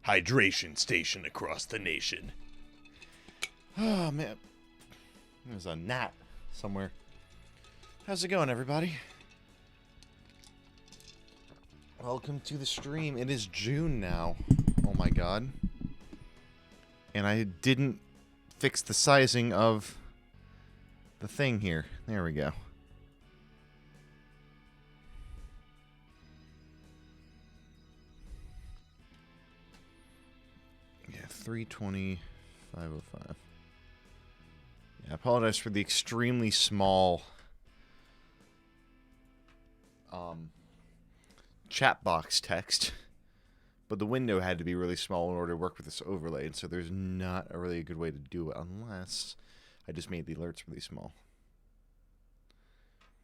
hydration station across the nation. Oh, man. There's a gnat somewhere. How's it going, everybody? Welcome to the stream. It is June now. Oh my god. And I didn't fix the sizing of the thing here. There we go. Yeah, 320, 505. Yeah, I apologize for the extremely small chat box text, but the window had to be really small in order to work with this overlay, and so there's not a really good way to do it unless I just made the alerts really small.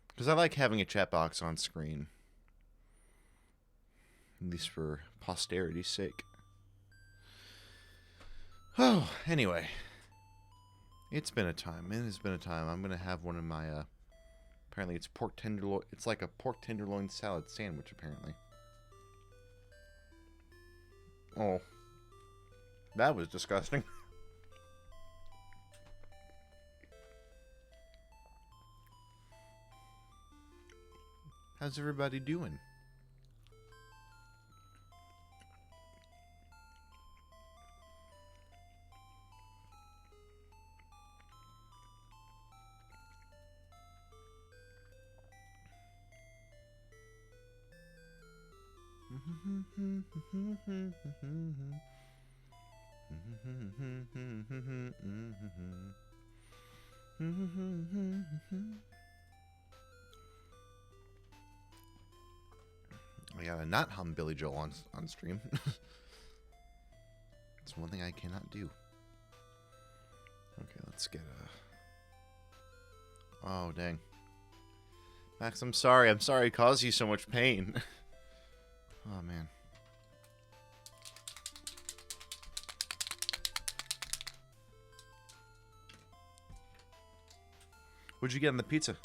Because I like having a chat box on screen, at least for posterity's sake. Oh, anyway. It's been a time. It has been a time. I'm going to have one of my, apparently it's pork tenderloin. It's like a pork tenderloin salad sandwich, apparently. Oh. That was disgusting. How's everybody doing? I gotta not hum Billy Joel on stream. It's one thing I cannot do. Okay, let's get a... Oh, dang. Max, I'm sorry. I'm sorry it caused you so much pain. Oh, man. What'd you get on the pizza?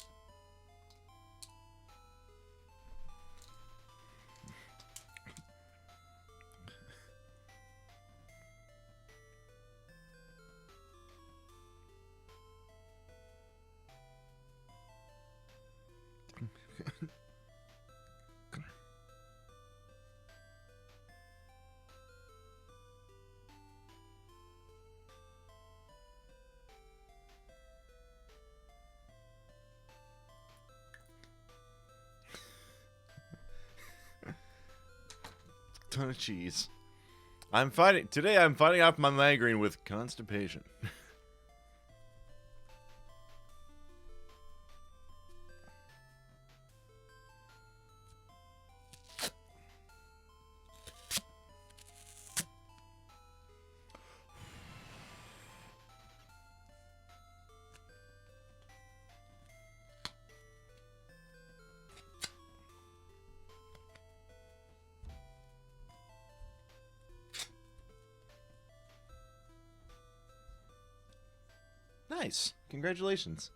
Ton of cheese. Today I'm fighting off my migraine with constipation. Nice. Congratulations.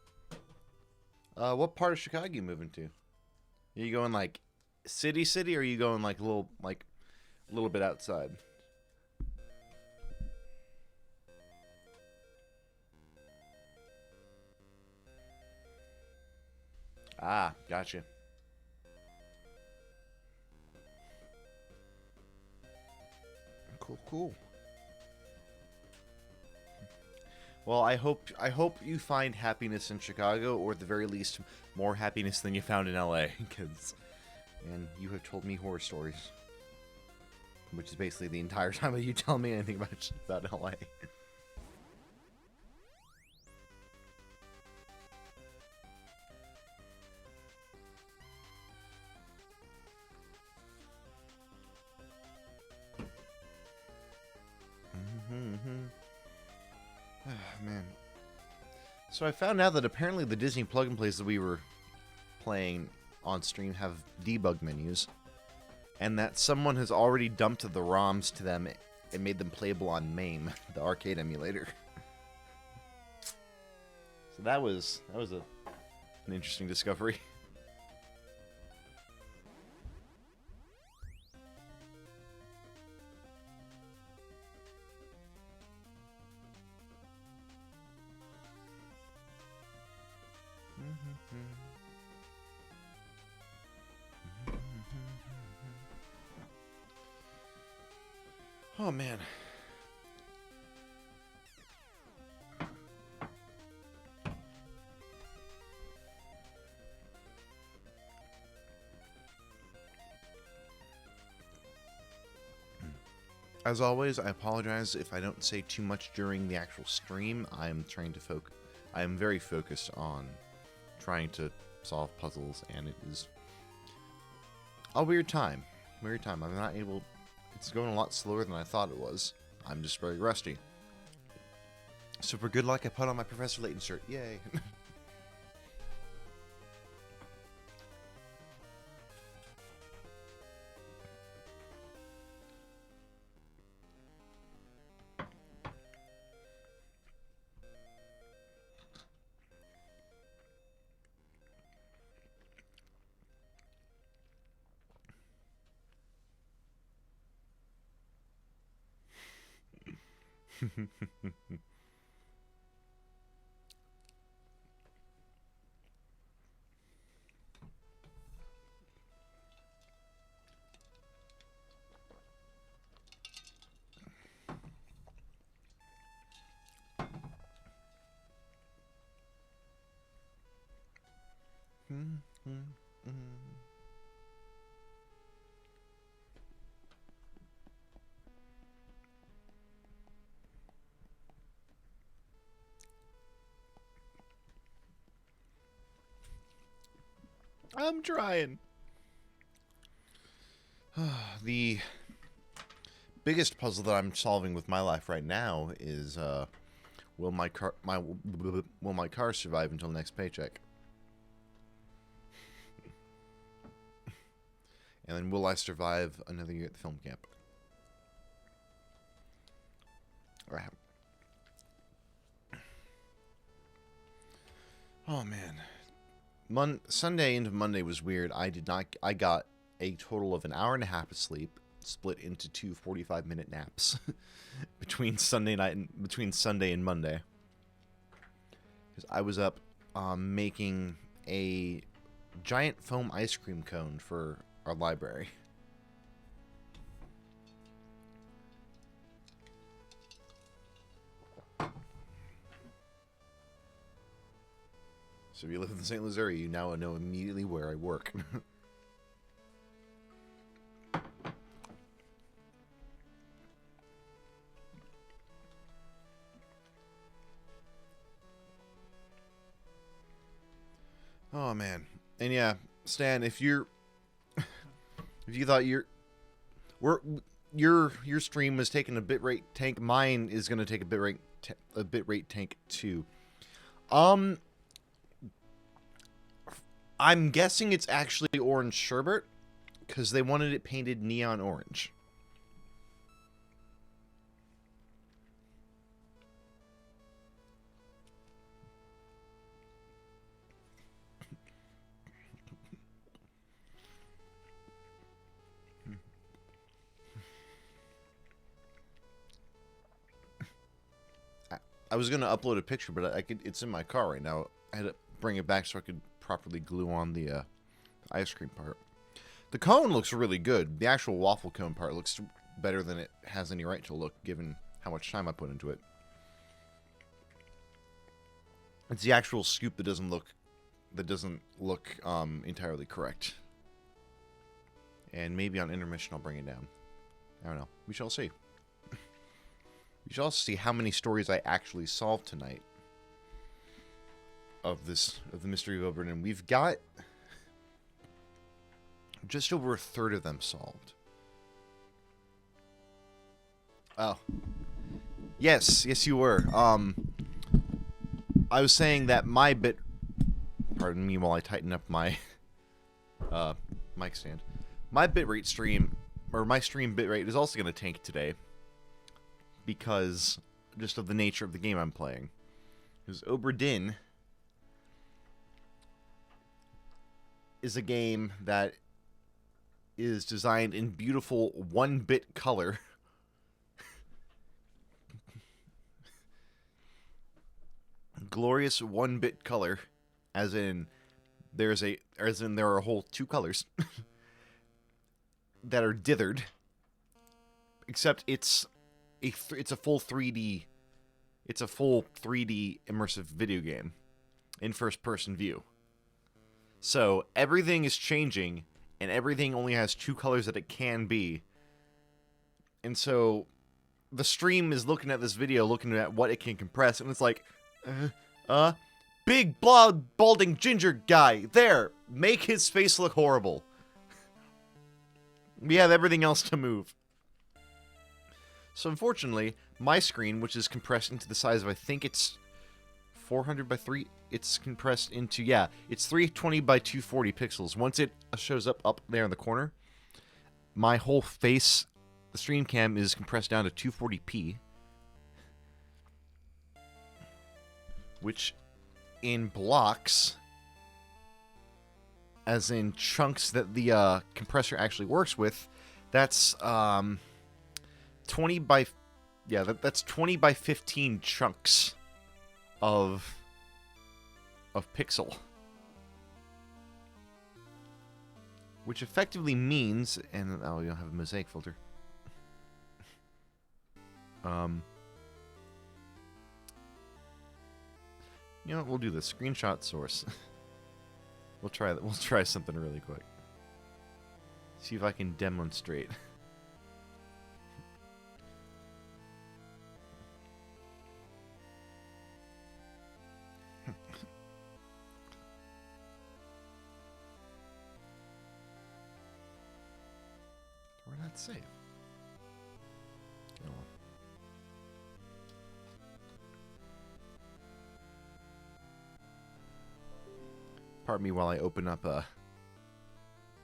What part of Chicago are you moving to? Are you going like city, or are you going like a little bit outside? Ah, gotcha. Cool. Well, I hope you find happiness in Chicago, or at the very least, more happiness than you found in LA. Because, man, you have told me horror stories, which is basically the entire time of you telling me anything about LA. Man. So I found out that apparently the Disney plug-and-plays that we were playing on stream have debug menus, and that someone has already dumped the ROMs to them and made them playable on MAME, the arcade emulator. So that was an interesting discovery. Oh, man. As always, I apologize if I don't say too much during the actual stream. I'm trying to I am very focused on trying to solve puzzles, and it is a weird time. Weird time. I'm not able... It's going a lot slower than I thought it was. I'm just very rusty. So for good luck, I put on my Professor Layton shirt. Yay! I'm trying. The biggest puzzle that I'm solving with my life right now is will my car survive until next paycheck? And then will I survive another year at the film camp? Oh man. Sunday into Monday was weird. I got a total of an hour and a half of sleep, split into two 45-minute naps between Sunday and Monday. Because I was up making a giant foam ice cream cone for our library. So if you live in the St. Louis area, you now know immediately where I work. Oh man. And yeah, Stan, if you thought your stream was taking a bitrate tank, mine is going to take a bitrate tank too. I'm guessing it's actually orange sherbet, because they wanted it painted neon orange. I was going to upload a picture, but it's in my car right now. I had to bring it back so I could properly glue on the ice cream part. The cone looks really good. The actual waffle cone part looks better than it has any right to look, given how much time I put into it. It's the actual scoop that doesn't look entirely correct. And maybe on intermission I'll bring it down. I don't know. We shall see. We shall also see how many stories I actually solved tonight of the Mystery of OBRA, and we've got just over a third of them solved. Oh. Yes, you were. I was saying that my pardon me while I tighten up my mic stand. My stream bitrate is also going to tank today, because just of the nature of the game I'm playing. Because OBRA DINN is a game that is designed in beautiful 1-bit color. Glorious 1-bit color, as in there are a whole 2 colors that are dithered except it's a full 3D. It's a full 3D immersive video game in first-person view. So everything is changing, and everything only has 2 colors that it can be. And so the stream is looking at this video, looking at what it can compress, and it's like, big, balding ginger guy, there, make his face look horrible. We have everything else to move. So unfortunately, my screen, which is compressed into the size of, I think it's 400 by 3, it's compressed into, yeah, it's 320 by 240 pixels. Once it shows up there in the corner, my whole face, the stream cam, is compressed down to 240p, which in blocks, as in chunks that the compressor actually works with, that's 20 by, yeah, that's 20 by 15 chunks of pixel. Which effectively means, and oh, you don't have a mosaic filter. You know what, we'll do this. Screenshot source. We'll try that. We'll try something really quick. See if I can demonstrate. Where'd that save? Oh. Pardon me while I open up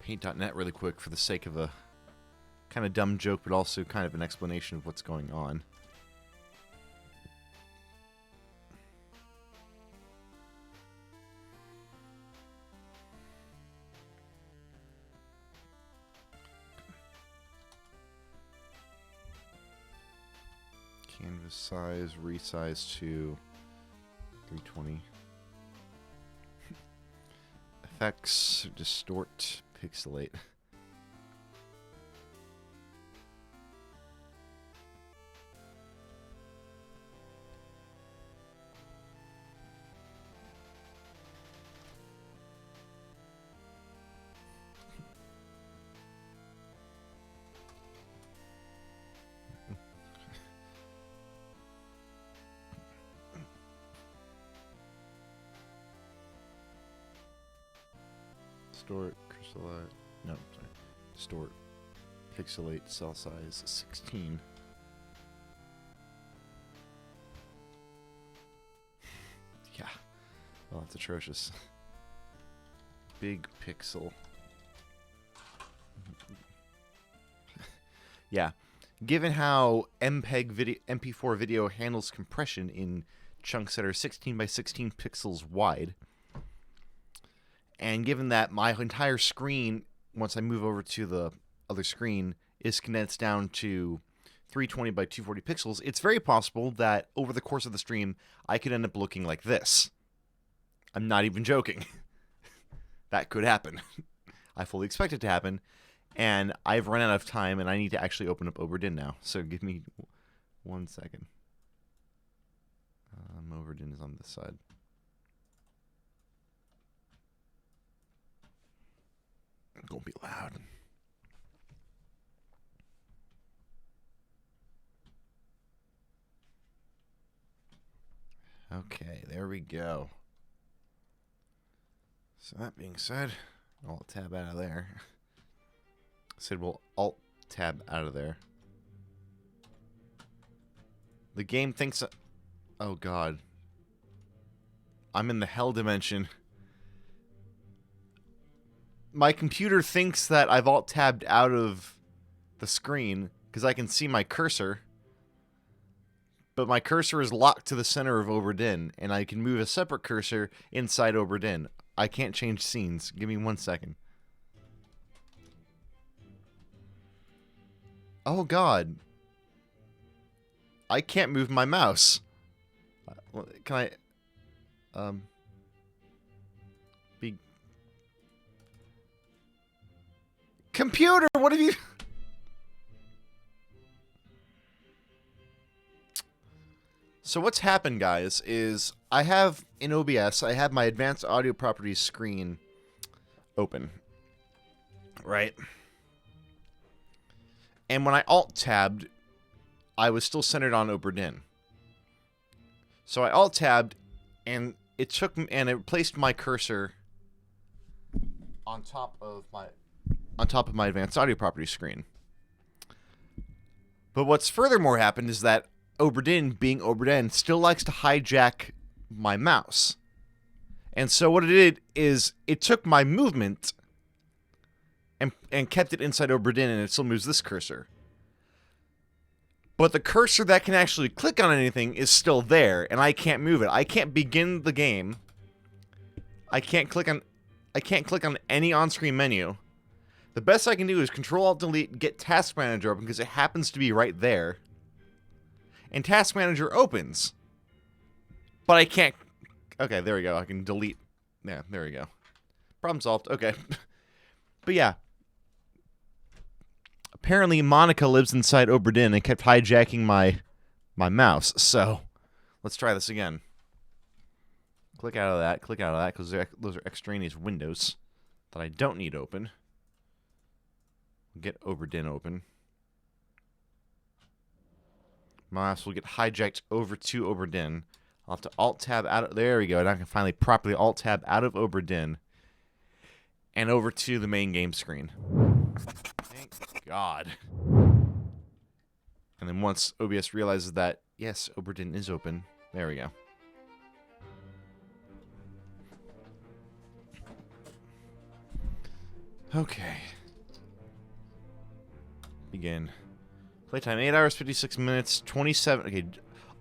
Paint.net really quick for the sake of a kind of dumb joke, but also kind of an explanation of what's going on. Canvas size, resize to 320. Effects, distort, pixelate. Distort, crystallize, no, sorry. Distort, pixelate, cell size 16. Yeah, well, that's atrocious. Big pixel. Yeah, given how MP4 video handles compression in chunks that are 16 by 16 pixels wide, and given that my entire screen, once I move over to the other screen, is condensed down to 320 by 240 pixels, it's very possible that over the course of the stream, I could end up looking like this. I'm not even joking. That could happen. I fully expect it to happen, and I've run out of time, and I need to actually open up OBRA now. So give me 1 second. OBRA is on this side. Gonna be loud. Okay, there we go. So that being said, I'll tab out of there. I said we'll Alt tab out of there. The game thinks, oh god, I'm in the hell dimension. My computer thinks that I've alt-tabbed out of the screen because I can see my cursor, but my cursor is locked to the center of OBRA, and I can move a separate cursor inside OBRA. I can't change scenes. Give me 1 second. Oh god. I can't move my mouse. Can I... Computer, what have you... So what's happened, guys, is I have, in OBS, I have my advanced audio properties screen open. Right? And when I alt-tabbed, I was still centered on OBRA DINN. So I alt-tabbed, and it took me, and it placed my cursor on top of my advanced audio properties screen. But what's furthermore happened is that OBRA DINN, being OBRA DINN, still likes to hijack my mouse. And so what it did is it took my movement and kept it inside OBRA DINN, and it still moves this cursor. But the cursor that can actually click on anything is still there, and I can't move it. I can't begin the game. I can't click on any on-screen menu. The best I can do is Control-Alt-Delete, get Task Manager open, because it happens to be right there. And Task Manager opens. But I can't... Okay, there we go. I can delete... Yeah, there we go. Problem solved. Okay. But yeah. Apparently, Monica lives inside OBRA DINN and kept hijacking my mouse. So, let's try this again. Click out of that, because those are extraneous windows that I don't need open. Get OBRA DINN open. My mouse will get hijacked over to OBRA DINN. I'll have to Alt-Tab out of... There we go. And I can finally properly Alt-Tab out of OBRA DINN and over to the main game screen. Thank God. And then once OBS realizes that, yes, OBRA DINN is open, there we go. Okay. Begin. Playtime 8 hours, 56 minutes, 27. Okay,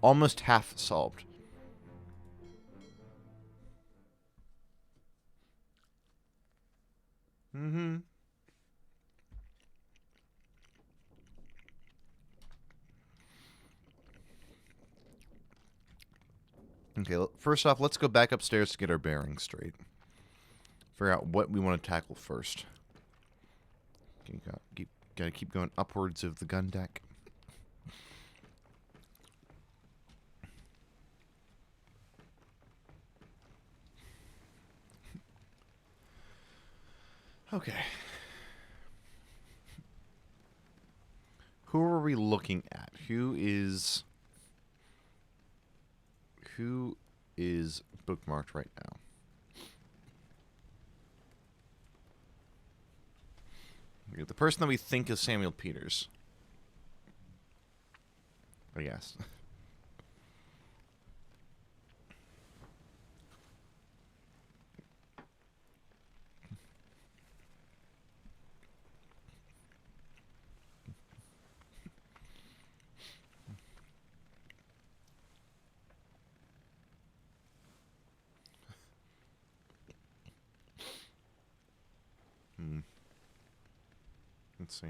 almost half solved. Okay, first off, let's go back upstairs to get our bearings straight. Figure out what we want to tackle first. Okay, gotta keep going upwards of the gun deck. Okay. Who are we looking at? Who is bookmarked right now? The person that we think is Samuel Peters. I guess. Let's see.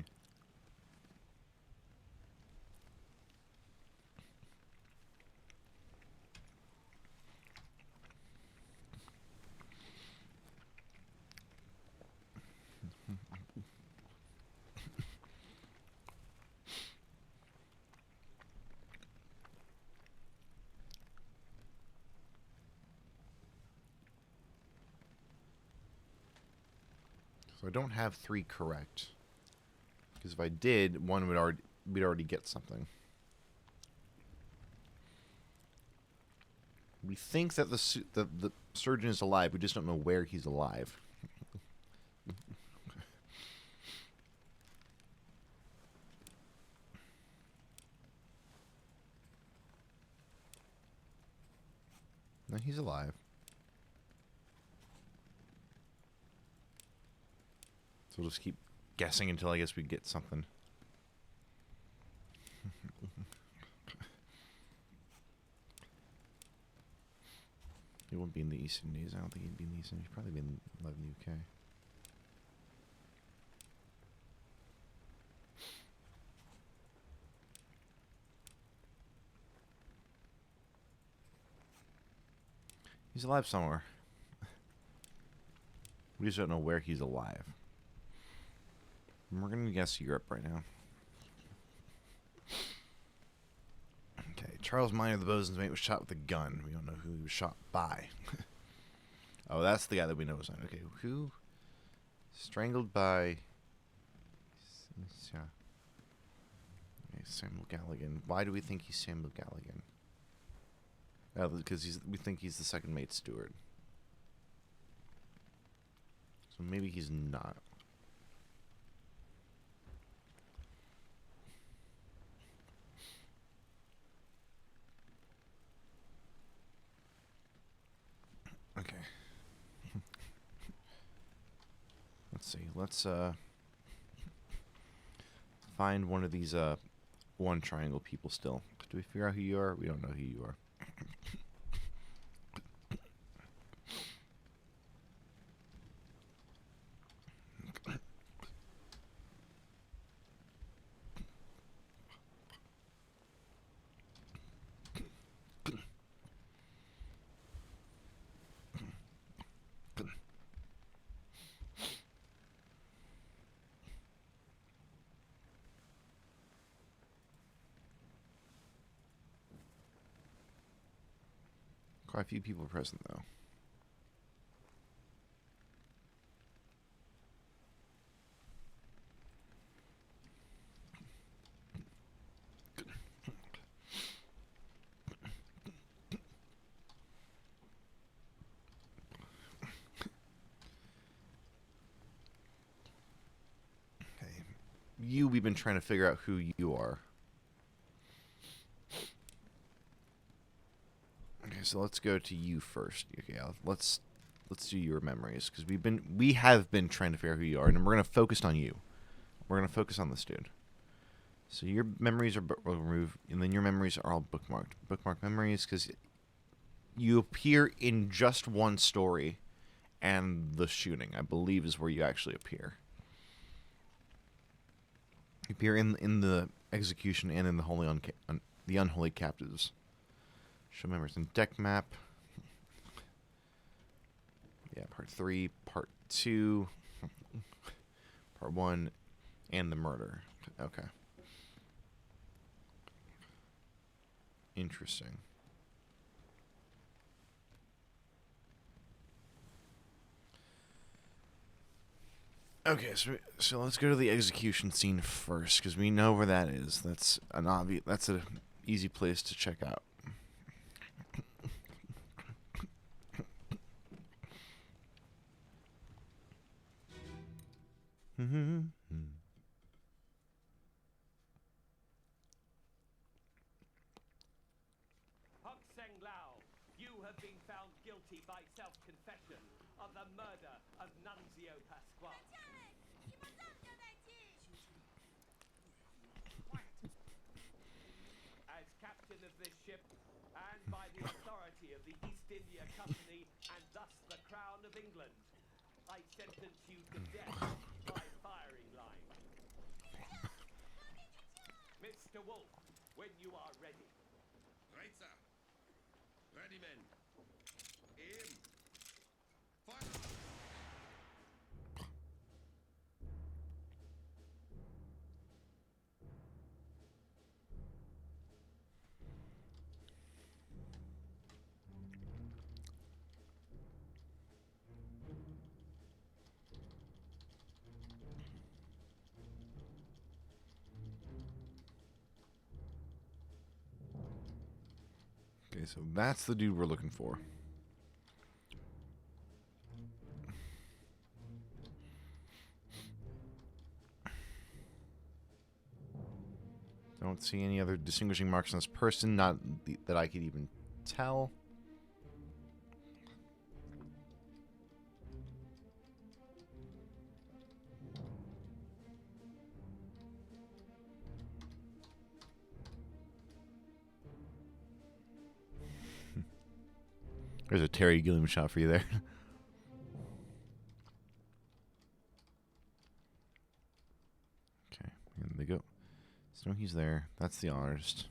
So I don't have 3 correct. Because if I did, one would we'd already get something. We think that the surgeon is alive. We just don't know where he's alive. No, he's alive. So we'll just keep guessing until I guess we get something. He won't be in the East Indies. I don't think he'd be in the East Indies. He'd probably be in the UK. He's alive somewhere. We just don't know where he's alive. And we're going to guess Europe right now. Okay, Charles Minor, the bosun's mate, was shot with a gun. We don't know who he was shot by. Oh, that's the guy that we know is not. Okay, who? Strangled by... Yeah. Okay, Samuel Galligan. Why do we think he's Samuel Galligan? Oh, because we think he's the second mate steward. So maybe he's not. Okay. Let's see. Let's find one of these one triangle people still. Do we figure out who you are? We don't know who you are. Quite a few people present, though. Okay. We've been trying to figure out who you are. Okay, so let's go to you first. Okay, let's do your memories, because we have been trying to figure out who you are, and we're gonna focus on you. We're gonna focus on this dude. So your memories are removed, and then your memories are all bookmarked. Bookmark memories, because you appear in just one story, and the shooting, I believe, is where you actually appear. You appear in the execution and in the unholy captives. Show members in deck map. Yeah, part 3, part 2, part 1, and the murder. Okay. Interesting. Okay, so let's go to the execution scene first, because we know where that is. That's an easy place to check out. You have been found guilty by self-confession of the murder of Nunzio Pasquale. As captain of this ship, and by the authority of the East India Company, and thus the Crown of England, I sentence you to death by firing line. Mr. Wolf, when you are ready. Right, sir. Ready, men. Aim. Fire. Okay, so that's the dude we're looking for. Don't see any other distinguishing marks on this person, that I could even tell. There's a Terry Gilliam shot for you there. Okay, and they go. So he's there. That's the artist.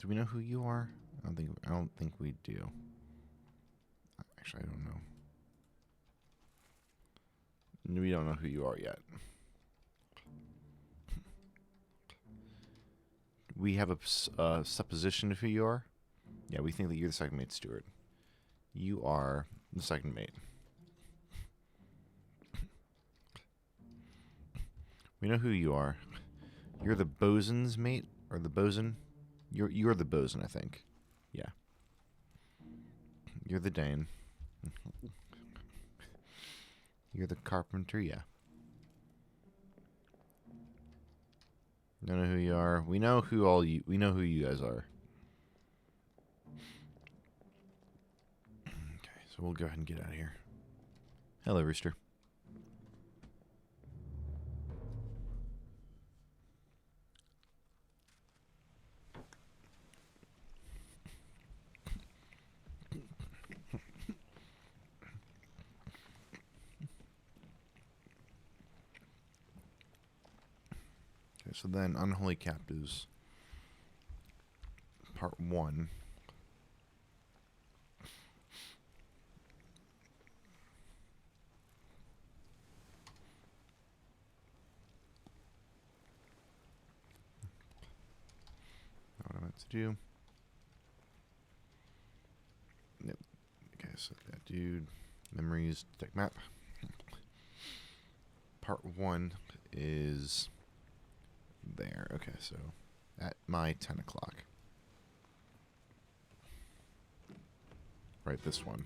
Do we know who you are? I don't think we do. Actually, I don't know. We don't know who you are yet. We have a supposition of who you are. Yeah, we think that you're the second mate steward. You are the second mate. We know who you are. You're the bosun's mate, or the bosun. You're the bosun, I think. Yeah. You're the Dane. You're the carpenter, yeah. Don't know who you are. We know who you guys are. Okay, so we'll go ahead and get out of here. Hello, Rooster. Okay, so then Unholy Captives, Part 1. What I meant to do. Yep. Okay, so that dude. Memories, detect map. Part 1 is there. Okay, so at my 10 o'clock. Right, this one.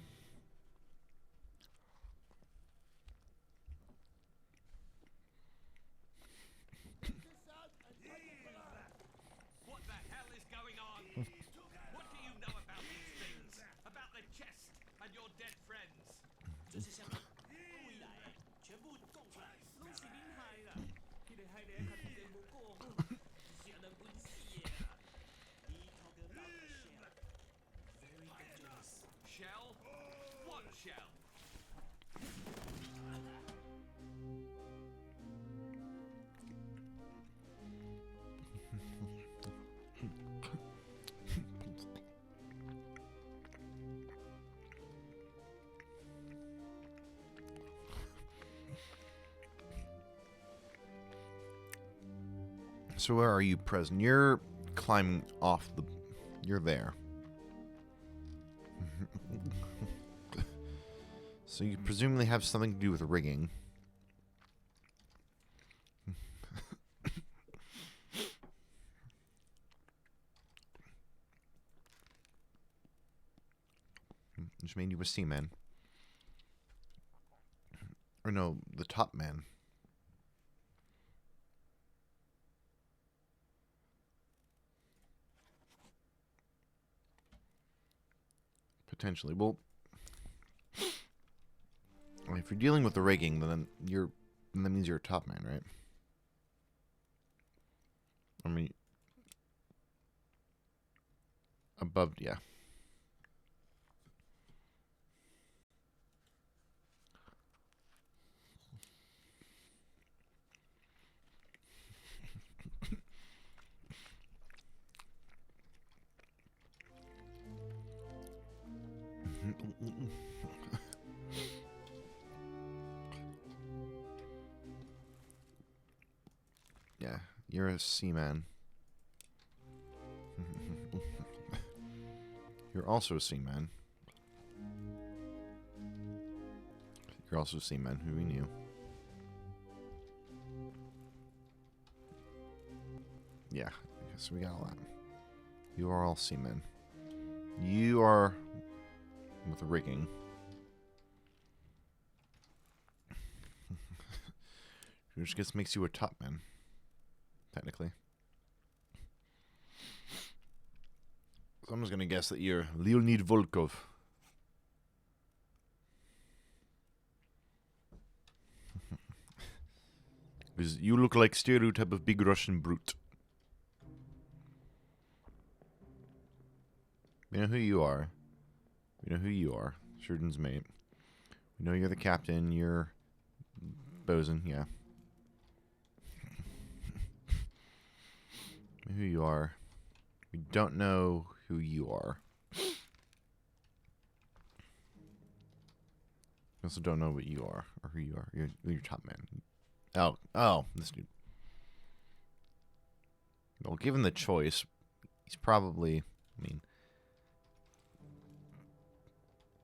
What the hell is going on? What do you know about these things? About the chest and your dead friends? 这些香港不以来，全部供出来，拢是恁害啦！迄个害人较全无过好，吓人滚死的啦！你 talk about the shell, very dangerous. Shell? What shell? So where are you present? You're climbing off the... You're there. So you presumably have something to do with rigging. Which made you a seaman. Or no, the top man. Potentially. Well, if you're dealing with the rigging, then that means you're a top man, right? I mean, above, yeah. Yeah, you're a seaman. You're also a seaman. You're also a seaman, who we knew. Yeah, so we got all that. You are all seamen. You are with rigging. Which just makes you a top man, technically. So I'm just gonna guess that you're Leonid Volkov. Because you look like stereotype of big Russian brute. We know who you are. We know who you are. Sheridan's mate. We know you're the captain. You're bosun, yeah. We know who you are. We don't know who you are. I also don't know what you are or who you are. You're top man. Oh, this dude. Well, given the choice, he's probably. I mean,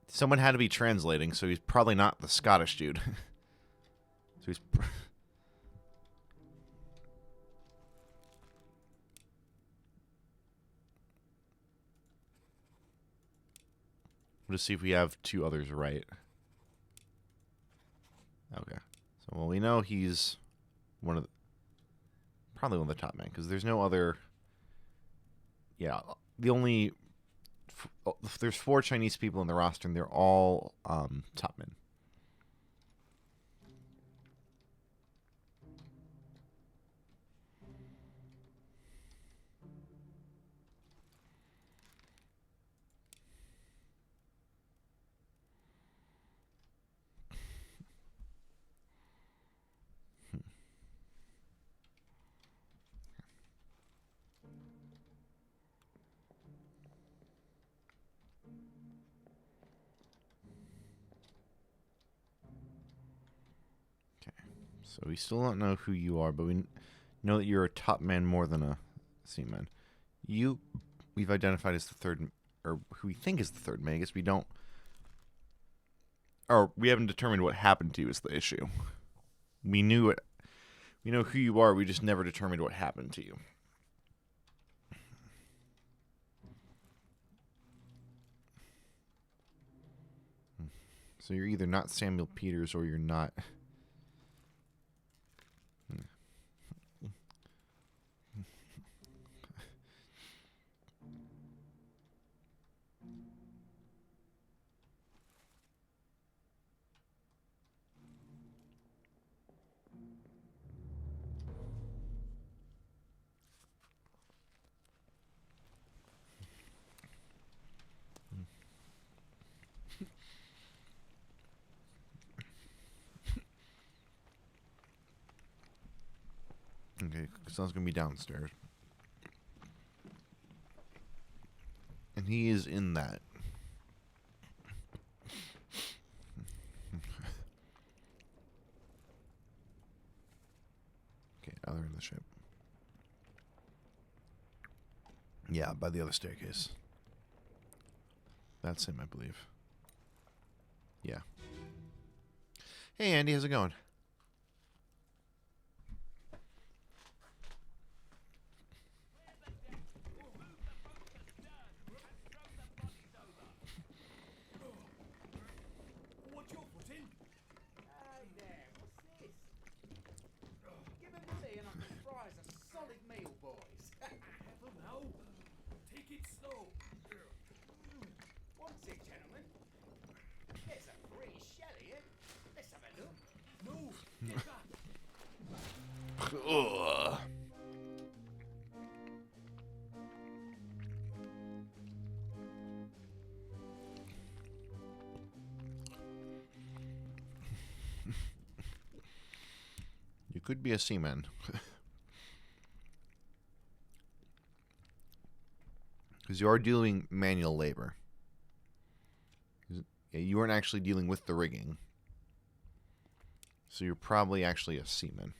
someone had to be translating, so he's probably not the Scottish dude. So he's. We'll just see if we have two others right. Okay. So, well, we know he's probably one of the top men, because there's no other. Yeah, the only. There's 4 Chinese people in the roster, and they're all top men. So we still don't know who you are, but we know that you're a top man more than a seaman. We've identified as the third, or who we think is the third man. I guess we don't, or we haven't determined what happened to you is the issue. We know who you are. We just never determined what happened to you. So you're either not Samuel Peters or you're not. Okay, someone's gonna be downstairs. And he is in that. Okay, other end of the ship. Yeah, by the other staircase. That's him, I believe. Yeah. Hey, Andy, how's it going? What's your foot in? Hey there, what's this? Give him tea and I can fry us a solid meal, boys. Careful now. Take it slow. What's it, gentlemen? There's a free shell here. Let's have a look. No, get back. Ugh. You could be a seaman. Because you are doing manual labor. Yeah, you weren't actually dealing with the rigging. So you're probably actually a seaman.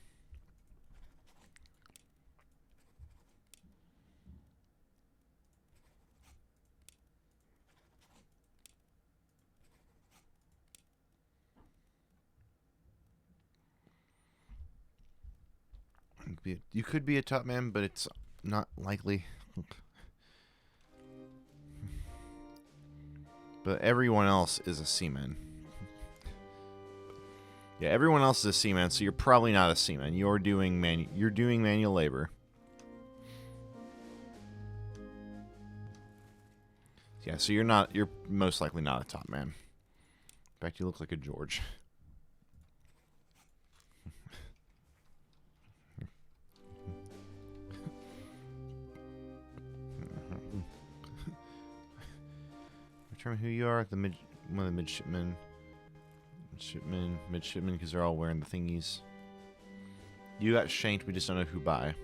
You could be a top man, but it's not likely. But everyone else is a seaman. Yeah, everyone else is a seaman, so you're probably not a seaman. You're doing manual labor. Yeah, so you're most likely not a top man. In fact, you look like a George. Determine who you are. One of the midshipmen. Midshipmen, because they're all wearing the thingies. You got shanked. We just don't know who by.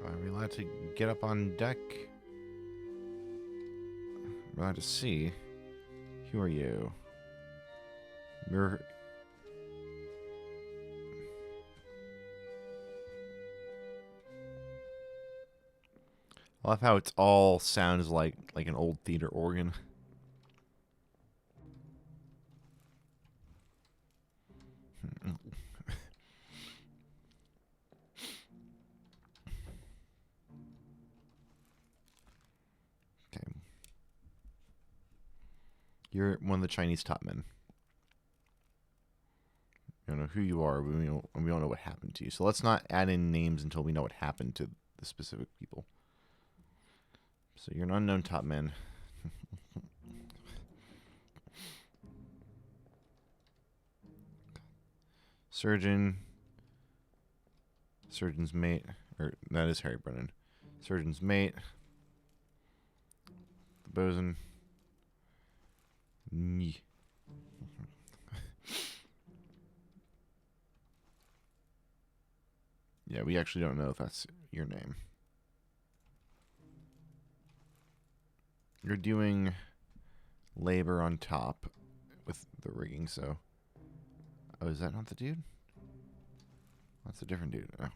Are we allowed to get up on deck? We're allowed to see. Who are you? You're... I love how it's all sounds like an old theater organ. Okay. You're one of the Chinese top men. We don't know who you are. We don't know what happened to you. So let's not add in names until we know what happened to the specific people. So you're an unknown top man. Surgeon. Surgeon's mate. Or that is Harry Brennan. Surgeon's mate. The bosun. Nyeh. Yeah, we actually don't know if that's your name. You're doing labor on top with the rigging, so... Oh, is that not the dude? That's a different dude. Oh.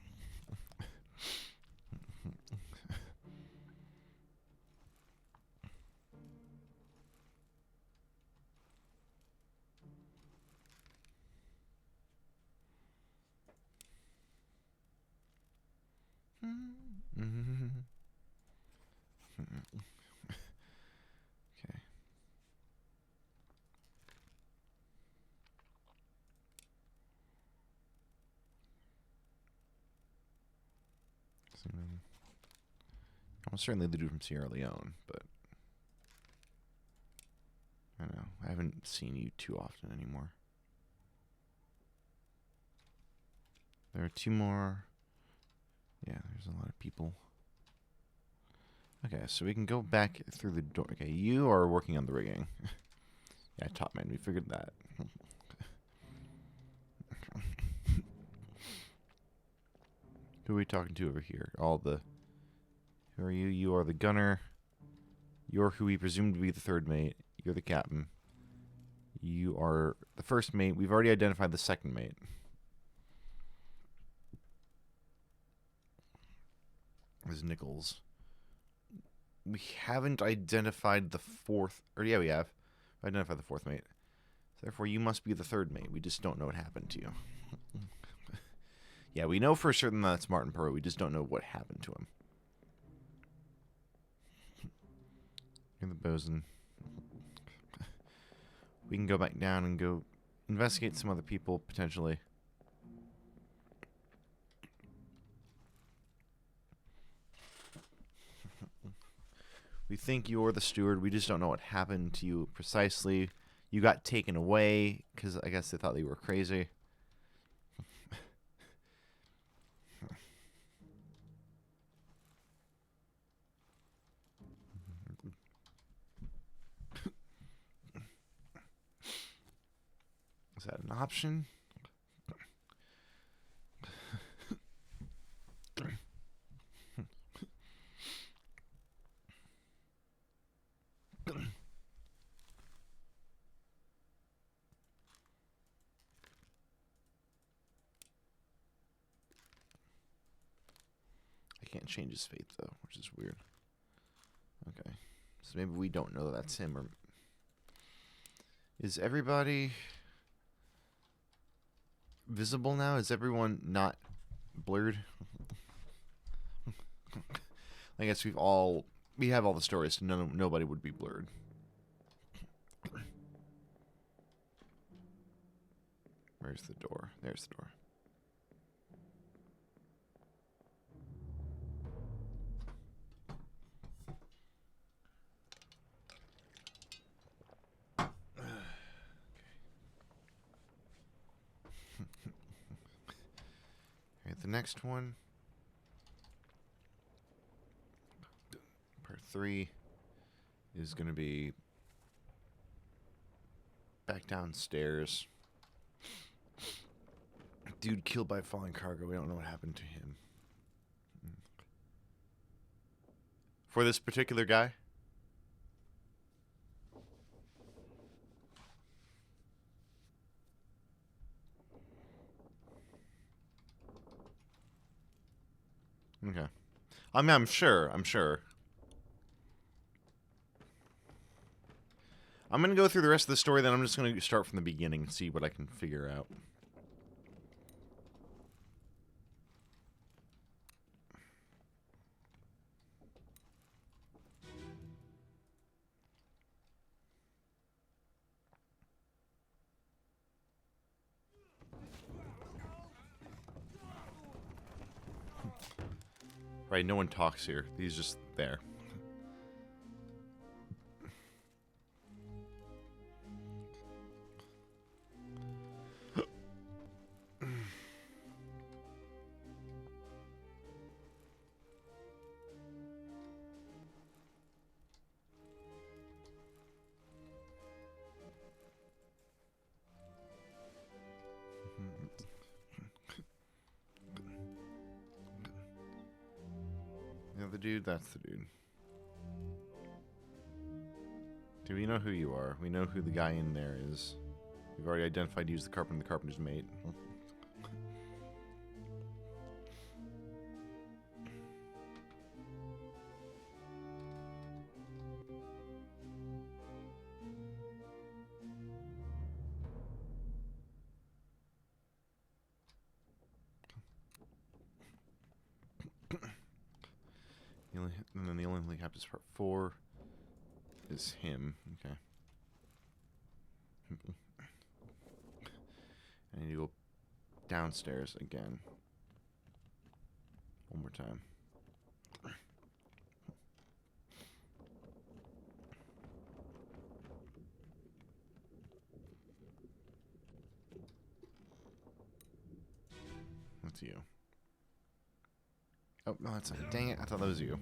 Okay. Almost certainly the dude from Sierra Leone, but I don't know. I haven't seen you too often anymore. There are two more. Yeah, there's a lot of people. Okay, so we can go back through the door. Okay, you are working on the rigging. Yeah, top man, we figured that. Who are we talking to over here? Who are you? You are the gunner. You're who we presume to be the third mate. You're the captain. You are the first mate. We've already identified the second mate. This is Nichols. We haven't identified the fourth. Or yeah, we have. We identified the fourth mate. Therefore, you must be the third mate. We just don't know what happened to you. Yeah, we know for certain that's Martin Perot. We just don't know what happened to him. You're the bosun. We can go back down and go investigate some other people, potentially. We think you're the steward. We just don't know what happened to you precisely. You got taken away because I guess they thought they were crazy. Is that an option? I can't change his fate though, which is weird. Okay. So maybe we don't know that's him, or is everybody visible now? Is everyone not blurred? I guess we have all the stories, so nobody would be blurred. Where's the door? There's the door. The next one, part 3, is going to be back downstairs. Dude killed by falling cargo. We don't know what happened to him. For this particular guy? I mean, I'm sure. I'm sure. I'm going to go through the rest of the story, then I'm just going to start from the beginning and see what I can figure out. Right, no one talks here. He's just there. The other dude, that's the dude. Do we know who you are? We know who the guy in there is. We've already identified you as the carpenter, the carpenter's mate. And then the only thing we have is part 4 is him. Okay. I need to go downstairs again. One more time. That's you. Oh, no, that's not. Dang it, I thought that was you.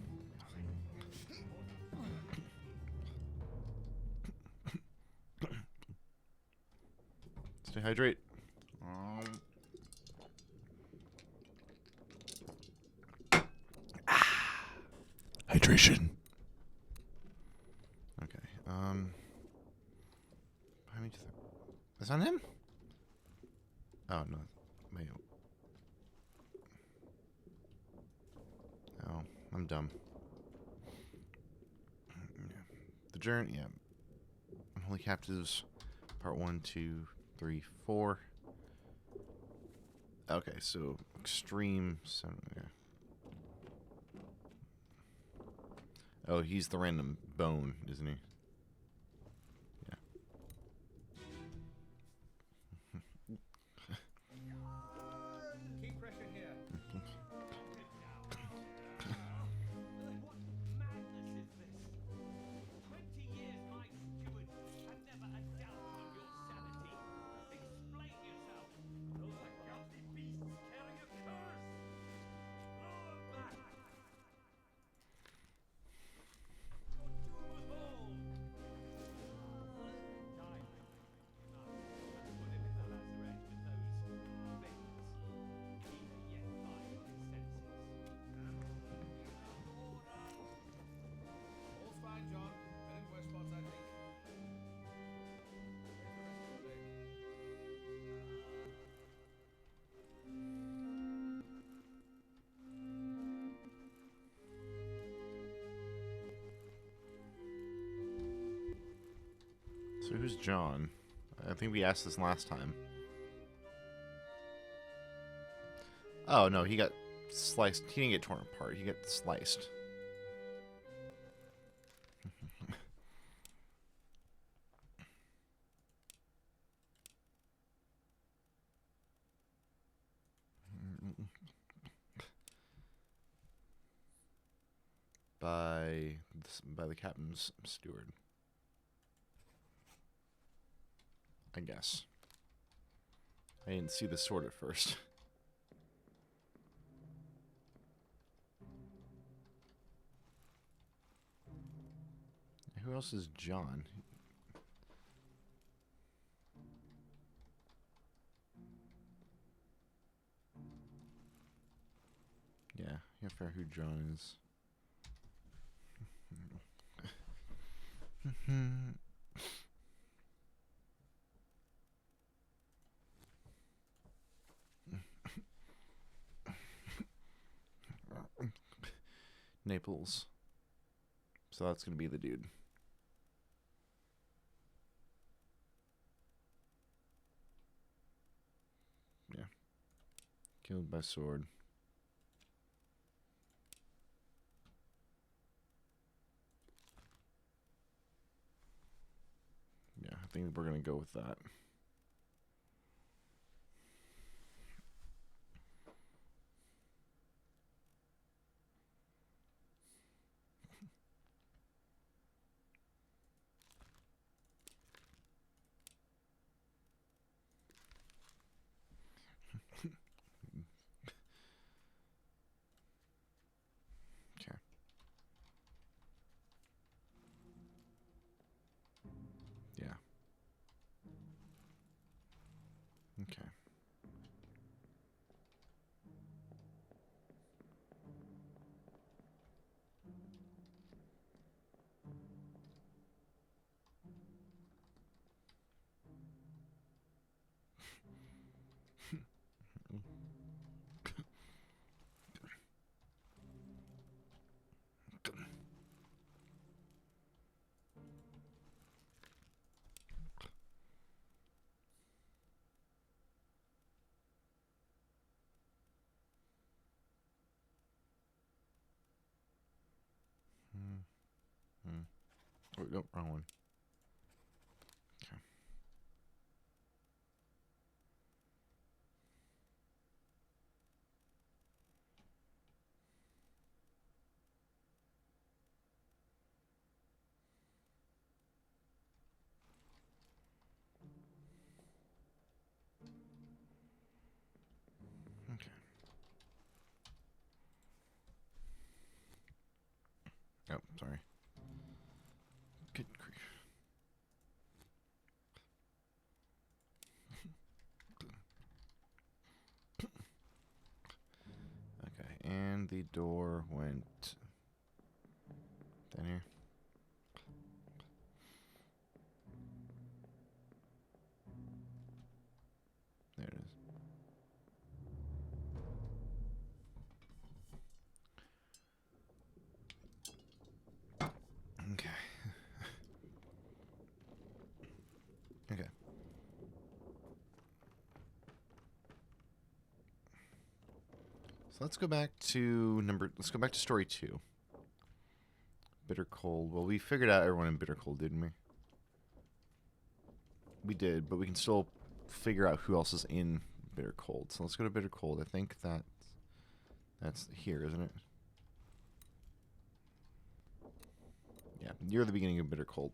Stay hydrate. Hydration. Okay. Behind me to the... Is that him? Oh, no. Wait. Oh, I'm dumb. The journey, yeah. Unholy Captives, part 1, 2, 3, 4. Okay, so extreme. Yeah. Oh, he's the random bone, isn't he? Yeah. Keep pressure here. What madness is this? 20 years my steward, and never a doubt on your sanity. Explain yourself. Those are ghastly beasts carrying a curse. Lord back. Your doom was all. Die. No, let's put him in the lazarette with those things. He may yet find his senses. All's fine, John. Been in worse spots, I think. Where's the rest of the lady? So who's John? I think we asked this last time. Oh, no, he got sliced. He didn't get torn apart. He got sliced. By the captain's steward. I guess. I didn't see the sword at first. Who else is John? Yeah, fair who John is. Naples. So that's going to be the dude. Yeah. Killed by sword. Yeah, I think we're going to go with that. Okay. Yeah. Okay. Oh, no, wrong one. Okay. Okay. Oh, sorry. Good grief. Okay, and the door went down here. There it is. Okay. Okay. So let's go back to story 2. Bitter Cold. Well, we figured out everyone in Bitter Cold, didn't we? We did, but we can still figure out who else is in Bitter Cold. So let's go to Bitter Cold. I think that's here, isn't it? Yeah, you're the beginning of Bitter Cold.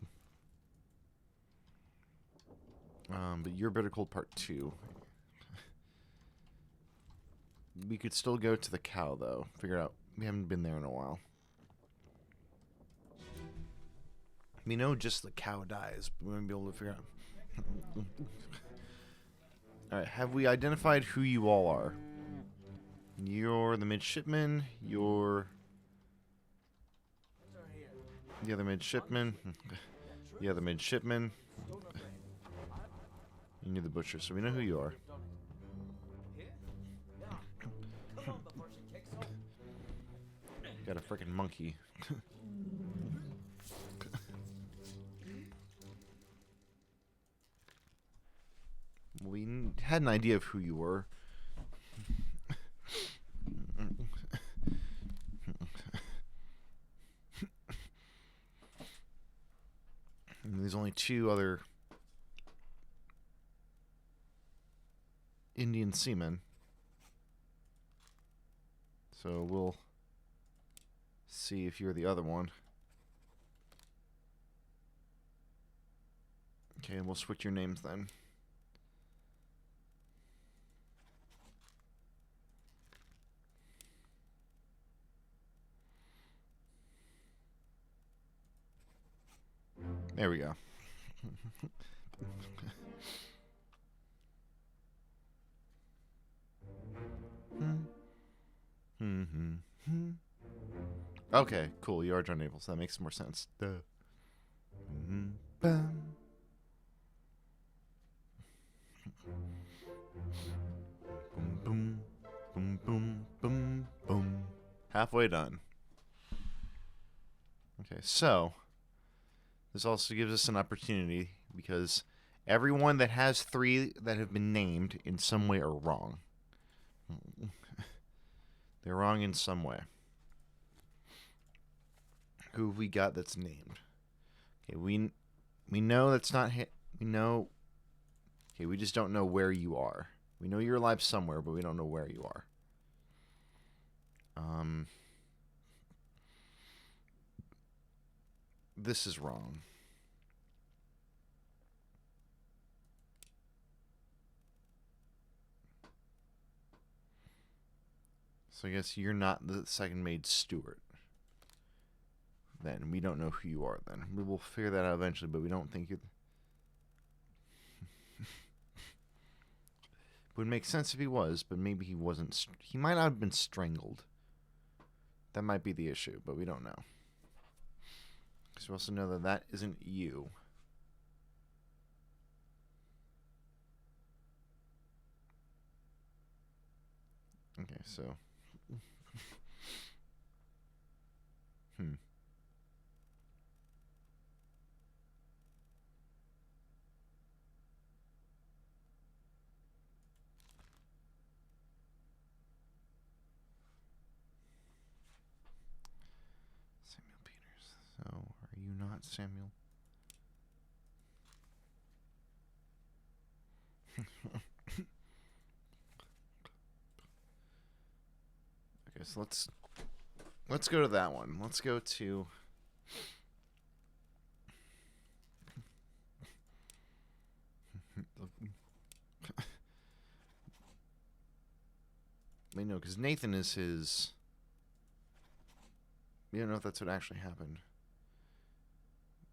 But you're Bitter Cold Part 2. We could still go to the cow, though. Figure out. We haven't been there in a while. We know just the cow dies, but we won't be able to figure out. Alright, have we identified who you all are? You're the midshipman. You're the other midshipman. The other midshipman. And you're the butcher, so we know who you are. Got a freaking monkey. We had an idea of who you were. And there's only 2 other Indian seamen. So we'll see if you're the other one. Okay, we'll switch your names then. There we go. Okay, cool. You are John Naples. That makes more sense. Duh. Bam. Boom, boom, boom, boom, boom, boom. Halfway done. Okay, so this also gives us an opportunity because everyone that has 3 that have been named in some way are wrong. They're wrong in some way. Who have we got that's named? Okay, we know that's not we know. Okay, we just don't know where you are. We know you're alive somewhere, but we don't know where you are. This is wrong. So I guess you're not the second maid steward. Then we don't know who you are. Then we will figure that out eventually, but we don't think you're. It would make sense if he was, but maybe he wasn't. He might not have been strangled. That might be the issue, but we don't know. Because we also know that that isn't you. Okay, so. Samuel Peters. So, are you not Samuel? Okay, so let's go to that one. Let's go to wait, no, because Nathan is his. We don't know if that's what actually happened.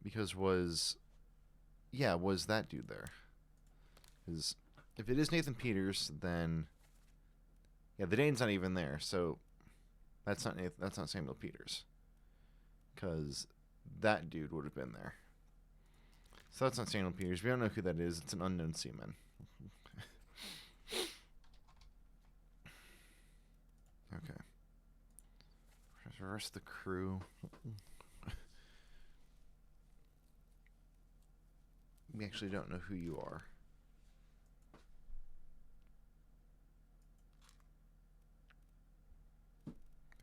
Because was that dude there? Because if it is Nathan Peters, then yeah, the Dane's not even there. So that's not Nathan, that's not Samuel Peters. Because that dude would have been there. So that's not Samuel Peters. We don't know who that is. It's an unknown seaman. Okay. The rest of the crew. We actually don't know who you are.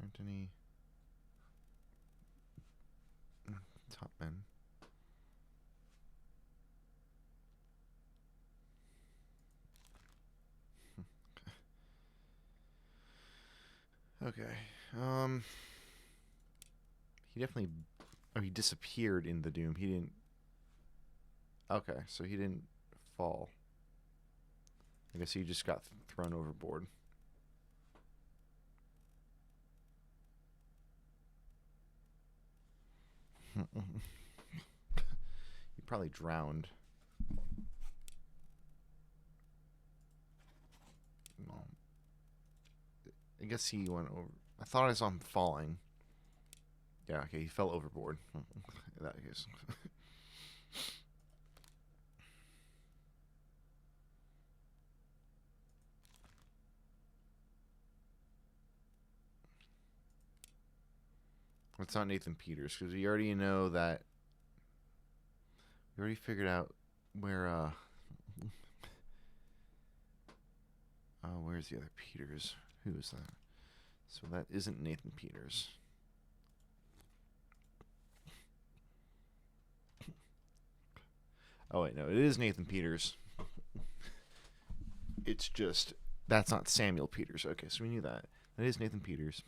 Aren't any top men? Okay. He definitely. Oh, he disappeared in the Doom. He didn't. Okay, so he didn't fall. I guess he just got thrown overboard. He probably drowned. No. I guess he went over. I thought I saw him falling. Yeah, okay, he fell overboard. In that case. It's not Nathan Peters, because we already know that. We already figured out where, oh, where's the other Peters? Who is that? So that isn't Nathan Peters. Oh, wait, no, it is Nathan Peters. It's just, that's not Samuel Peters. Okay, so we knew that. That is Nathan Peters.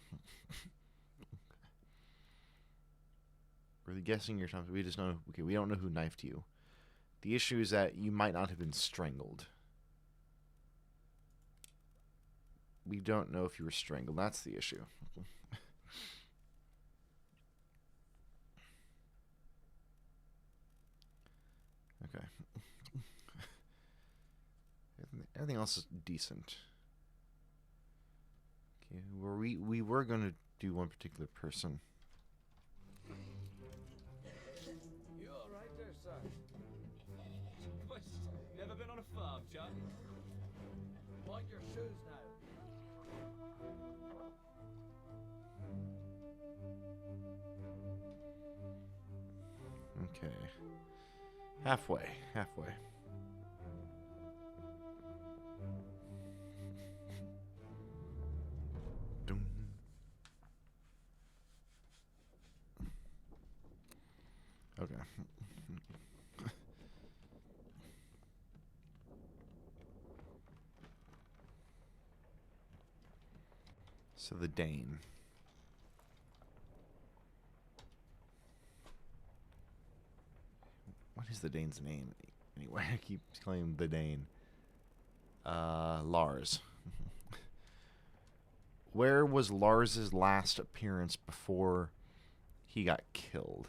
We're guessing your time. We just know, okay, we don't know who knifed you. The issue is that you might not have been strangled. We don't know if you were strangled. That's the issue. Okay. Everything else is decent. Okay, we were going to do one particular person. You all right there, son? What? Never been on a farm, Chuck? Mind your shoes now. Okay. Halfway. Halfway. Dum. Okay. So the Dane. What is the Dane's name? Anyway, I keep calling him the Dane. Lars. Where was Lars's last appearance before he got killed?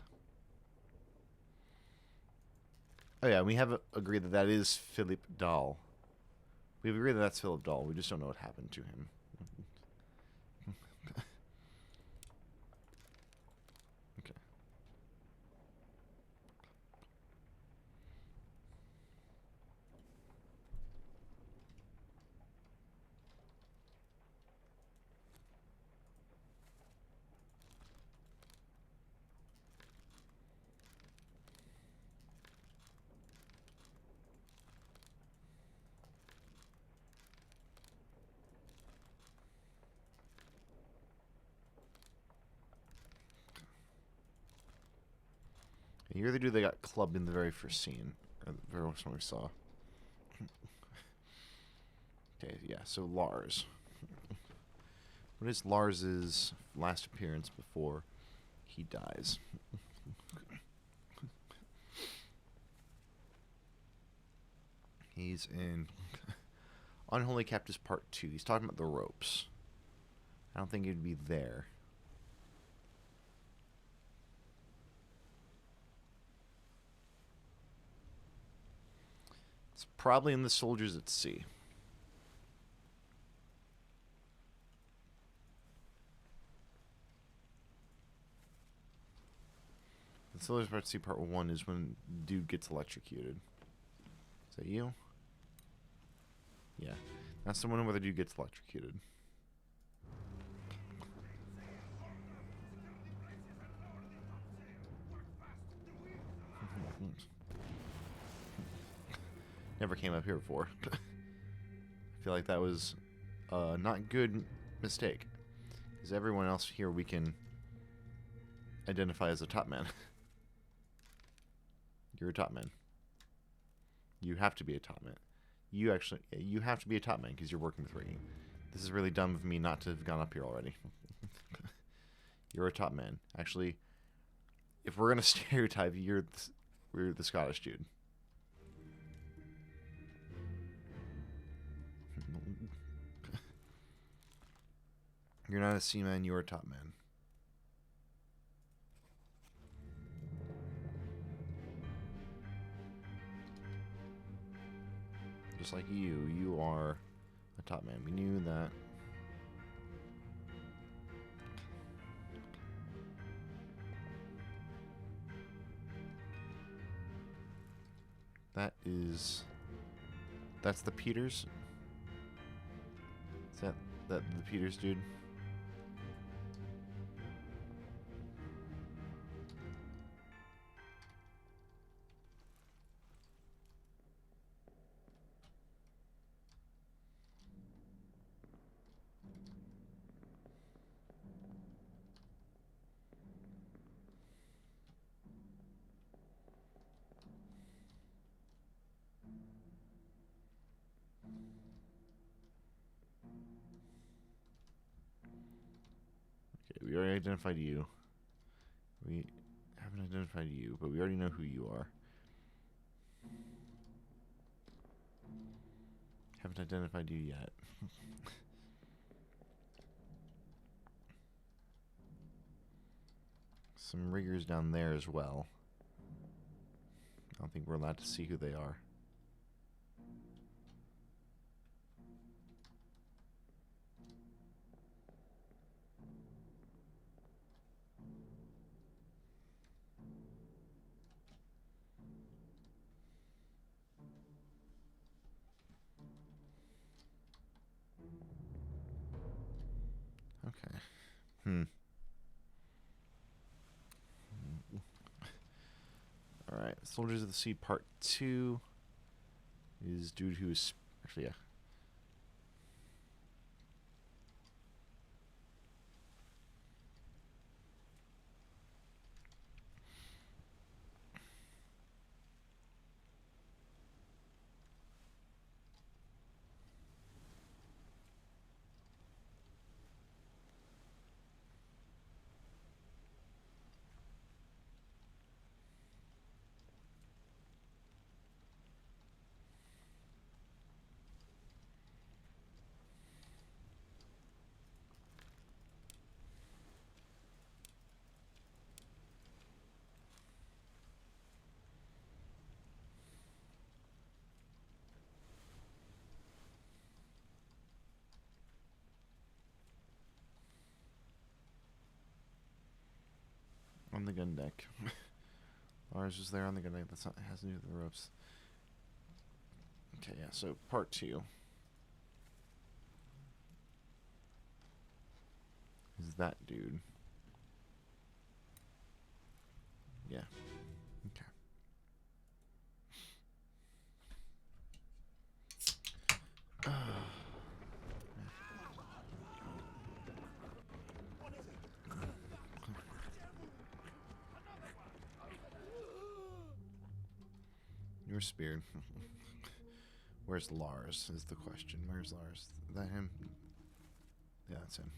Oh yeah, we have agreed that that is Philip Dahl. We've agreed that that's Philip Dahl. We just don't know what happened to him. Okay. You're the dude that got clubbed in the very first scene, or the very first one we saw. Okay, yeah, so Lars. What is Lars's last appearance before he dies? He's in Unholy Captives Part 2. He's talking about the ropes. I don't think he'd be there. It's probably in the Soldiers at Sea. The Soldiers at Sea Part 1 is when dude gets electrocuted. Is that you? Yeah. That's the one where the dude gets electrocuted. Never came up here before. I feel like that was a not good mistake. Because everyone else here we can identify as a top man. You're a top man. You have to be a top man. You actually, you have to be a top man because you're working with rigging. This is really dumb of me not to have gone up here already. You're a top man. Actually, if we're going to stereotype, we're the Scottish dude. You're not a seaman, you're a top man. Just like you are a top man. We knew that. That's the Peters? Is that the Peters dude? We already identified you. We haven't identified you, but we already know who you are. Haven't identified you yet. Some riggers down there as well. I don't think we're allowed to see who they are. Okay. Soldiers of the Sea Part 2 is dude who's actually, yeah. On the gun deck. Ours is there on the gun deck. That's not has to do with the ropes. Okay, yeah. So part 2 is that dude. Yeah. Okay. You're speared. Where's Lars is the question. Where's Lars? Is that him? Yeah, that's him.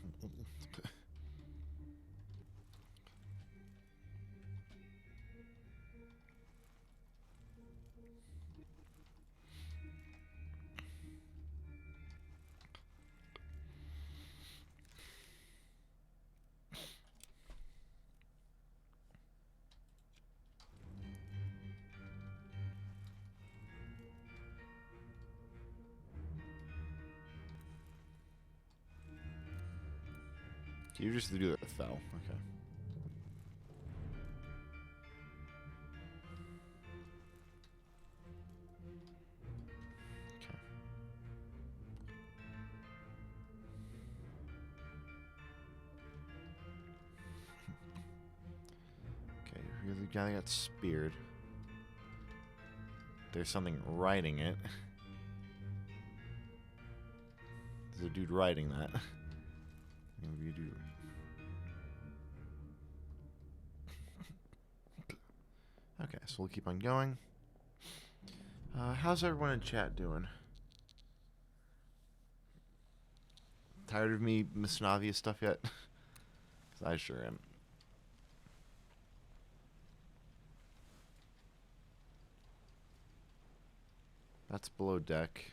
You just do that with Fel. Okay. Okay. Okay, you're the guy that got speared. There's something riding it. There's a dude riding that. Maybe you do. Okay, so we'll keep on going. How's everyone in chat doing? Tired of me missing obvious stuff yet? 'Cause I sure am. That's below deck.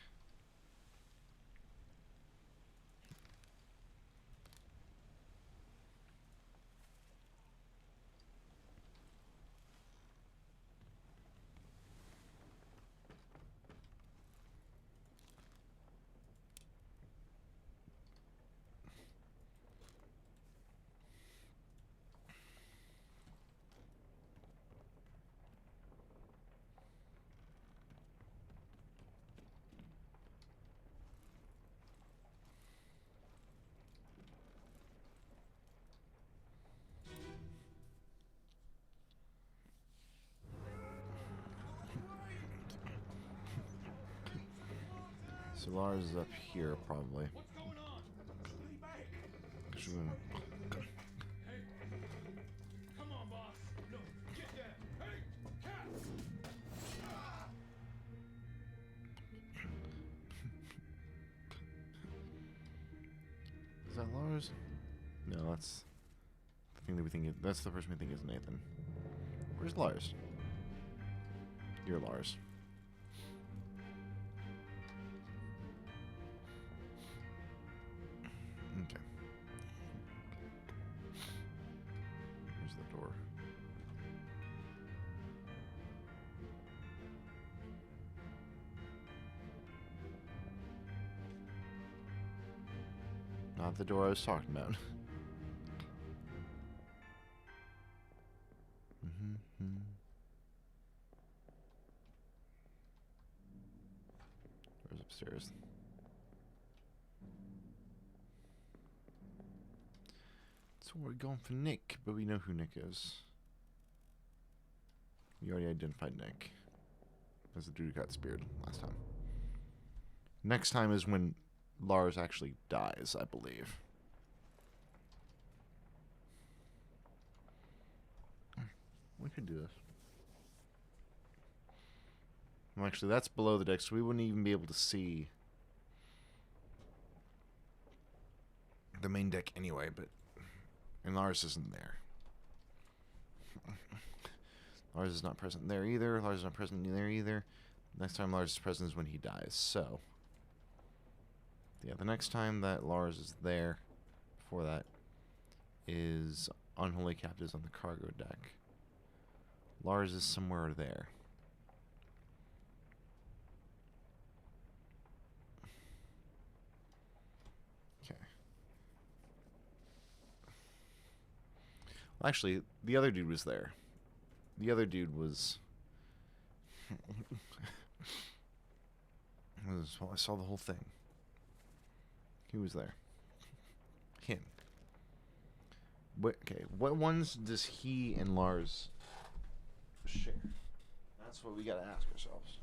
So Lars is up here, probably. What's going on? Stay back. Should we- Hey. Come on, boss. No, get there. Hey, cat. Is that Lars? No, that's the thing that we think. That's the person we think is Nathan. Where's Lars? You're Lars. Okay. Where's the door? Not the door I was talking about. Where's upstairs? So we're going for Nick, but we know who Nick is. You already identified Nick as the dude who got speared last time. Next time is when Lars actually dies, I believe. We could do this. Well, actually, that's below the deck, so we wouldn't even be able to see the main deck anyway, but... And Lars isn't there. Lars is not present there either. Lars is not present there either. Next time Lars is present is when he dies, so... Yeah, the next time that Lars is there, before that, is Unholy Captives on the cargo deck. Lars is somewhere there. Okay. Well, actually, the other dude was there. The other dude was... I saw the whole thing. He was there. Him. Okay, what ones does he and Lars share? That's what we gotta ask ourselves.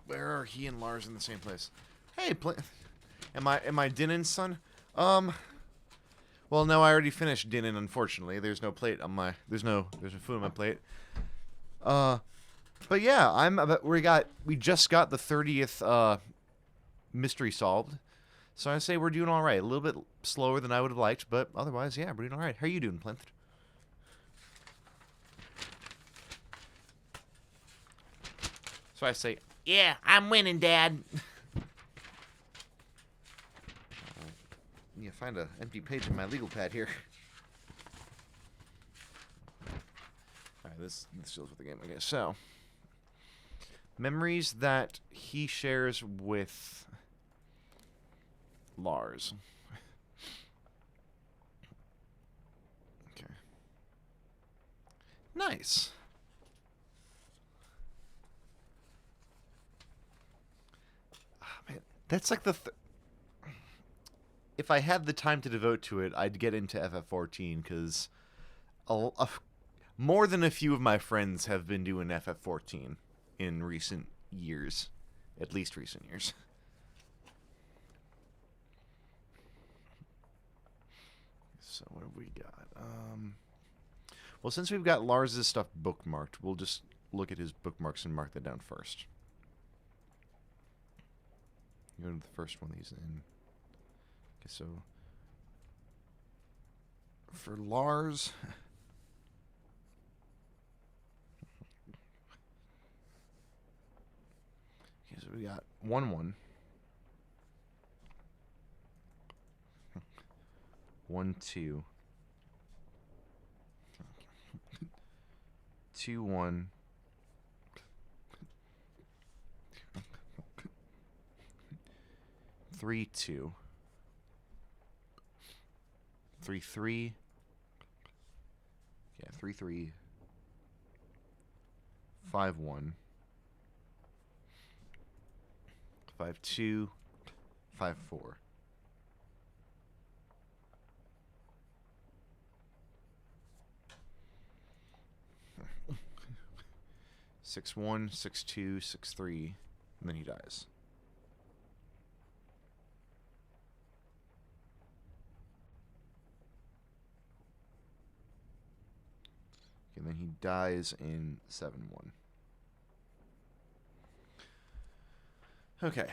Where are he and Lars in the same place? Hey, am I DINN's son? Well, no, I already finished DINN, unfortunately. There's no plate on my... There's no food on my plate. But yeah, we just got the 30th mystery solved. So I say we're doing all right. A little bit slower than I would have liked, but otherwise, yeah, we're doing all right. How are you doing, Plinth? So I say, yeah, I'm winning, Dad. You find an empty page in my legal pad here. Alright, this deals with the game, I guess. So, memories that he shares with Lars. Okay. Nice. Man, that's like the... If I had the time to devote to it, I'd get into FF14, because more than a few of my friends have been doing FF14 in recent years. At least recent years. So what have we got? Well, since we've got Lars's stuff bookmarked, we'll just look at his bookmarks and mark that down first. Go to the first one he's in. Okay, so for Lars, okay, so we got 1-1, 1-2, 2-1, 3-2. 3-3. Yeah, 3-3. 5-1. 5-2. 5-4. 6-1, 6-2, 6-3, and then he dies. And then he dies in 7-1. Okay.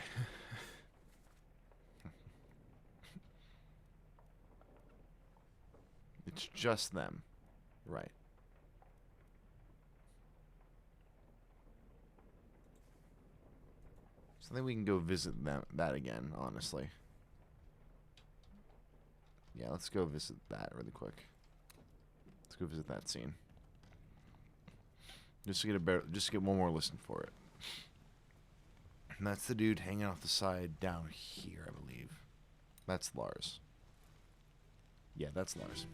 It's just them. Right. So I think we can go visit that again, honestly. Yeah, let's go visit that really quick. Let's go visit that scene. Just to get one more listen for it. And that's the dude hanging off the side down here, I believe. That's Lars. Yeah, that's Lars.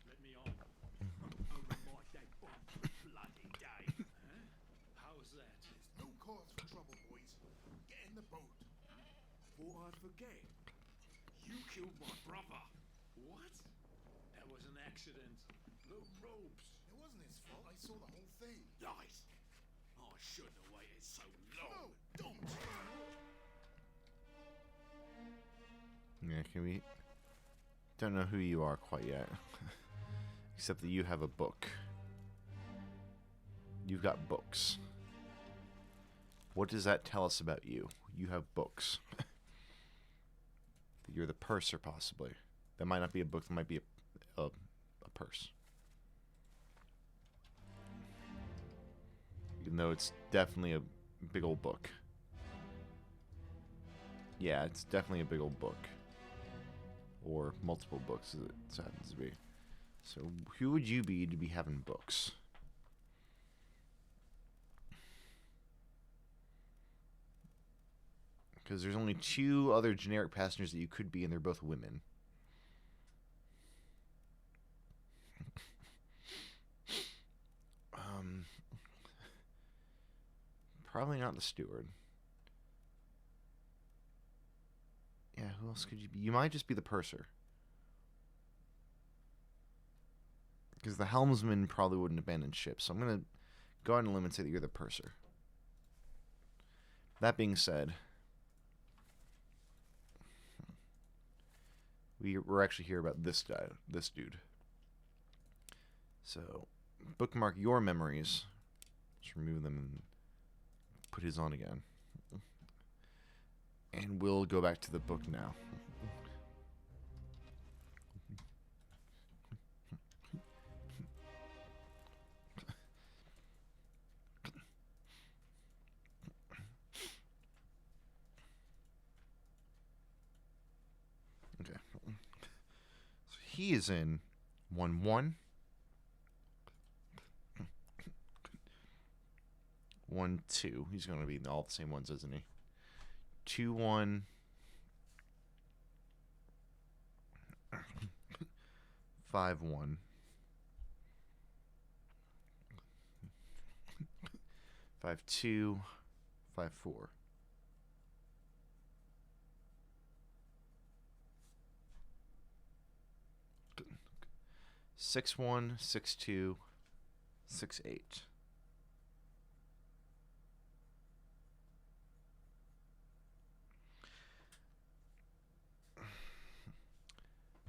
Let me on. Over my dead body, bloody day. How's that? No cause for trouble, boys. Get in the boat. Thought I'd forget. You killed my brother. What? That was an accident. The ropes. It wasn't his fault. I saw the whole thing. Lies. I shouldn't have waited so long. No, don't. Yeah, can we... Don't know who you are quite yet. Except that you have a book. You've got books. What does that tell us about you? You have books. That you're the purser, possibly. That might not be a book, that might be a purse. Even though it's definitely a big old book. Yeah, it's definitely a big old book. Or multiple books, as it happens to be. So, who would you be to be having books? Because there's only 2 other generic passengers that you could be, and they're both women. Probably not the steward. Yeah, who else could you be? You might just be the purser. Because the helmsman probably wouldn't abandon ship. So I'm going to go out on a limb and say that you're the purser. That being said, we're actually here about this guy, this dude. So, bookmark your memories. Just remove them and put his on again. And we'll go back to the book now. Okay. So he is in 1-1. 1-2. He's going to be in all the same ones, isn't he? 2-1. 5-1. 5-2. 5-4. 6-1. 6-2. 6-8.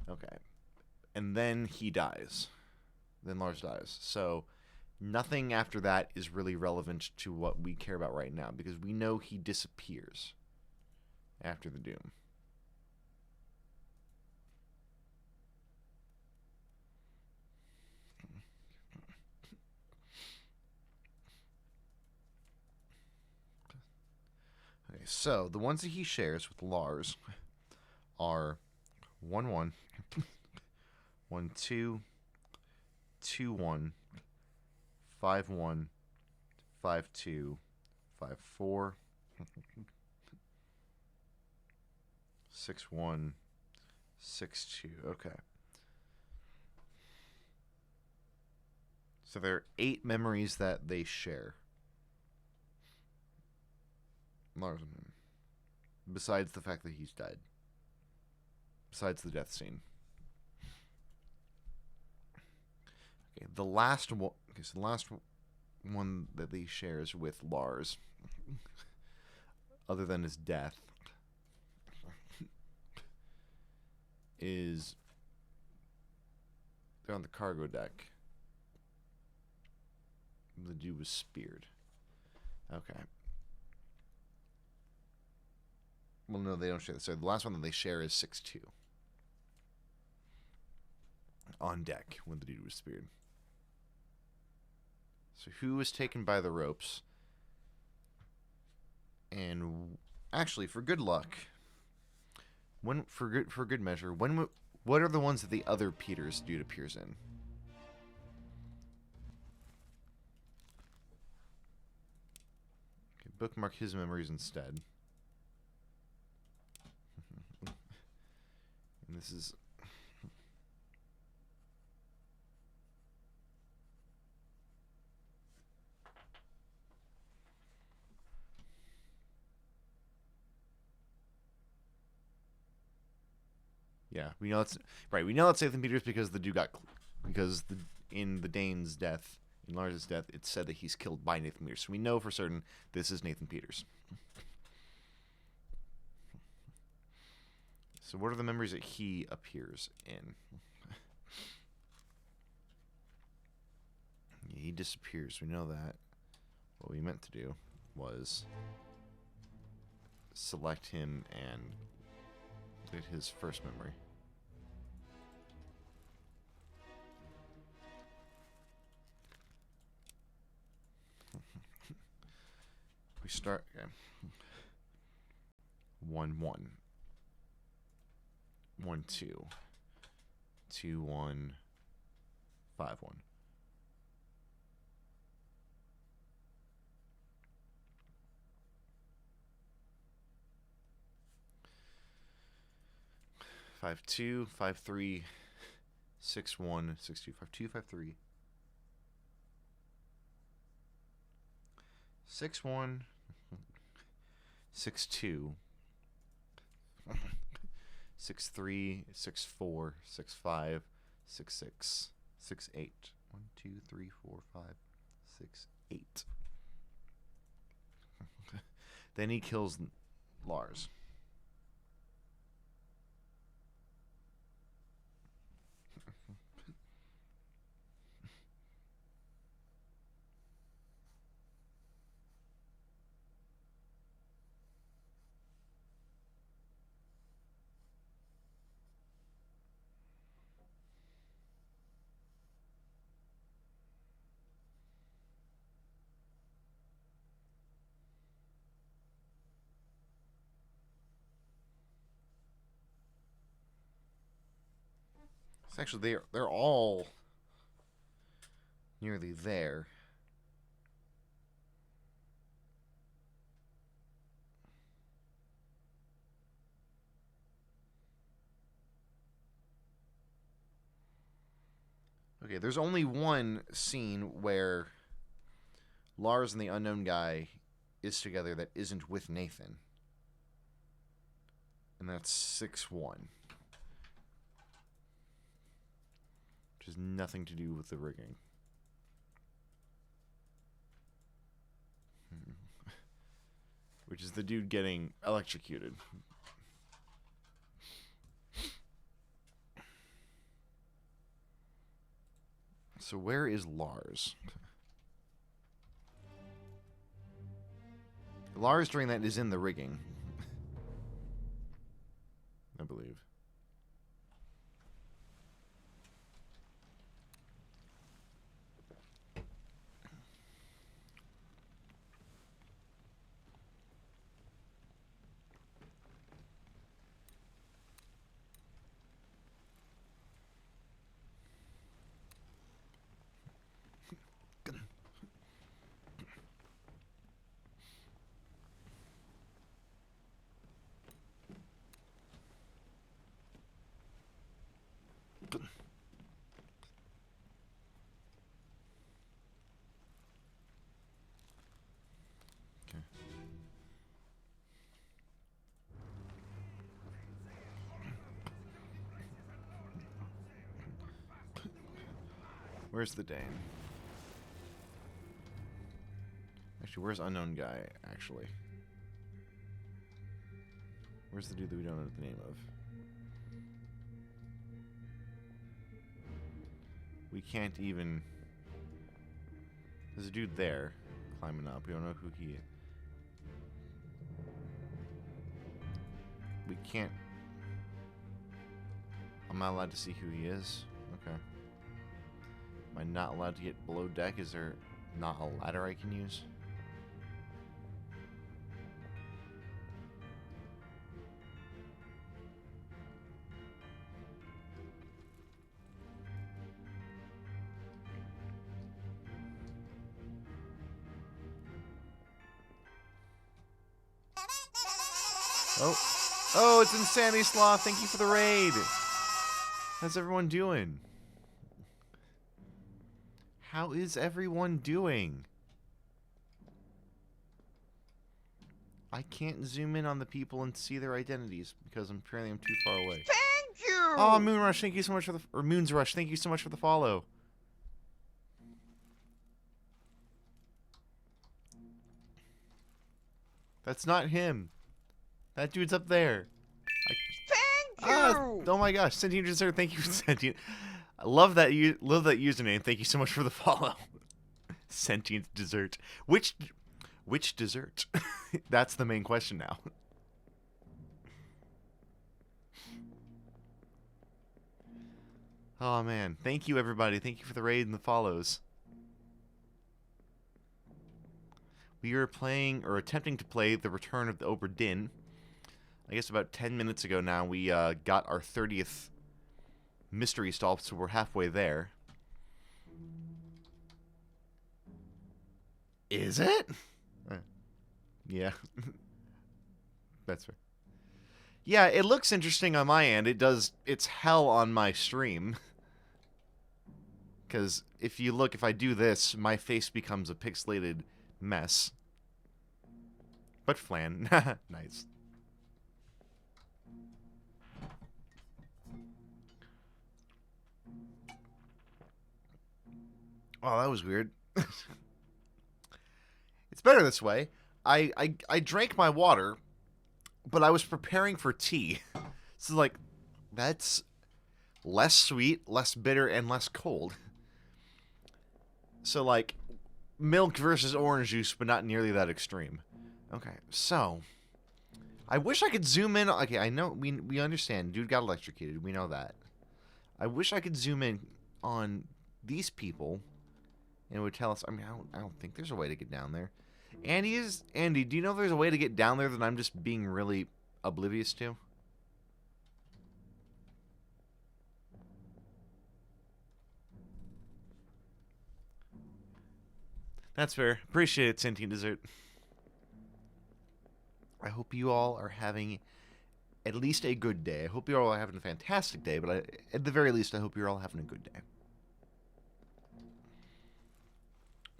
Okay. And then he dies. Then Lars dies. So nothing after that is really relevant to what we care about right now, because we know he disappears after the doom. Okay, so the ones that he shares with Lars are 1-1, 1-2, 2-1, 5-1, 5-2, 5-4, 6-1, 6-2. Okay. So there are 8 memories that they share. Lars and him. Besides the fact that he's dead. Besides the death scene. Okay, the last one. Okay, so the last one that he shares with Lars, other than his death, is they're on the cargo deck. The dude was speared. Okay. Well, no, they don't share this. So the last one that they share is 6-2. On deck when the dude was speared. So who was taken by the ropes? And actually, for good luck, for good measure, what are the ones that the other Peter's dude appears in? Okay, bookmark his memories instead. And this is... Yeah, we know that's right. We know that's Nathan Peters because the dude got because in the Dane's death, in Lars's death, it said that he's killed by Nathan Peters. So we know for certain this is Nathan Peters. So what are the memories that he appears in? Yeah, he disappears. We know that. What we meant to do was select him and get his first memory. We start. Okay. 1 1. 1 2. 2 1. 5 1. Five two, 5 3, 6 1, 6 2, 5 2, 5 3, 6 1, 6 2, 6 3, 6 4, 6 5, 6 6, 6 8. 1 2 3 4 5 6 8. Then he kills Lars. It's actually they're all nearly there. Okay, there's only one scene where Lars and the unknown guy is together that isn't with Nathan. And that's 6 1. Which has nothing to do with the rigging. Which is the dude getting electrocuted. So where is Lars? Lars during that is in the rigging. I believe. Where's the Dane? Actually, where's unknown guy, actually? Where's the dude that we don't know the name of? We can't even... There's a dude there, climbing up. We don't know who he is. We can't... I'm not allowed to see who he is? Okay. Am I not allowed to get below deck? Is there not a ladder I can use? Oh, it's Insanity Sloth. Thank you for the raid. How's everyone doing? How is everyone doing? I can't zoom in on the people and see their identities because apparently I'm too far away. Thank you! Oh, Moonrush, thank you so much for the... Or Moon's Rush, thank you so much for the follow. That's not him. That dude's up there. Thank you! Oh my gosh, Sentient Dessert, thank you, Sentient. I love that username. Thank you so much for the follow. Sentient Dessert. Which dessert? That's the main question now. Oh man, thank you everybody. Thank you for the raid and the follows. We are playing, or attempting to play, The Return of the OBRA DINN. I guess about 10 minutes ago now, we got our 30th mystery stall, so we're halfway there. Is it? Yeah. That's fair. Yeah, it looks interesting on my end. It's hell on my stream. Because if you look, if I do this, my face becomes a pixelated mess. But flan. Nice. Oh, that was weird. It's better this way. I drank my water, but I was preparing for tea. So, like, that's less sweet, less bitter, and less cold. So, like, milk versus orange juice, but not nearly that extreme. Okay, so I wish I could zoom in. Okay, I know we understand. Dude got electrocuted. We know that. I wish I could zoom in on these people, and it would tell us. I mean, I don't think there's a way to get down there. Andy, do you know if there's a way to get down there that I'm just being really oblivious to? That's fair. Appreciate it, Sentient Dessert. I hope you all are having at least a good day. I hope you're all having a fantastic day, but at the very least, I hope you're all having a good day.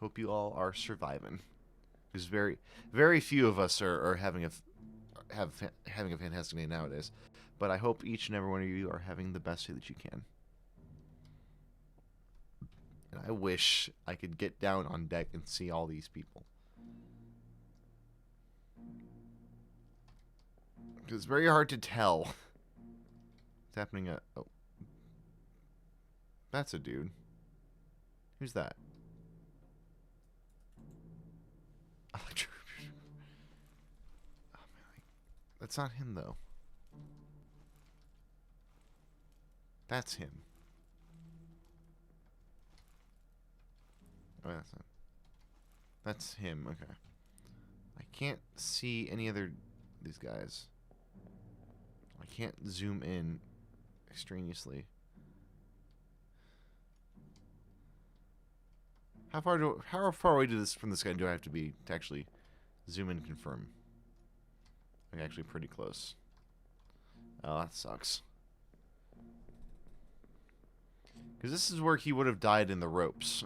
Hope you all are surviving. Because very few of us are having a fantastic day nowadays. But I hope each and every one of you are having the best day that you can. And I wish I could get down on deck and see all these people. Because it's very hard to tell what's happening at... Oh. That's a dude. Who's that? Oh, man, that's not him, though. That's him. Oh, that's not. That's him, okay. I can't see any other... these guys. I can't zoom in extraneously. How far away from this guy do I have to be to actually zoom in and confirm? Like, actually pretty close. Oh, that sucks. Because this is where he would have died in the ropes.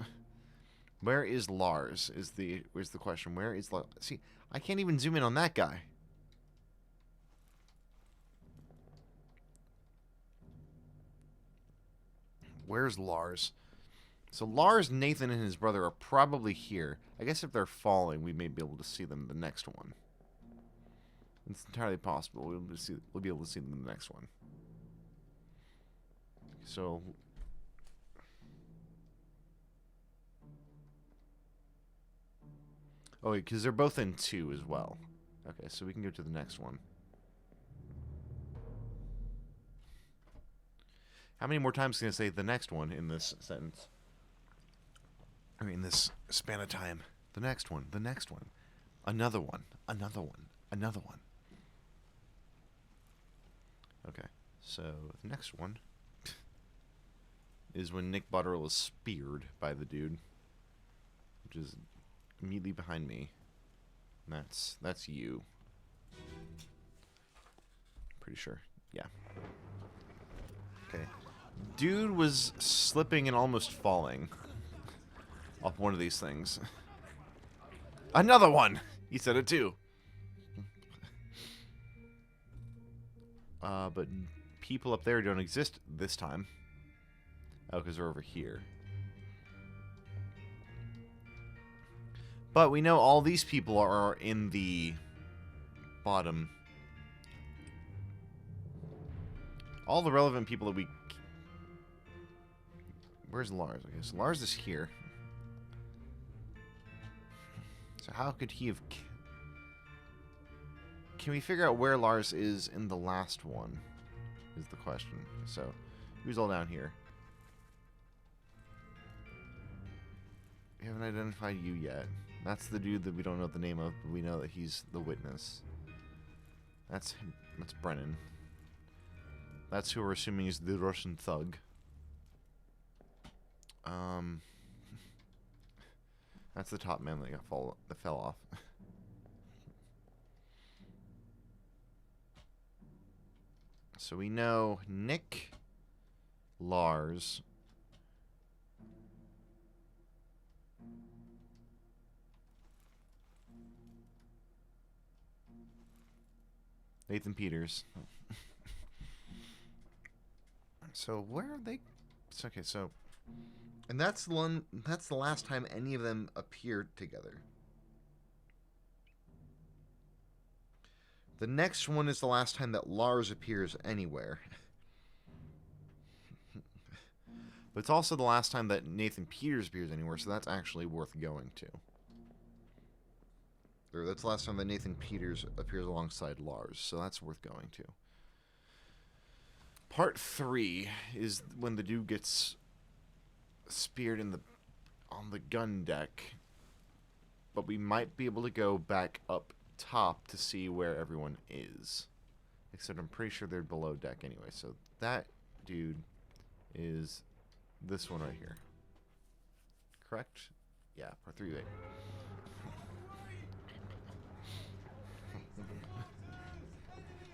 Where is Lars? Where's the question? Where is Lars? See, I can't even zoom in on that guy. Where's Lars? So Lars, Nathan, and his brother are probably here. I guess if they're falling, we may be able to see them in the next one. It's entirely possible. We'll be able to see them in the next one. So... oh, because they're both in 2 as well. Okay, so we can go to the next one. How many more times can I say the next one in this sentence? I mean, this span of time. The next one, the next one. Another one, another one, another one. Okay, so the next one is when Nick Butterell is speared by the dude, which is immediately behind me. And that's you. Pretty sure. Yeah. Okay. Dude was slipping and almost falling off one of these things. Another one! He said it too. But people up there don't exist this time. Oh, because they're over here. But we know all these people are in the bottom. All the relevant people that we... Where's Lars? Okay, so Lars is here. So how could he have... Can we figure out where Lars is in the last one? Is the question. So, who's all down here? We haven't identified you yet. That's the dude that we don't know the name of, but we know that he's the witness. That's him. That's Brennan. That's who we're assuming is the Russian thug. That's the top man that fell off. So we know Nick, Lars, Nathan Peters. So where are they? Okay, so, and that's the one. That's the last time any of them appeared together. The next one is the last time that Lars appears anywhere. But it's also the last time that Nathan Peters appears anywhere, so that's actually worth going to. Or that's the last time that Nathan Peters appears alongside Lars, so that's worth going to. Part 3 is when the dude gets speared on the gun deck. But we might be able to go back up top to see where everyone is. Except I'm pretty sure they're below deck anyway. So that dude is this one right here. Correct? Yeah, part 3 wait.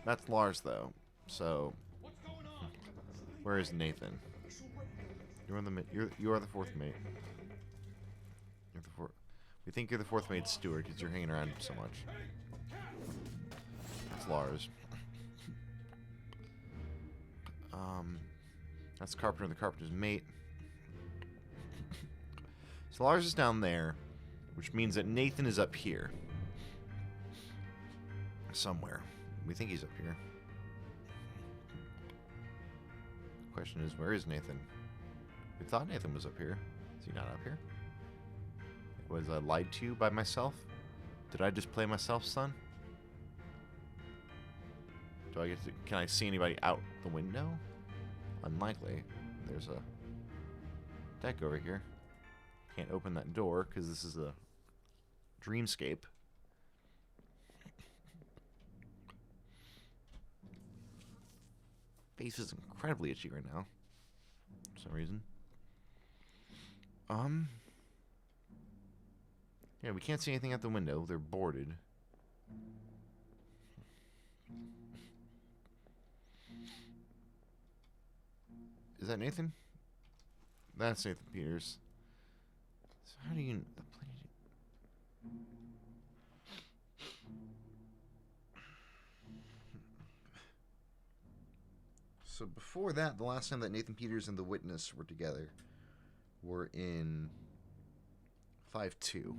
That's Lars though. So where is Nathan? You are the fourth mate. You're the fourth. We think you're the fourth mate, Stuart, because you're hanging around so much. That's Lars. That's Carpenter, the Carpenter's mate. So Lars is down there, which means that Nathan is up here. Somewhere. We think he's up here. The question is, where is Nathan? We thought Nathan was up here. Is he not up here? Was I lied to by myself? Did I just play myself, son? Do I get to... Can I see anybody out the window? Unlikely. There's a deck over here. Can't open that door because this is a dreamscape. Face is incredibly itchy right now. For some reason. Yeah, we can't see anything out the window. They're boarded. Is that Nathan? That's Nathan Peters. So how do you... So before that, the last time that Nathan Peters and the witness were together were in 5-2.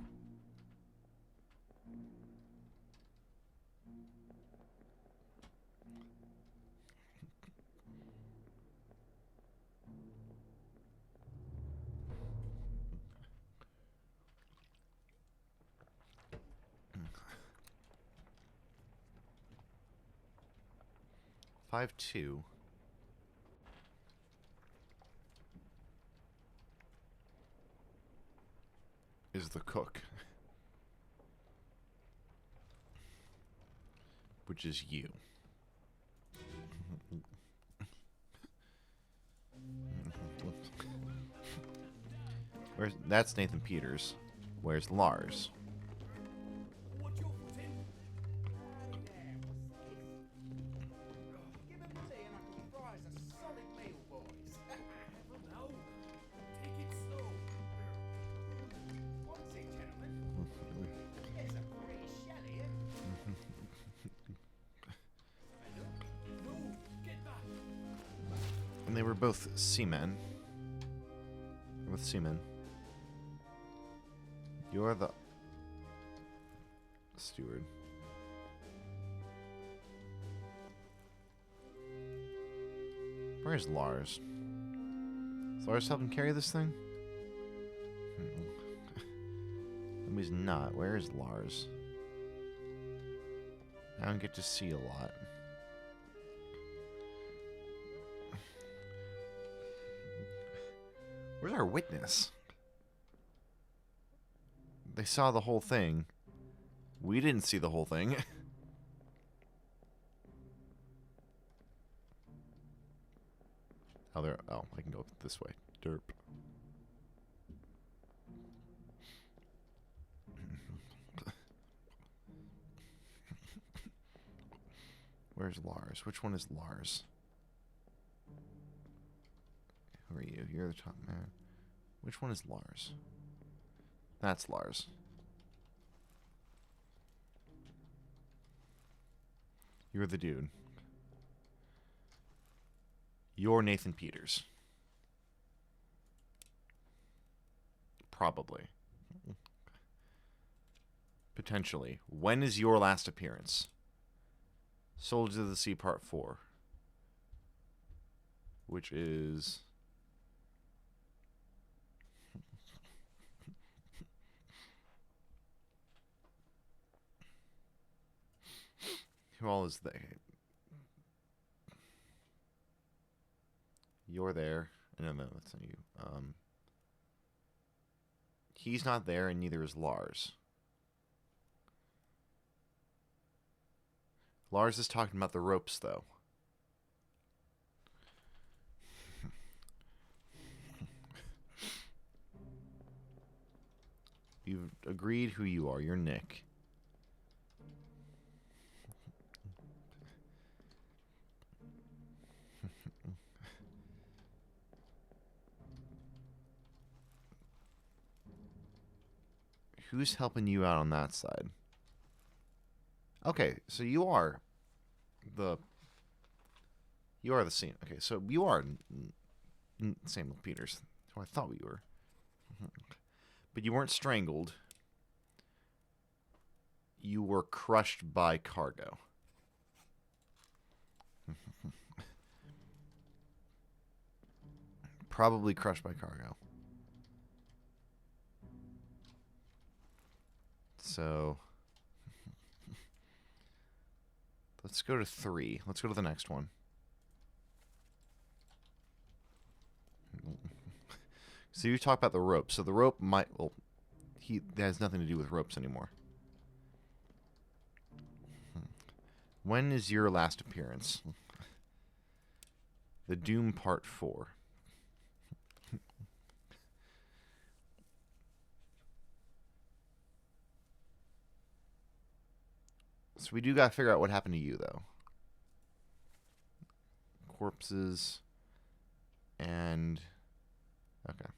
Is the cook, which is you. That's Nathan Peters. Where's Lars? What your foot in? Give him tea and I can fry us a solid meal, boys. No. Take it slow. What's it, gentlemen? It's a pretty shell here. No, get back. And they were both seamen. With seamen. You're the steward. Where's Lars? Is Lars helping carry this thing? No, he's not. Where is Lars? I don't get to see a lot. Where's our witness? They saw the whole thing. We didn't see the whole thing. Oh, I can go this way. Derp. Where's Lars? Which one is Lars? Who are you? You're the top man. Which one is Lars? That's Lars. You're the dude. You're Nathan Peters. Probably. Potentially. When is your last appearance? Soldiers of the Sea Part 4. Which is... Who all is they? You're there. No, that's not you. He's not there, and neither is Lars. Lars is talking about the ropes, though. You've agreed who you are. You're Nick. Who's helping you out on that side? Okay, so you are the scene. Okay, so you are Samuel Peters, who I thought we were. But you weren't strangled. You were crushed by cargo. Probably crushed by cargo. So, let's go to 3. Let's go to the next one. So you talk about the rope. So the rope might... Well, that has nothing to do with ropes anymore. When is your last appearance? The Doom Part 4. So we do gotta figure out what happened to you, though. Corpses. And... Okay.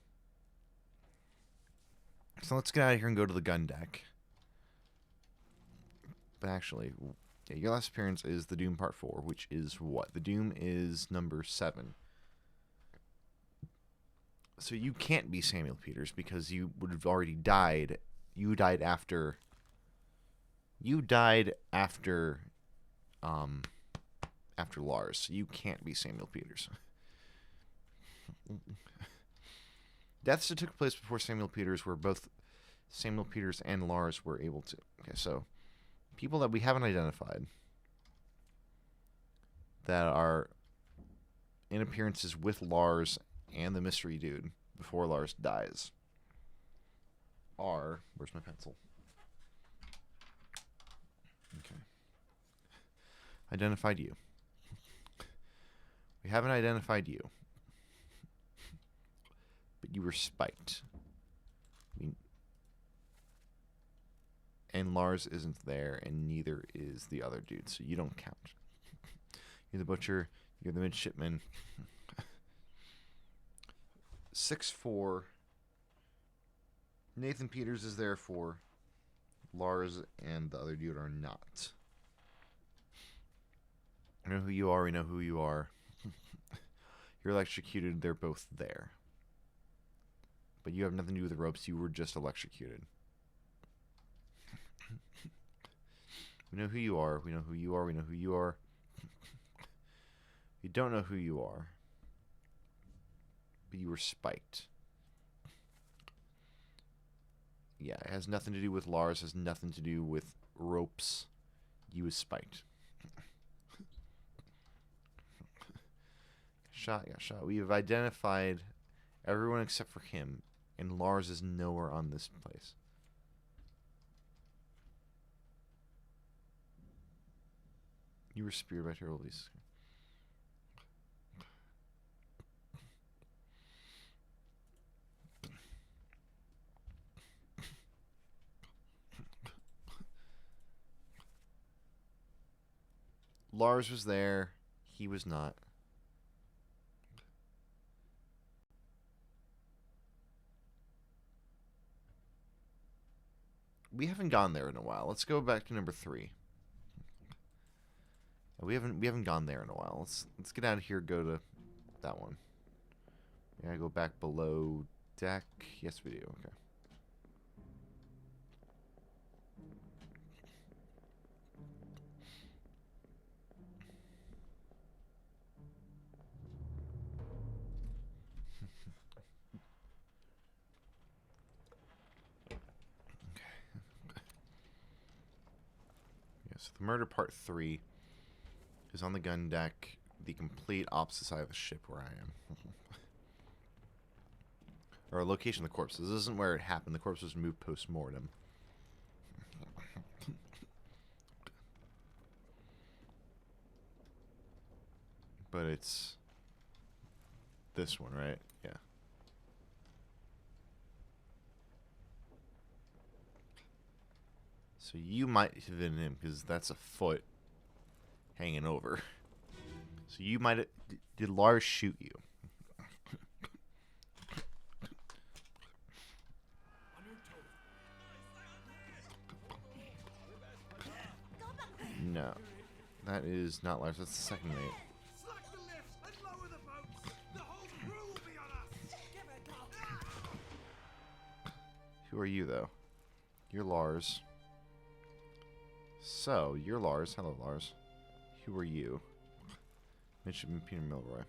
So let's get out of here and go to the gun deck. But actually, yeah, your last appearance is the Doom Part 4, which is what? The Doom is number 7. So you can't be Samuel Peters because you would have already died. You died after... after Lars. So you can't be Samuel Peters. Deaths that took place before Samuel Peters were both Samuel Peters and Lars were able to. Okay, so people that we haven't identified that are in appearances with Lars and the mystery dude before Lars dies are... Where's my pencil? Okay. Identified you. We haven't identified you. But you were spiked. And Lars isn't there, and neither is the other dude, so you don't count. You're the butcher, you're the midshipman. 6'4". Nathan Peters is there for. Lars and the other dude are not. I know who you are, we know who you are. You're electrocuted. They're both there. But you have nothing to do with the ropes. You were just electrocuted. We know who you are. We know who you are. We know who you are. You don't know who you are. But you were spiked. Yeah, it has nothing to do with Lars. Has nothing to do with ropes. You was spiked. Shot, got shot. We have identified everyone except for him. And Lars is nowhere on this place. You were speared by terrible beasts. Lars was there. He was not. We haven't gone there in a while. Let's go back to number 3. We haven't gone there in a while. Let's get out of here. Go to that one. Yeah, go back below deck. Yes, we do. Okay. So the murder part 3 is on the gun deck, the complete opposite side of the ship where I am. Or location of the corpse. This isn't where it happened. The corpse was moved post-mortem. But it's this one, right? Yeah. So you might have been him, because that's a foot hanging over. So you might have... Did Lars shoot you? No. That is not Lars. That's the second mate. Slack the lifts and lower the boats. The whole crew will be on us. Who are you, though? You're Lars. So, you're Lars. Hello, Lars. Who are you? Midshipman Peter Milroy.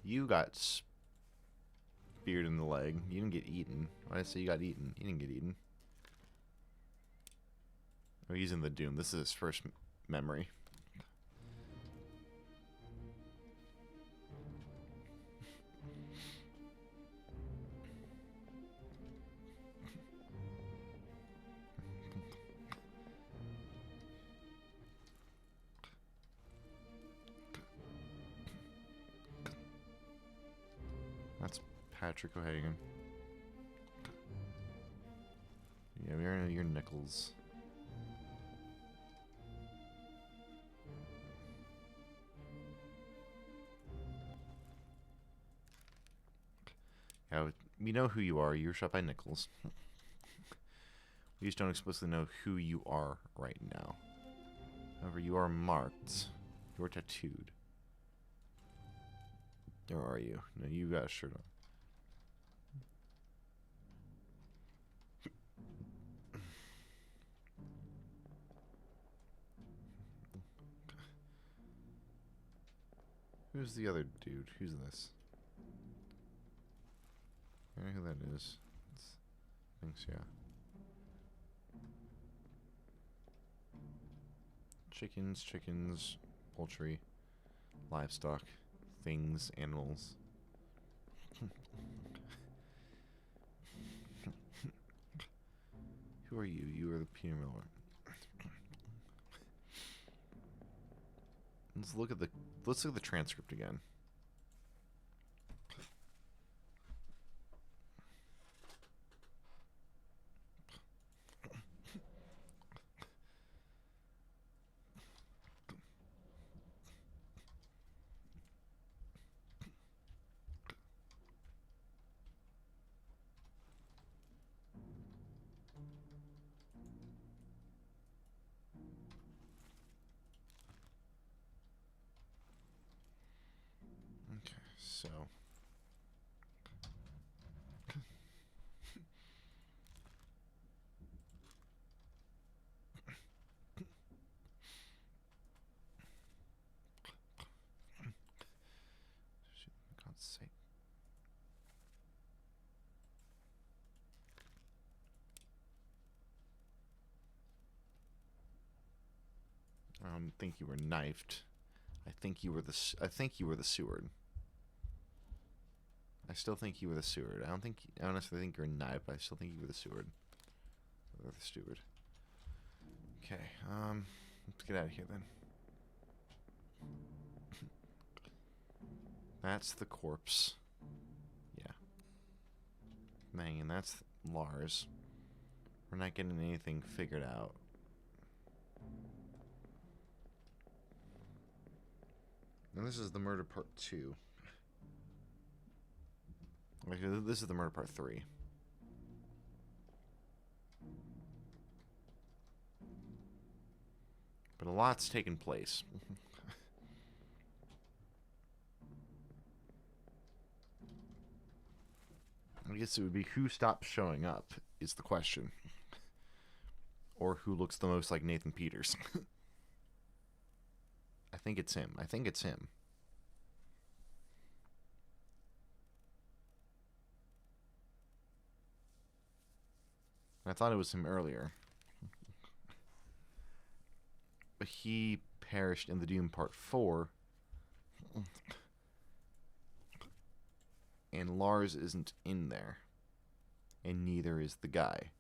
You got speared in the leg. You didn't get eaten. Why did I say you got eaten? You didn't get eaten. Oh, he's in the Doom. This is his first memory. That's Patrick O'Hagan. Yeah, we already know you're Nichols. Yeah, we know who you are. You were shot by Nichols. We just don't explicitly know who you are right now. However, you are marked. You're tattooed. Or are you? No, you got a shirt on. Who's the other dude? Who's this? I don't know who that is. Thanks, yeah. Chickens, poultry, livestock, things, animals. Who are you? You are the Peter Miller. Let's look at the transcript again. So. For God's sake. I don't think you were knifed. I think you were the Seward. I still think you were the Seward. I honestly think you're knifed, but I still think you were the Seward. Or the steward. Okay, let's get out of here then. That's the corpse. Yeah. Man, that's Lars. We're not getting anything figured out. And this is the murder part 2. Actually, this is the murder part 3. But a lot's taken place. I guess it would be who stops showing up is the question. Or who looks the most like Nathan Peters. I think it's him. I think it's him. I thought it was him earlier. But he perished in the Doom Part 4. And Lars isn't in there. And neither is the guy.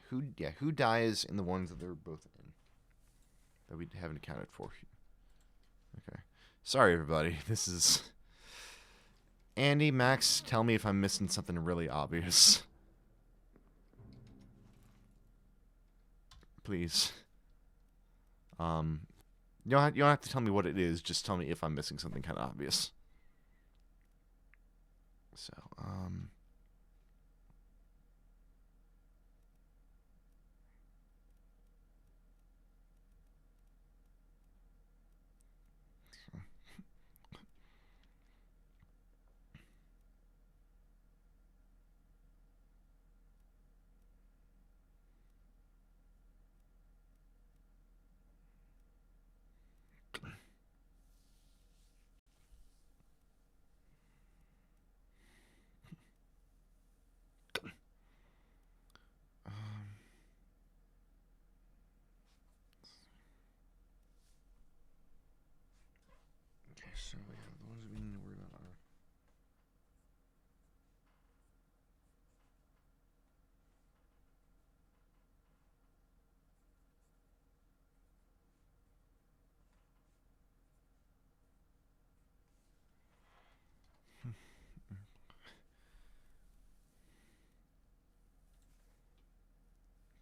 Who dies in the ones that they're both in? That we haven't accounted for. Okay. Sorry, everybody. This is... Andy, Max, tell me if I'm missing something really obvious. Please. You don't have to tell me what it is. Just tell me if I'm missing something kind of obvious. So, okay, so yeah, the ones we need to worry about are...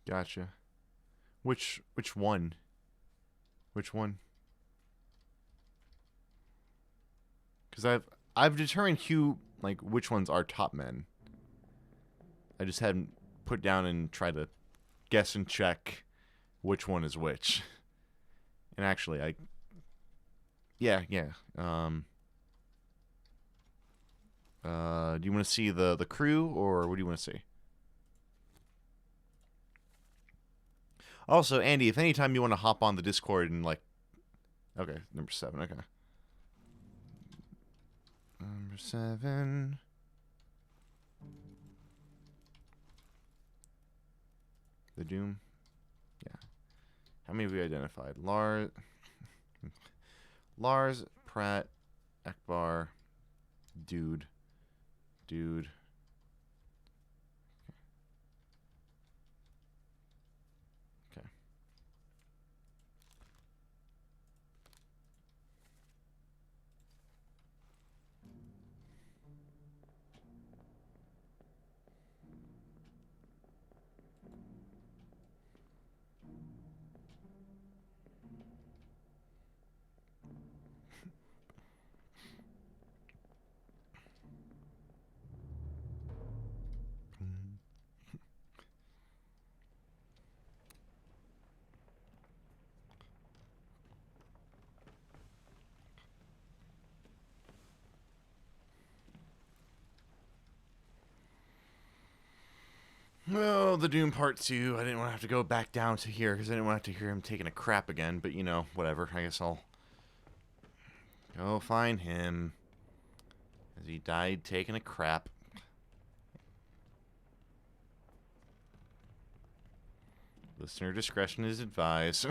Gotcha. Which one? Which one? Because I've determined which ones are top men. I just hadn't put down and tried to guess and check which one is which. And actually, yeah. Do you want to see the crew, or what do you want to see? Also, Andy, if anytime you want to hop on the Discord and okay, number 7, okay. Number 7. The Doom. Yeah. How many have we identified? Lars, Pratt, Ekbar, Dude. Okay. Oh, the Doom Part 2. I didn't want to have to go back down to here because I didn't want to have to hear him taking a crap again. But, you know, whatever. I guess I'll go find him. As he died taking a crap. Listener discretion is advised.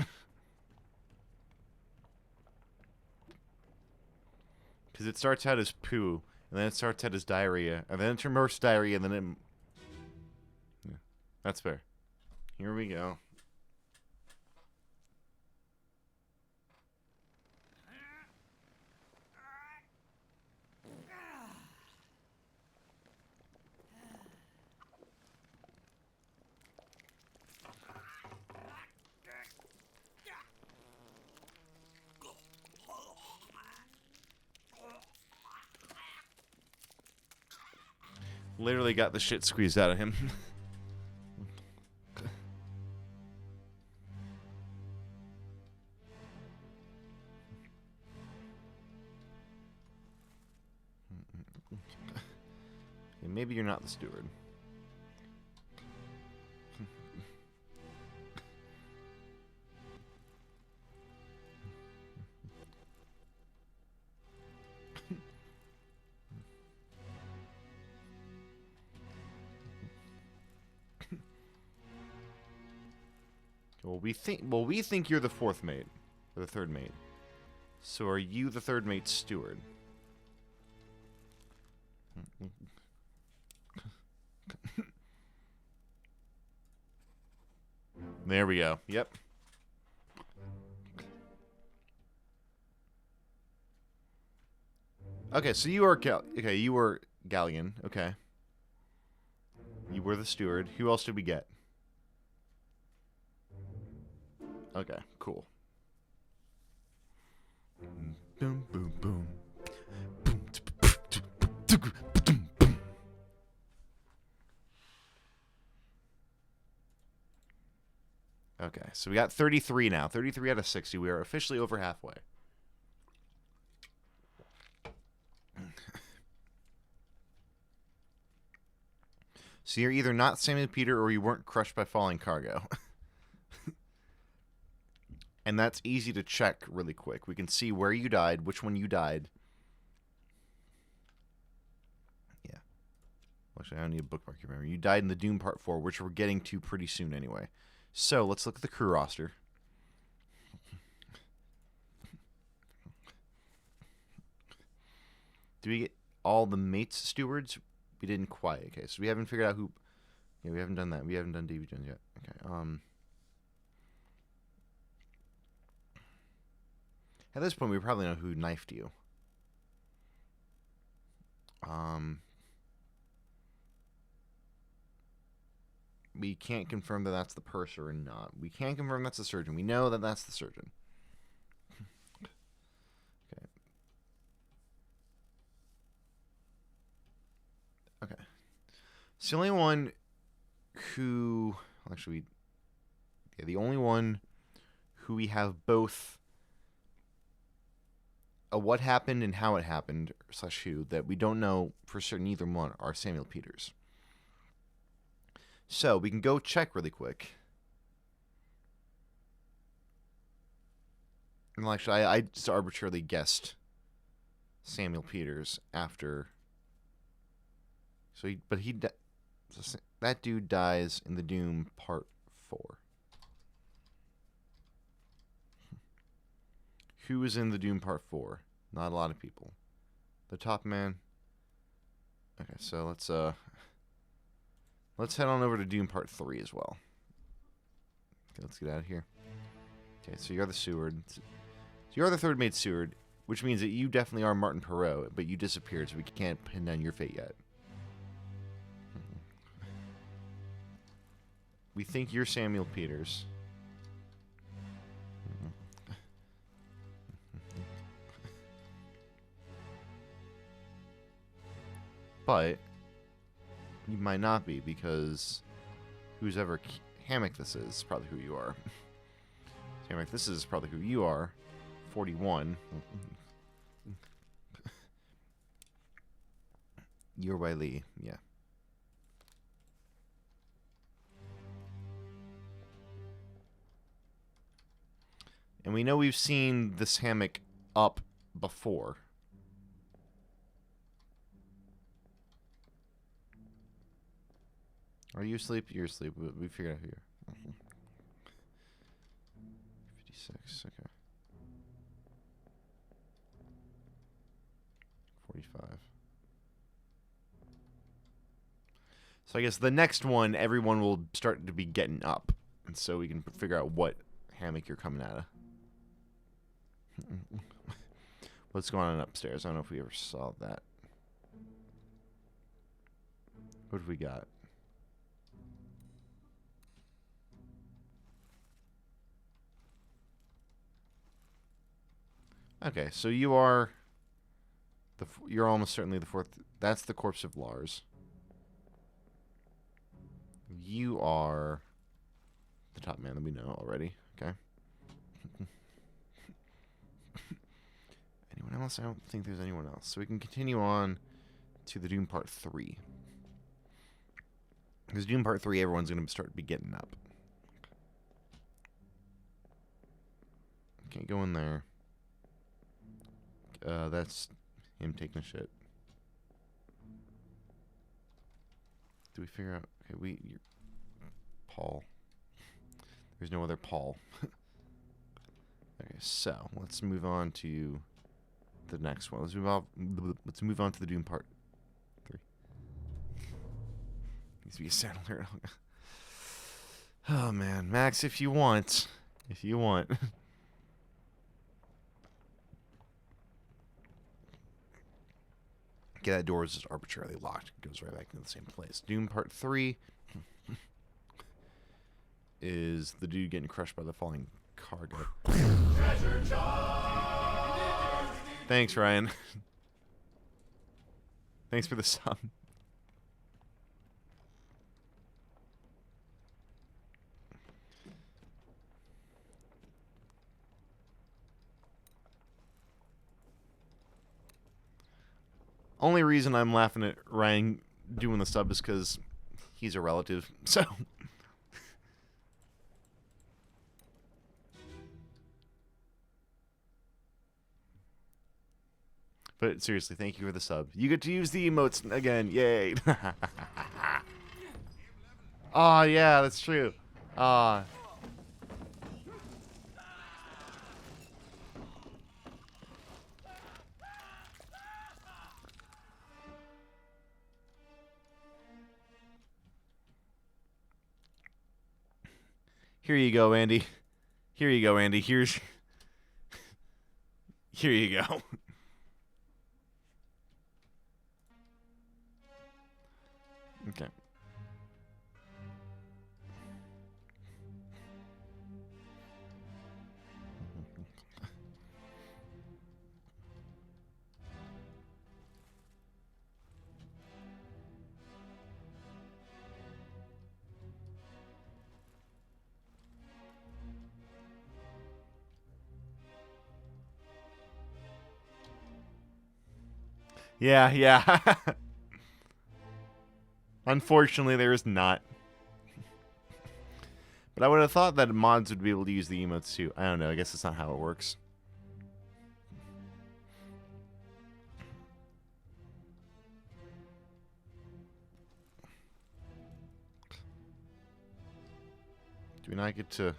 Because it starts out as poo, and then it starts out as diarrhea, and then it's reverse diarrhea, and then it... Yeah, that's fair. Here we go. Literally got the shit squeezed out of him. Maybe you're not the steward. Well, we think you're the fourth mate, or the third mate. So are you the third mate's steward? There we go. Yep. Okay, so you are you were Galleon. Okay. You were the steward. Who else did we get? Okay, cool. Boom, boom, boom. Okay, so we got 33 now. 33 out of 60. We are officially over halfway. So you're either not Samuel Peter or you weren't crushed by falling cargo. And that's easy to check really quick. We can see where you died, which one you died. Yeah. Actually, I don't need a bookmark. Remember, you died in the Doom Part 4, which we're getting to pretty soon anyway. So, let's look at the crew roster. Do we get all the mates stewards? We didn't quite. Okay, so we haven't figured out who... Yeah, we haven't done that. We haven't done Davy Jones yet. Okay, At this point, we probably know who knifed you. We can't confirm that that's the purser or not. We can't confirm that's the surgeon. We know that that's the surgeon. Okay. Okay. It's the only one who... Actually, yeah, the only one who we have both a what happened and how it happened, / who, that we don't know for certain either one are Samuel Peters. So, we can go check really quick. Well, actually, I just arbitrarily guessed Samuel Peters after... So, that dude dies in the Doom Part 4. Who is in the Doom Part 4? Not a lot of people. The top man. Okay, so let's head on over to Doom Part 3 as well. Okay, let's get out of here. Okay, so you're the steward. So you're the third mate steward, which means that you definitely are Martin Perot, but you disappeared, so we can't pin down your fate yet. We think you're Samuel Peters. But you might not be, because who's ever Hammock this is probably who you are. Hammock this is probably who you are. 41. You're Wiley, yeah. And we know we've seen this hammock up before. Are you asleep? You're asleep. We figured out who you are. 56, okay. 45. So I guess the next one, everyone will start to be getting up. And so we can figure out what hammock you're coming out of. What's going on upstairs? I don't know if we ever saw that. What have we got? Okay, so you are... You're almost certainly the fourth... That's the corpse of Lars. You are... the top man that we know already. Okay. Anyone else? I don't think there's anyone else. So we can continue on to the Doom Part 3. Because Doom Part 3, everyone's going to start to be getting up. Can't go in there. That's him taking a shit. Do we figure out... Okay, you're Paul. There's no other Paul. Okay, so let's move on to the next one. Let's move on to the Doom Part 3. Needs to be a sound alert. Oh man, Max, if you want. Okay, that door is just arbitrarily locked. It goes right back into the same place. Doom Part 3 is the dude getting crushed by the falling cargo. Thanks, Ryan. Thanks for the sub. Only reason I'm laughing at Ryan doing the sub is because he's a relative, so... But seriously, thank you for the sub. You get to use the emotes again. Yay. Oh, yeah, that's true. Here you go, Andy. Here you go, Andy. Here you go. Okay. Yeah. Unfortunately, there is not. But I would have thought that mods would be able to use the emotes too. I don't know. I guess that's not how it works. Do we not get to... Look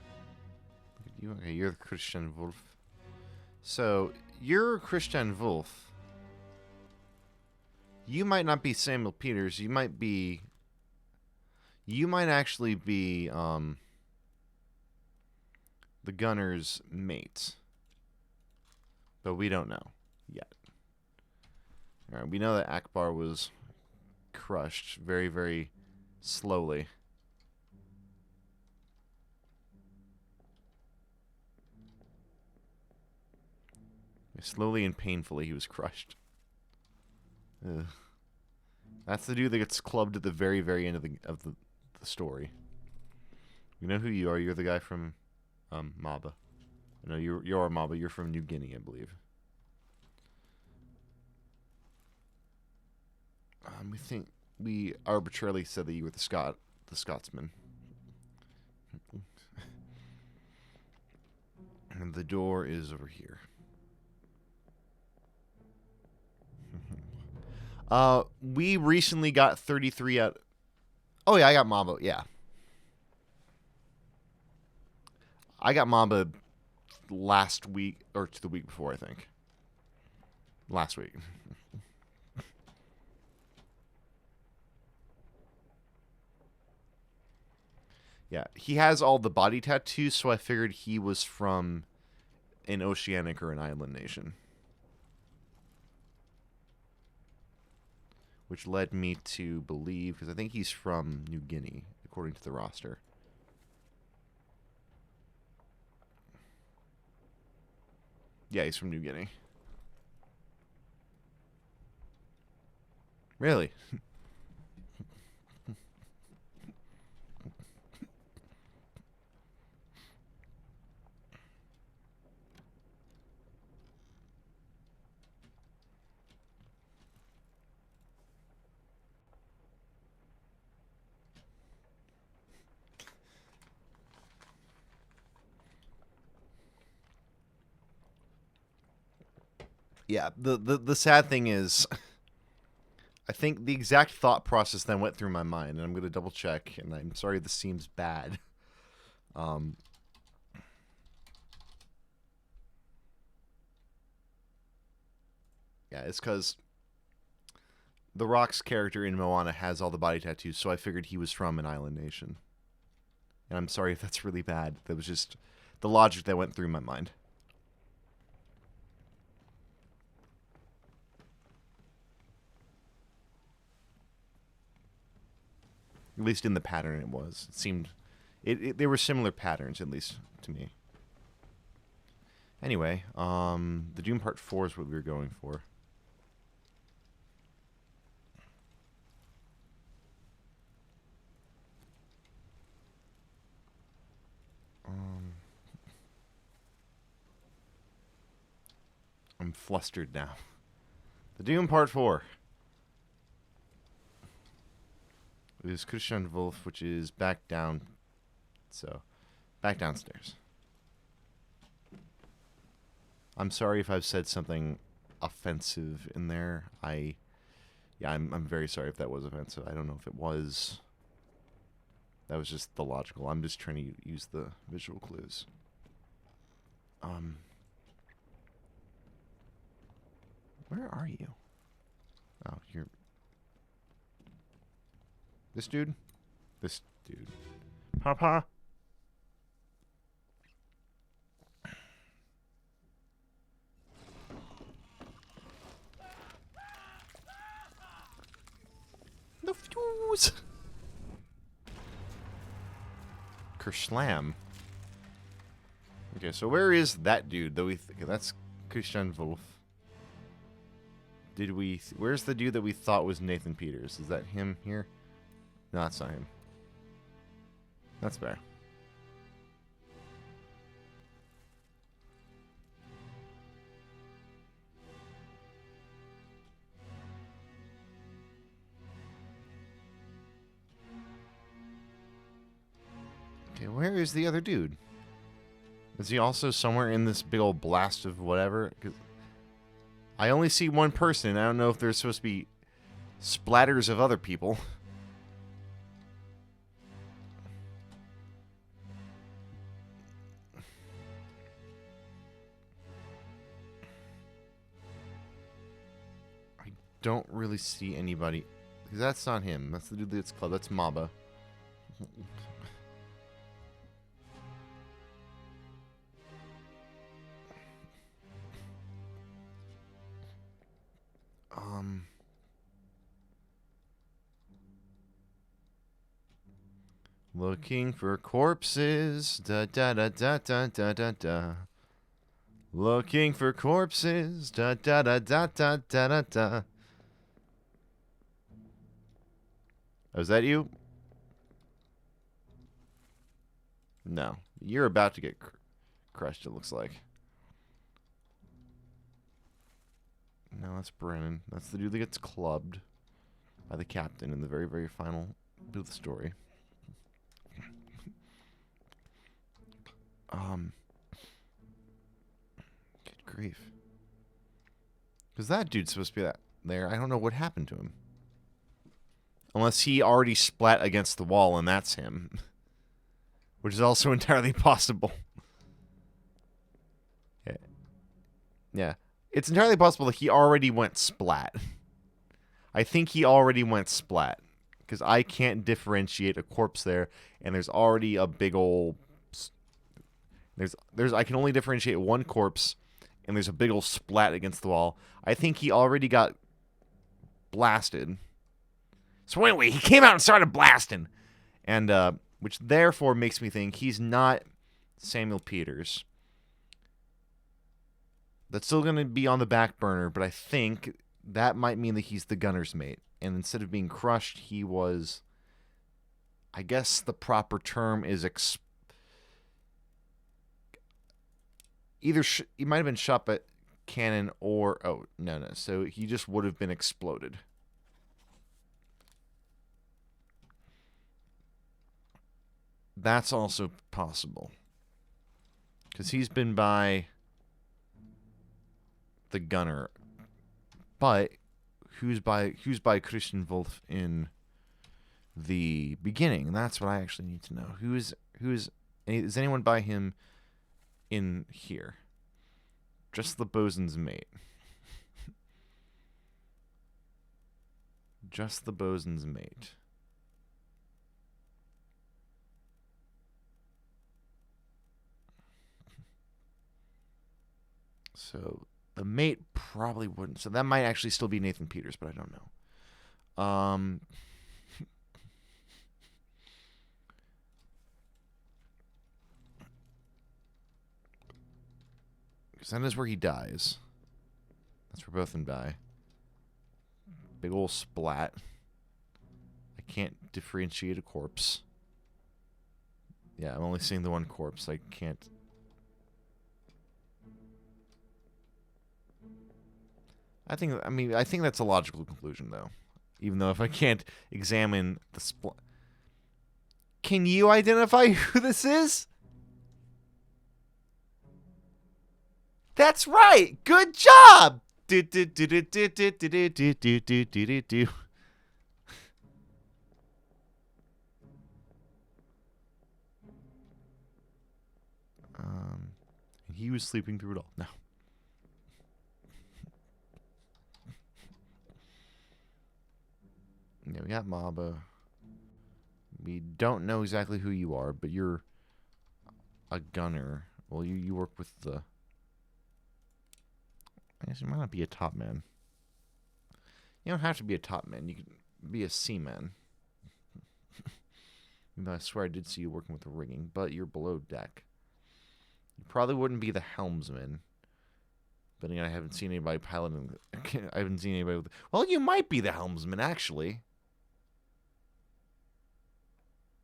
at you? Okay, you're the Christian Wolf. So, you're Christian Wolf. You might not be Samuel Peters. You might be... You might actually be, the gunner's mate. But we don't know yet. Alright, we know that Akbar was crushed very, very slowly. Slowly and painfully he was crushed. Ugh. That's the dude that gets clubbed at the very, very end of the story. You know who you are? You're the guy from Maba. No, you're Maba. You're from New Guinea, I believe. We arbitrarily said that you were the Scotsman. And the door is over here. We recently got 33 out. Oh yeah, I got Mamba. Yeah, I got Mamba last week or the week before, I think. Last week. Yeah, he has all the body tattoos, so I figured he was from an oceanic or an island nation. Which led me to believe, because I think he's from New Guinea, according to the roster. Yeah, he's from New Guinea. Really? Yeah, the sad thing is, I think the exact thought process then went through my mind, and I'm going to double check, and I'm sorry this seems bad. Yeah, it's because The Rock's character in Moana has all the body tattoos, so I figured he was from an island nation. And I'm sorry if that's really bad. That was just the logic that went through my mind. At least in the pattern it was. It seemed... there were similar patterns, at least to me. Anyway, the Doom Part 4 is what we were going for. I'm flustered now. The Doom Part 4 is Christian Wolf, which is back down. So, back downstairs. I'm sorry if I've said something offensive in there. I'm very sorry if that was offensive. I don't know if it was. That was just the logical. I'm just trying to use the visual clues. Where are you? Oh, you're... This dude? This dude. Papa? The fuse! Kershlam. Okay, so where is that dude that we... that's Christian Wolf. Did we... where's the dude that we thought was Nathan Peters? Is that him here? No, that's not him. That's fair. Okay, where is the other dude? Is he also somewhere in this big old blast of whatever? 'Cause I only see one person. I don't know if there's supposed to be splatters of other people. I don't really see anybody. Because that's not him. That's the dude that's club. That's Maba. Looking for corpses. Da da da da da da da da. Looking for corpses. Da da da da da da da da. Oh, is that you? No. You're about to get crushed, it looks like. No, that's Brennan. That's the dude that gets clubbed by the captain in the very, very final bit of the story. grief. Because that dude's supposed to be there. I don't know what happened to him. Unless he already splat against the wall and that's him. Which is also entirely possible. Yeah. It's entirely possible that he already went splat. I think he already went splat. Because I can't differentiate a corpse there. And there's already a big ol'... I can only differentiate one corpse. And there's a big ol' splat against the wall. I think he already got blasted. So anyway, he came out and started blasting. And, which therefore makes me think he's not Samuel Peters. That's still going to be on the back burner, but I think that might mean that he's the gunner's mate. And instead of being crushed, he was... I guess the proper term is... he might have been shot by cannon or... Oh, no. So he just would have been exploded. That's also possible. Because he's been by the gunner. But who's by Christian Wolf in the beginning? That's what I actually need to know. Is anyone by him in here? Just the bosun's mate. Just the bosun's mate. So the mate probably wouldn't. So that might actually still be Nathan Peters, but I don't know. Because that is where he dies. That's where both of them die. Big ol' splat. I can't differentiate a corpse. Yeah, I'm only seeing the one corpse. I can't... I think that's a logical conclusion, though. Even though if I can't examine the splat... Can you identify who this is? That's right! Good job! Do. He was sleeping through it all. No. Yeah, we got Maba. We don't know exactly who you are, but you're a gunner. Well, you work with the... I guess you might not be a top man. You don't have to be a top man. You can be a seaman. I swear I did see you working with the rigging, but you're below deck. You probably wouldn't be the helmsman. But again, I haven't seen anybody piloting... I haven't seen anybody with... Well, you might be the helmsman, actually.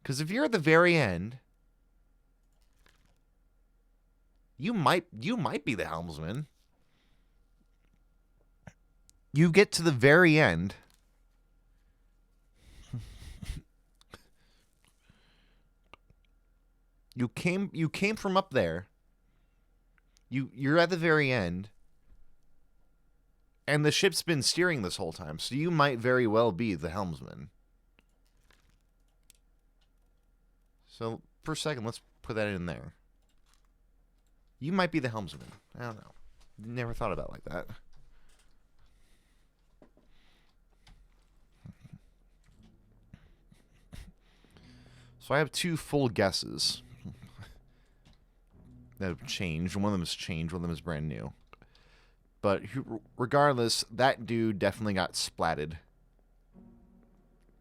Because if you're at the very end... You might be the helmsman. You get to the very end. You came from up there. You're at the very end. And the ship's been steering this whole time, so you might very well be the helmsman. So, for a second, let's put that in there. You might be the helmsman. I don't know. Never thought about it like that. So I have two full guesses that have changed. One of them has changed. One of them is brand new. But regardless, that dude definitely got splatted.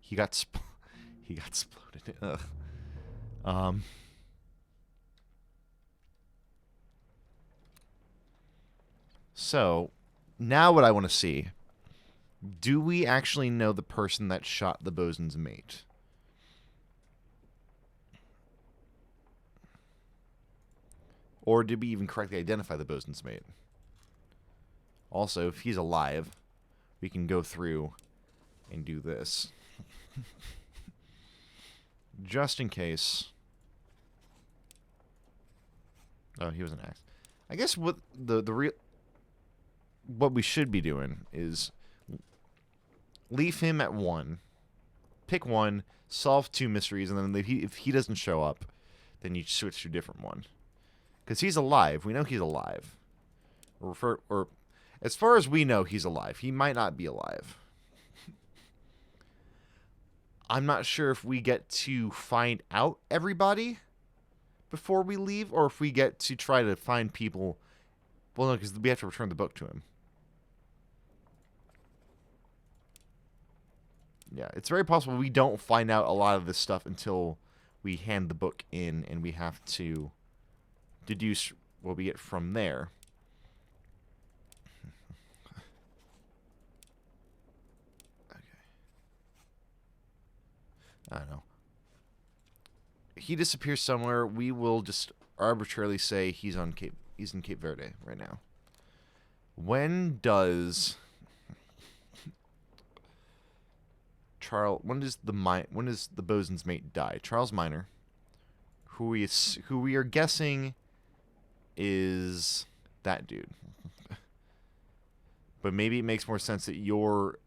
He got exploded. Ugh. So, now what I want to see. Do we actually know the person that shot the bosun's mate? Or did we even correctly identify the bosun's mate? Also, if he's alive, we can go through and do this. Just in case. Oh, he was an axe. I guess what the real... what we should be doing is leave him at 1, pick 1, solve 2 mysteries, and then if he doesn't show up, then you switch to a different one. Because he's alive. We know he's alive. Or as far as we know, he's alive. He might not be alive. I'm not sure if we get to find out everybody before we leave, or if we get to try to find people. Well, no, because we have to return the book to him. Yeah, it's very possible we don't find out a lot of this stuff until we hand the book in, and we have to deduce what we get from there. I don't know. He disappears somewhere. We will just arbitrarily say he's in Cape Verde right now. When does when does the bosun's mate die? Charles Minor, who we are guessing is that dude. But maybe it makes more sense that you're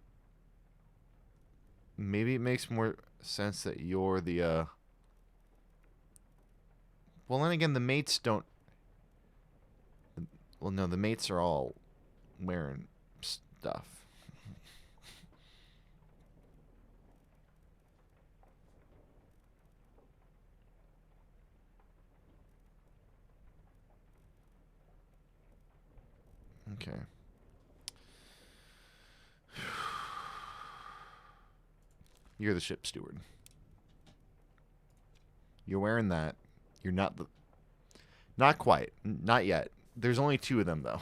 the well, then again, the mates don't. Well, no, the mates are all wearing stuff. Okay. You're the ship steward. You're wearing that. You're not the... Not quite. Not yet. There's only 2 of them, though.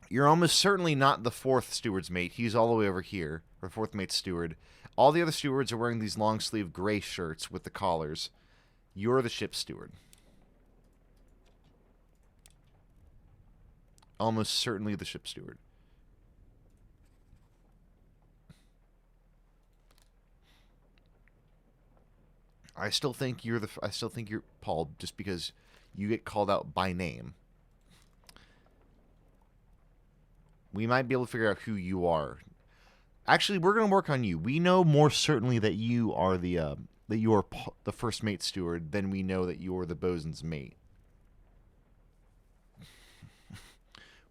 You're almost certainly not the 4th steward's mate. He's all the way over here. Or 4th mate's steward. All the other stewards are wearing these long-sleeve gray shirts with the collars. You're the ship steward. Almost certainly the ship steward. I still think you're Paul, just because you get called out by name. We might be able to figure out who you are. Actually, we're going to work on you. We know more certainly that you are the first mate steward than we know that you're the bosun's mate.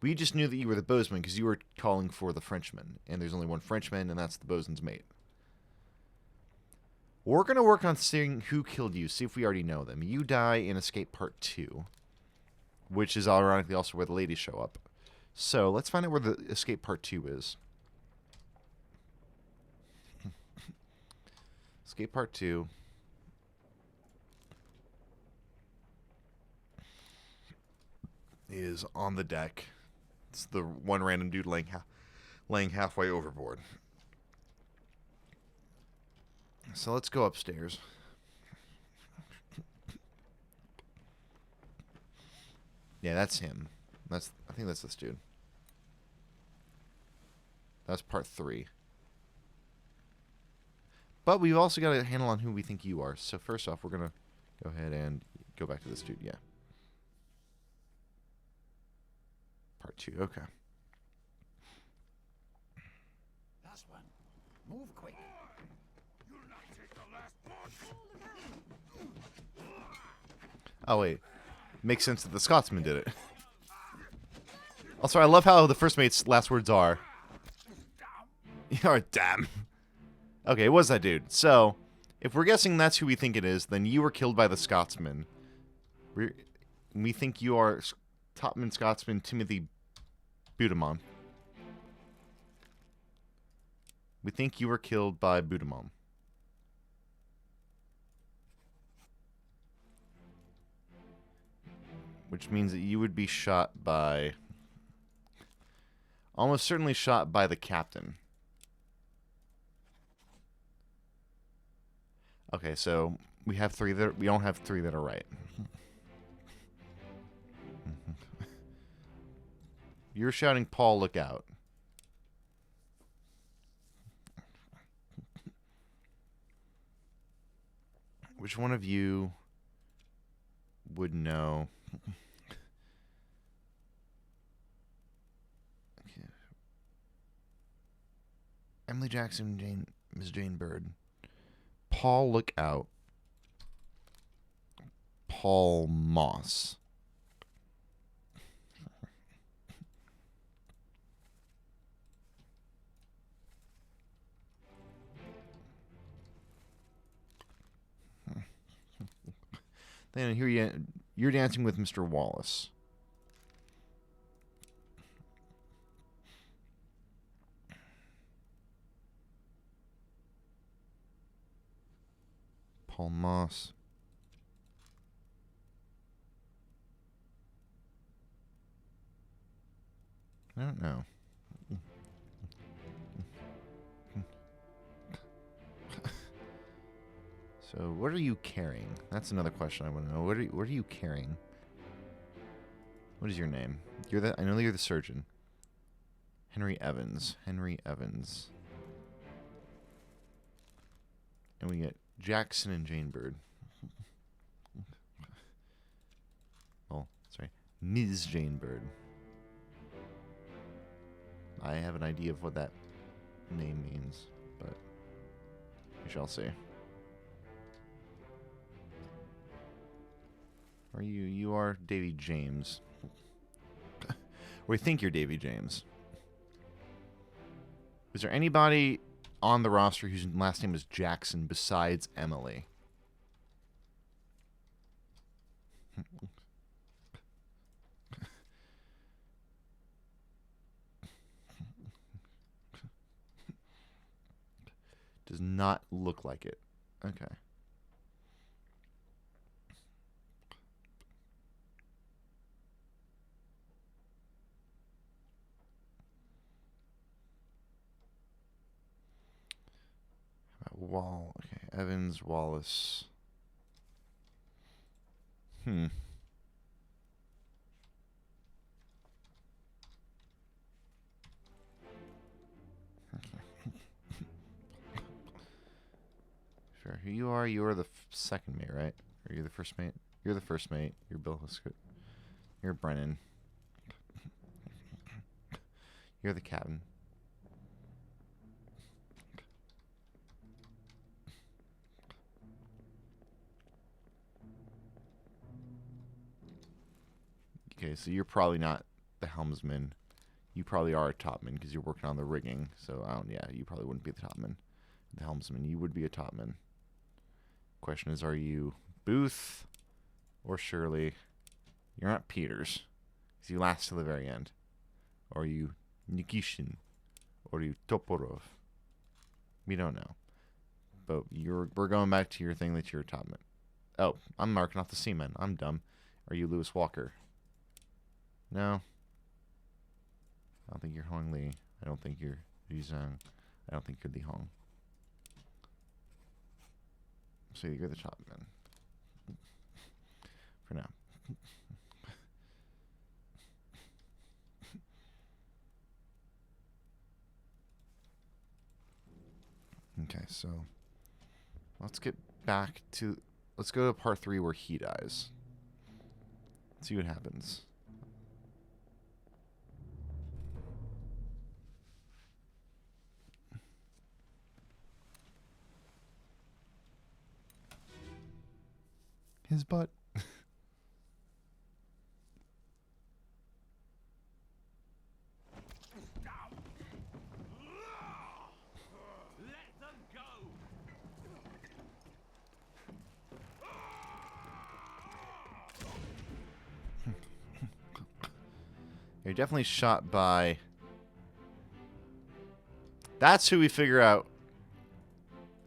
We just knew that you were the bosun because you were calling for the Frenchman, and there's only one Frenchman, and that's the bosun's mate. We're going to work on seeing who killed you, see if we already know them. You die in Escape Part 2, which is ironically also where the ladies show up. So, let's find out where the Escape Part 2 is. Escape Part 2. Is on the deck. It's the one random dude laying halfway overboard. So let's go upstairs. Yeah, that's him. I think that's this dude. That's part 3. But we've also got a handle on who we think you are. So first off, we're going to go ahead and go back to this dude. Yeah. Part 2. Okay. Last one. Move quick. You'll not take the last part. Oh, wait. Makes sense that the Scotsman did it. Also, I love how the first mate's last words are. Oh, damn. Okay, it was that dude. So, if we're guessing that's who we think it is, then you were killed by the Scotsman. We think you are Topman Scotsman Timothy Budamon. We think you were killed by Budamon. Which means that you would be shot by... Almost certainly shot by the captain. Okay, so we have 3 that we don't have 3 that are right. You're shouting, "Paul, look out." Which one of you would know? Emily Jackson, Ms. Jane Bird. Paul Lookout. Paul Moss. Then here you're dancing with Mr. Wallace. Paul Moss. I don't know. So, what are you carrying? That's another question I want to know. What are you carrying? What is your name? I know you're the surgeon. Henry Evans. Henry Evans. And we get Jackson and Jane Bird. Oh, sorry. Ms. Jane Bird. I have an idea of what that name means, but we shall see. Are you are Davy James. We think you're Davy James. Is there anybody on the roster whose last name is Jackson besides Emily? Does not look like it. Okay. Okay, Evans, Wallace. Sure. Who you are? You are the second mate, right? Or you're the first mate? You're the first mate. You're Bill Huskett. You're Brennan. You're the captain. Okay, so you're probably not the helmsman. You probably are a topman because you're working on the rigging. So yeah, you probably wouldn't be the topman. The helmsman, you would be a topman. Question is, are you Booth or Shirley? You're not Peters because you last to the very end. Or are you Nikishin? Or are you Toporov? We don't know. But we're going back to your thing that you're a topman. Oh, I'm marking off the seaman. I'm dumb. Are you Lewis Walker? No. I don't think you're Hong Li. I don't think you're Yu Zhang. I don't think you're Li Hong. So you're the topman. For now. Okay, so let's go to part 3 where he dies. See what happens. His butt. Let them go! You're definitely shot by... That's who we figure out.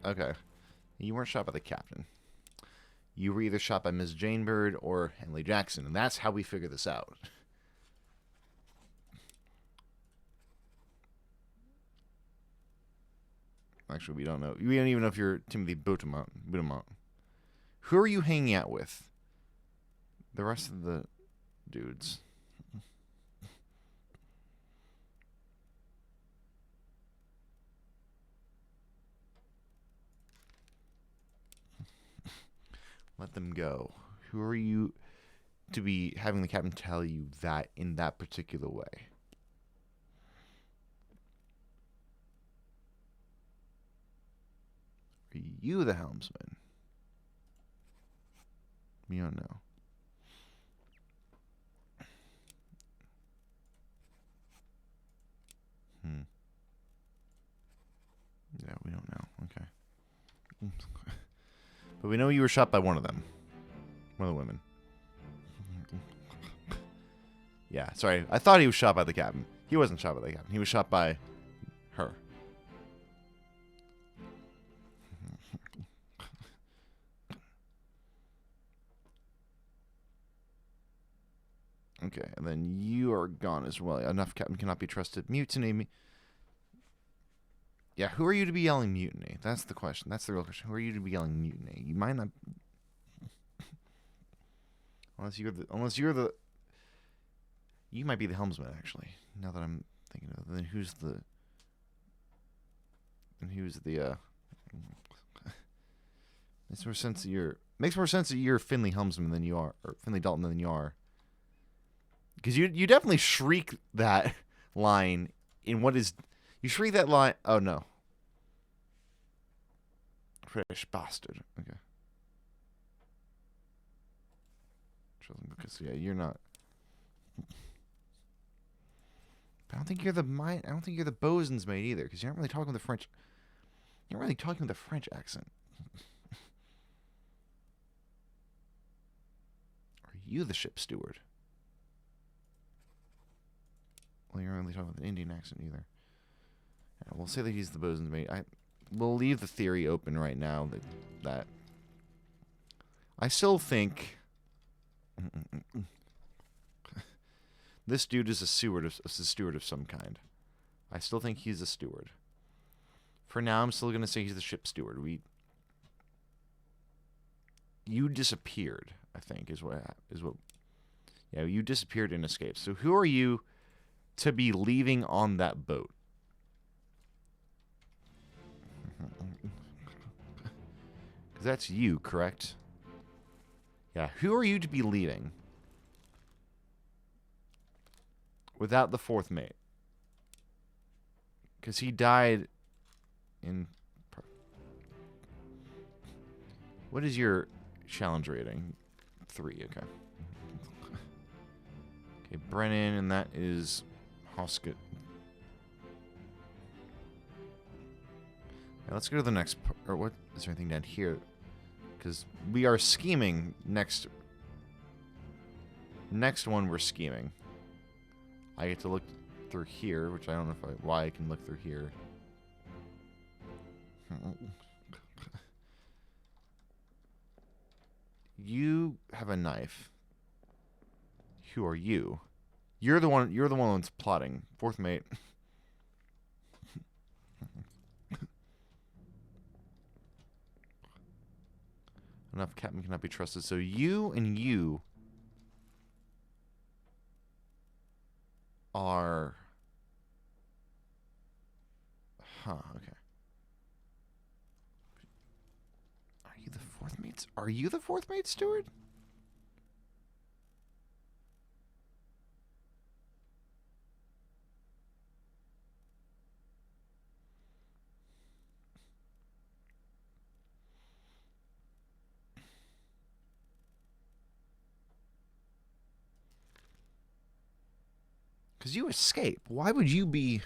Okay. You weren't shot by the captain. You were either shot by Ms. Jane Bird or Henley Jackson, and that's how we figure this out. Actually, we don't know. We don't even know if you're Timothy Boutamont. Who are you hanging out with? The rest of the dudes. Let them go. Who are you to be having the captain tell you that in that particular way? you the helmsman? We don't know. Yeah, we don't know. Okay. But we know you were shot by one of them. One of the women. Yeah, sorry. I thought he was shot by the captain. He wasn't shot by the captain. He was shot by her. Okay, and then you are gone as well. Enough captain cannot be trusted. Mutiny me. Yeah, who are you to be yelling mutiny? That's the question. That's the real question. Who are you to be yelling mutiny? You might not... Unless you're the... You might be the helmsman, actually. Now that I'm thinking of it. Then who's the... Makes more sense that you're Finley helmsman than you are... Or Finley Dalton than you are. Because you definitely shriek that line in what is... You shriek that line... Oh, no. Fresh bastard. Okay. Because, yeah, you're not... I don't think you're the bosun's mate either, because you're not really talking with a French... You're not really talking with a French accent. Are you the ship steward? Well, you're not really talking with an Indian accent either. Yeah, we'll say that he's the bosun's mate. We'll leave the theory open right now that I still think this dude is a steward of some kind. I still think he's a steward. For now, I'm still gonna say he's the ship steward. You disappeared, I think, is what. Yeah, you disappeared and escaped. So who are you to be leaving on that boat? Because that's you, correct? Yeah, who are you to be leaving without the fourth mate? Because he died in... What is your challenge rating? 3, okay. Okay, Brennan, and that is Hoskett. Now let's go to the next part. Or what? Is there anything down here? Because we are scheming next. Next one, we're scheming. I get to look through here, which I don't know why I can look through here. You have a knife. Who are you? You're the one that's plotting. Fourth mate. Enough captain cannot be trusted. So you and you are... Huh, okay. Are you the fourth mate? Are you the fourth mate steward? Because you escape. Why would you be...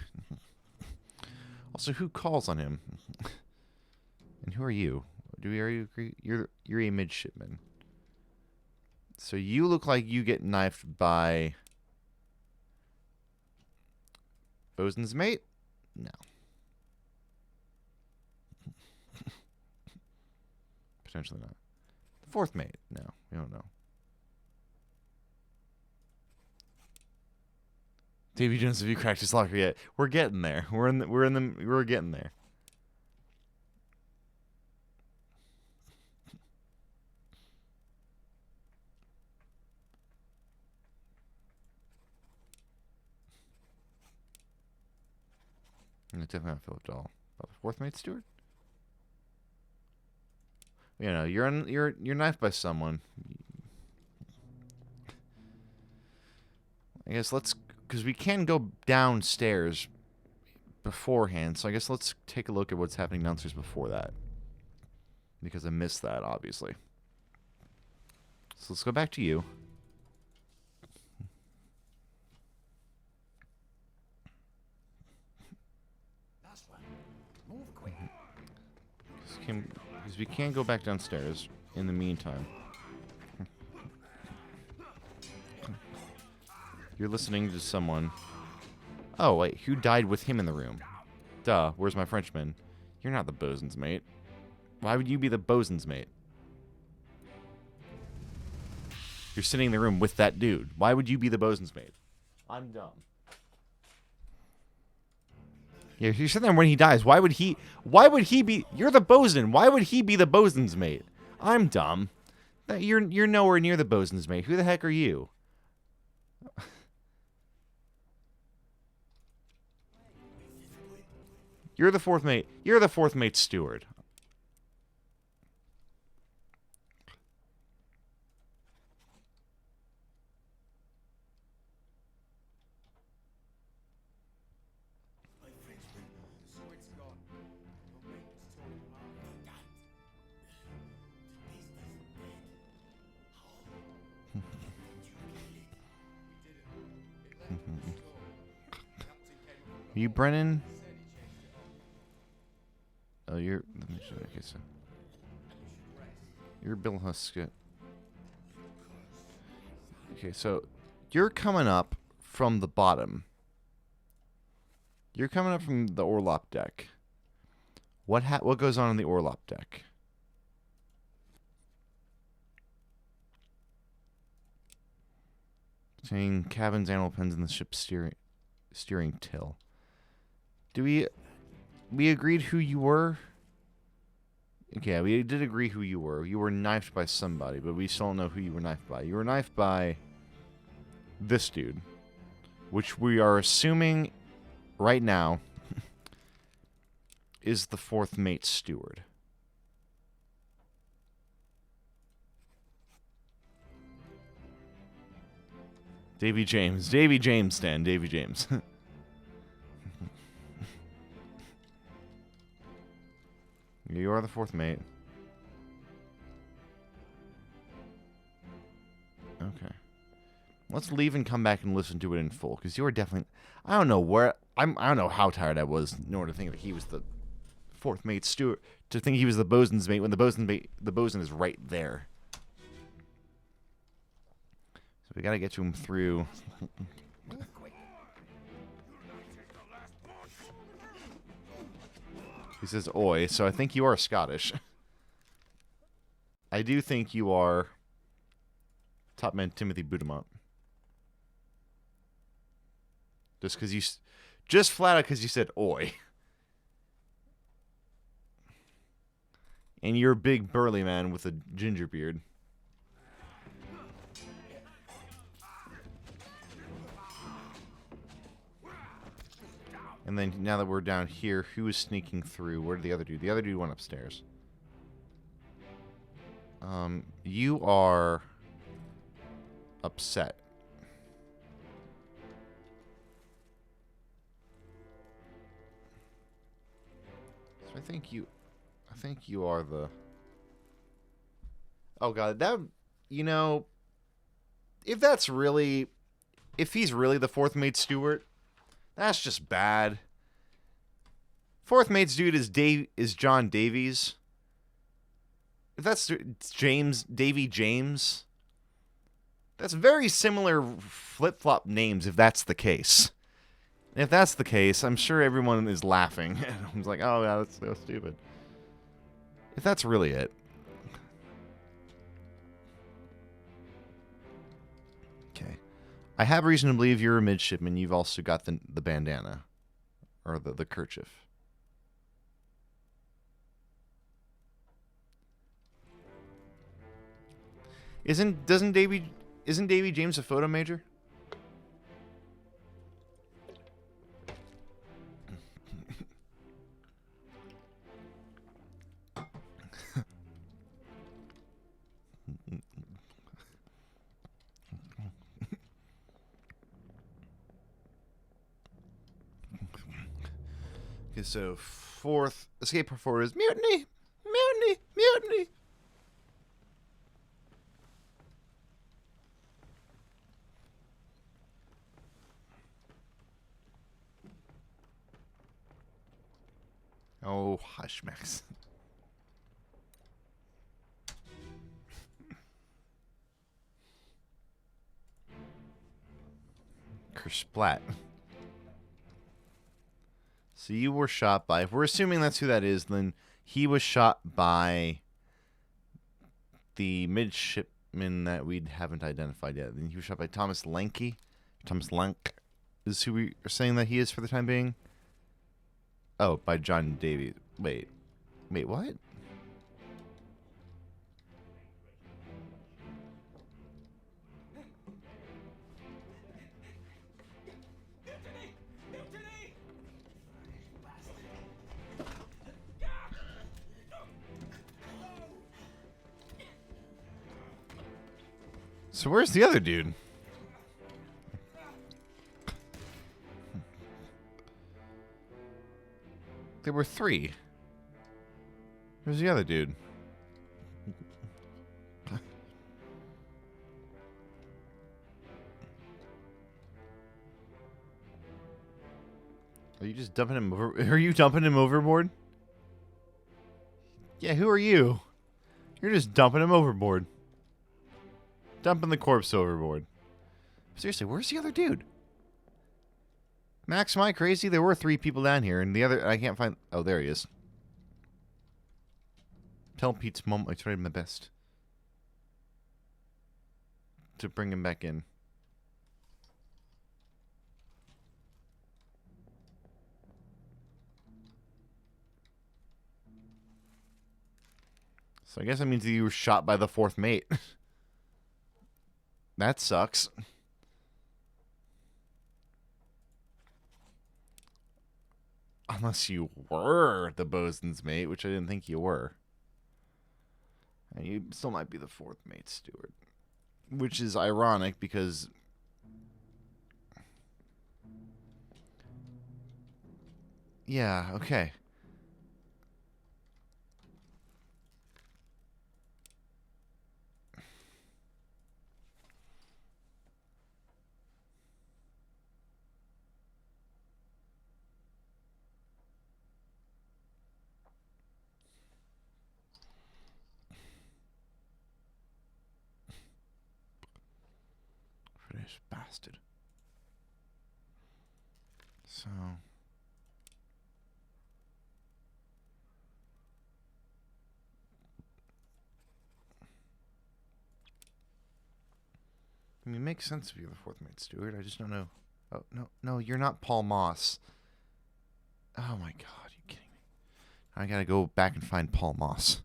Also, who calls on him? And who are you? Are you agree? You're a midshipman. So you look like you get knifed by... Bosun's mate? No. Potentially not. Fourth mate? No, we don't know. Davy Jones, have you cracked his locker yet? We're getting there. We're getting there. And it's definitely not Philip Dahl. About the fourth mate steward? You know, you're knifed by someone. I guess let's... Because we can go downstairs beforehand, so I guess let's take a look at what's happening downstairs before that. because I missed that, obviously. So let's go back to you. Last one. Move quick. Because we can't go back downstairs in the meantime. You're listening to someone. Oh, wait. Who died with him in the room? Duh. Where's my Frenchman? You're not the bosun's mate. Why would you be the bosun's mate? You're sitting in the room with that dude. Why would you be the bosun's mate? I'm dumb. Yeah, you're sitting there when he dies. Why would he be... You're the bosun. Why would he be the bosun's mate? I'm dumb. You're nowhere near the bosun's mate. Who the heck are you? You're the fourth mate. You're the fourth mate's steward. Are you Brennan? Oh, you're... Let me show you. Okay, so... You're Bill Huskett. Okay, so... You're coming up from the bottom. You're coming up from the Orlop deck. What goes on in the Orlop deck? Saying cabins, animal pens, and the ship's steering till. Do we agreed who you were? Okay, we did agree who you were. You were knifed by somebody, but we still don't know who you were knifed by. You were knifed by this dude, which we are assuming right now is the fourth mate's steward. Davy James. Davy James, Stan. Davy James. You are the fourth mate. Okay. Let's leave and come back and listen to it in full, because you are definitely... I don't know where... I don't know how tired I was in order to think that he was the fourth mate steward. To think he was the bosun's mate when the bosun is right there. So we gotta get to him through... He says, oi, so I think you are Scottish. I do think you are top man Timothy Budamont. Just flat out because you said, oi. And you're a big burly man with a ginger beard. And then now that we're down here, who is sneaking through? Where did the other dude? The other dude went upstairs. You are upset. So I think you are the... Oh god, that, you know, if he's really the fourth mate steward, that's just bad. Fourth mate's dude is John Davies. If that's Davy James, that's very similar flip-flop names if that's the case. And if that's the case, I'm sure everyone is laughing. I was like, oh, yeah, that's so stupid. If that's really it. Okay. I have reason to believe you're a midshipman. You've also got the bandana. Or the kerchief. Isn't Davy James a photo major? Okay, so fourth escape for is mutiny, mutiny, shooting me? Oh, hush, Max. Kersplat. So you were shot by, if we're assuming that's who that is, then he was shot by the midshipman that we haven't identified yet. Then he was shot by Thomas Lanky. Thomas Lank is who we are saying that he is for the time being. Oh, by John Davies. Wait, what? Mutiny! Mutiny! So where's the other dude? There were 3. Where's the other dude? Are you just dumping him over? Are you dumping him overboard? Yeah, who are you? You're just dumping him overboard. Dumping the corpse overboard. Seriously, where's the other dude? Max, am I crazy? There were 3 people down here, and the other, I can't find... Oh, there he is. Tell Pete's mom I tried my best to bring him back in. So I guess that means that you were shot by the 4th mate. That sucks. Unless you were the bosun's mate, which I didn't think you were. And you still might be the 4th mate steward. Which is ironic because... Yeah, okay. British bastard. So... I mean, it makes sense if you're the 4th mate steward. I just don't know. Oh, no, you're not Paul Moss. Oh my god, are you kidding me? I gotta go back and find Paul Moss.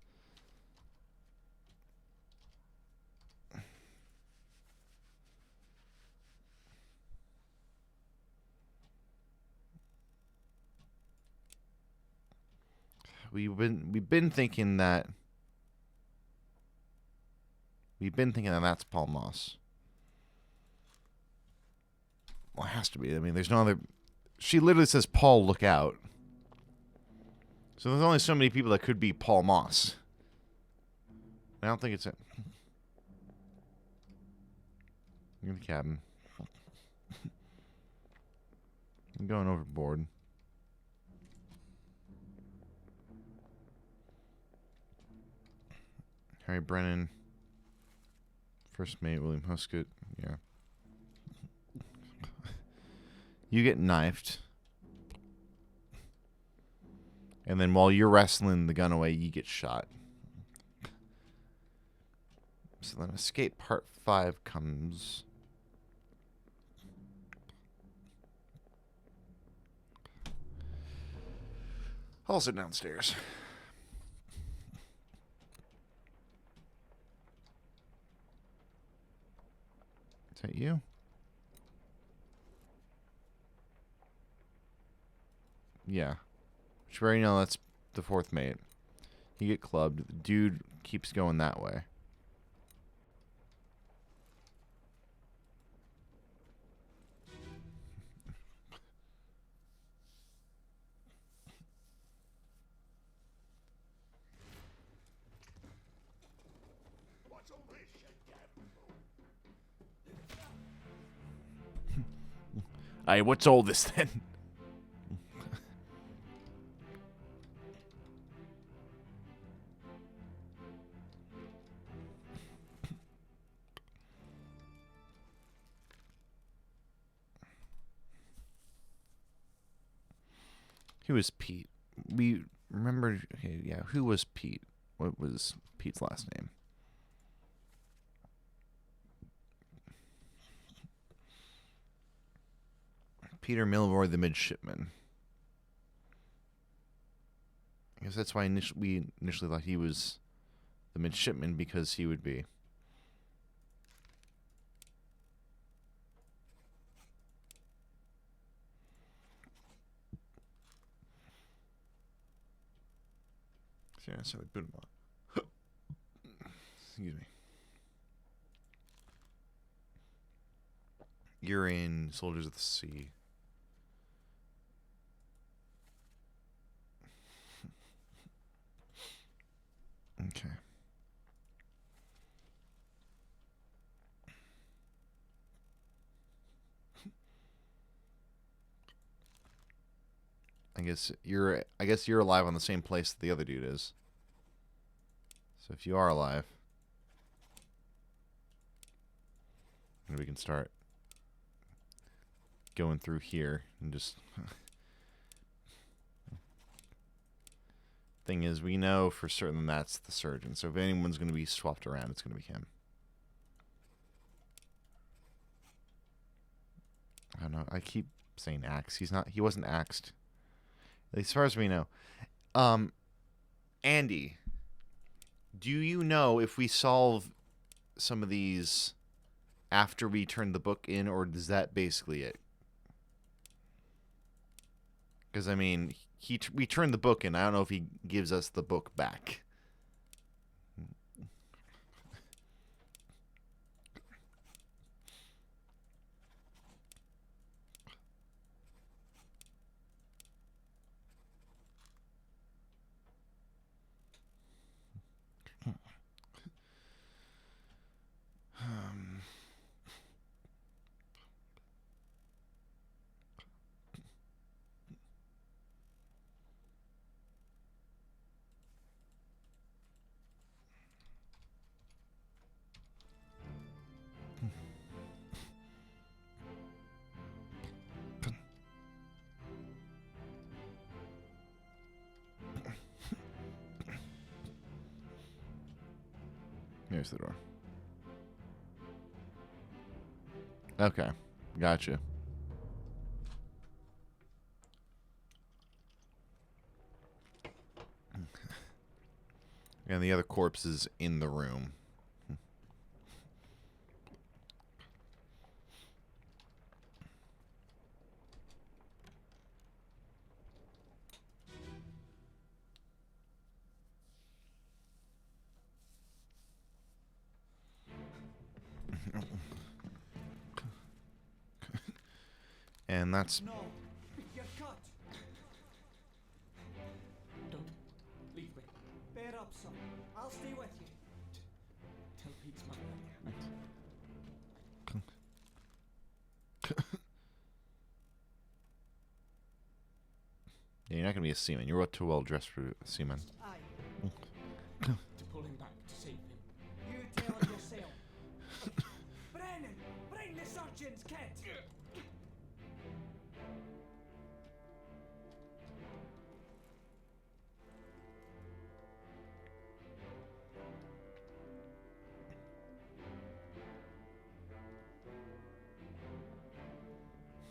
We've been thinking that that's Paul Moss. Well, it has to be. I mean, there's no other. She literally says, "Paul, look out." So there's only so many people that could be Paul Moss. I don't think it's it. In the cabin. I'm going overboard. Harry Brennan. First mate, William Huskett. Yeah. You get knifed. And then while you're wrestling the gun away, you get shot. So then escape part 5 comes. Also downstairs. Is that you? Yeah. Which we already know that's the 4th mate. You get clubbed. The dude keeps going that way. Hey, what's all this then? Who was Pete? We remember. Okay, yeah. Who was Pete? What was Pete's last name? Peter Milroy, the midshipman. I guess that's why we initially thought he was the midshipman, because he would be. Yeah, so excuse me. You're in Soldiers of the Sea. Okay. I guess you're alive on the same place that the other dude is. So if you are alive, then we can start going through here and just. Thing is, we know for certain that's the surgeon. So if anyone's going to be swapped around, it's going to be him. I don't know. I keep saying axe. He wasn't axed. As far as we know. Andy, do you know if we solve some of these after we turn the book in, or is that basically it? Because, I mean, we turned the book in. I don't know if he gives us the book back. Here's the door. Okay. Gotcha. And the other corpse is in the room. And that's... No, you're cut. Don't leave me. Bear up, son. I'll stay with you. Tell Pete's mother. Yeah, you're not going to be a seaman. You're too well dressed for a seaman. Aye. To pull him back to save him. You tell him yourself. Brennan! Bring the surgeon's kit!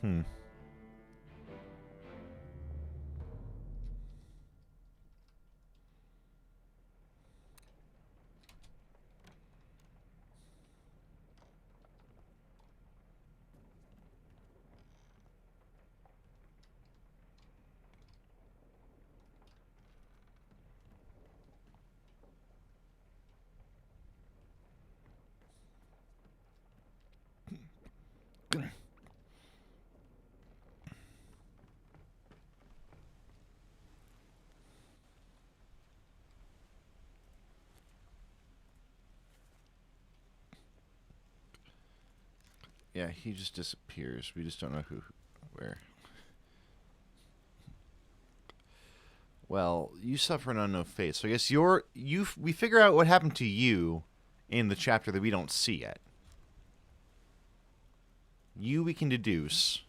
Hmm. Yeah, he just disappears. We just don't know who Where? Well, you suffer an unknown fate. So I guess we figure out what happened to you in the chapter that we don't see yet. You we can deduce.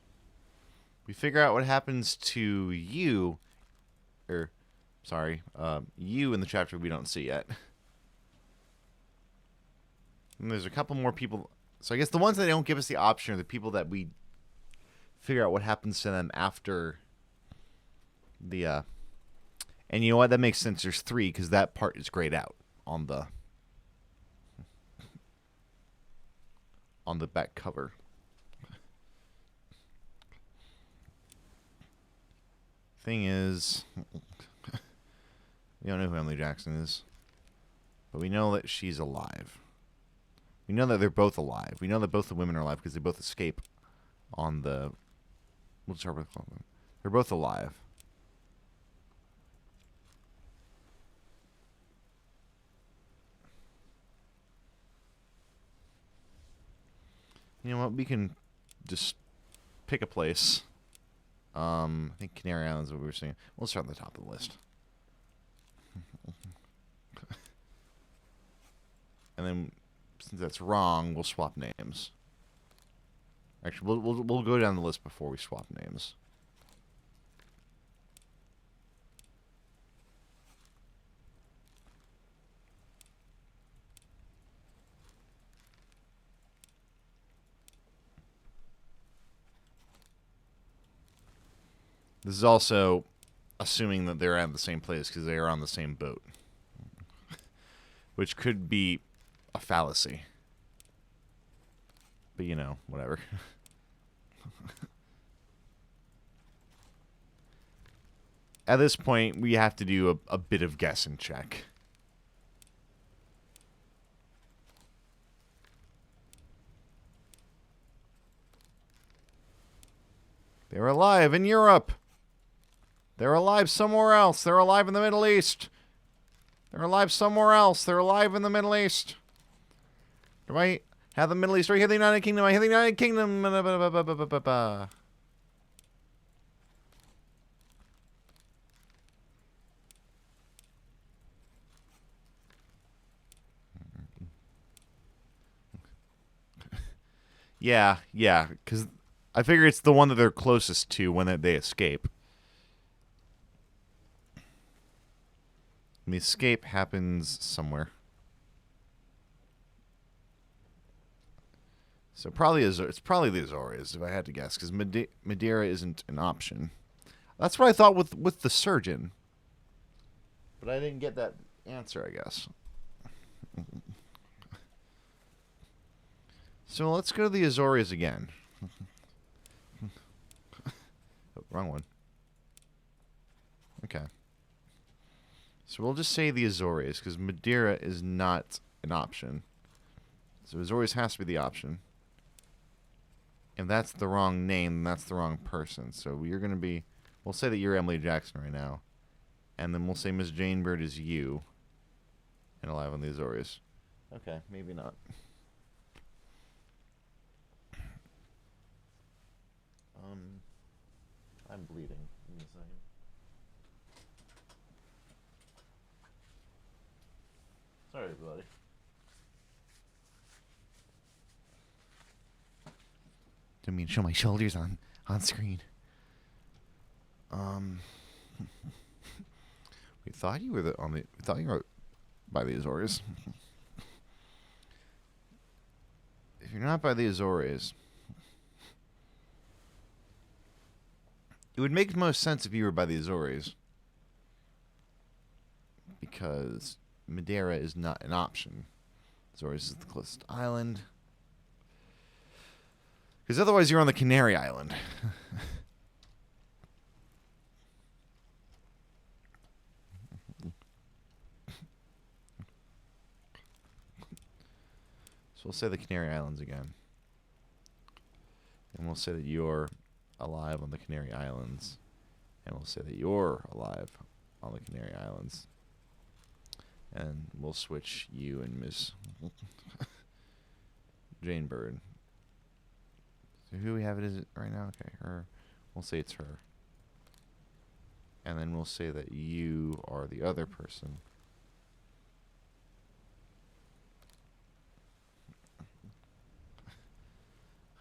We figure out what happens to you, you in the chapter we don't see yet. And there's a couple more people. So I guess the ones that don't give us the option are the people that we figure out what happens to them after the, and you know what? That makes sense. There's 3 because that part is grayed out on the back cover. Thing is, we don't know who Emily Jackson is, but we know that she's alive. We know that they're both alive. We know that both the women are alive because they both escape on the... We'll start with them. They're both alive. You know what? We can just pick a place. I think Canary Islands is what we were saying. We'll start on the top of the list. And then, since that's wrong, we'll swap names. Actually, we'll go down the list before we swap names. This is also assuming that they're at the same place because they are on the same boat. Which could be a fallacy. But, you know, whatever. At this point, we have to do a bit of guess and check. They're alive in Europe. They're alive somewhere else. They're alive in the Middle East. They're alive somewhere else. They're alive in the Middle East. Do I have the Middle East right here? The United Kingdom. I have the United Kingdom. Yeah, because I figure it's the one that they're closest to when they escape. And the escape happens somewhere. So it's probably the Azores, if I had to guess, because Madeira isn't an option. That's what I thought with the surgeon. But I didn't get that answer, I guess. So let's go to the Azores again. Oh, wrong one. Okay. So we'll just say the Azores, because Madeira is not an option. So Azores has to be the option. If that's the wrong name, then that's the wrong person. So you're going to be... We'll say that you're Emily Jackson right now. And then we'll say Miss Jane Bird is you. And alive on the Azores. Okay, maybe not. I'm bleeding. Give me a second. Sorry, everybody. Didn't mean to show my shoulders on screen. We thought you were we thought you were by the Azores. If you're not by the Azores, it would make most sense if you were by the Azores, because Madeira is not an option. Azores is the closest island. Because otherwise you're on the Canary Island. So we'll say the Canary Islands again. And we'll say that you're alive on the Canary Islands. And we'll say that you're alive on the Canary Islands. And we'll switch you and Miss Jane Bird. So who we have it is right now? Okay, her. We'll say it's her. And then we'll say that you are the other person.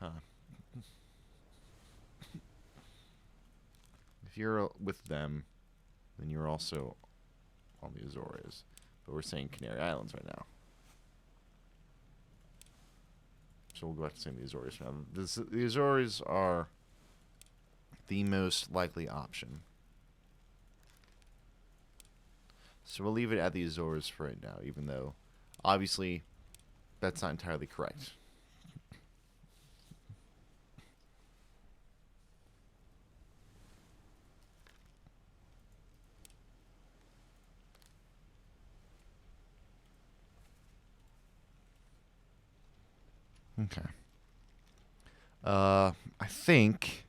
Huh. If you're with them, then you're also on the Azores. But we're saying Canary Islands right now. So we'll go back to saying the Azores now. The Azores are the most likely option. So we'll leave it at the Azores for right now, even though, obviously, that's not entirely correct. Okay. I think,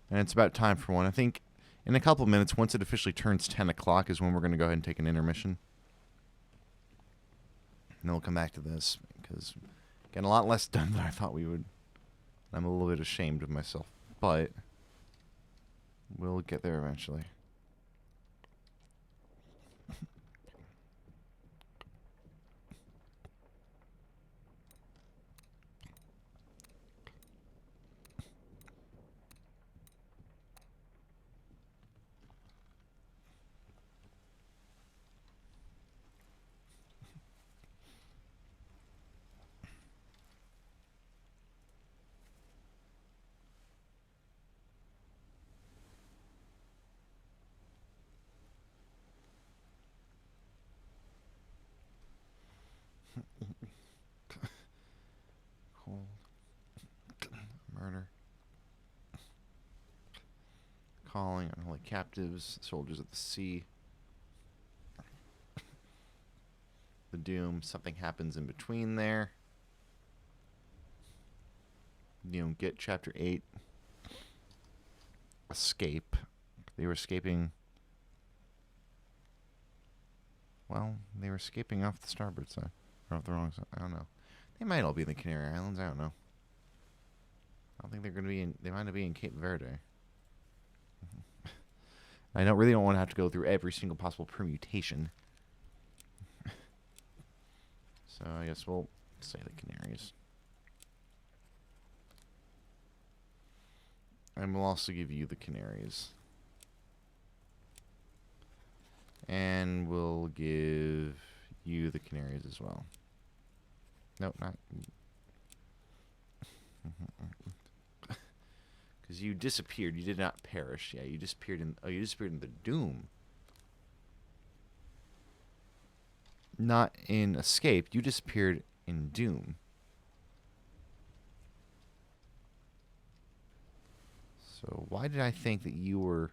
and it's about time for one, I think in a couple minutes, once it officially turns 10 o'clock is when we're going to go ahead and take an intermission. And then we'll come back to this, because getting a lot less done than I thought we would. I'm a little bit ashamed of myself, but we'll get there eventually. Cold. Murder. Calling unholy captives, soldiers of the sea. The doom, something happens in between there. You don't get chapter 8. Escape. They were escaping. Well, they were escaping off the starboard side. Or off the wrong side. I don't know. They might all be in the Canary Islands. I don't know. I don't think they're going to be in. They might not be in Cape Verde. I really don't want to have to go through every single possible permutation. So I guess we'll say the Canaries. And we'll also give you the Canaries. And we'll give you the Canaries as well. Nope, not. Because you disappeared. You did not perish. Yeah, you disappeared in. Oh, you disappeared in the Doom. Not in Escape. You disappeared in Doom. So why did I think that you were?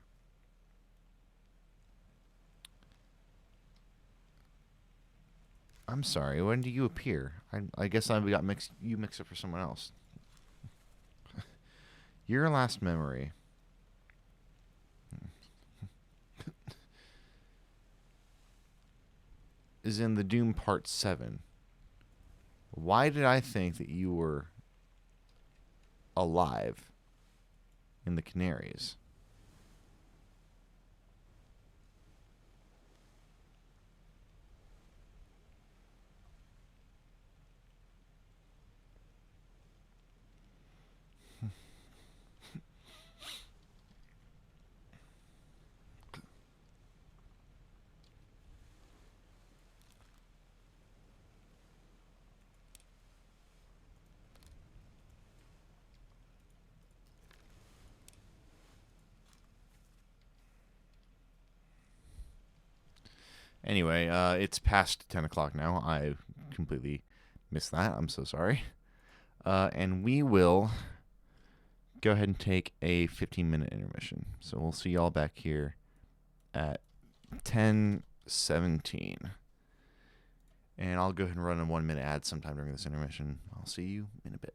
I'm sorry. When did you appear? I guess I got mixed. You mixed up for someone else. Your last memory. Is in the Doom Part 7. Why did I think that you were alive in the Canaries? Anyway, it's past 10 o'clock now. I completely missed that. I'm so sorry. And we will go ahead and take a 15-minute intermission. So we'll see y'all back here at 10:17. And I'll go ahead and run a 1-minute ad sometime during this intermission. I'll see you in a bit.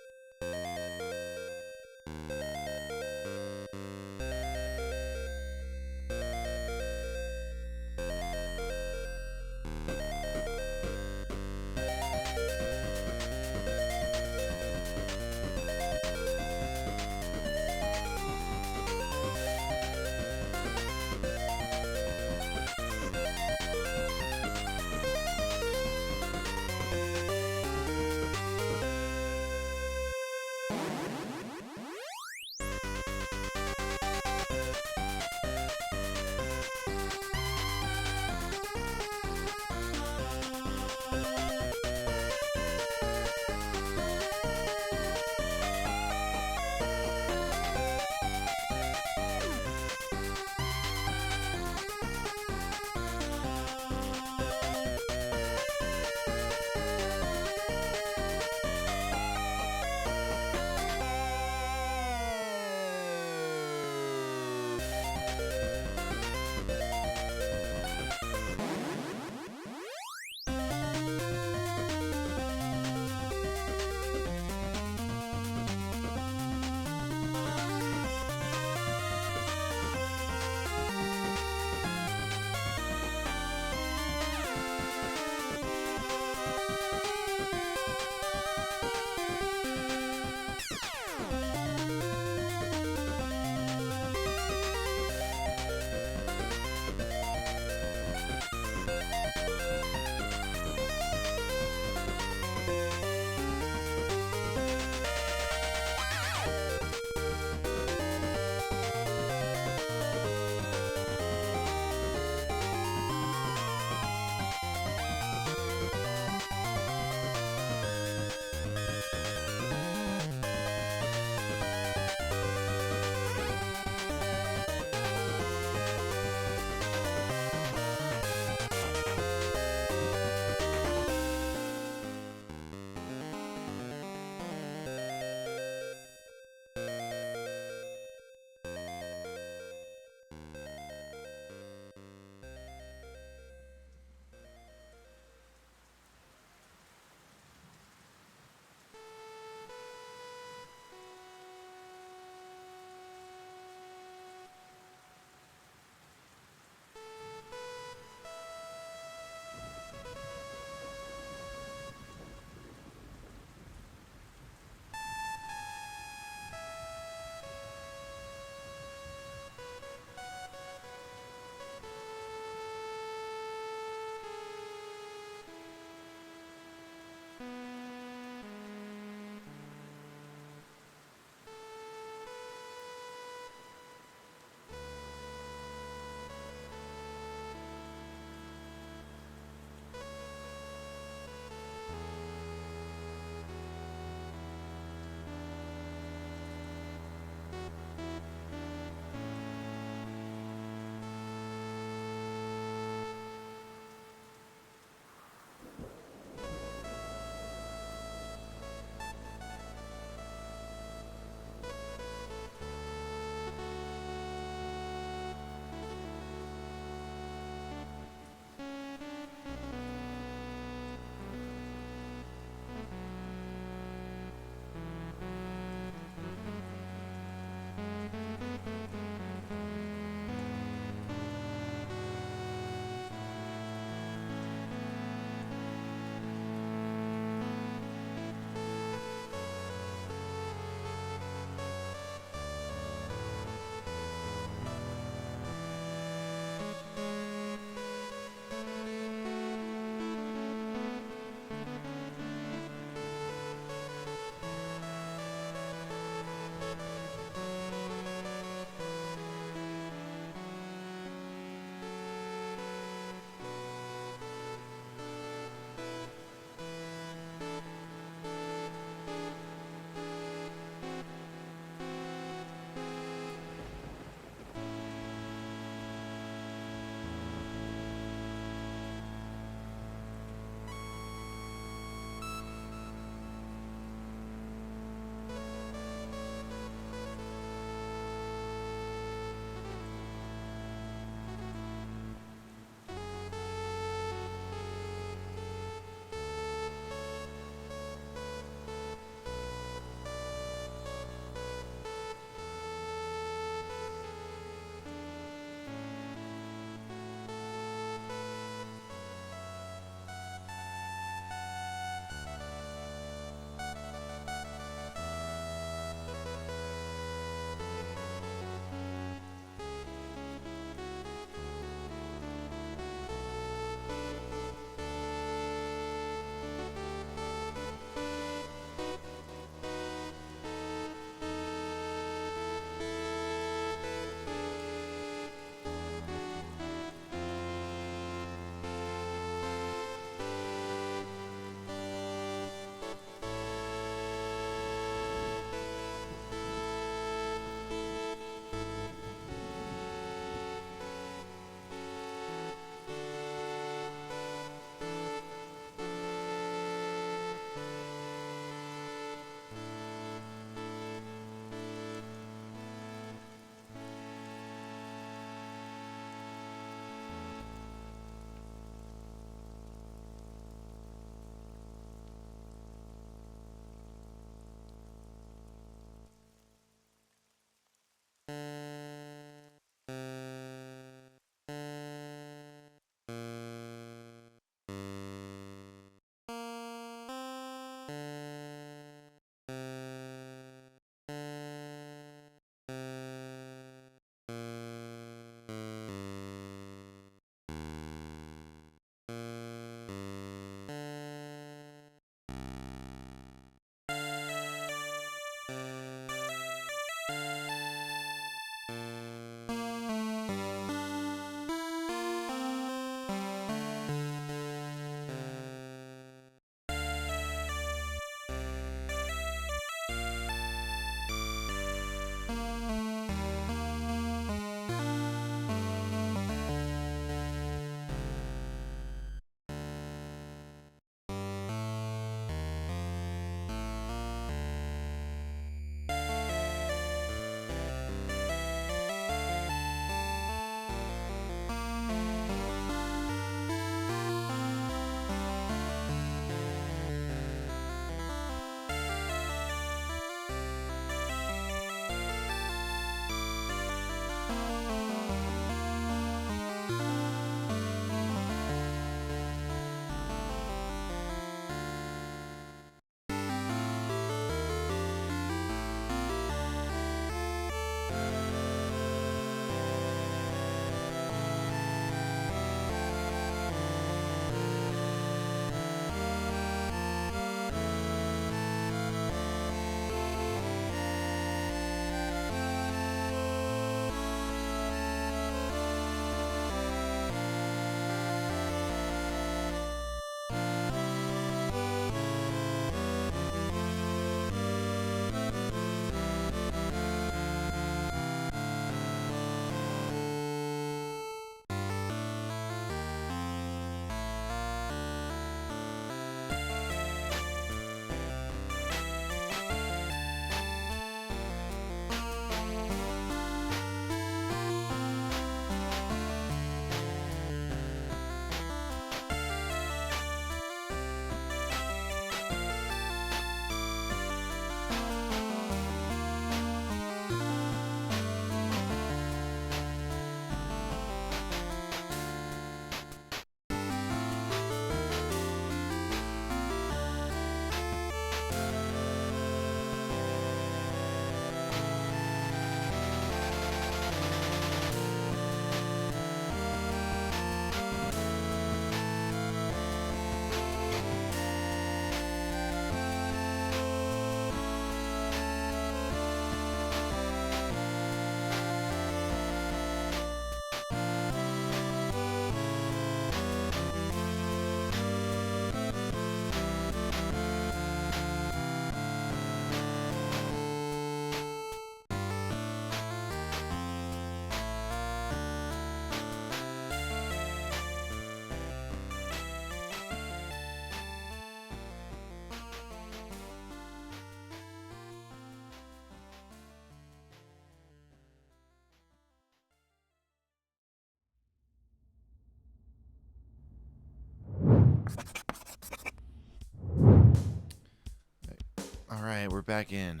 Alright, we're back in.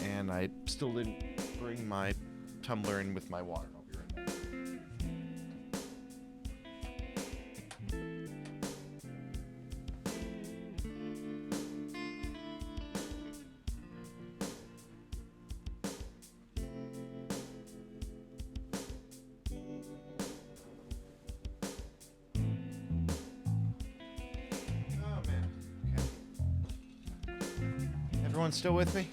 And I still didn't bring my tumbler in with my water. I'll be right back. Oh man. Okay. Everyone still with me?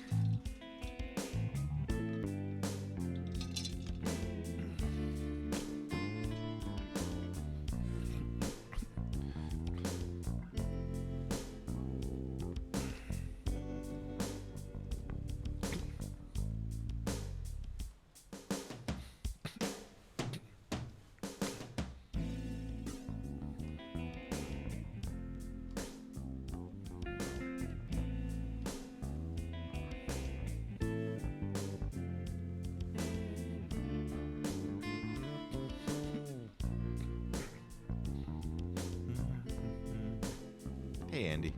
Hey, Andy.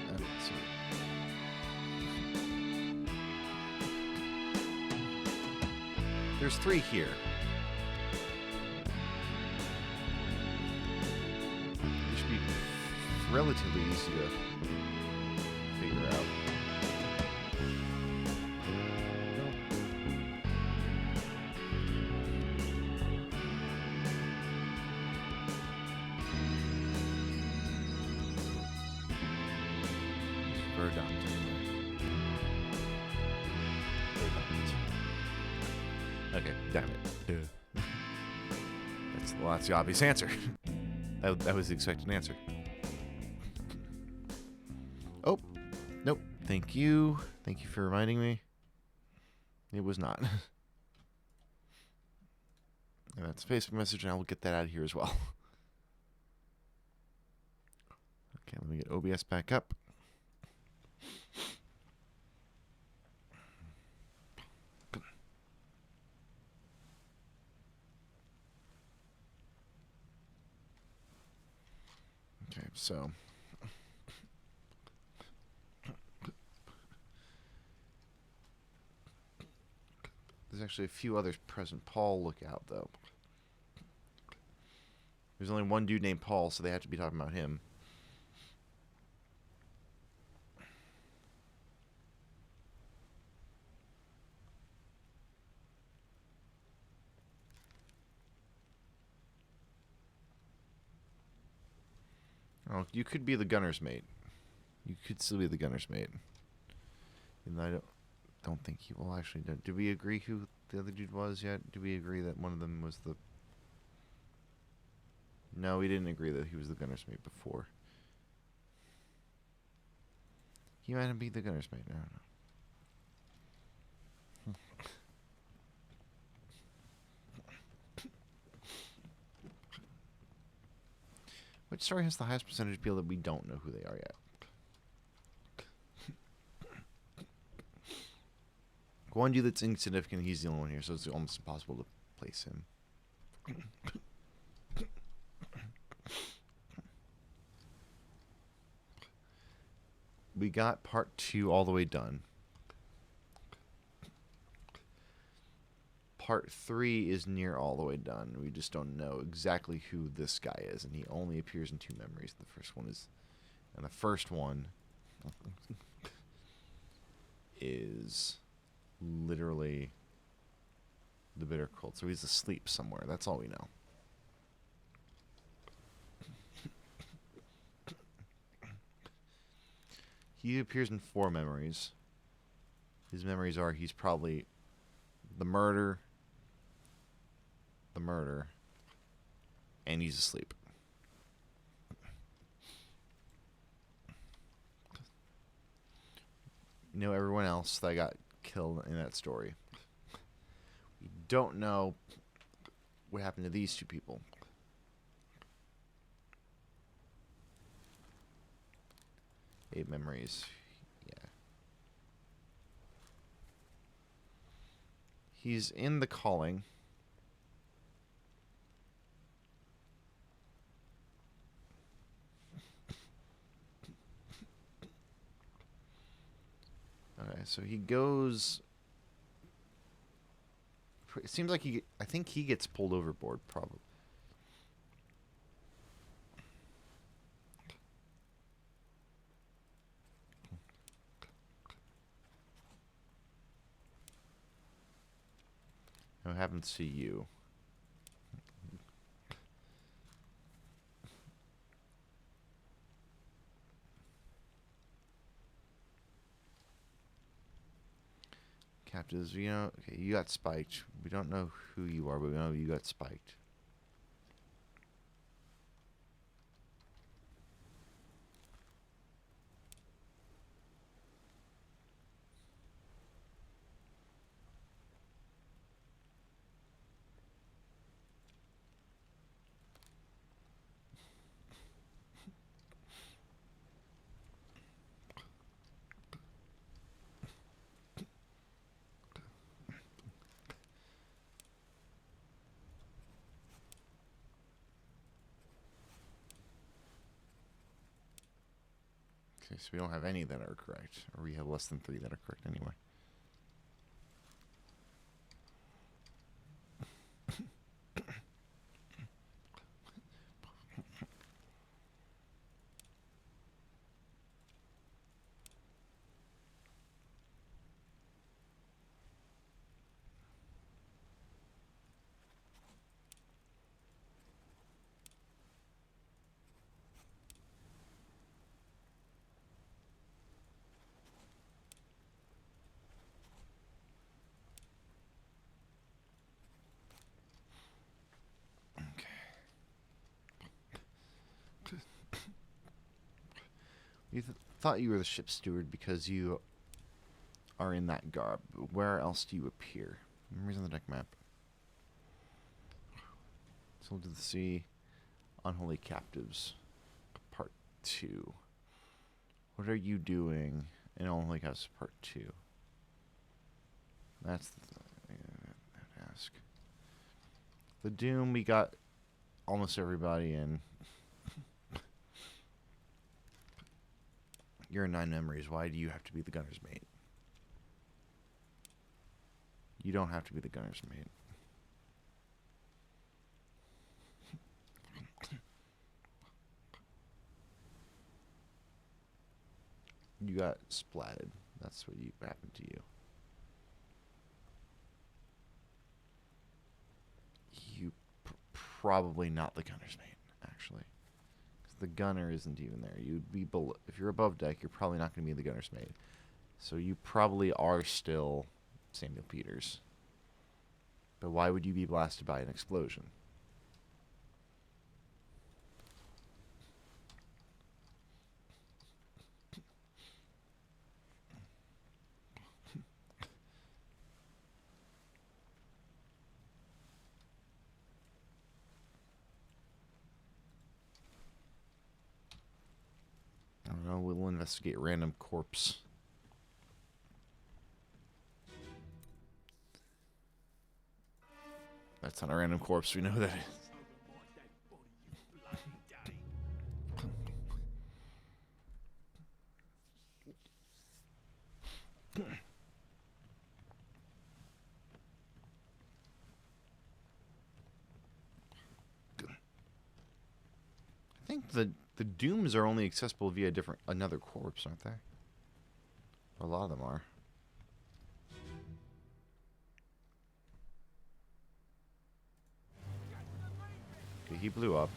Let's see. There's 3 here. It should be relatively easy to figure out. Verdant. Okay, damn it. That's the obvious answer. that was the expected answer. Oh, nope. Thank you. Thank you for reminding me. It was not. And that's a Facebook message, and I will get that out of here as well. Okay, let me get OBS back up. Okay, so There's actually a few others present. Paul, look out, though. There's only one dude named Paul, so they have to be talking about him. Oh, you could be the gunner's mate. You could still be the gunner's mate. And I don't think he will actually. Did we agree who the other dude was yet? Did we agree that one of them was the... No, we didn't agree that he was the gunner's mate before. He might be the gunner's mate. I don't know. Which story has the highest percentage of people that we don't know who they are yet? One dude that's insignificant, he's the only one here, so it's almost impossible to place him. We got part 2 all the way done. Part 3 is near all the way done. We just don't know exactly who this guy is, and he only appears in 2 memories. The first one is... And the first one is literally the bitter cold. So he's asleep somewhere. That's all we know. He appears in 4 memories. His memories are he's probably the murder, and he's asleep. You know everyone else that got killed in that story. We don't know what happened to these 2 people. Eight memories. Yeah. He's in the calling. Okay, so he goes... It seems like I think he gets pulled overboard, probably. What happens to you? Captives, you know, okay, you got spiked. We don't know who you are, but we know you got spiked. Okay, so we don't have any that are correct. Or we have less than 3 that are correct anyway. You thought you were the ship steward because you are in that garb. Where else do you appear? Memories on the deck map. Sold to the sea. Unholy captives. Part 2. What are you doing in Unholy Captives Part 2? That's the thing I have to ask. The Doom, we got almost everybody in. You're in 9 memories. Why do you have to be the gunner's mate? You don't have to be the gunner's mate. You got splatted. That's what happened to you. You probably not the gunner's mate, actually. 'Cause the gunner isn't even there. You'd be below. If you're above deck, you're probably not going to be the gunner's mate. So you probably are still Samuel Peters. But why would you be blasted by an explosion? I don't know, we'll investigate random corpse. That's not a random corpse, we know that is. I think the dooms are only accessible via another corpse, aren't they? A lot of them are. Okay, he blew up.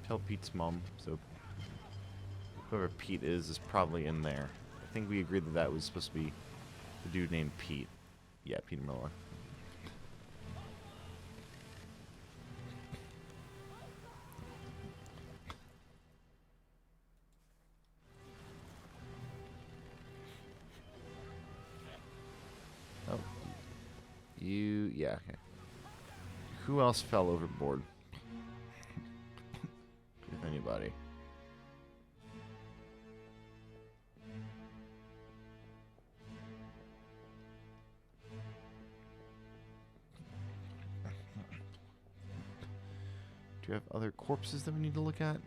Tell Pete's mom, so whoever Pete is probably in there. I think we agreed that that was supposed to be the dude named Pete. Yeah, Peter Miller. Oh. Yeah, okay. Who else fell overboard? If anybody. Do you have other corpses that we need to look at?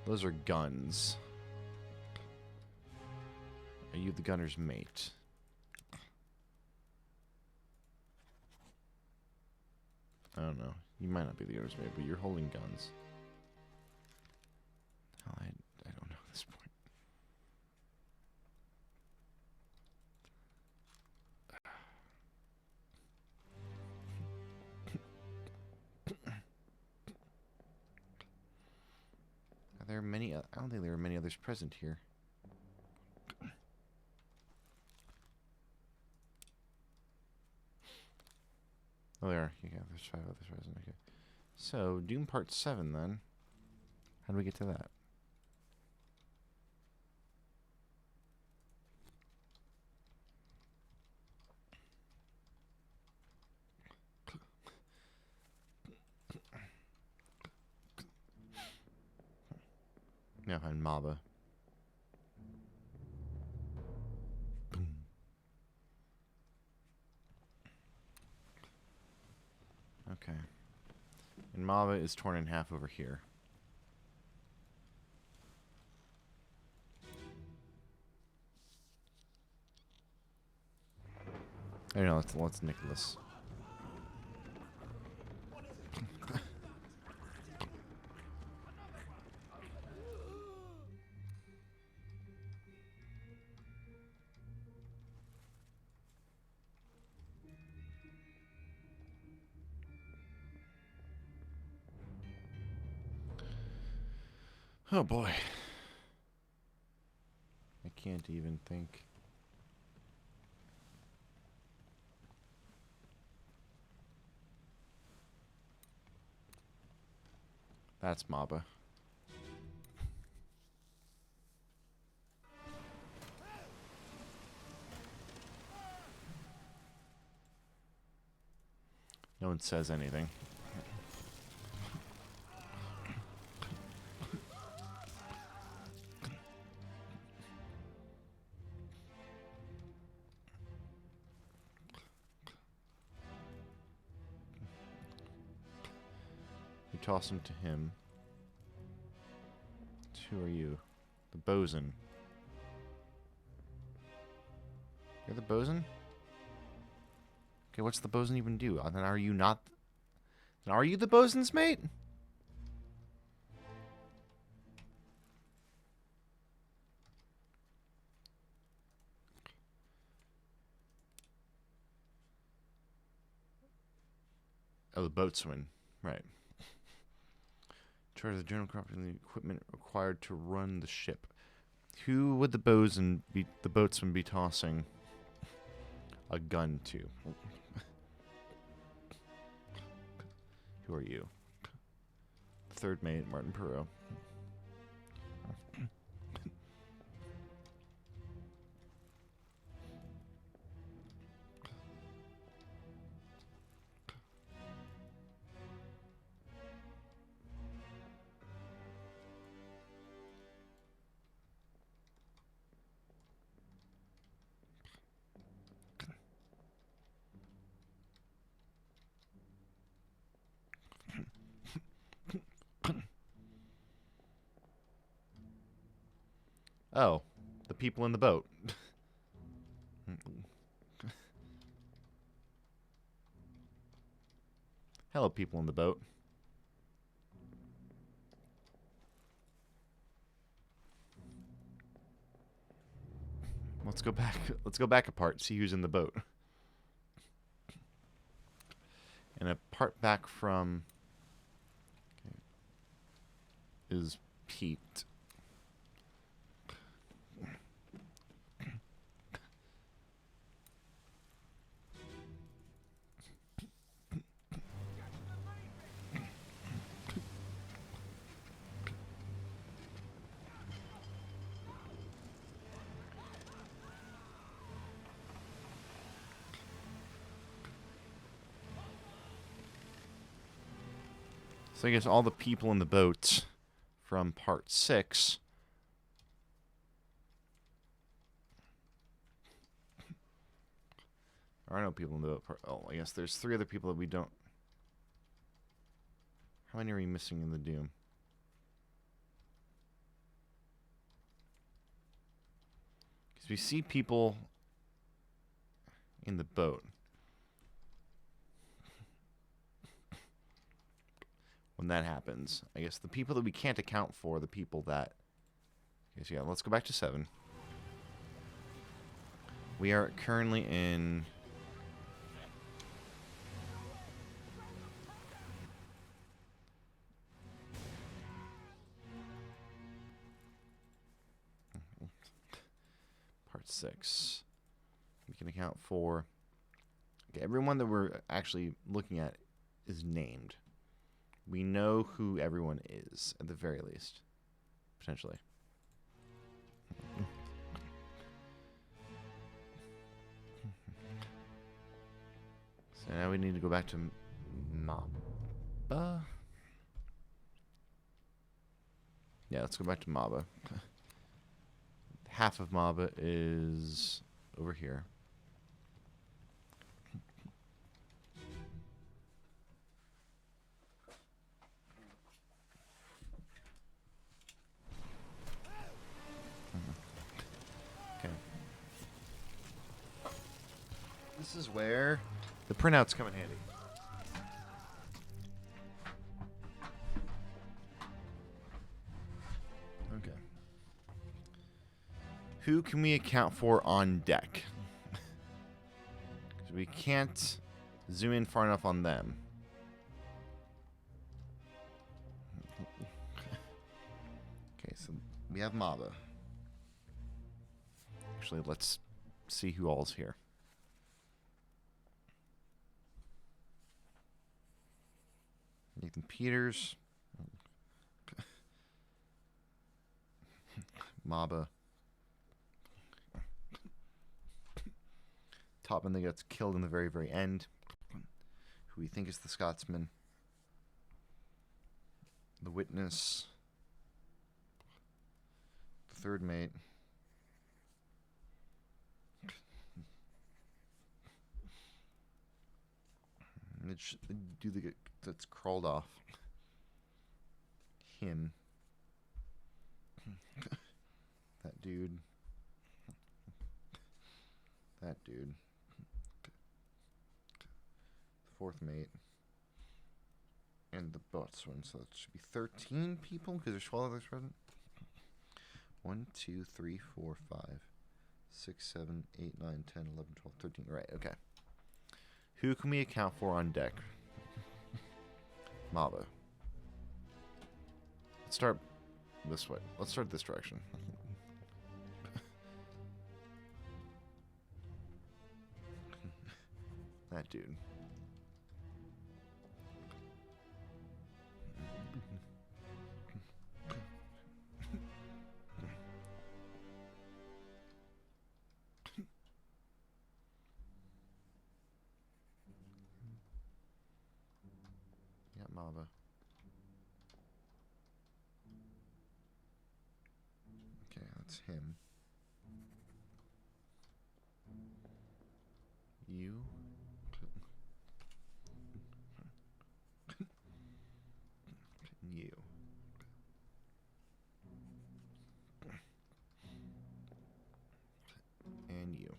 Those are guns. Are you the gunner's mate? I don't know. You might not be the gunner's mate, but you're holding guns. Hell, I don't know at this point. Are there many? I don't think there are many others present here. Oh, there are. Yeah, there's 5 others present. Okay. So, Doom Part 7 then. How do we get to that? Now find Maba. Okay. And Maba is torn in half over here. I don't know, let's Nicholas. Oh boy. I can't even think. That's Maba. No one says anything. toss them to him. Who are you? The bosun. You're the bosun? Okay, what's the bosun even do? Then are you not... Then are you the bosun's mate? Oh, the boatswain. Right. Charge the general property and the equipment required to run the ship. Who would the bosun be, the boatswain be tossing a gun to? Who are you? Third mate, Martin Perot. Oh, the people in the boat. Hello, people in the boat. Let's go back. Let's go back a part. See who's in the boat. And a part back from is Pete. So I guess all the people in the boat from part 6 there are no people in the boat. Oh, I guess there's 3 other people that we don't. How many are we missing in the Doom? Because we see people in the boat. When that happens, I guess the people that we can't account for, the people that... I guess, yeah, let's go back to 7. We are currently in... Part 6. We can account for... Okay, everyone that we're actually looking at is named. We know who everyone is, at the very least. Potentially. So now we need to go back to Maba. Yeah, let's go back to Maba. Half of Maba is over here. This is where the printouts come in handy. Okay. Who can we account for on deck? Because we can't zoom in far enough on them. Okay, so we have Maba. Actually, let's see who all's here. Nathan Peters. Maba. Topman that gets killed in the very, very end. Who we think is the Scotsman. The Witness. The third mate. The dude that that's crawled off. him. That dude. That dude. Fourth mate. And the boatswain, so it should be 13 people because there's 12 others present. 1, 2, 3, 4, 5, 6, 7, 8, 9, 10, 11, 12, 13. Right, okay. Who can we account for on deck? Maba. Let's start this way. Let's start this direction. That dude. Yeah, Maba. Okay, that's him. You. You. And you.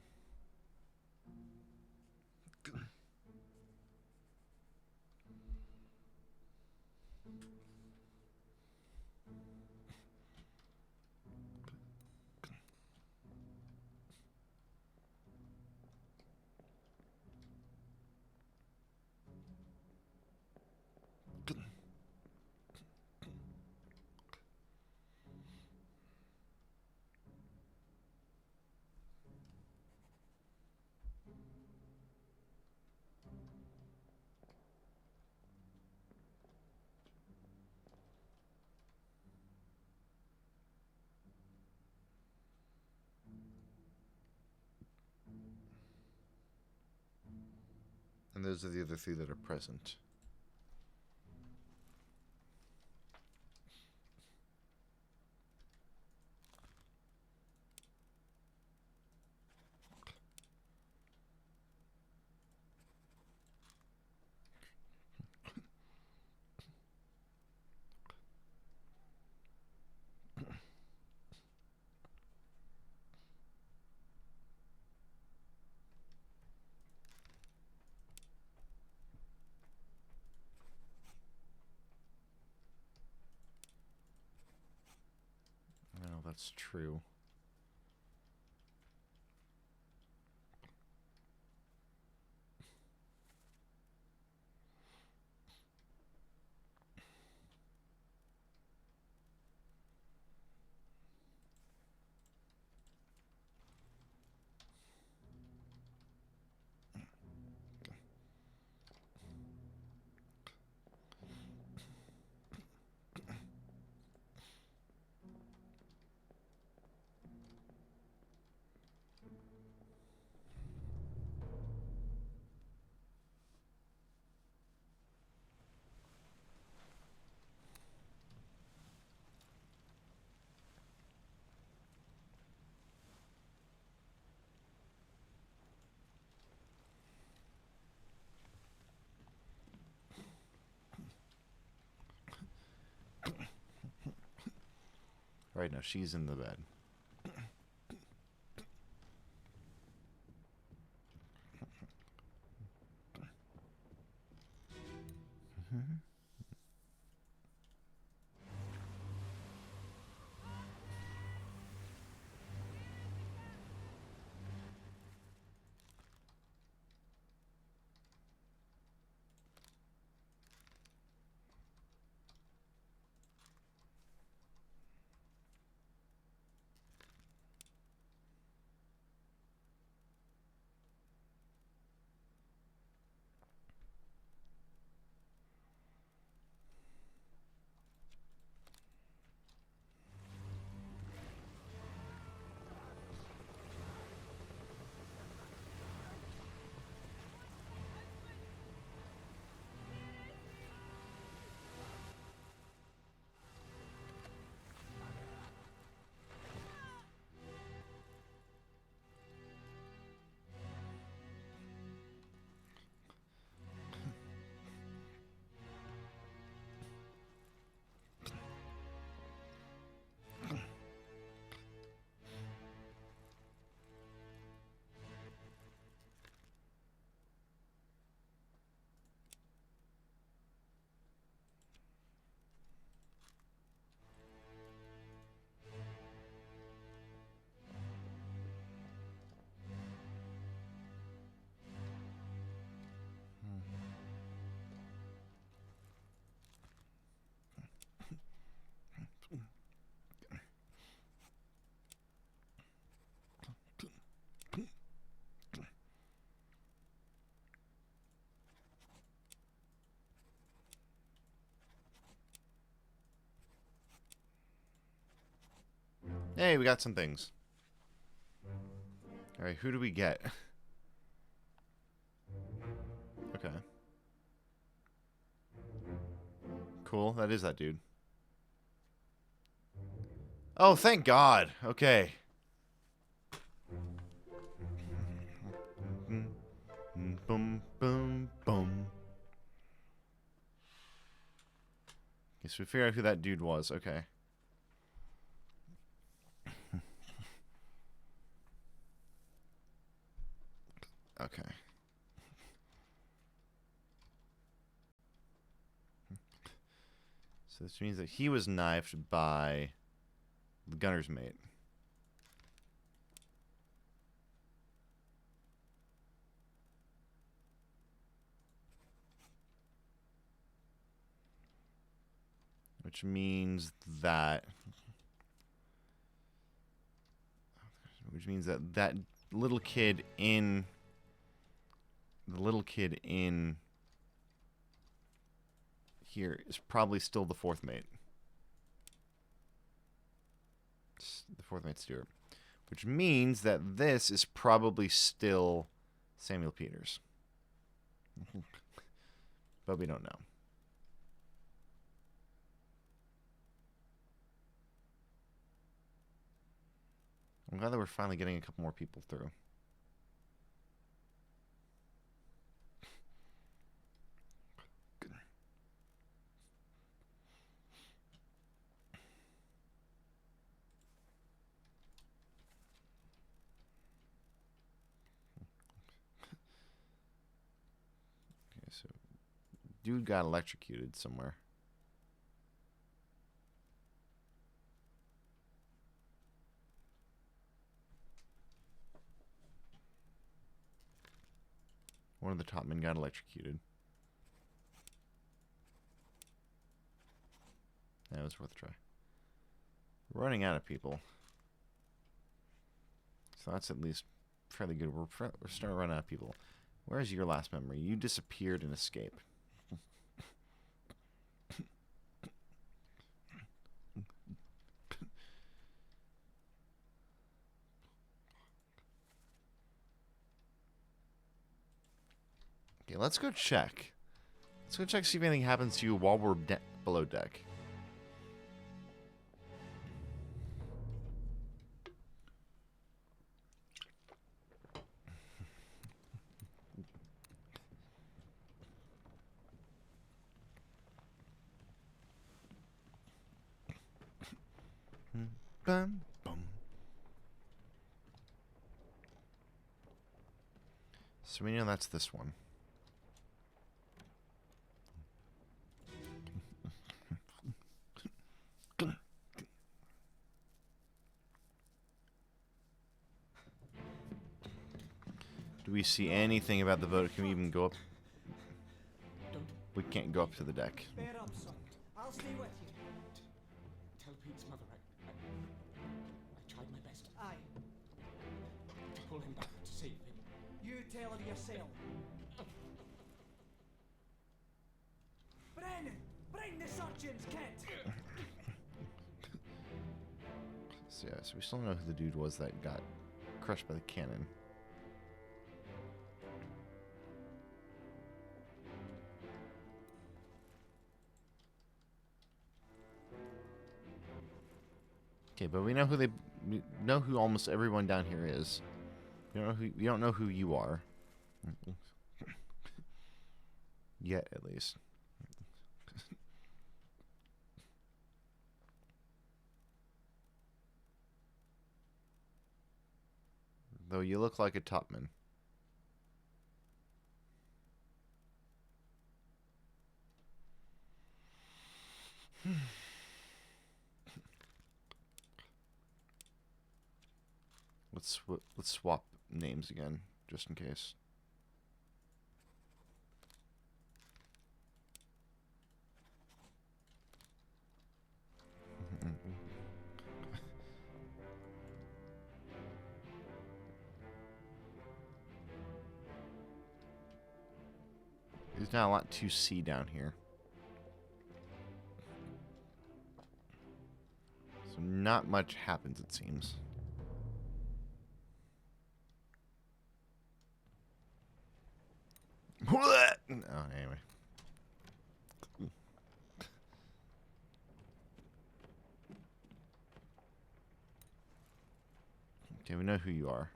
And those are the other three that are present. No, that's true. Right now, she's in the bed. Hey, we got some things. Alright, who do we get? Okay. Cool, that is that dude. Oh, thank God. Okay. Boom, boom, boom. Okay, so we figured out who that dude was. Okay. Okay. So this means that he was knifed by the gunner's mate. Which means that that little kid in here is probably still the fourth mate. The fourth mate Stewart. Which means that this is probably still Samuel Peters. But we don't know. I'm glad that we're finally getting a couple more people through. Okay, so dude got electrocuted somewhere. One of the top men got electrocuted. That was worth a try. We're running out of people. So that's at least fairly good. We're starting to run out of people. Where's your last memory? You disappeared and escaped. Okay, let's go check. Let's go check, see if anything happens to you while we're below deck. Bum, bum. So we know that's this one. Do we see anything about the vote? Can we even go up? We can't go up to the deck. Bear up, son. I'll stay with you. Tell Pete's mother I tried my best Aye. to pull him back to save him. You tell her yourself. Brennan! Bring the surgeon's kit! So yeah, so we still don't know who the dude was that got crushed by the cannon. Okay, but we know who almost everyone down here is. We don't know who you are. Yet, at least. Though you look like a topman. Let's swap names again, just in case. There's not a lot to see down here. So not much happens, it seems. Oh, anyway. Okay, we know who you are.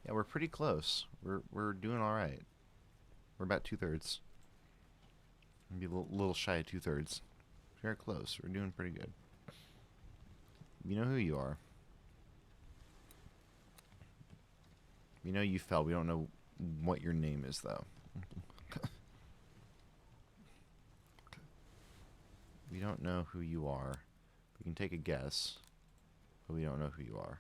Yeah, we're pretty close. We're doing all right. We're about 2/3. Maybe a little shy of 2/3. Very close. We're doing pretty good. You know who you are. We know you fell. We don't know what your name is, though. We don't know who you are. We can take a guess, but we don't know who you are.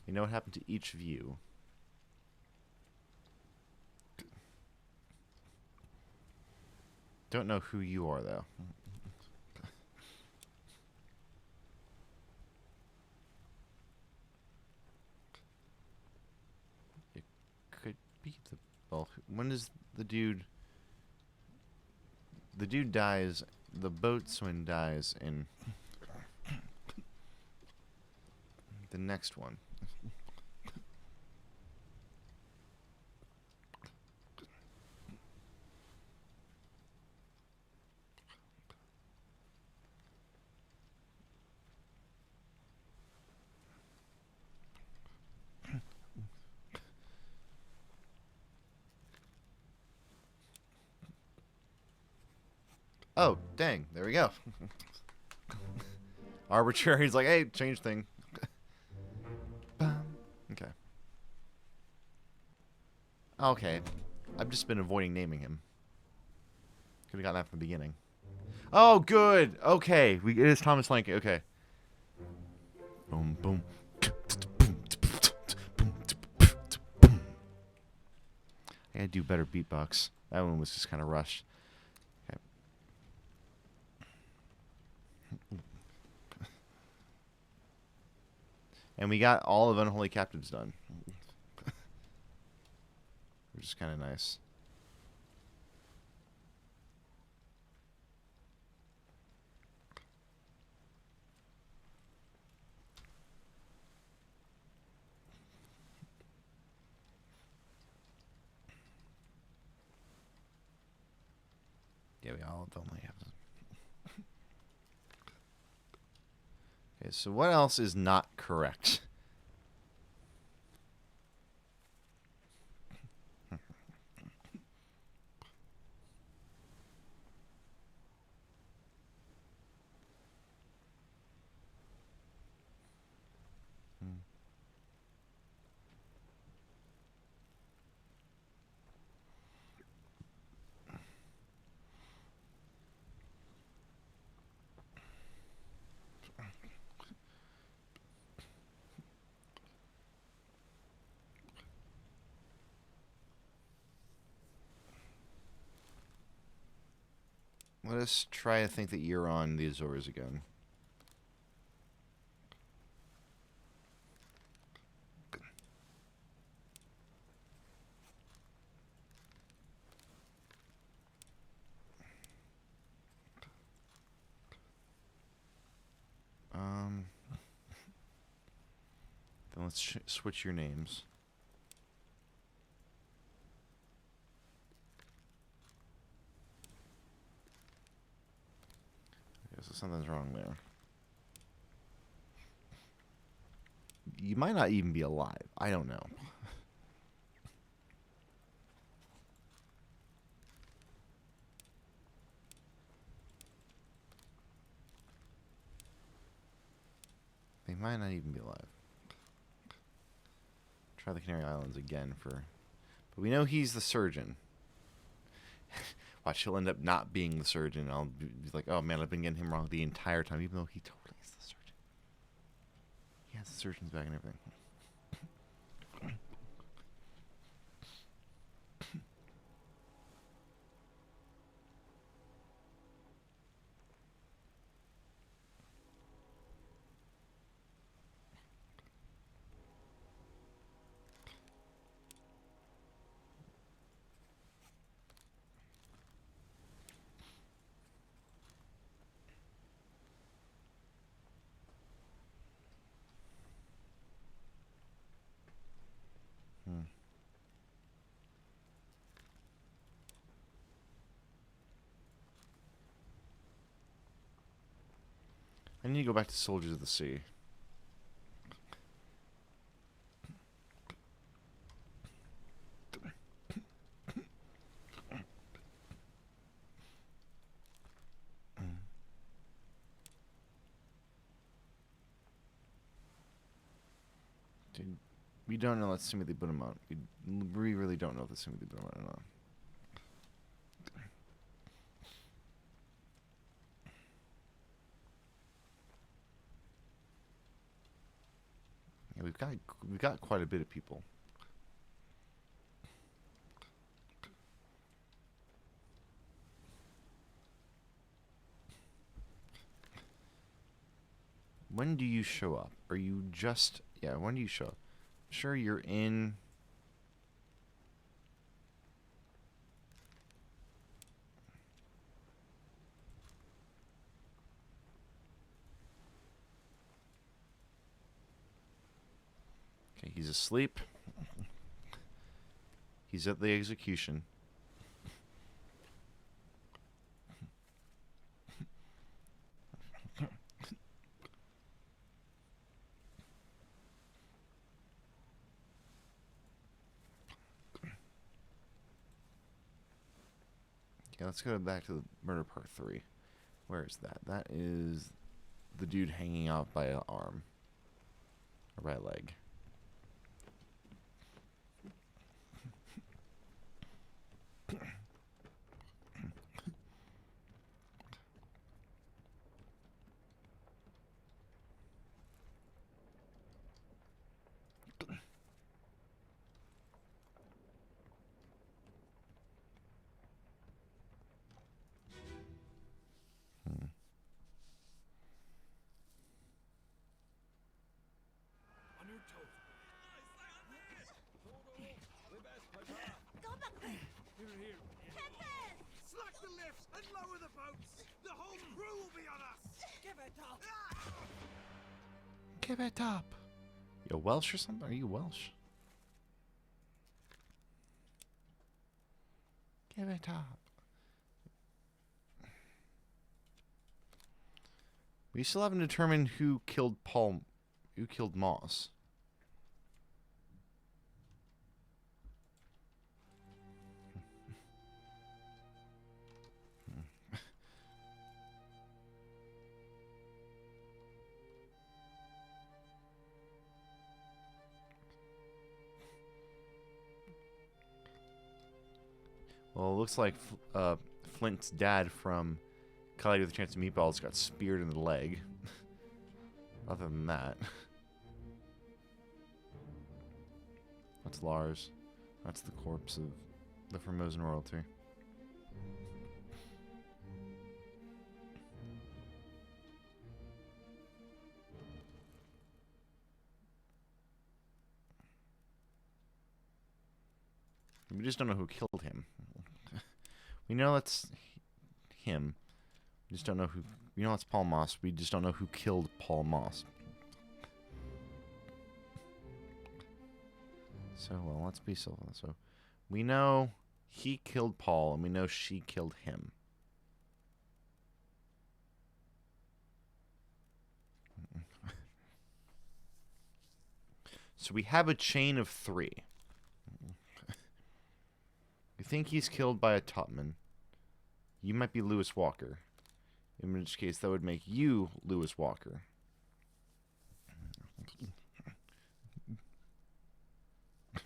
You know what happened to each of you. Don't know who you are, though. It could be the... Well, when is the dude... The dude dies... The boatswain dies in... the next one. Oh, dang. There we go. Arbitrary's like, hey, change thing. Okay. Okay. I've just been avoiding naming him. Could have gotten that from the beginning. Oh, good. Okay. It is Thomas Lanke. Okay. Boom, boom. I gotta do better beatbox. That one was just kind of rushed. Okay. And we got all of Unholy Captives done. Which is kind of nice. Yeah, we all only have them. Okay, so what else is not correct? Let us try to think that you're on the Azores again. Then let's switch your names. Okay, so something's wrong there. You might not even be alive. I don't know. They might not even be alive. Try the Canary Islands again for... But we know he's the surgeon. Watch, he'll end up not being the surgeon. I'll be like, oh man, I've been getting him wrong the entire time, even though he totally is the surgeon. He has the surgeon's bag and everything. I need to go back to Soldiers of the Sea. Dude, we don't know that Simile put him on. We really don't know if the Simile put him on or not. Yeah, we've got quite a bit of people. When do you show up? Are you just... Yeah, when do you show up? Sure, you're in... Okay, he's asleep. He's at the execution. Yeah, let's go back to the murder part 3. Where is that? That is the dude hanging out by an arm. Or by a leg. On your toes. Here. Slack the lifts and lower the boats. The whole crew will be on us. Give it up! Give it up! You Welsh or something? Are you Welsh? Give it up. We still haven't determined who killed Moss. Well, it looks like Flint's dad from Cloudy with a Chance of Meatballs got speared in the leg. Other than that. That's Lars. That's the corpse of the Formosan royalty. We just don't know who killed him. We know that's him. We just don't know who... We know it's Paul Moss. We just don't know who killed Paul Moss. So, well, let's be civil. So, we know he killed Paul, and we know she killed him. So we have a chain of 3. We think he's killed by a Topman. You might be Lewis Walker. In which case, that would make you Lewis Walker.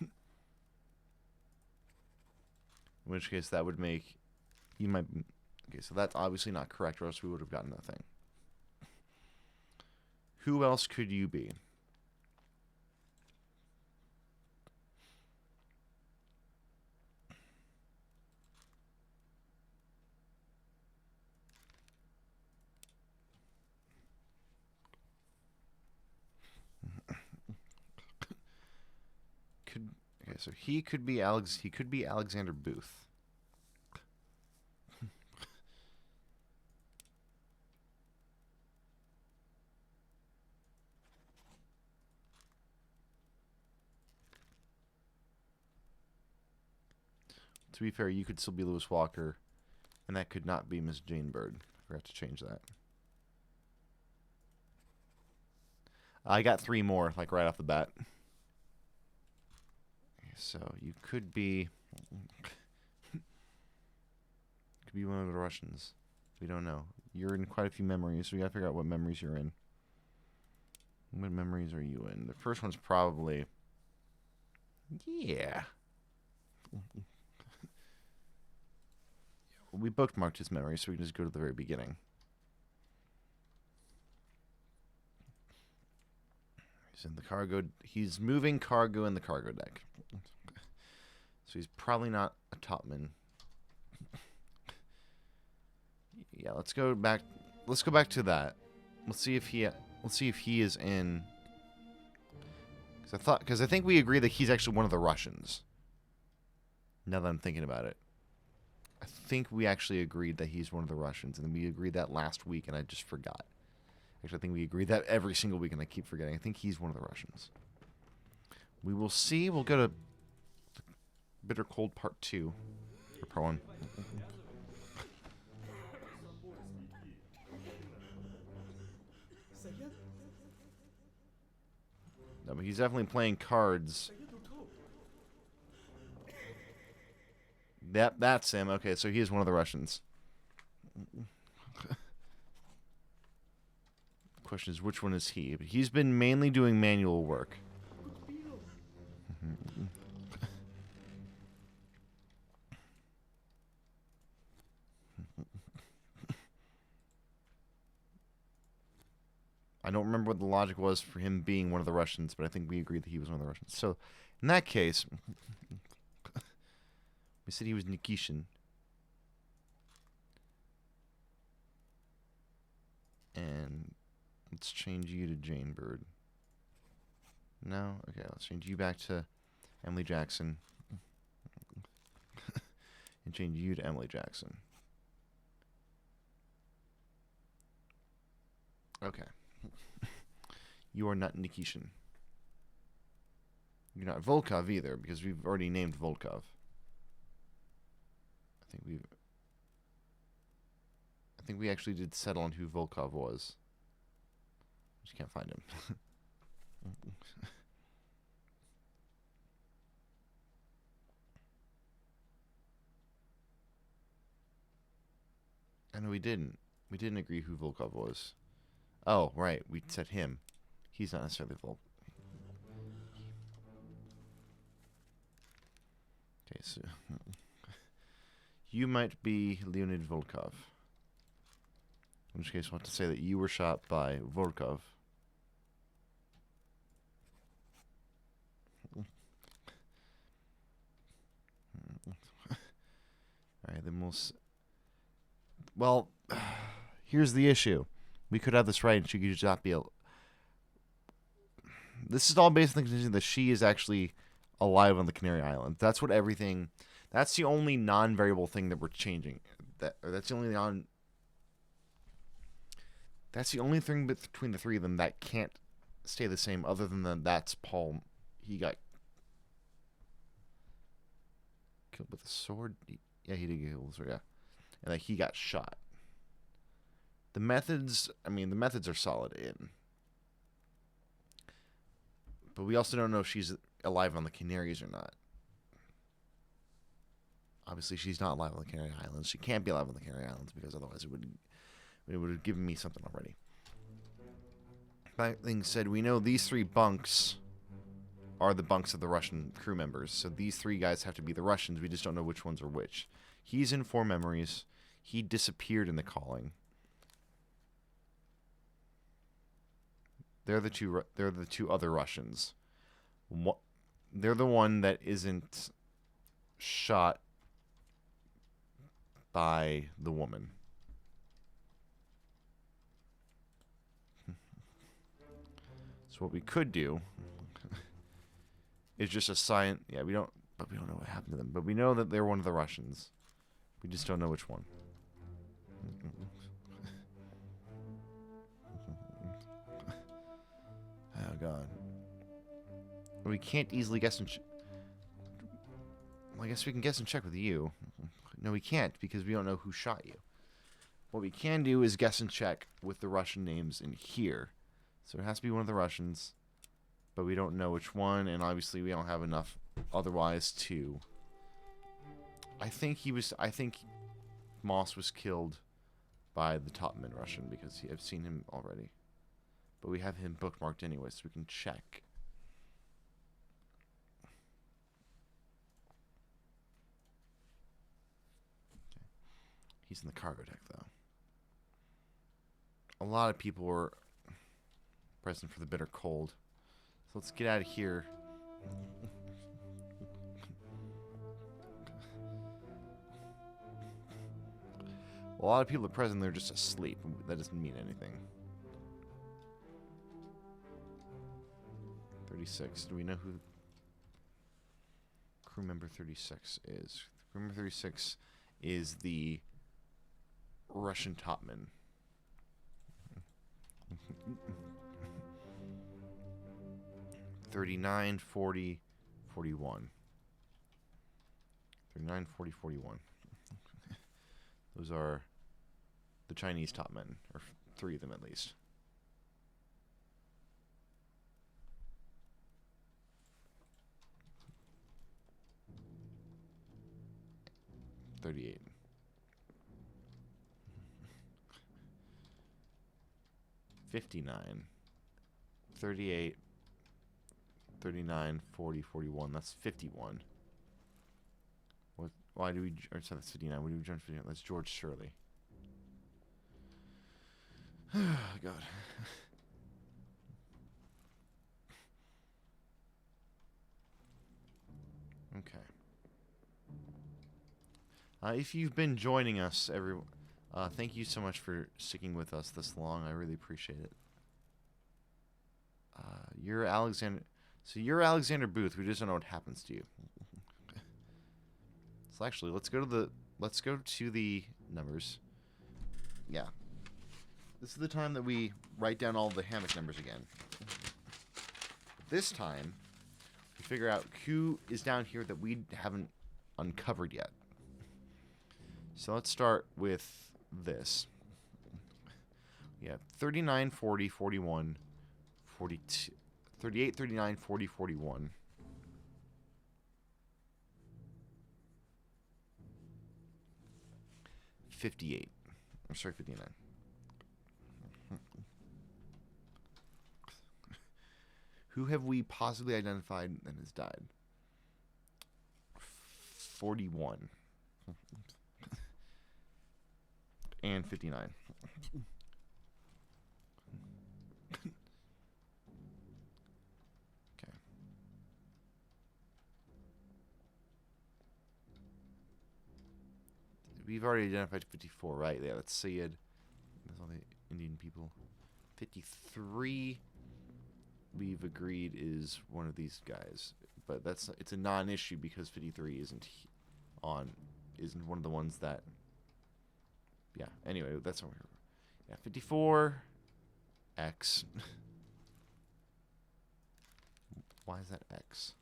In which case, that would make You might... Okay, so that's obviously not correct, or else we would have gotten that thing. Who else could you be? Okay, so he could be Alexander Booth. To be fair, you could still be Lewis Walker, and that could not be Miss Jane Bird. I forgot to change that. I got 3 more, like right off the bat. So you could be one of the Russians. We don't know. You're in quite a few memories, so we gotta figure out what memories you're in. What memories are you in? The first one's probably... Yeah. We bookmarked his memory, so we can just go to the very beginning. He's in the cargo. He's moving cargo in the cargo deck. So he's probably not a topman. Yeah, let's go back. Let's go back to that. Let's see if he is in. Because I think we agree that he's actually one of the Russians. Now that I'm thinking about it. I think we actually agreed that he's one of the Russians, and we agreed that last week, and I just forgot. Actually, I think we agreed that every single week, and I keep forgetting. I think he's one of the Russians. We will see. We'll go to Bitter Cold Part 2. Or Part 1. No, but he's definitely playing cards. That's him. Okay, so he is one of the Russians. Question is, which one is he? But he's been mainly doing manual work. I don't remember what the logic was for him being one of the Russians, but I think we agreed that he was one of the Russians. So, in that case, we said he was Nikishin. And let's change you to Jane Bird. No? Okay, let's change you back to Emily Jackson. And change you to Emily Jackson. Okay. You are not Nikishin. You're not Volkov either, because we've already named Volkov. I think we actually did settle on who Volkov was. Just can't find him. I know we didn't. We didn't agree who Volkov was. Oh, right. We said him. He's not necessarily Volkov. Okay, so... You might be Leonid Volkov. In which case, we'll have to say that you were shot by Volkov. Alright, then we'll... Well, here's the issue. We could have this right, and she could just not be... This is all based on the condition that she is actually alive on the Canary Islands. That's what everything... That's the only non-variable thing that we're changing. That's the only That's the only thing between the three of them that can't stay the same, other than that's Paul. He got killed with a sword. Yeah, he did get killed with a sword, yeah. And like he got shot. The methods, I mean, the methods are solid in. But we also don't know if she's alive on the Canaries or not. Obviously, she's not alive on the Canary Islands. She can't be alive on the Canary Islands because otherwise it would have given me something already. That being said, we know these 3 bunks are the bunks of the Russian crew members. So these 3 guys have to be the Russians. We just don't know which ones are which. He's in Four Memories. He disappeared in The Calling. They're the two other Russians. They're the one that isn't shot by the woman. So what we could do is just assign. Yeah, we don't know what happened to them. But we know that they're one of the Russians. We just don't know which one. Oh God. We can't easily guess and. Well, I guess we can guess and check with you. No, we can't because we don't know who shot you. What we can do is guess and check with the Russian names in here. So it has to be one of the Russians, but we don't know which one, and obviously we don't have enough otherwise to. I think Moss was killed by the Topman Russian because I've seen him already. But we have him bookmarked anyway, so we can check. Okay. He's in the cargo deck, though. A lot of people were present for the bitter cold. So let's get out of here. A lot of people are present, they're just asleep. That doesn't mean anything. 36. Do we know who crew member 36 is? Crew member 36 is the Russian topman. 39, 40, 41. 39, 40, 41. Those are the Chinese top men, or three of them at least. $38. 59. 38. 39, 40, 41. That's 51. What? Why do we? Or sorry, that's 59. What do we jump to 59? That's George Shirley. God. Okay. If you've been joining us, everyone, thank you so much for sticking with us this long. I really appreciate it. You're Alexander. So you're Alexander Booth. We just don't know what happens to you. So actually, let's go to the numbers. Yeah. This is the time that we write down all the hammock numbers again. This time, we figure out who is down here that we haven't uncovered yet. So let's start with this. Yeah, 39, 40, 41, 42, 38, 39, 40, 41. 58. I'm sorry, 59. Who have we possibly identified and has died? 41. And 59. Okay. We've already identified 54, right? Yeah, that's Syed. That's all the Indian people. 53, we've agreed is one of these guys, but it's a non-issue because 53 isn't one of the ones that. Yeah. Anyway, that's what we're. Yeah, 54. X. Why is that X?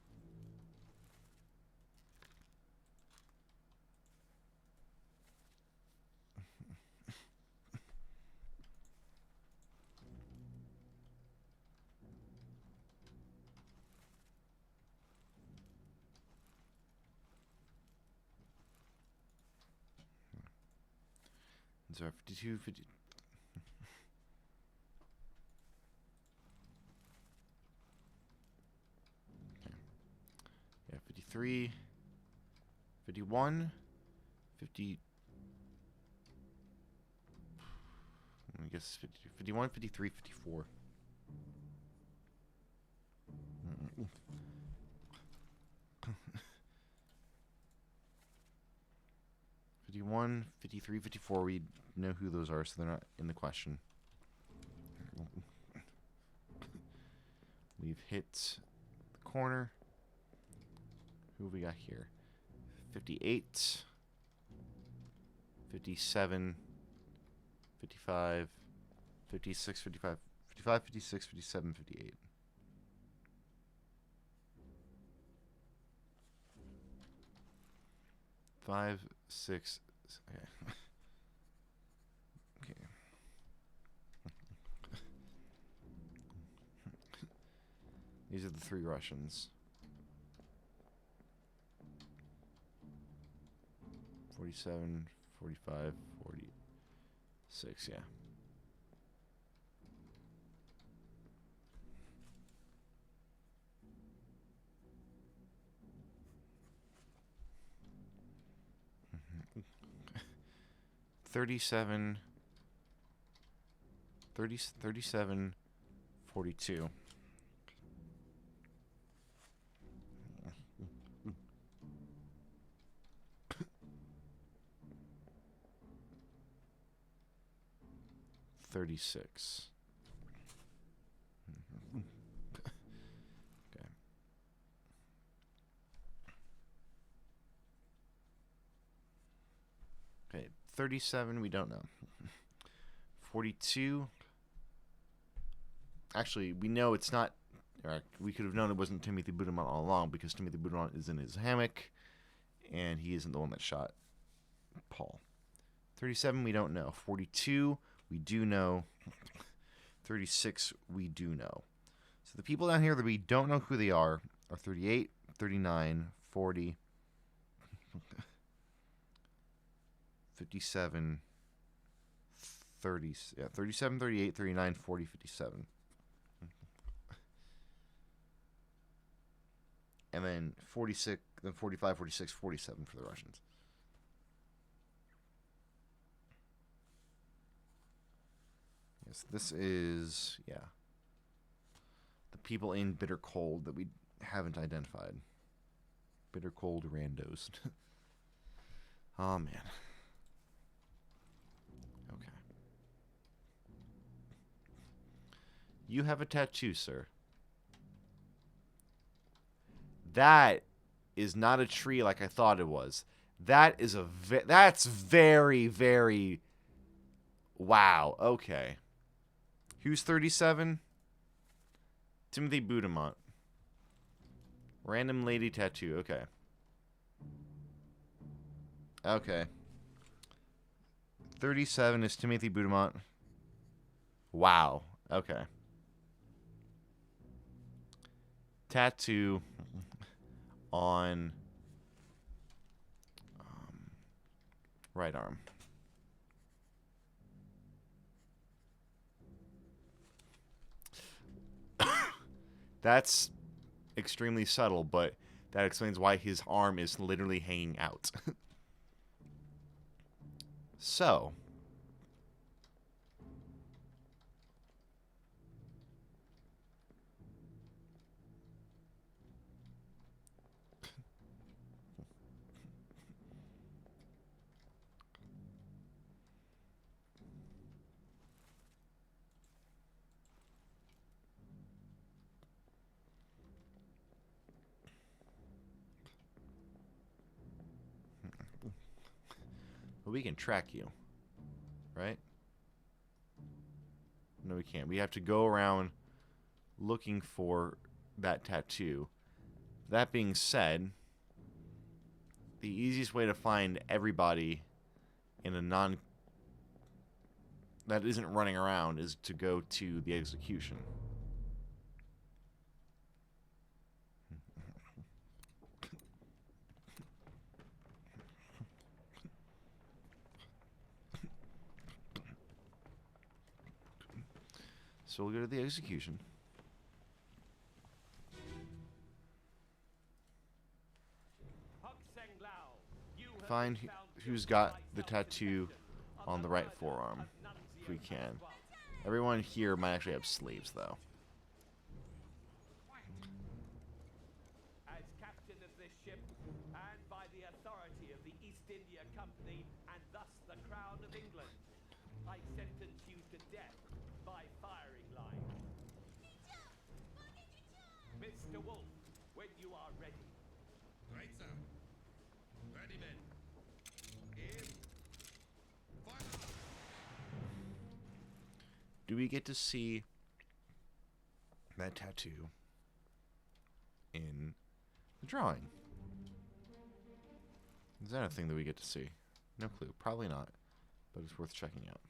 So 52, 50. Okay. Yeah, 53, 51, 50. I guess 50, 51, 53, 54. 51, 53, 54. We know who those are, so they're not in the question. We've hit the corner. Who have we got here? 58, 57, 55, 56, 55, 55, 56, 57, 58. Five, six, okay. Okay. These are the three Russians. 47, 45, 46, yeah. Thirty-seven, 37, 42. $36. Okay. Okay, 37, we don't know. 42. Actually, we know it's not. We could have known it wasn't Timothy Budimont all along because Timothy Budimont is in his hammock, and he isn't the one that shot Paul. 37, we don't know. 42, we do know. 36, we do know. So the people down here that we don't know who they are 38, 39, 40, 57, 30, yeah, 37, 38, 39, 40, 57. And then 46, then 45, 46, 47 for the Russians. Yes, this is, yeah, the people in Bitter Cold that we haven't identified. Bitter Cold randos. Oh, man. Okay. You have a tattoo, sir. That is not a tree like I thought it was. That is a that's very, very... Wow, okay. Who's 37? Timothy Budimont. Random lady tattoo, okay. Okay. 37 is Timothy Budimont. Wow, okay. Tattoo on right arm. That's extremely subtle, but that explains why his arm is literally hanging out. So, but we can track you, right? No, we can't. We have to go around looking for that tattoo. That being said, the easiest way to find everybody in a that isn't running around is to go to the execution. So we'll go to the execution. Find who's got the tattoo on the right forearm, if we can. Everyone here might actually have sleeves, though. As captain of this ship, and by the authority of the East India Company, and thus the Crown of England, I sentence you to death by firing line. Mr. Wolf, when you are ready. Right, sir. Ready, men. Aim. Fire! Do we get to see that tattoo in the drawing? Is that a thing that we get to see? No clue. Probably not. But it's worth checking out.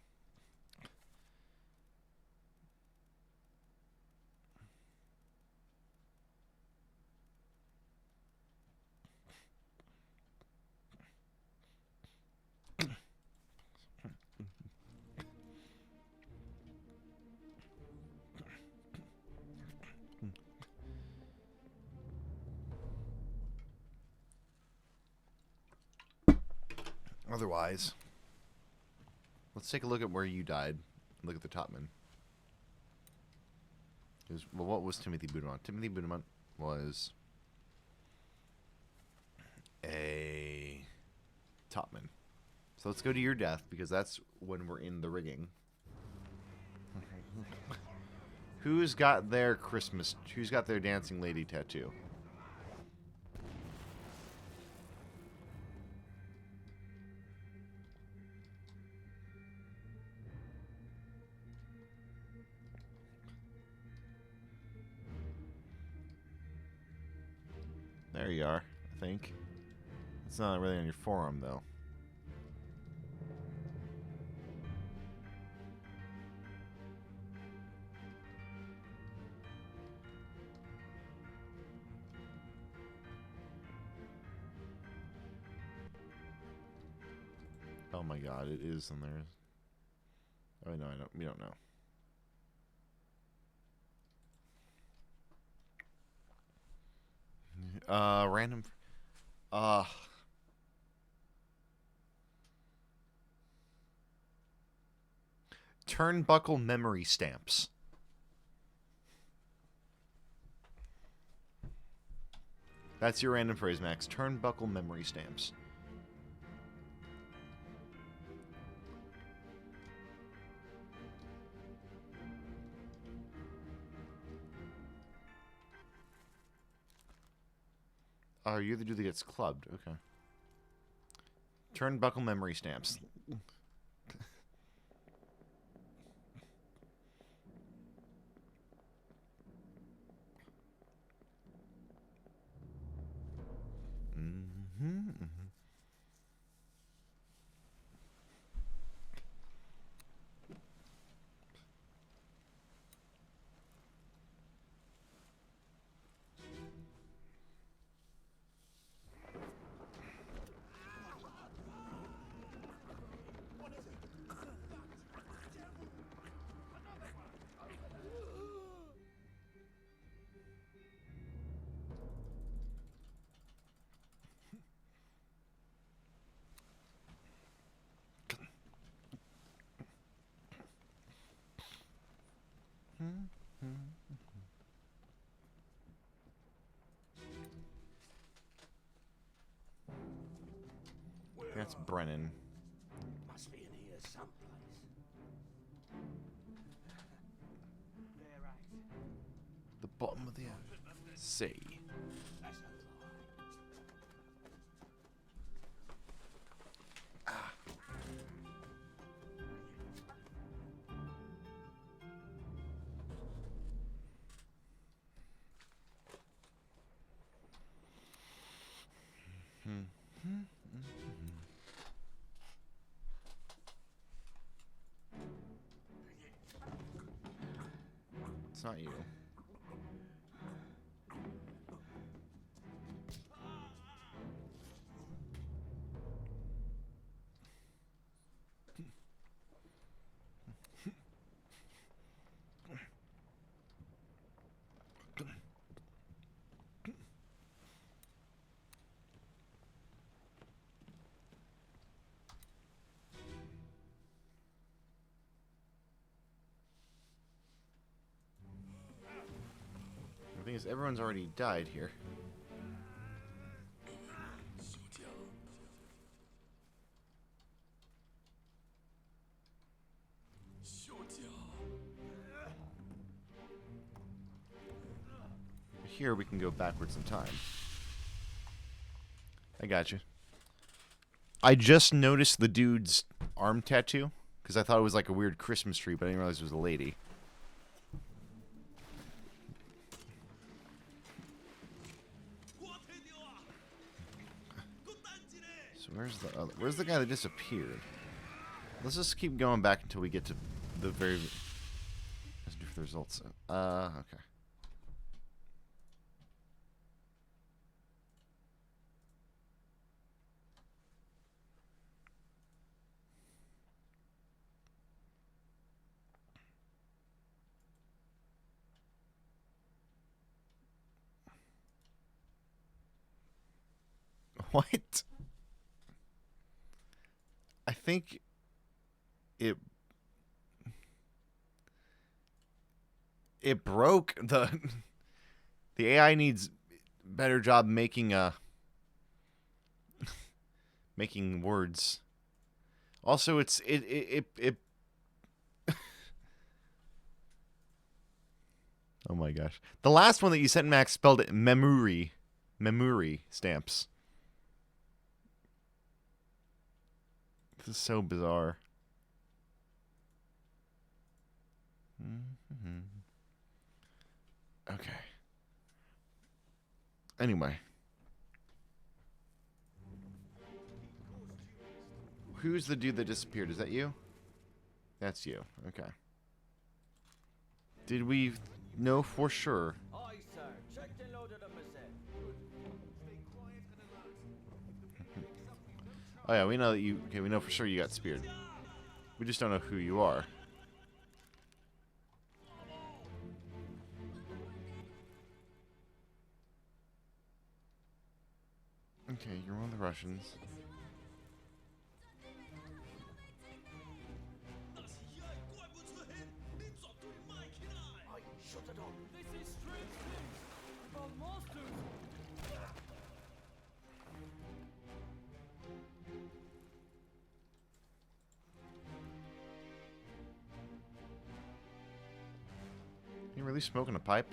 Otherwise, let's take a look at where you died. Look at the topman. Well, what was Timothy Budamont? Timothy Budamont was a topman. So let's go to your death, because that's when we're in the rigging. Who's got their dancing lady tattoo? There you are, I think. It's not really on your forearm, though. Oh my god, it is on there. Oh no, we don't know. Random. Turnbuckle memory stamps. That's your random phrase, Max. Turnbuckle memory stamps. Oh, you're the dude that gets clubbed. Okay. Turnbuckle memory stamps. That's Brennan. Must be in here someplace. They're out. The bottom of the sea. That's a lie. It's not you. thing is, everyone's already died here. Here we can go backwards in time. I got you. I just noticed the dude's arm tattoo because I thought it was like a weird Christmas tree, but I didn't realize it was a lady. So where's the guy that disappeared? Let's just keep going back until we get to the very. Let's do for the results. Okay. What? I think it broke. The AI needs better job making making words. Also, it oh my gosh. The last one that you sent, Max, spelled it memory stamps. This is so bizarre. Okay. Anyway. Who's the dude that disappeared? Is that you? That's you. Okay. Did we know for sure? Aye, sir. Checked and loaded them as said. Oh yeah, we know that you. Okay, we know for sure you got speared. We just don't know who you are. Okay, you're one of the Russians. Shut it up. This is strange things about monsters. You really smoking a pipe?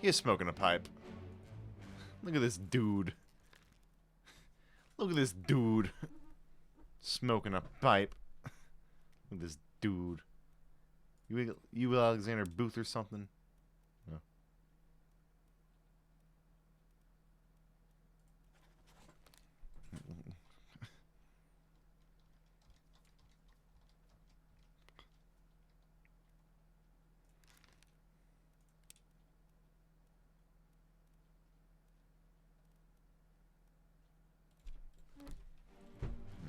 He is smoking a pipe. Look at this dude. Look at this dude. Smoking a pipe. Look at this dude. You Alexander Booth or something? No.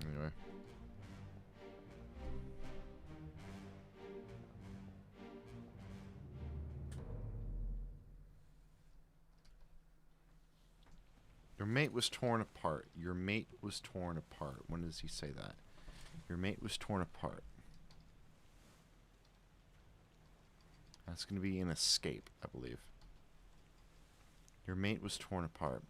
Anyway. Your mate was torn apart. Your mate was torn apart. When does he say that? Your mate was torn apart. That's going to be an escape, I believe. Your mate was torn apart.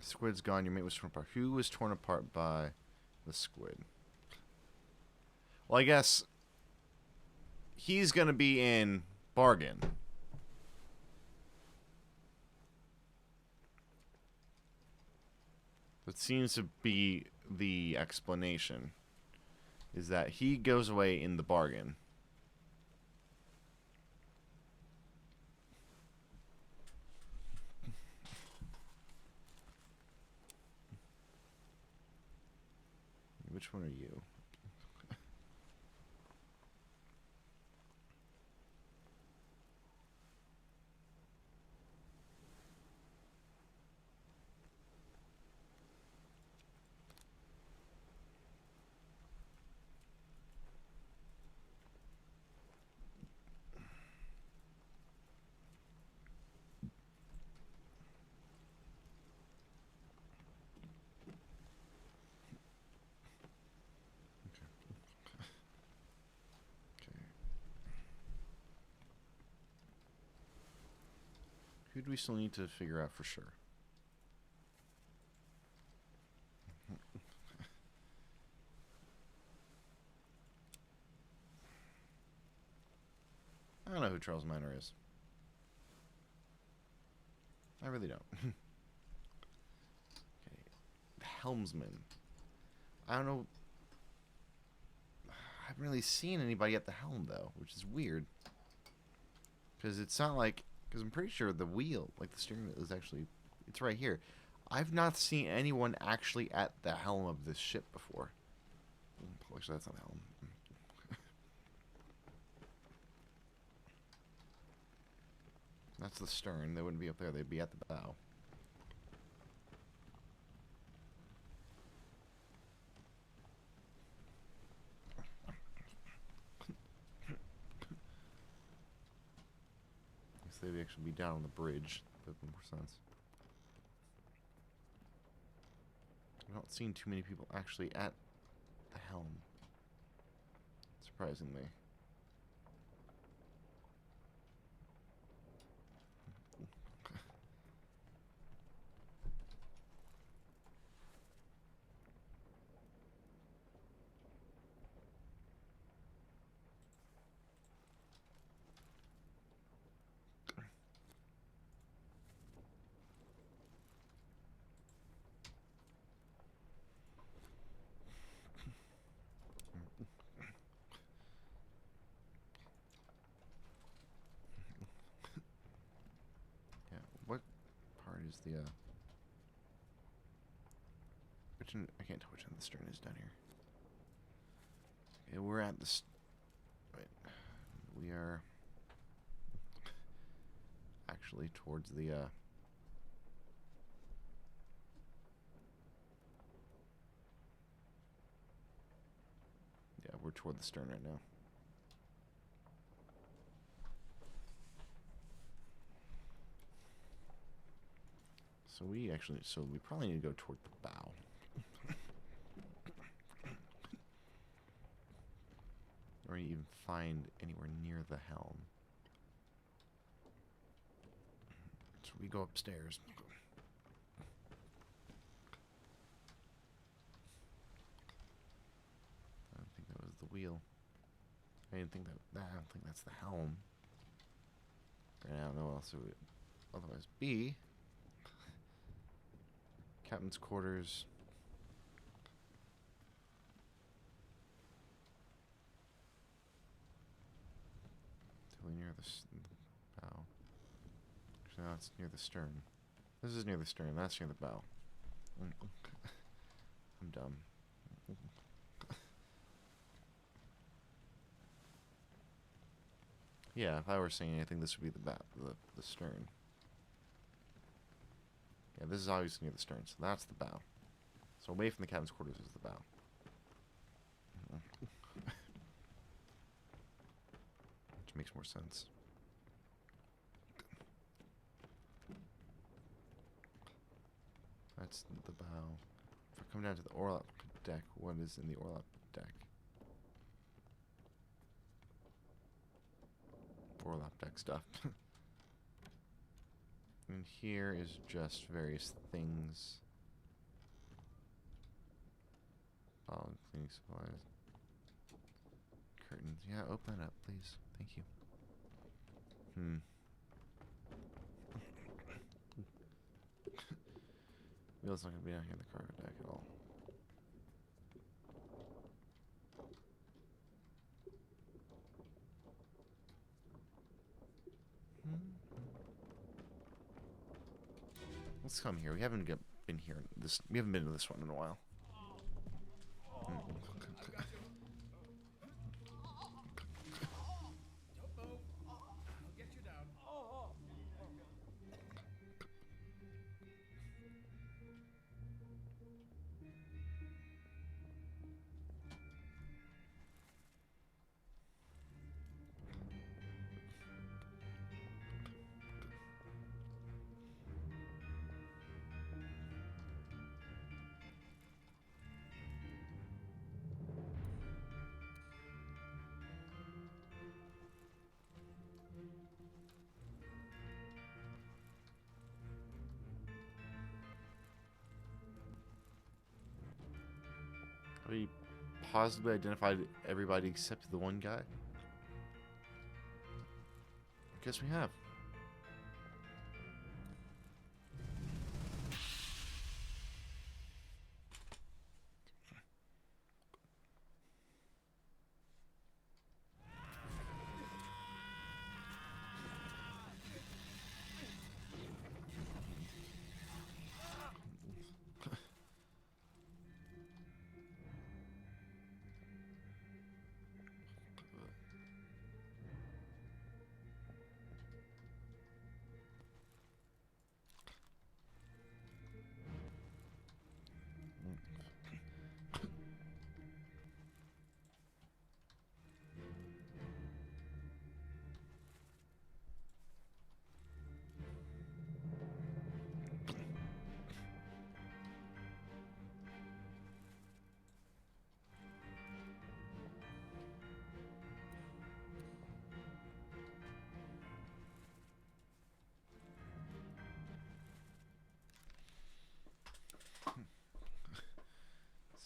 Squid's gone. Your mate was torn apart. Who was torn apart by the squid? Well, I guess he's going to be in bargain. That seems to be the explanation. Is that he goes away in the bargain. Which one are you? Who do we still need to figure out for sure? I don't know who Charles Miner is. I really don't. Okay. The helmsman. I don't know. I haven't really seen anybody at the helm, though, which is weird. Because it's not like... Because I'm pretty sure the wheel, like the steering wheel, is actually... It's right here. I've not seen anyone actually at the helm of this ship before. Actually, that's not the helm. That's the stern. They wouldn't be up there. They'd be at the bow. Guess they'd actually be down on the bridge. That would make more sense. I've not seen too many people actually at the helm. Surprisingly. What part is the, which one, I can't tell which end the stern is down here. Okay, we're at the, wait, we are actually towards the, yeah, we're toward the stern right now. So we probably need to go toward the bow. Or even find anywhere near the helm. So we go upstairs. I don't think that was the wheel. I don't think that's the helm. Right now, I don't know what else it would otherwise be. Captain's quarters. Totally near the bow. Actually, no, it's near the stern. This is near the stern. That's near the bow. I'm dumb. Yeah, if I were saying anything, this would be the stern. Yeah, this is obviously near the stern, so that's the bow. So away from the captain's quarters is the bow. Which makes more sense. That's the bow. If I come down to the orlop deck, what is in the orlop deck? Orlop deck stuff. And here is just various things. Bottle cleaning supplies. Curtains. Yeah, open it up, please. Thank you. Wheel's not gonna be down here in the cargo deck at all. Let's come here. We haven't been here. We haven't been to this one in a while. Don't move. I'll get you down. We possibly identified everybody except the one guy? Guess we have.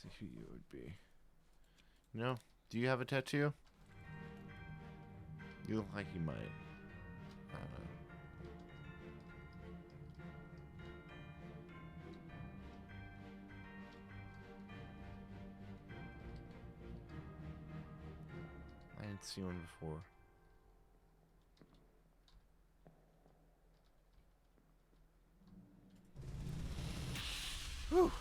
See who you would be. No? Do you have a tattoo? You look like you might. I don't know. I didn't see one before. Whew.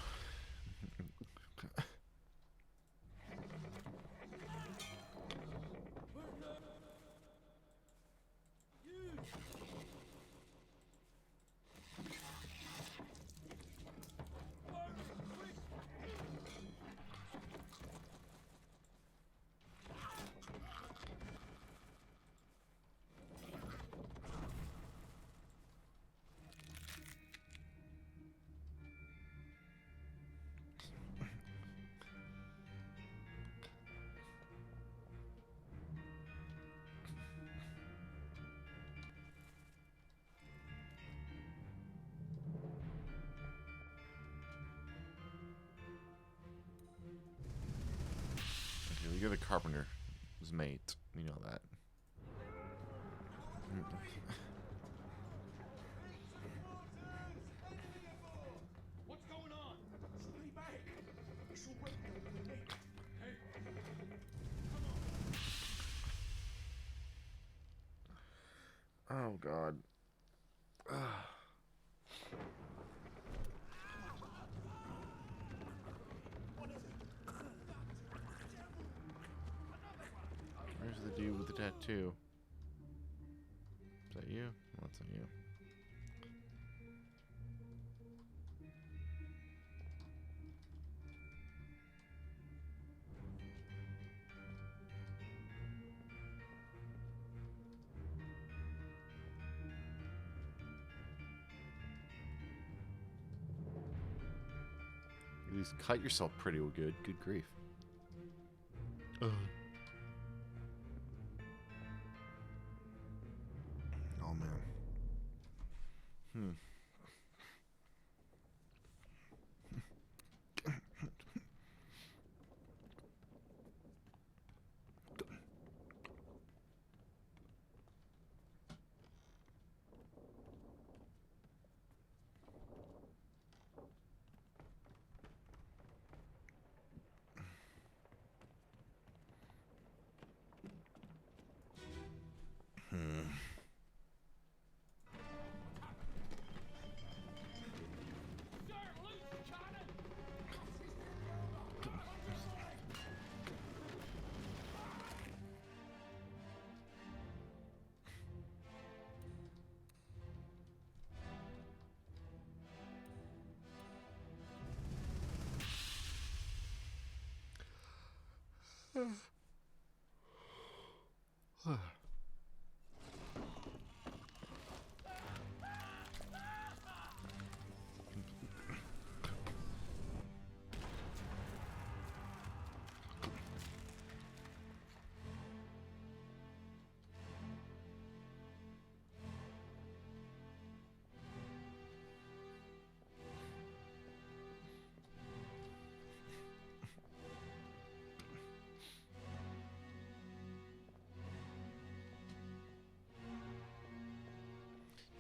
Okay, you're the carpenter's mate. You know that. What's going on? Stay back. It's already going late. Hey, come on. Oh God. Where's the dude with the tattoo? Is that you? No, that's not you. You at least cut yourself pretty good. Good grief. Oh man. Sir, loose China!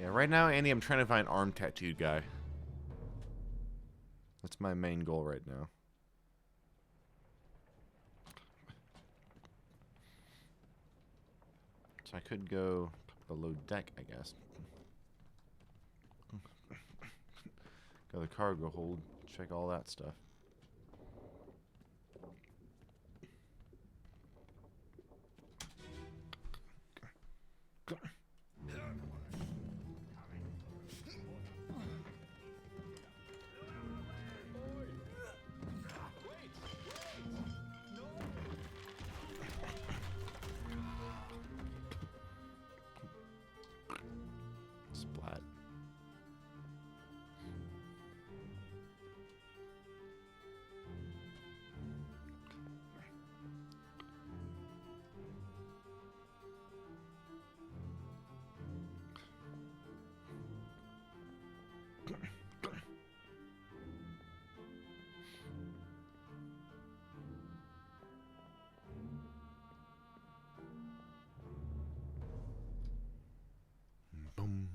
Yeah, right now, Andy, I'm trying to find arm tattooed guy. That's my main goal right now. So I could go below deck, I guess. Go to the cargo hold, check all that stuff. Splat. Boom.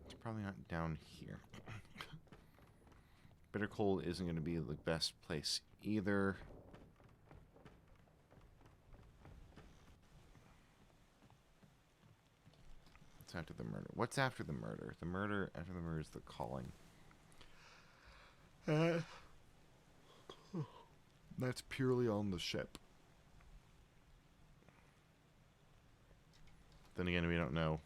It's probably not down here. Bitter Cold isn't going to be the best place either. What's after the murder? What's after the murder? The murder after the murder is the calling. That's purely on the ship. Then again, we don't know.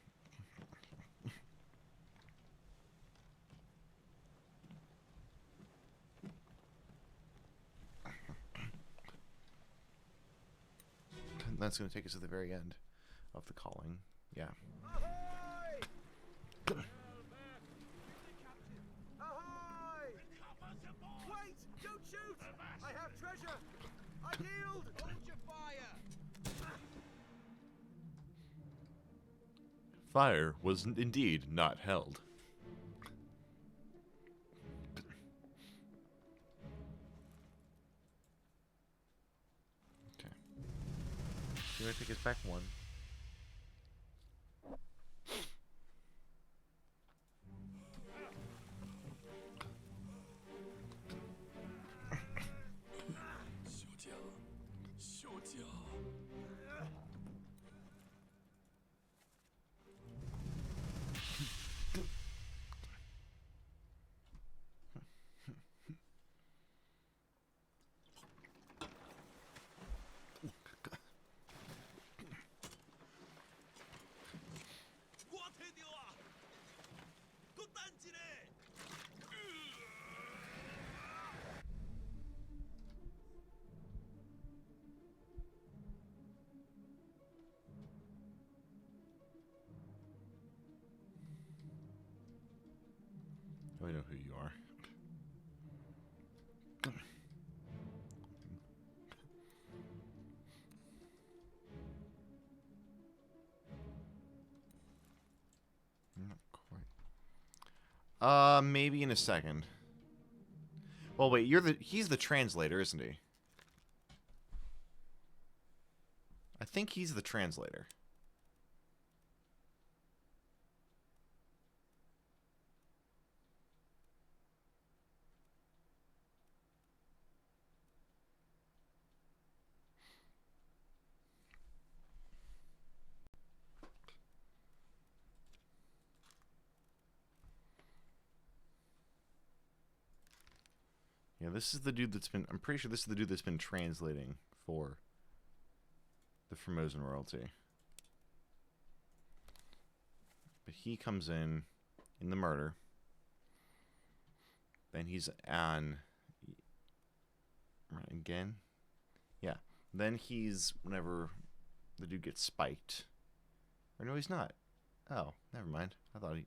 That's going to take us to the very end of the calling. Yeah. Ahoy! Wait! Don't shoot! I have treasure! I yield! Hold your fire! Fire was indeed not held. Okay. You want to take us back one? I know who you are. Not quite. Maybe in a second. Well, wait, he's the translator, isn't he? I think he's the translator. Yeah, this is the dude that's been... I'm pretty sure this is the dude that's been translating for the Formosan royalty. But he comes in the murder. Then he's on... Right, again? Yeah. Then he's whenever the dude gets spiked. Or no, he's not. Oh, never mind. I thought he...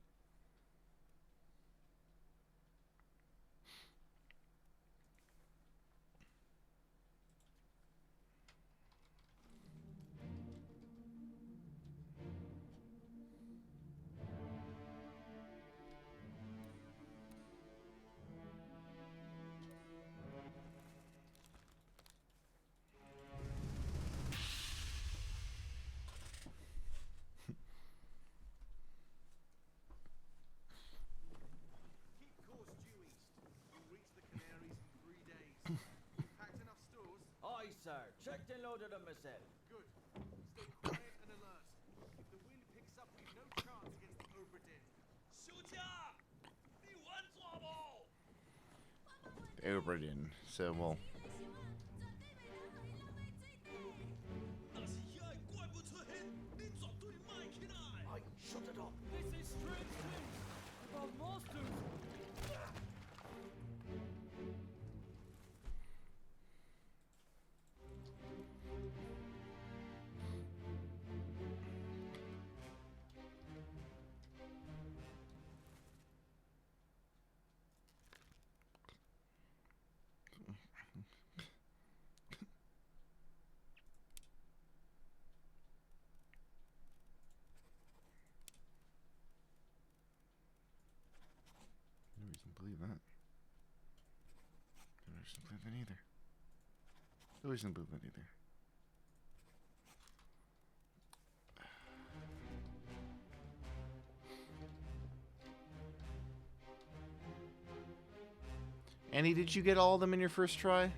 sir. Checked and loaded them myself. Good. Stay quiet and alert. If the wind picks up, we've no chance against the OBRA DINN. 休假，你玩抓不？ Oberdin. So well. 那是遐个怪不出现，你绝对卖起来。 Mike, shut it up. They say strange things about monsters. No reason to believe that. No reason to believe that either. No reason to believe that either. Annie, did you get all of them in your first try?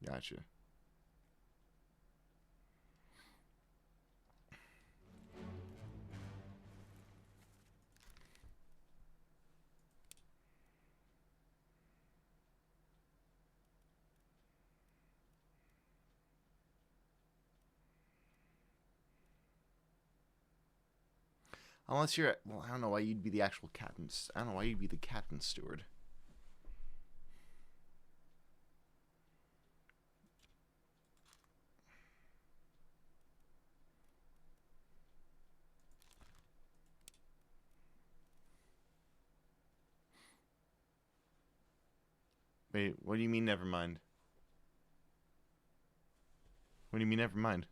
Gotcha. Unless you're, well, I don't know why you'd be the actual captain. I don't know why you'd be the captain steward. Wait, what do you mean never mind? What do you mean never mind?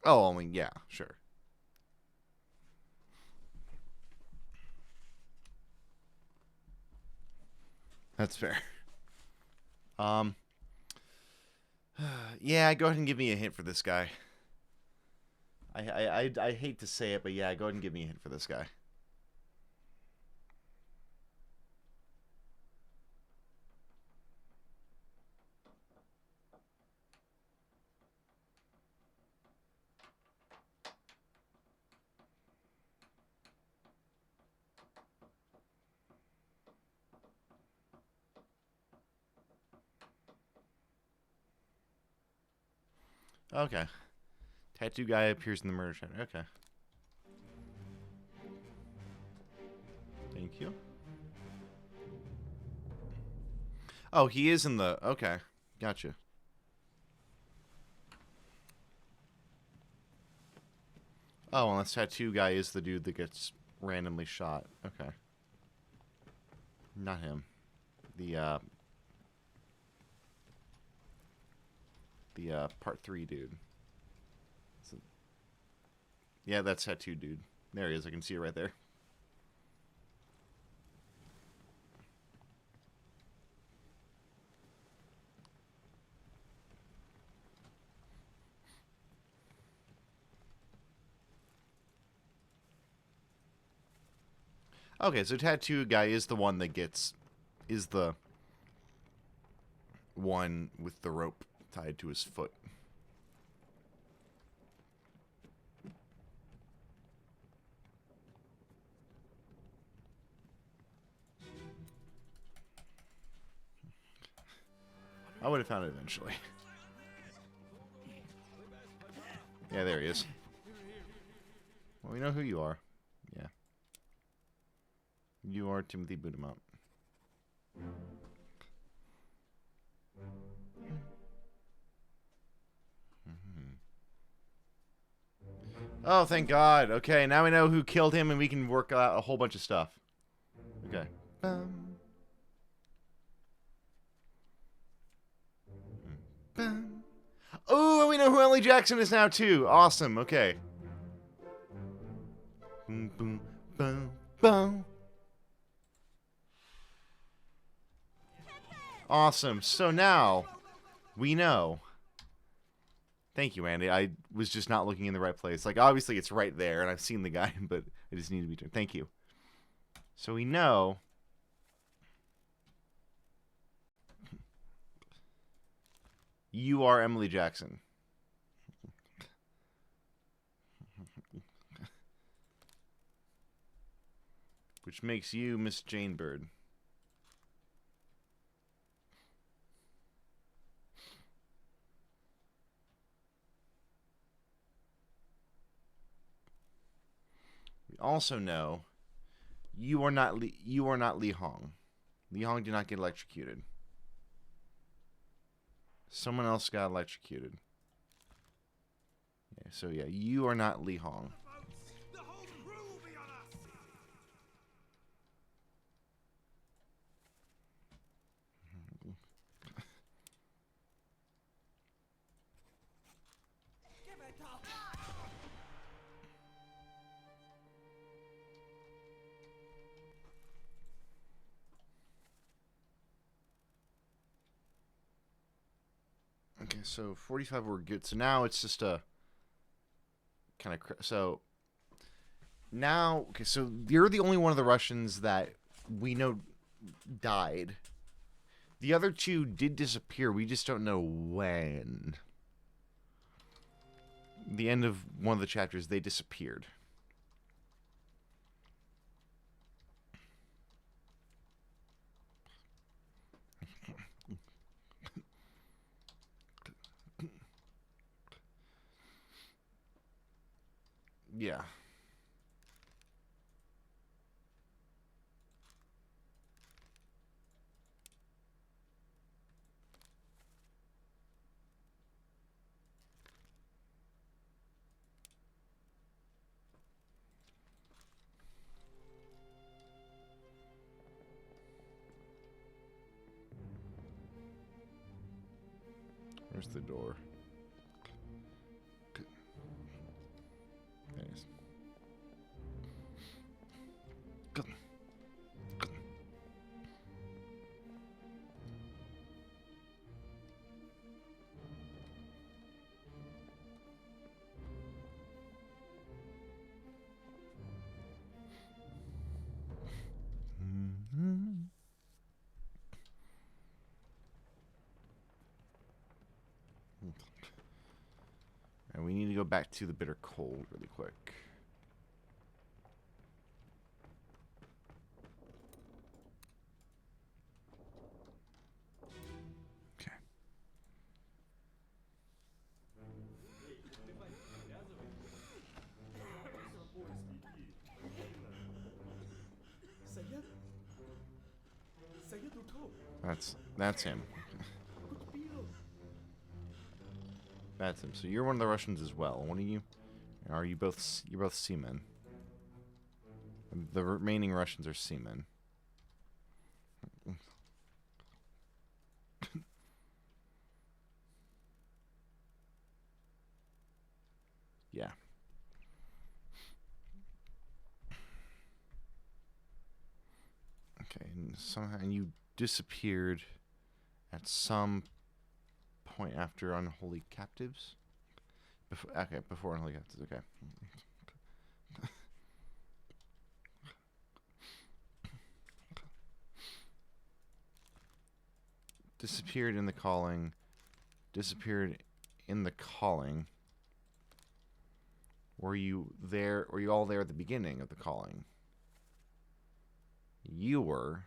Oh, I mean, yeah, sure. That's fair. Yeah, go ahead and give me a hint for this guy. I hate to say it, but yeah, go ahead and give me a hint for this guy. Okay. Tattoo guy appears in the murder shadow. Okay. Thank you. Oh, he is in the... Okay. Gotcha. Oh, well, this tattoo guy is the dude that gets randomly shot. Okay. Not him. The part 3 dude. Yeah, that's tattoo dude. There he is. I can see it right there. Okay, so tattoo guy is the one that gets... is the one with the rope tied to his foot. I would have found it eventually. Yeah, there he is. Well, we know who you are. Yeah. You are Timothy Boot-em-up. Oh, thank God. Okay, now we know who killed him, and we can work out a whole bunch of stuff. Okay. Oh, and we know who Emily Jackson is now, too. Awesome. Okay. Boom, boom, boom, boom. Awesome. So now we know. Thank you, Andy. I was just not looking in the right place. Like, obviously, it's right there, and I've seen the guy, but I just need to be turned. Thank you. So we know. You are Emily Jackson. Which makes you Miss Jane Bird. We also know you are not Li Hong. Li Hong did not get electrocuted. Someone else got electrocuted. Yeah, so yeah, you are not Li Hong. The whole crew will be on us. Give it up. Okay, so 45 were good. So now it's just a kind of so now. Okay, so you're the only one of the Russians that we know died. The other two did disappear. We just don't know when. The end of one of the chapters, they disappeared. Yeah. Where's the door? There it is. And we need to go back to the bitter cold really quick. Okay. That's him. That's him. So you're one of the Russians as well. One of you? Are you both? You're both seamen. The remaining Russians are seamen. Yeah. Okay, and somehow you disappeared at some point after Unholy Captives. Before Unholy Captives. Okay. Disappeared in the calling. Disappeared in the calling. Were you there? Were you all there at the beginning of the calling? You were.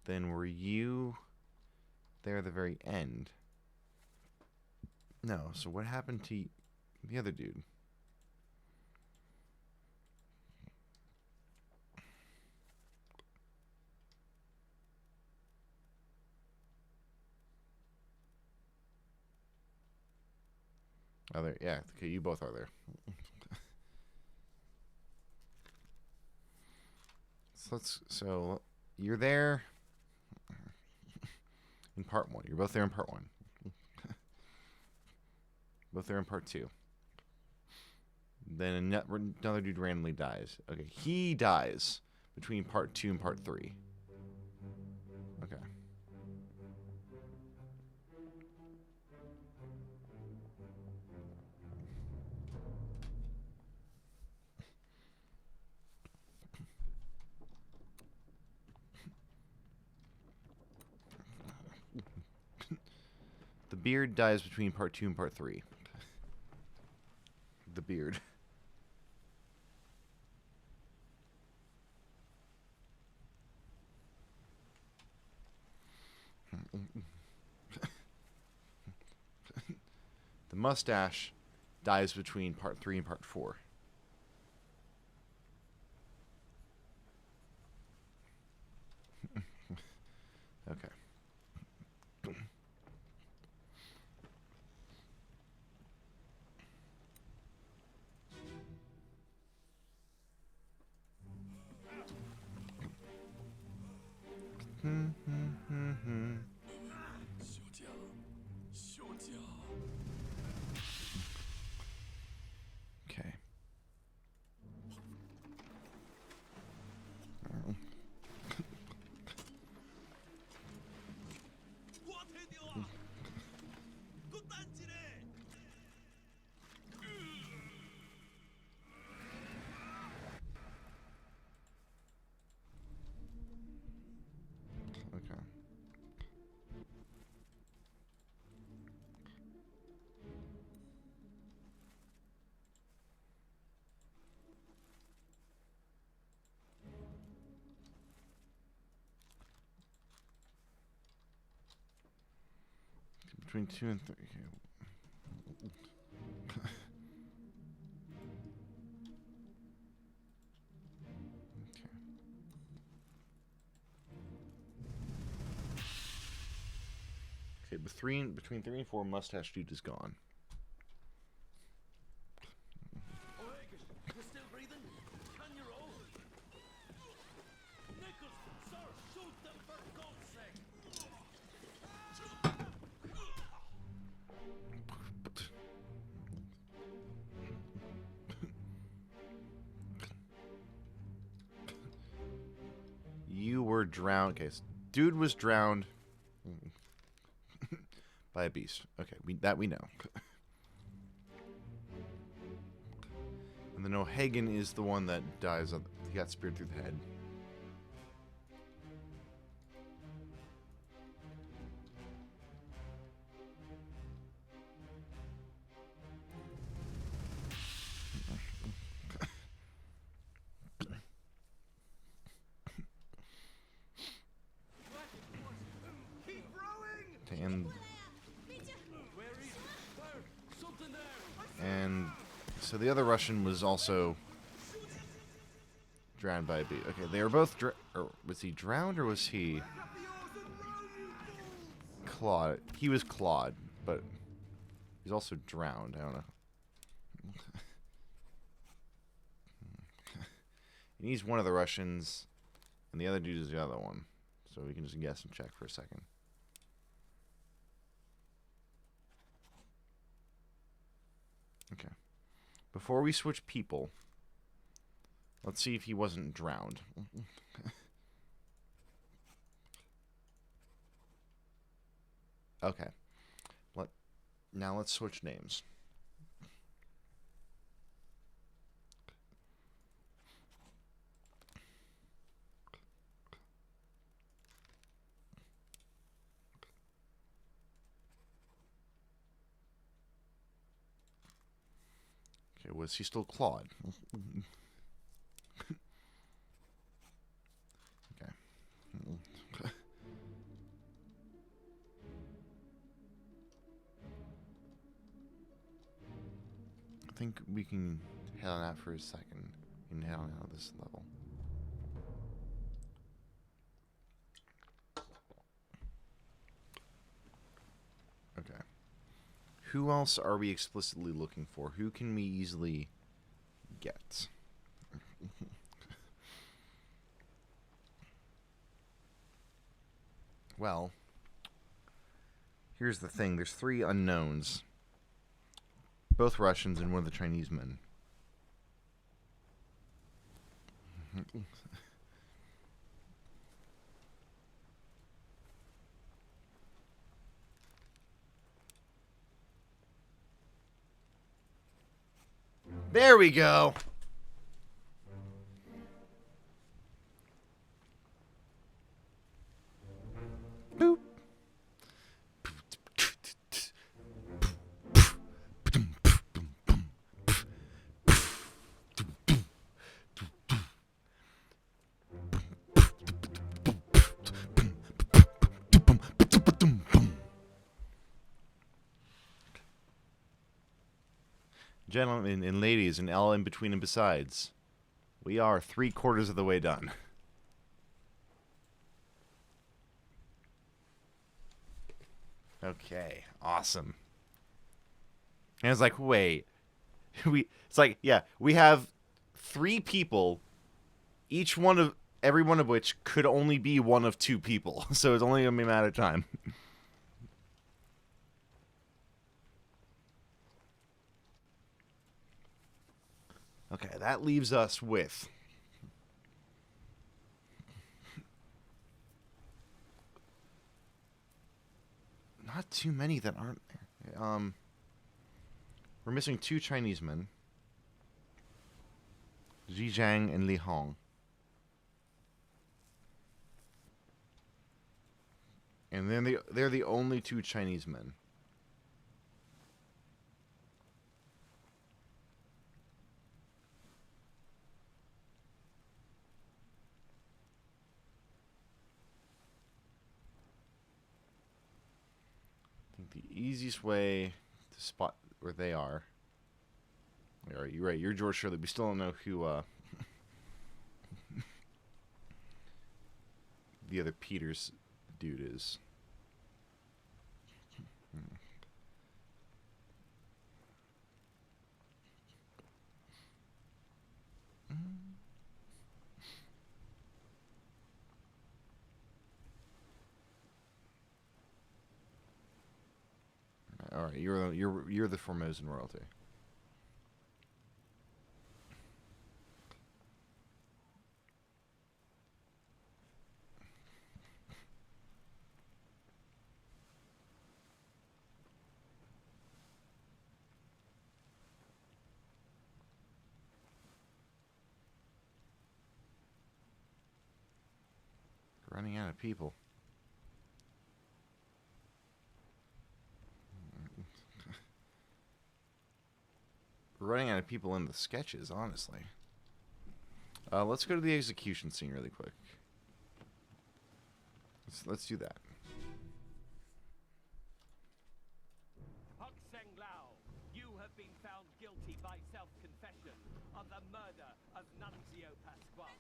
Then were you there at the very end? No. So what happened to the other dude? Oh, there. Yeah. Okay, you both are there. So you're there in part 1. You're both there in part 1. Both there in part 2. Then another dude randomly dies. Okay, he dies between part 2 and part 3. Okay. The beard dies between part 2 and part 3. The beard. The mustache dies between part 3 and part 4. Okay. Okay. Okay. Between 2 and 3. Okay, between 3 and 4, mustache dude is gone. You still breathing? Can you roll? Nichols, sir, shoot them for God's sake! You were drowned. Okay, so dude was drowned by a beast. Okay, we know. And then O'Hagan is the one that dies. He got speared through the head. Keep rowing! And Where is it? There! Something there! and so the other Russian was also drowned by a beast. Okay, they were both or was he drowned or was he clawed? He was clawed, but he's also drowned. I don't know. And he's one of the Russians, and the other dude is the other one. So we can just guess and check for a second. Okay. Before we switch people, let's see if he wasn't drowned. Okay. Now let's switch names. Okay, was he still clawed? Okay. I think we can head on out for a second and head on out of this level. Okay. Who else are we explicitly looking for? Who can we easily get? Well, here's the thing. There's 3 unknowns. Both Russians and one of the Chinese men. There we go. Boop. Gentlemen and ladies and all in between and besides, we are 3/4 of the way done. Okay, awesome. And it's like, wait, it's like, yeah, we have 3 people, every one of which could only be one of 2 people, so it's only gonna be a matter of time. Okay, that leaves us with not too many that aren't there. We're missing 2 Chinese men, Zhejiang and Li Hong. And then they're the only 2 Chinese men. The easiest way to spot where they are. All right, you're right. You're George Shirley. We still don't know who the other Peters dude is. All right, you're the Formosan royalty. Running out of people. We're running out of people in the sketches, honestly. Let's go to the execution scene really quick. Let's do that. Hok Seng Lao, you have been found guilty by self-confession of the murder of Nunzio Pasquale.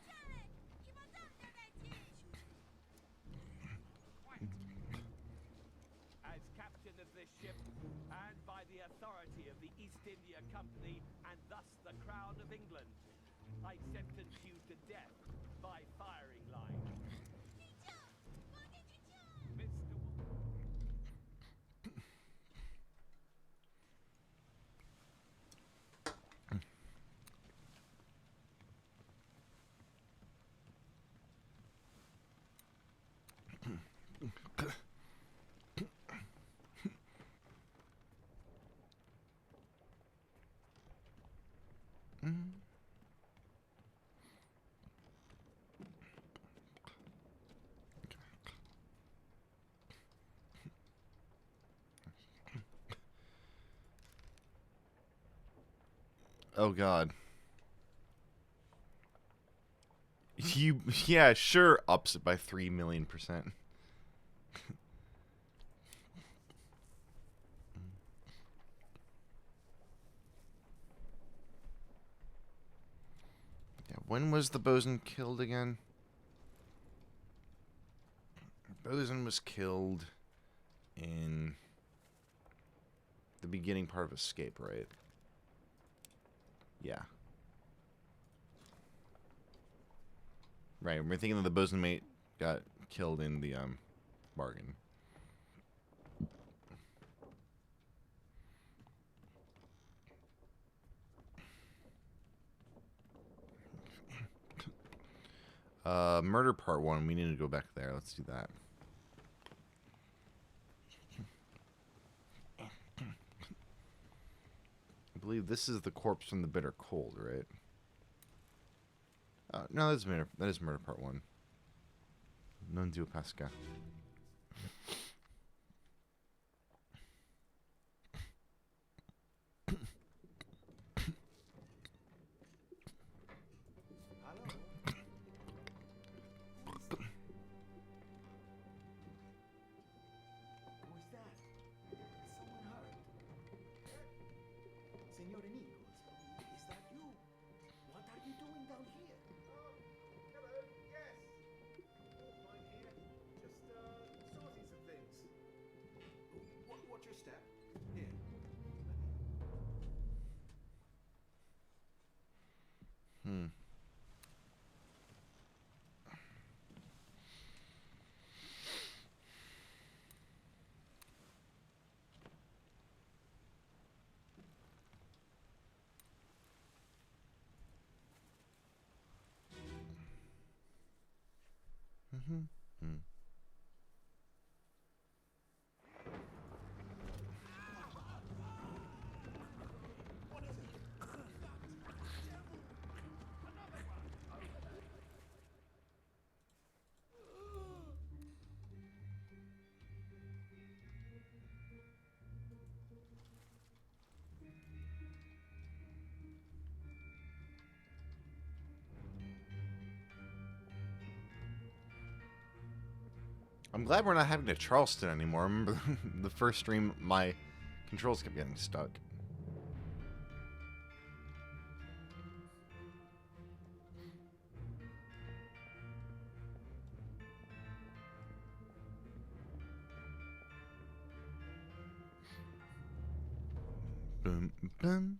As captain of this ship, and by the authority of the East India Company, and thus the Crown of England, I sentence you to death by firing line. Mr. Oh God. Yeah, sure, ups it by 3 million%. Yeah, when was the bosun killed again? Bosun was killed in the beginning part of Escape, right? Yeah. Right, we're thinking that the bosun mate got killed in the bargain. Murder part 1. We need to go back there. Let's do that. I believe this is the corpse from the bitter cold, right? No, that is murder part 1. Non Dio Pasca. Who's that? Is someone hurt? Senor Nichols, is that you? What are you doing down here? Hello, yes. All fine here. Just, sorting some things. Watch your step. Here. Hmm. Mm-hmm. Mm. I'm glad we're not having to Charleston anymore. Remember the first stream, my controls kept getting stuck. Bum, bum.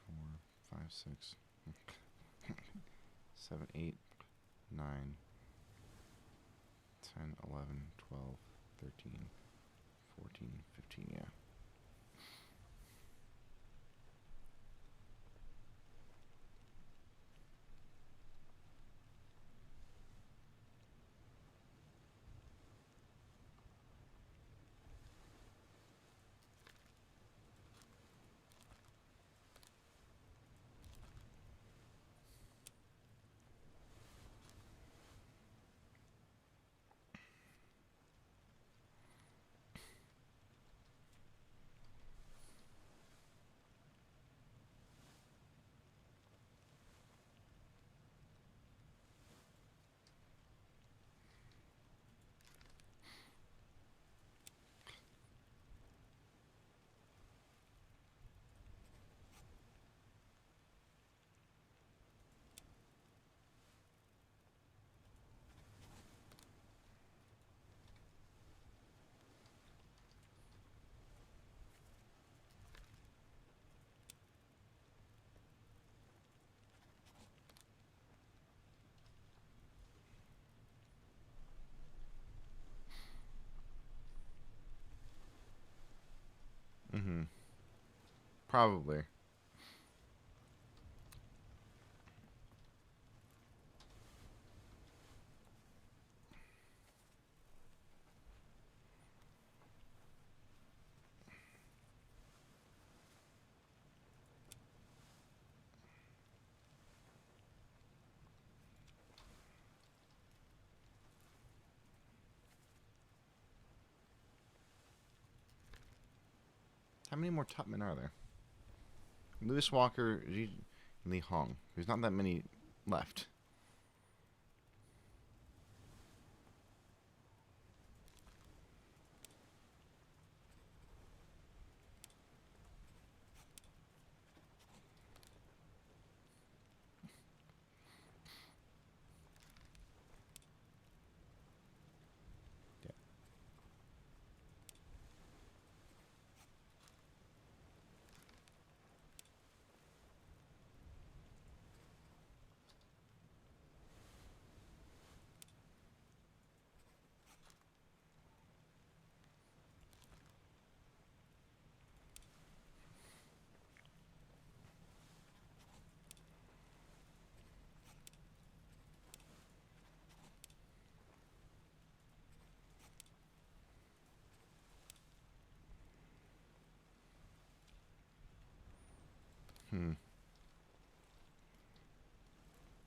Four, five, 6, 7, 8, 9, 10, 11, 12, 13, 14, 15, yeah. Probably. How many more top men are there? Lewis Walker, Li Hong. There's not that many left.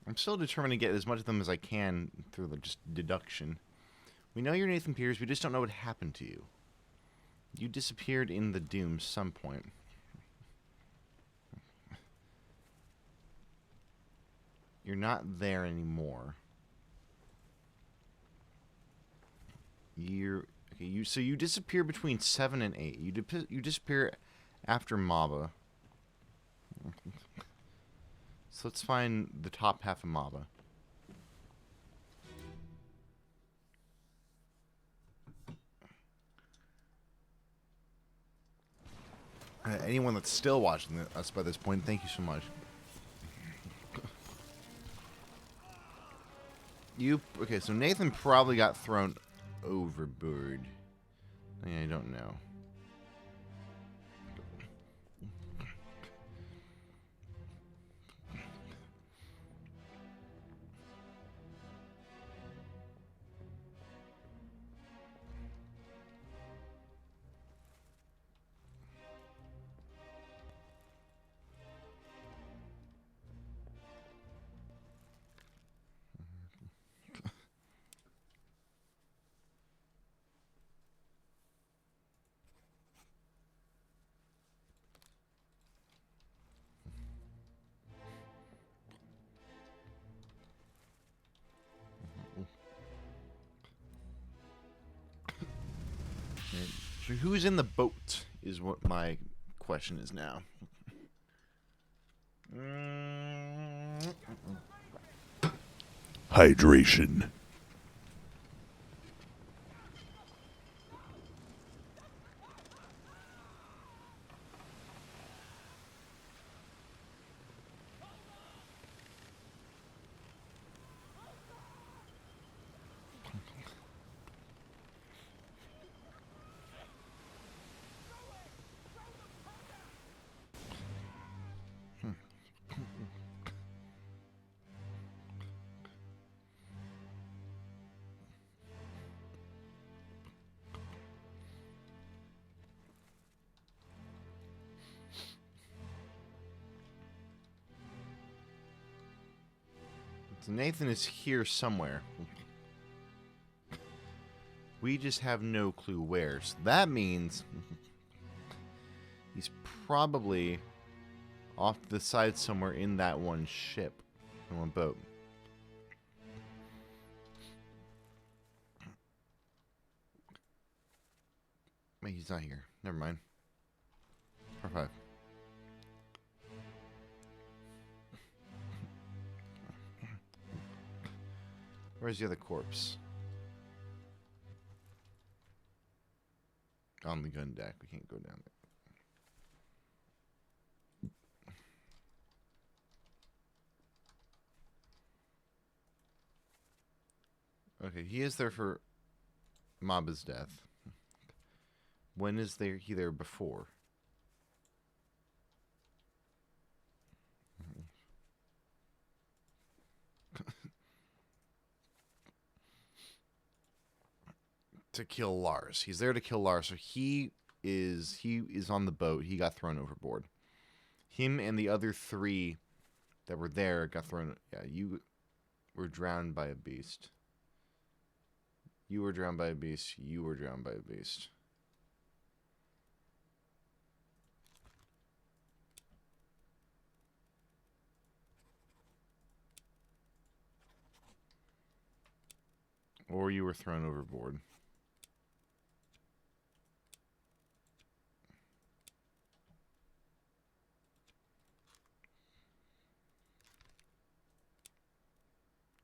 I'm still determined to get as much of them as I can through just deduction. We know you're Nathan Peters, we just don't know what happened to you. You disappeared in the Doom some point. You're not there anymore. So you disappear between 7 and 8. You disappear after Maba. So let's find the top half of Maba. Anyone that's still watching us by this point, thank you so much. Okay, so Nathan probably got thrown overboard. I don't know. So who's in the boat is what my question is now. Hydration. So Nathan is here somewhere. We just have no clue where. So that means he's probably off to the side somewhere in that one ship, in one boat. Wait, he's not here. Never mind. Par 5. Where's the other corpse? On the gun deck. We can't go down there. Okay, he is there for Maba's death. When is he there before? to kill Lars. He's there to kill Lars. So he is on the boat. He got thrown overboard. Him and the other 3 that were there got thrown. Yeah, you were drowned by a beast. You were drowned by a beast. You were drowned by a beast. Or you were thrown overboard.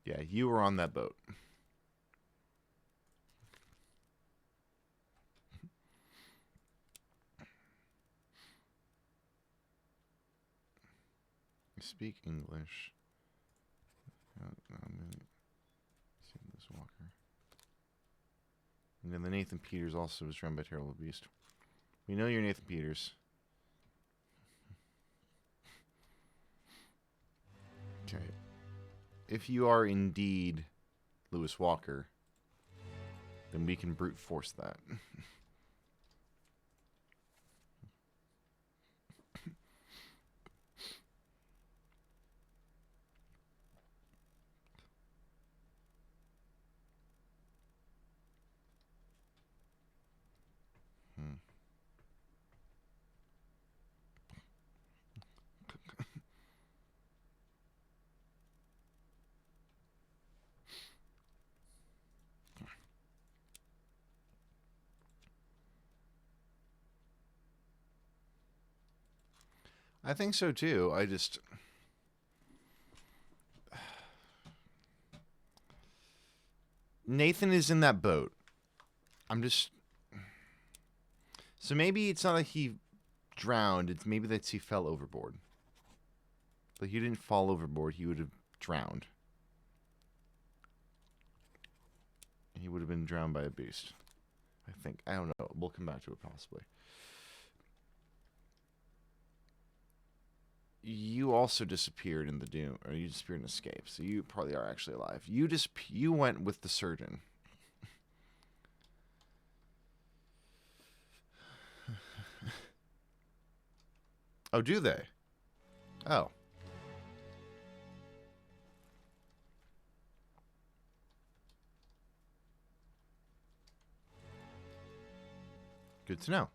Yeah, you were on that boat. You speak English. This Walker. And then the Nathan Peters also was drowned by Terrible Beast. We know you're Nathan Peters. Okay. If you are indeed Lewis Walker, then we can brute force that. I think so too. I just... Nathan is in that boat. I'm just... So maybe it's not like he drowned. It's maybe that he fell overboard. But he didn't fall overboard. He would have drowned. He would have been drowned by a beast. I think. I don't know. We'll come back to it possibly. You also disappeared in the Doom, or you disappeared in Escape, so you probably are actually alive. You went with the surgeon. Oh, do they? Oh. Good to know.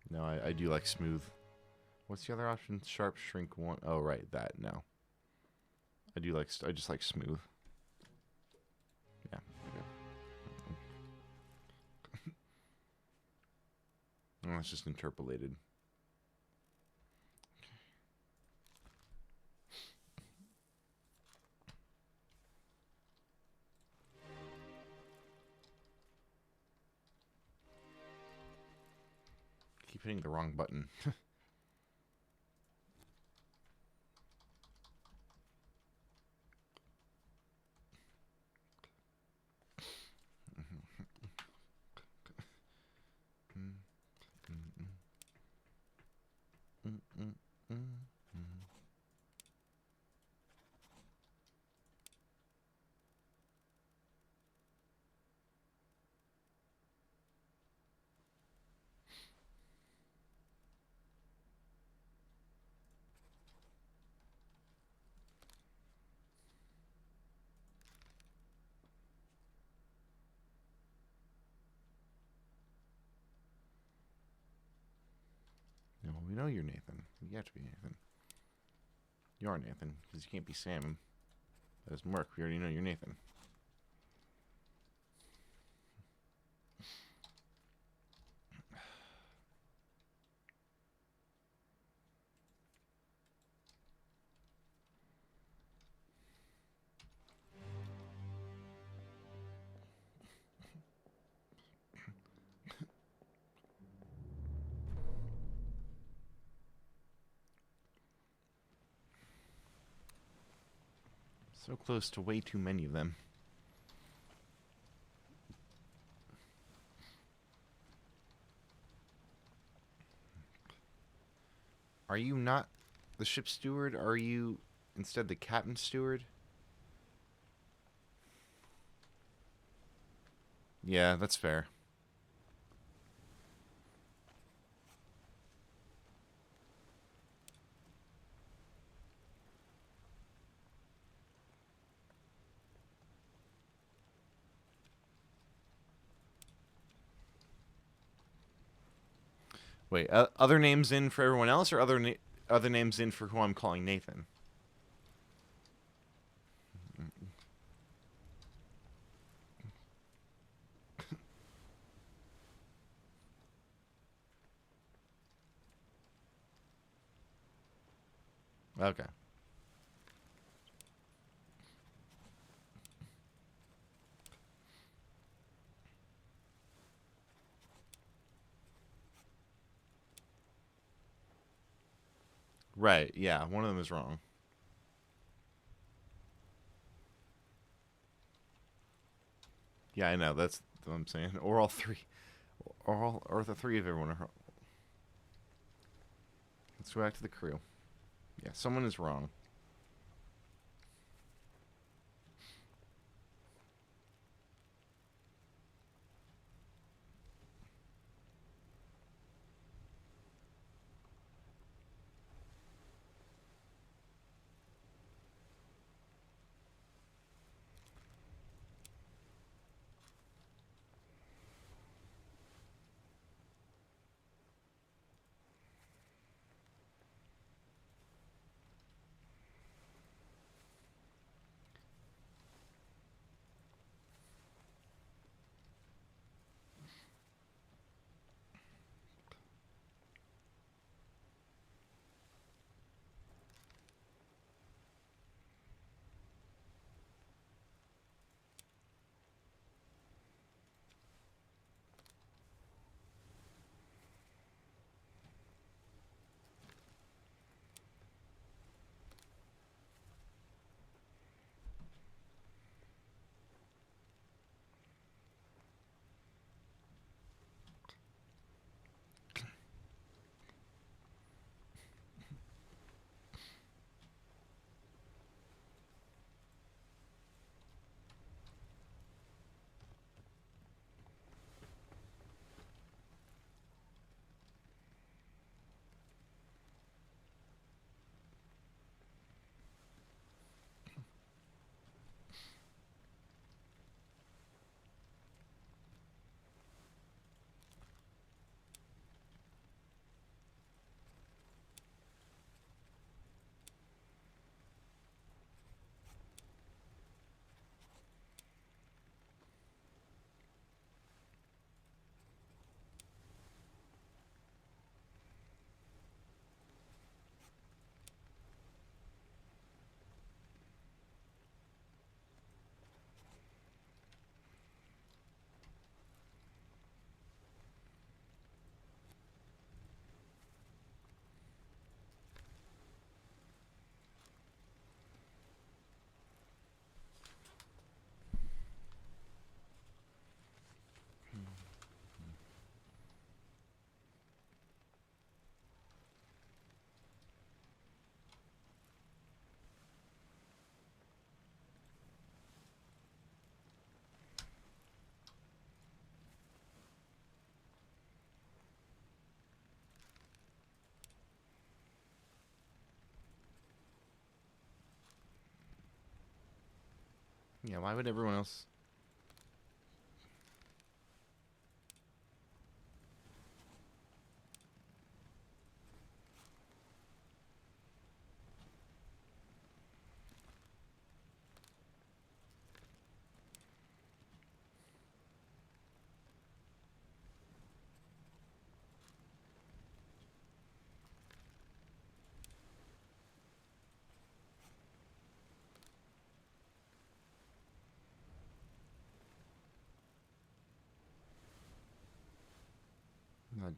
No, I do like smooth. What's the other option? Sharp, shrink, one. Oh, right, that. No. I just like smooth. Yeah. Okay. Oh, it's just interpolated. Keep hitting the wrong button. No, we know you're Nathan. You have to be Nathan. You are Nathan, because you can't be Sam. That doesn't work. We already know you're Nathan. So close to way too many of them. Are you not the ship steward? Are you instead the captain steward? Yeah, that's fair. Wait, other names in for everyone else, or other names in for who I'm calling Nathan? Okay. Right, yeah, one of them is wrong. Yeah, I know, that's what I'm saying. Or all three. Or the three of everyone are wrong. Let's go back to the crew. Yeah, someone is wrong. Yeah, why would everyone else...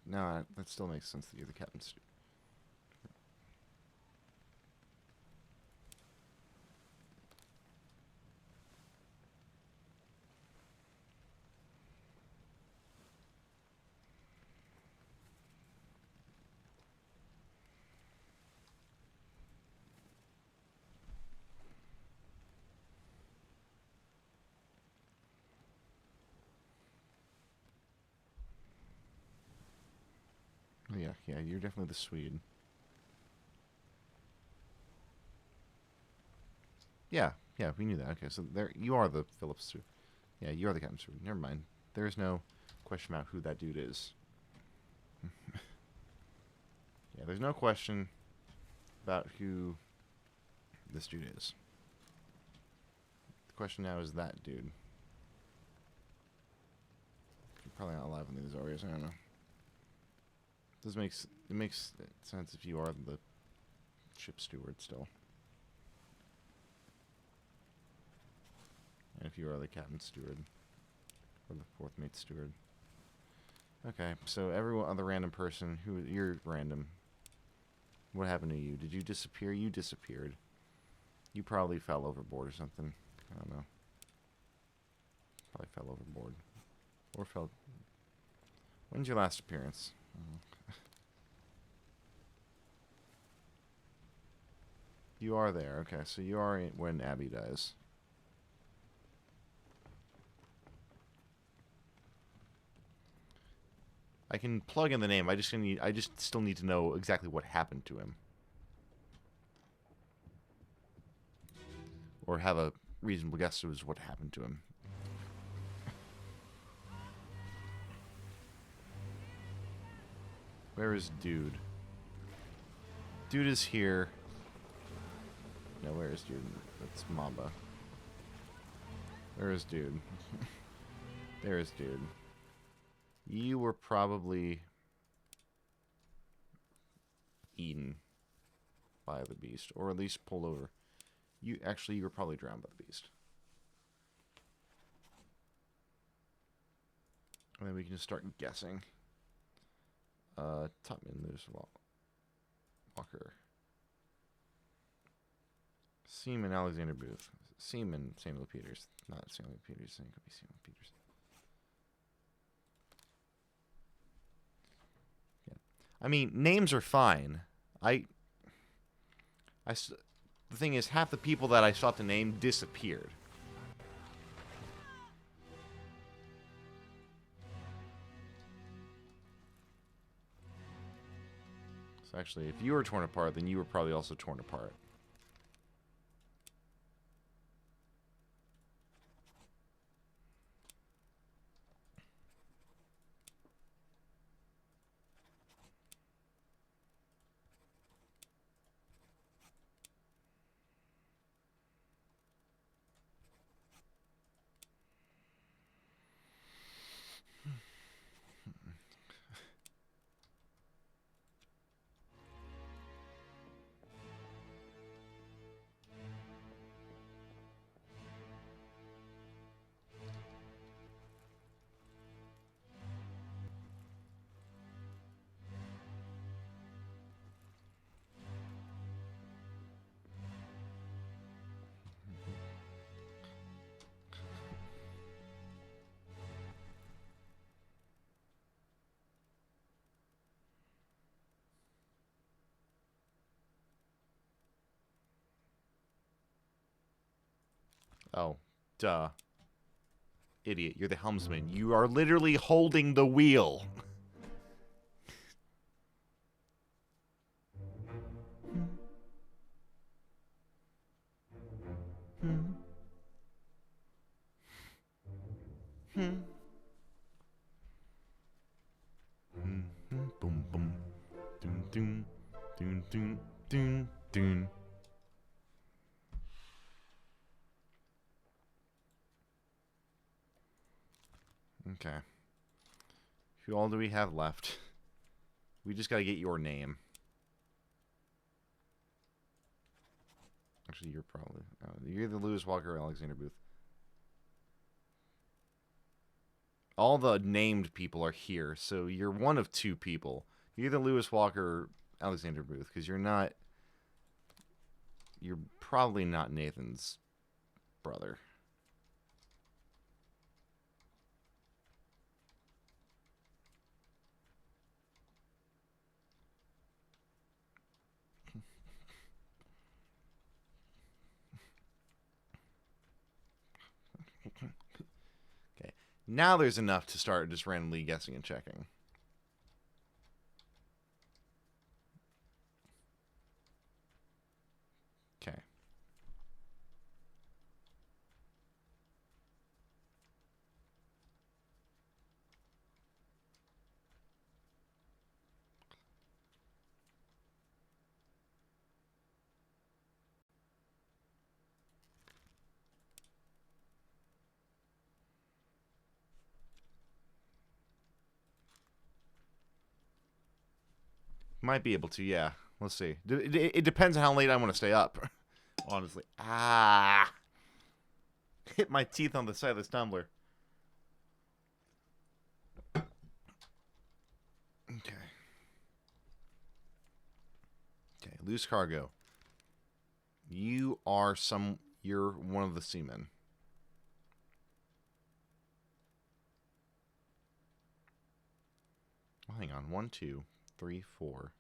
No, that still makes sense that you're the captain steward. yeah, you're definitely the Swede. Yeah, we knew that. Okay, so there you are, the Phillips Stewart. Yeah, you are the Captain Stewart. Never mind. There's no question about who that dude is. Yeah, there's no question about who this dude is. The question now is that dude. You're probably not alive in these areas. I don't know. It makes sense if you are the ship steward still. And if you are the captain steward. Or the fourth mate steward. Okay, so every other random person you're random. What happened to you? Did you disappear? You disappeared. You probably fell overboard or something. I don't know. Probably fell overboard. Or fell... When's your last appearance? You are there. Okay, so you are when Abby dies. I can plug in the name. I just still need to know exactly what happened to him. Or have a reasonable guess as what happened to him. Where is Dude? Dude is here. No, where is Dude? That's Mamba. Where is Dude? There is Dude. You were probably eaten by the beast, or at least pulled over. You were probably drowned by the beast. And then we can just start guessing. Tupman, there's Walker. Seaman Alexander Booth. Seaman Samuel Peters. Not Samuel Peters. It could be Samuel Peters. Yeah. I mean, names are fine. The thing is, half the people that I sought to name disappeared. So actually, if you were torn apart, then you were probably also torn apart. Oh, duh. Idiot, you're the helmsman. You are literally holding the wheel. Boom, boom. Doon, doon. Doon, doon. Doon, doon. Okay. Who all do we have left? We just gotta get your name. Actually, you're probably... you're either Lewis Walker or Alexander Booth. All the named people are here, so you're one of two people. You're either Lewis Walker or Alexander Booth, because you're not... You're probably not Nathan's brother. Okay, now there's enough to start just randomly guessing and checking. Might be able to, yeah. Let's see. It depends on how late I want to stay up. Honestly. Ah! Hit my teeth on the side of this tumbler. Okay. Okay, loose cargo. You're one of the seamen. Well, hang on. 1, 2, 3, 4.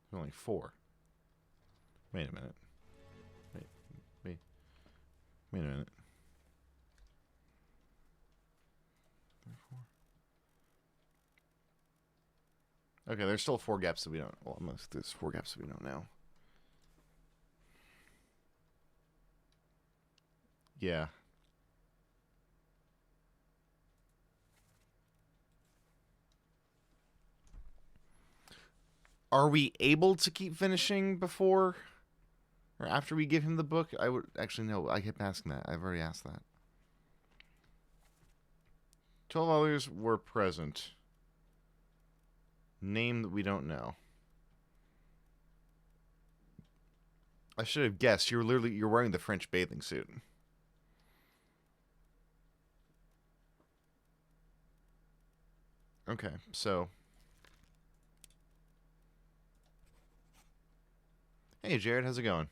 There's only 4. Wait a minute. Wait a minute. 3, 4. Okay, there's still 4 gaps that we don't. Well, there's 4 gaps that we don't know. Yeah. Are we able to keep finishing before or after we give him the book? I would actually no. I kept asking that. I've already asked that. 12 others were present. Name that we don't know. I should have guessed. You're wearing the French bathing suit. Okay, so. Hey, Jared, how's it going?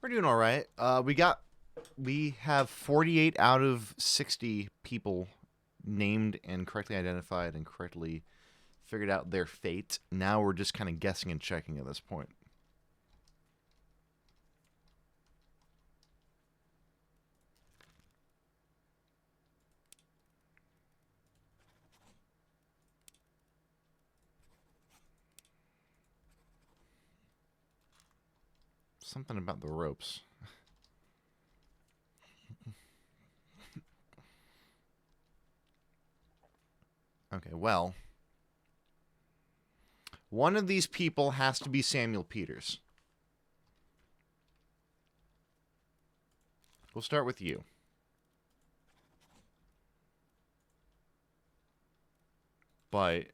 We're doing all right. We have 48 out of 60 people named and correctly identified and correctly figured out their fate. Now we're just kind of guessing and checking at this point. Something about the ropes. Okay, well. One of these people has to be Samuel Peters. We'll start with you. But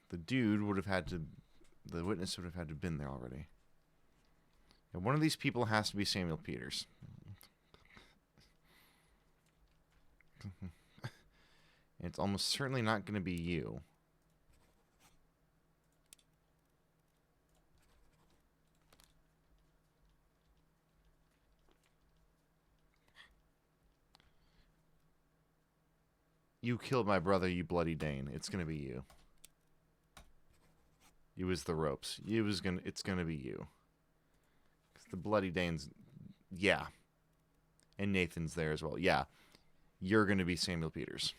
the dude would have had to... The witness would have had to have been there already. And one of these people has to be Samuel Peters. It's almost certainly not going to be you. You killed my brother, you bloody Dane. It's going to be you. You was the ropes. It's going to be you. The bloody Dane's, yeah. And Nathan's there as well. Yeah. You're going to be Samuel Peters.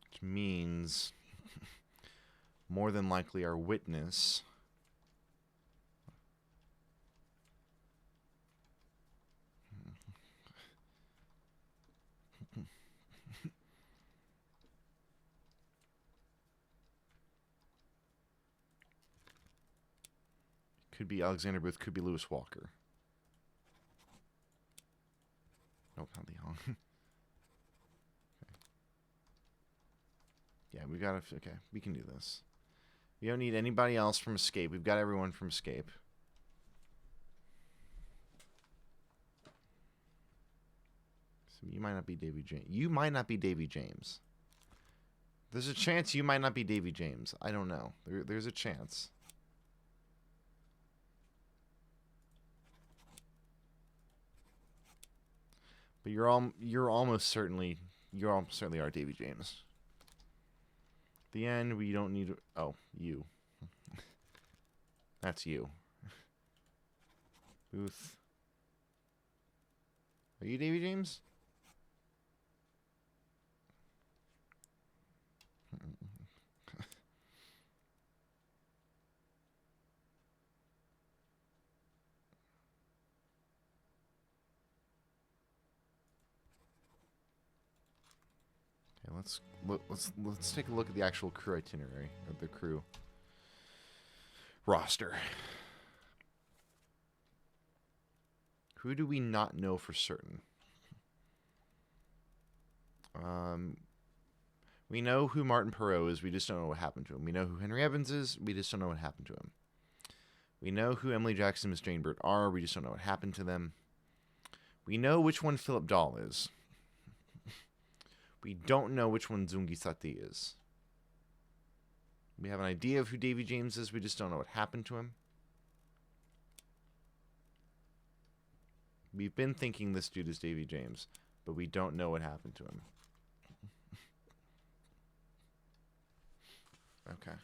Which means, more than likely, our witness... Could be Alexander Booth, could be Lewis Walker. Nope, not Leon. Okay. Yeah, we gotta... Okay, we can do this. We don't need anybody else from Escape. We've got everyone from Escape. So you might not be Davy James. You might not be Davy James. There's a chance you might not be Davy James. I don't know. There's a chance. But But you're almost certainly are Davy James. The end, we don't need to, oh, you. That's you. Booth. Are you Davy James? Okay, let's take a look at the actual crew itinerary, or the crew roster. Who do we not know for certain? We know who Martin Perot is, we just don't know what happened to him. We know who Henry Evans is, we just don't know what happened to him. We know who Emily Jackson and Miss Jane Bird are, we just don't know what happened to them. We know which one Philip Dahl is. We don't know which one Zungi Sati is. We have an idea of who Davy James is, we just don't know what happened to him. We've been thinking this dude is Davy James, but we don't know what happened to him. Okay.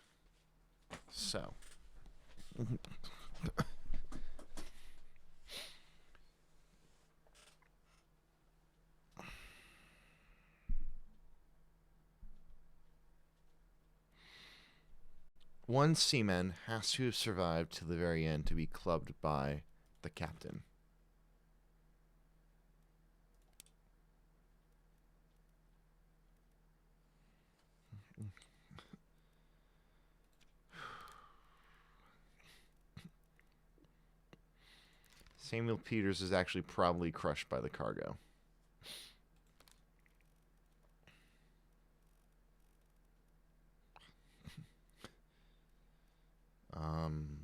So. One seaman has to have survived to the very end to be clubbed by the captain. Samuel Peters is actually probably crushed by the cargo.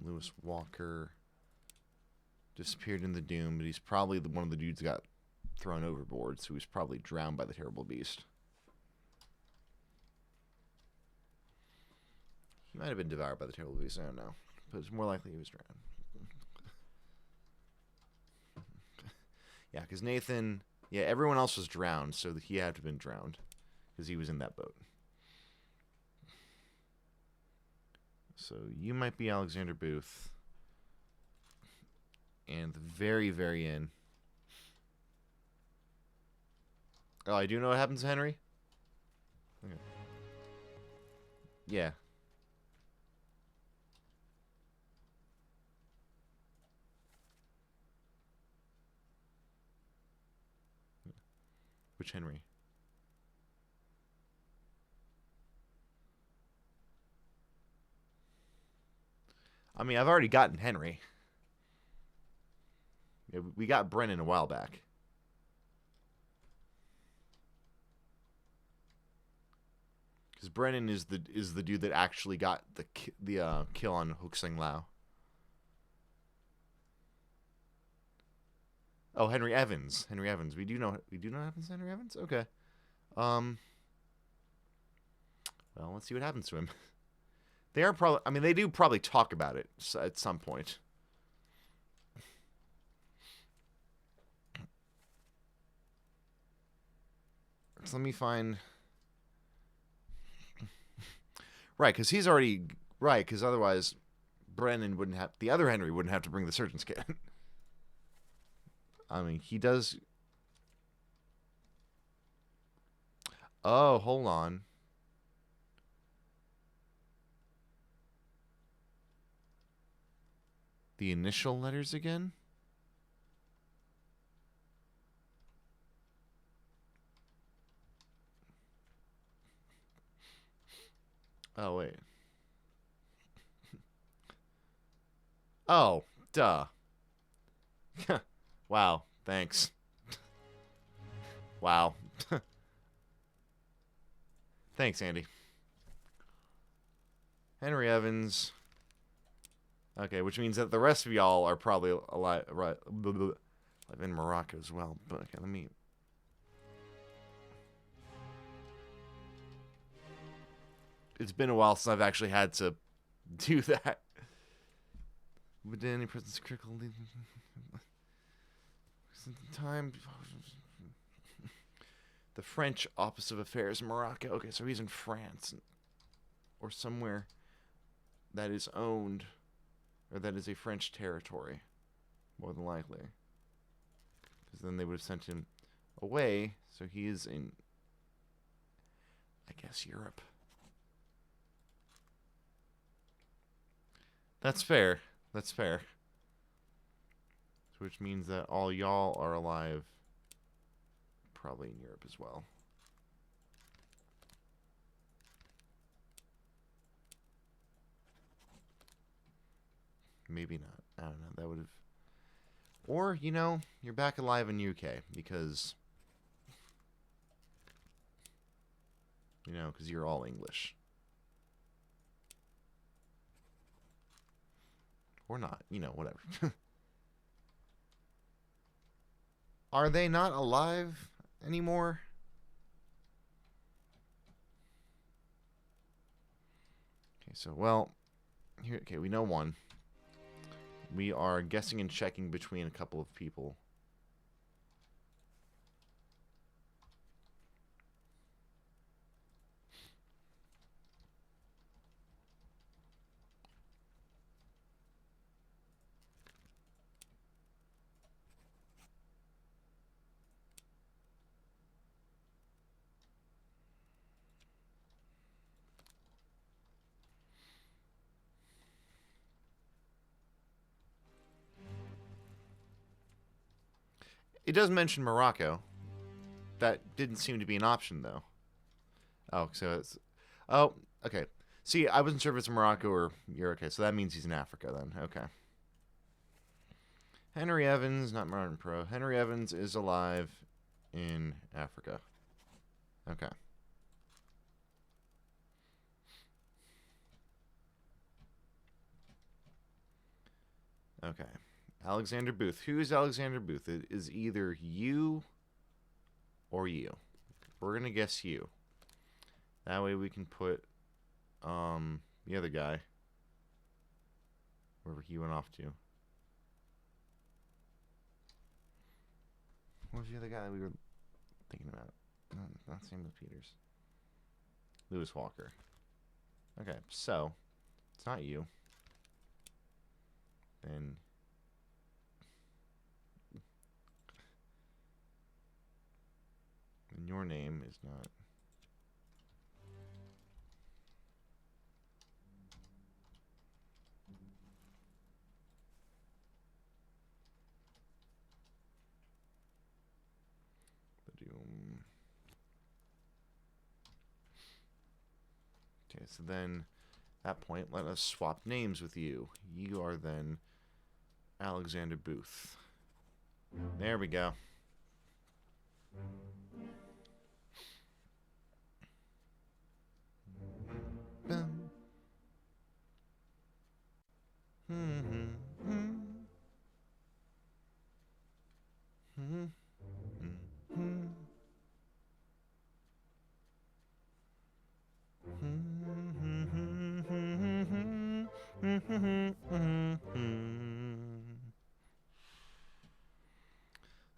Lewis Walker disappeared in the Doom, but he's probably one of the dudes got thrown overboard, so he's probably drowned by the terrible beast. He might have been devoured by the terrible beast, I don't know. But it's more likely he was drowned. Yeah, because Nathan... Yeah, everyone else was drowned, so he had to have been drowned. Because he was in that boat. So you might be Alexander Booth. And the very, very end... Oh, I do know what happens to Henry? Okay. Yeah. Which Henry? I mean, I've already gotten Henry. Yeah, we got Brennan a while back. Because Brennan is the dude that actually got the kill on Hook Sing Lao. Oh, Henry Evans. Henry Evans. We do know what happens to Henry Evans? Okay. Well, let's see what happens to him. They are probably... I mean, they do probably talk about it at some point. So let me find... Right, because he's already... Right, because otherwise Brennan wouldn't have... The other Henry wouldn't have to bring the surgeon's kit. I mean, he does... Oh, hold on. The initial letters again? Oh, wait. Oh, duh. Wow, thanks. Wow. Thanks, Andy. Henry Evans. Okay, which means that the rest of y'all are probably alive, right? Live in Morocco as well. But okay, let me... It's been a while since I've actually had to do that. But then any presence critical time. The French Office of Affairs in Morocco. Okay, so he's in France. Or somewhere that is owned, or that is a French territory. More than likely. Because then they would have sent him away, so he is in, I guess, Europe. That's fair. That's fair. Which means that all y'all are alive, probably in Europe as well. Maybe not. I don't know. That would have... Or, you know, you're back alive in UK because... You know, because you're all English. Or not. You know, whatever. Are they not alive anymore? Okay, so, well... Here, okay, we know one. We are guessing and checking between a couple of people. It does mention Morocco. That didn't seem to be an option, though. Oh, so it's... Oh, okay. See, I wasn't sure if it's Morocco or... You're okay, so that means he's in Africa, then. Okay. Henry Evans, not Martin Pro. Henry Evans is alive in Africa. Okay. Okay. Alexander Booth. Who is Alexander Booth? It is either you or you. We're going to guess you. That way we can put the other guy wherever he went off to. What was the other guy that we were thinking about? Not Samuel Peters. Lewis Walker. Okay, so it's not you. Then your name is not. Okay, so then at that point, let us swap names with you. You are then Alexander Booth. There we go.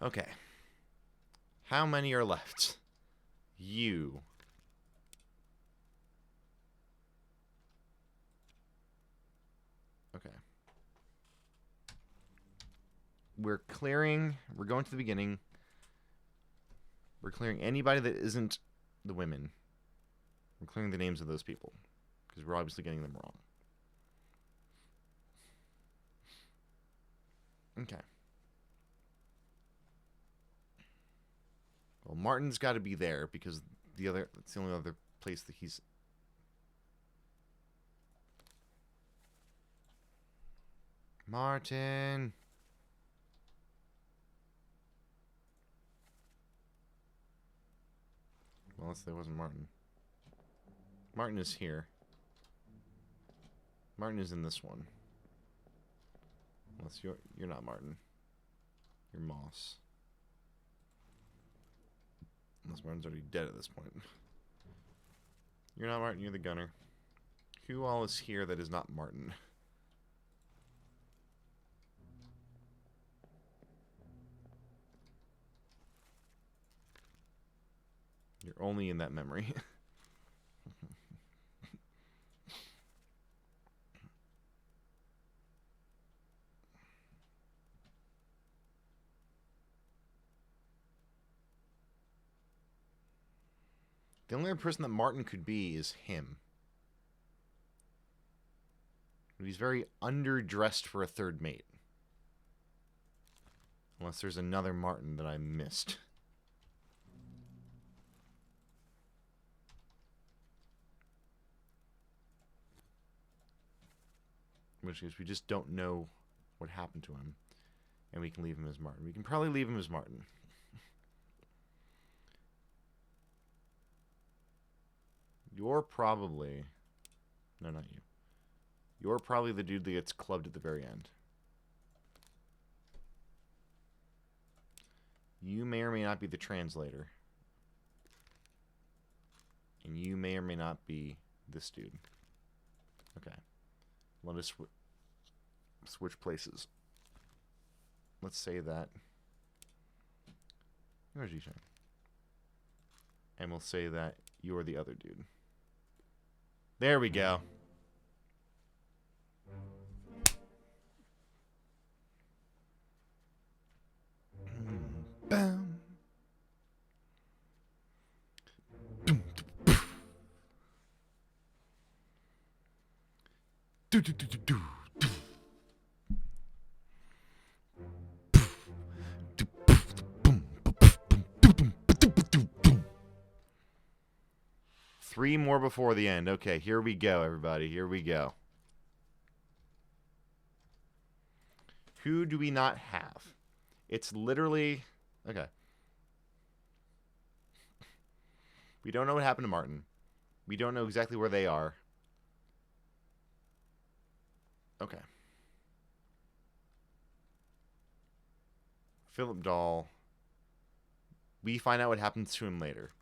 Okay. How many are left? You. Okay. We're clearing. We're going to the beginning. We're clearing anybody that isn't the women. We're clearing the names of those people. Because we're obviously getting them wrong. Okay. Well, Martin's got to be there because it's the only other place that he's... Martin! Well, unless there wasn't Martin. Martin is here. Martin is in this one. Unless you're not Martin. You're Moss. Unless Martin's already dead at this point. You're not Martin, you're the gunner. Who all is here that is not Martin? You're only in that memory. The only other person that Martin could be is him. He's very underdressed for a third mate. Unless there's another Martin that I missed. In which case we just don't know what happened to him. And we can leave him as Martin. We can probably leave him as Martin. You're probably... No, not you. You're probably the dude that gets clubbed at the very end. You may or may not be the translator. And you may or may not be this dude. Okay. Let us switch places. Let's say that... Where's Yisheng? And we'll say that you're the other dude. There we go. Bam. Do, do, do, do, do, do. 3 more before the end. Okay, here we go, everybody. Here we go. Who do we not have? It's literally... Okay. We don't know what happened to Martin. We don't know exactly where they are. Okay. Philip Dahl. We find out what happens to him later.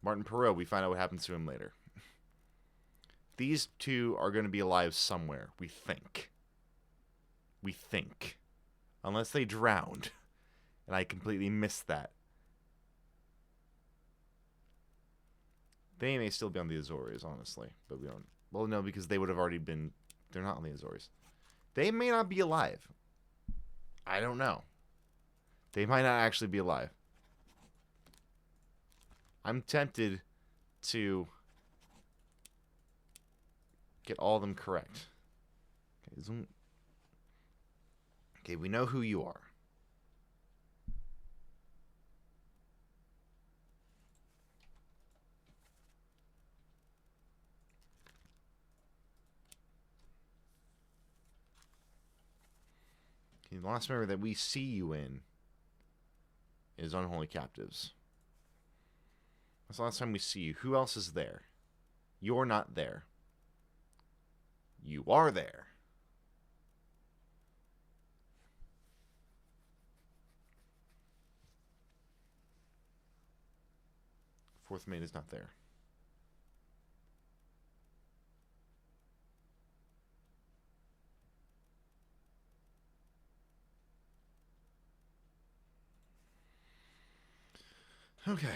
Martin Perot, we find out what happens to him later. These two are going to be alive somewhere, we think. We think. Unless they drowned. And I completely missed that. They may still be on the Azores, honestly. But we don't... Well, no, because they would have already been... They're not on the Azores. They may not be alive. I don't know. They might not actually be alive. I'm tempted to get all of them correct. Okay, zoom. Okay, we know who you are. Okay, the last member that we see you in is Unholy Captives. That's the last time we see you. Who else is there? You're not there. You are there. Fourth mate is not there. Okay.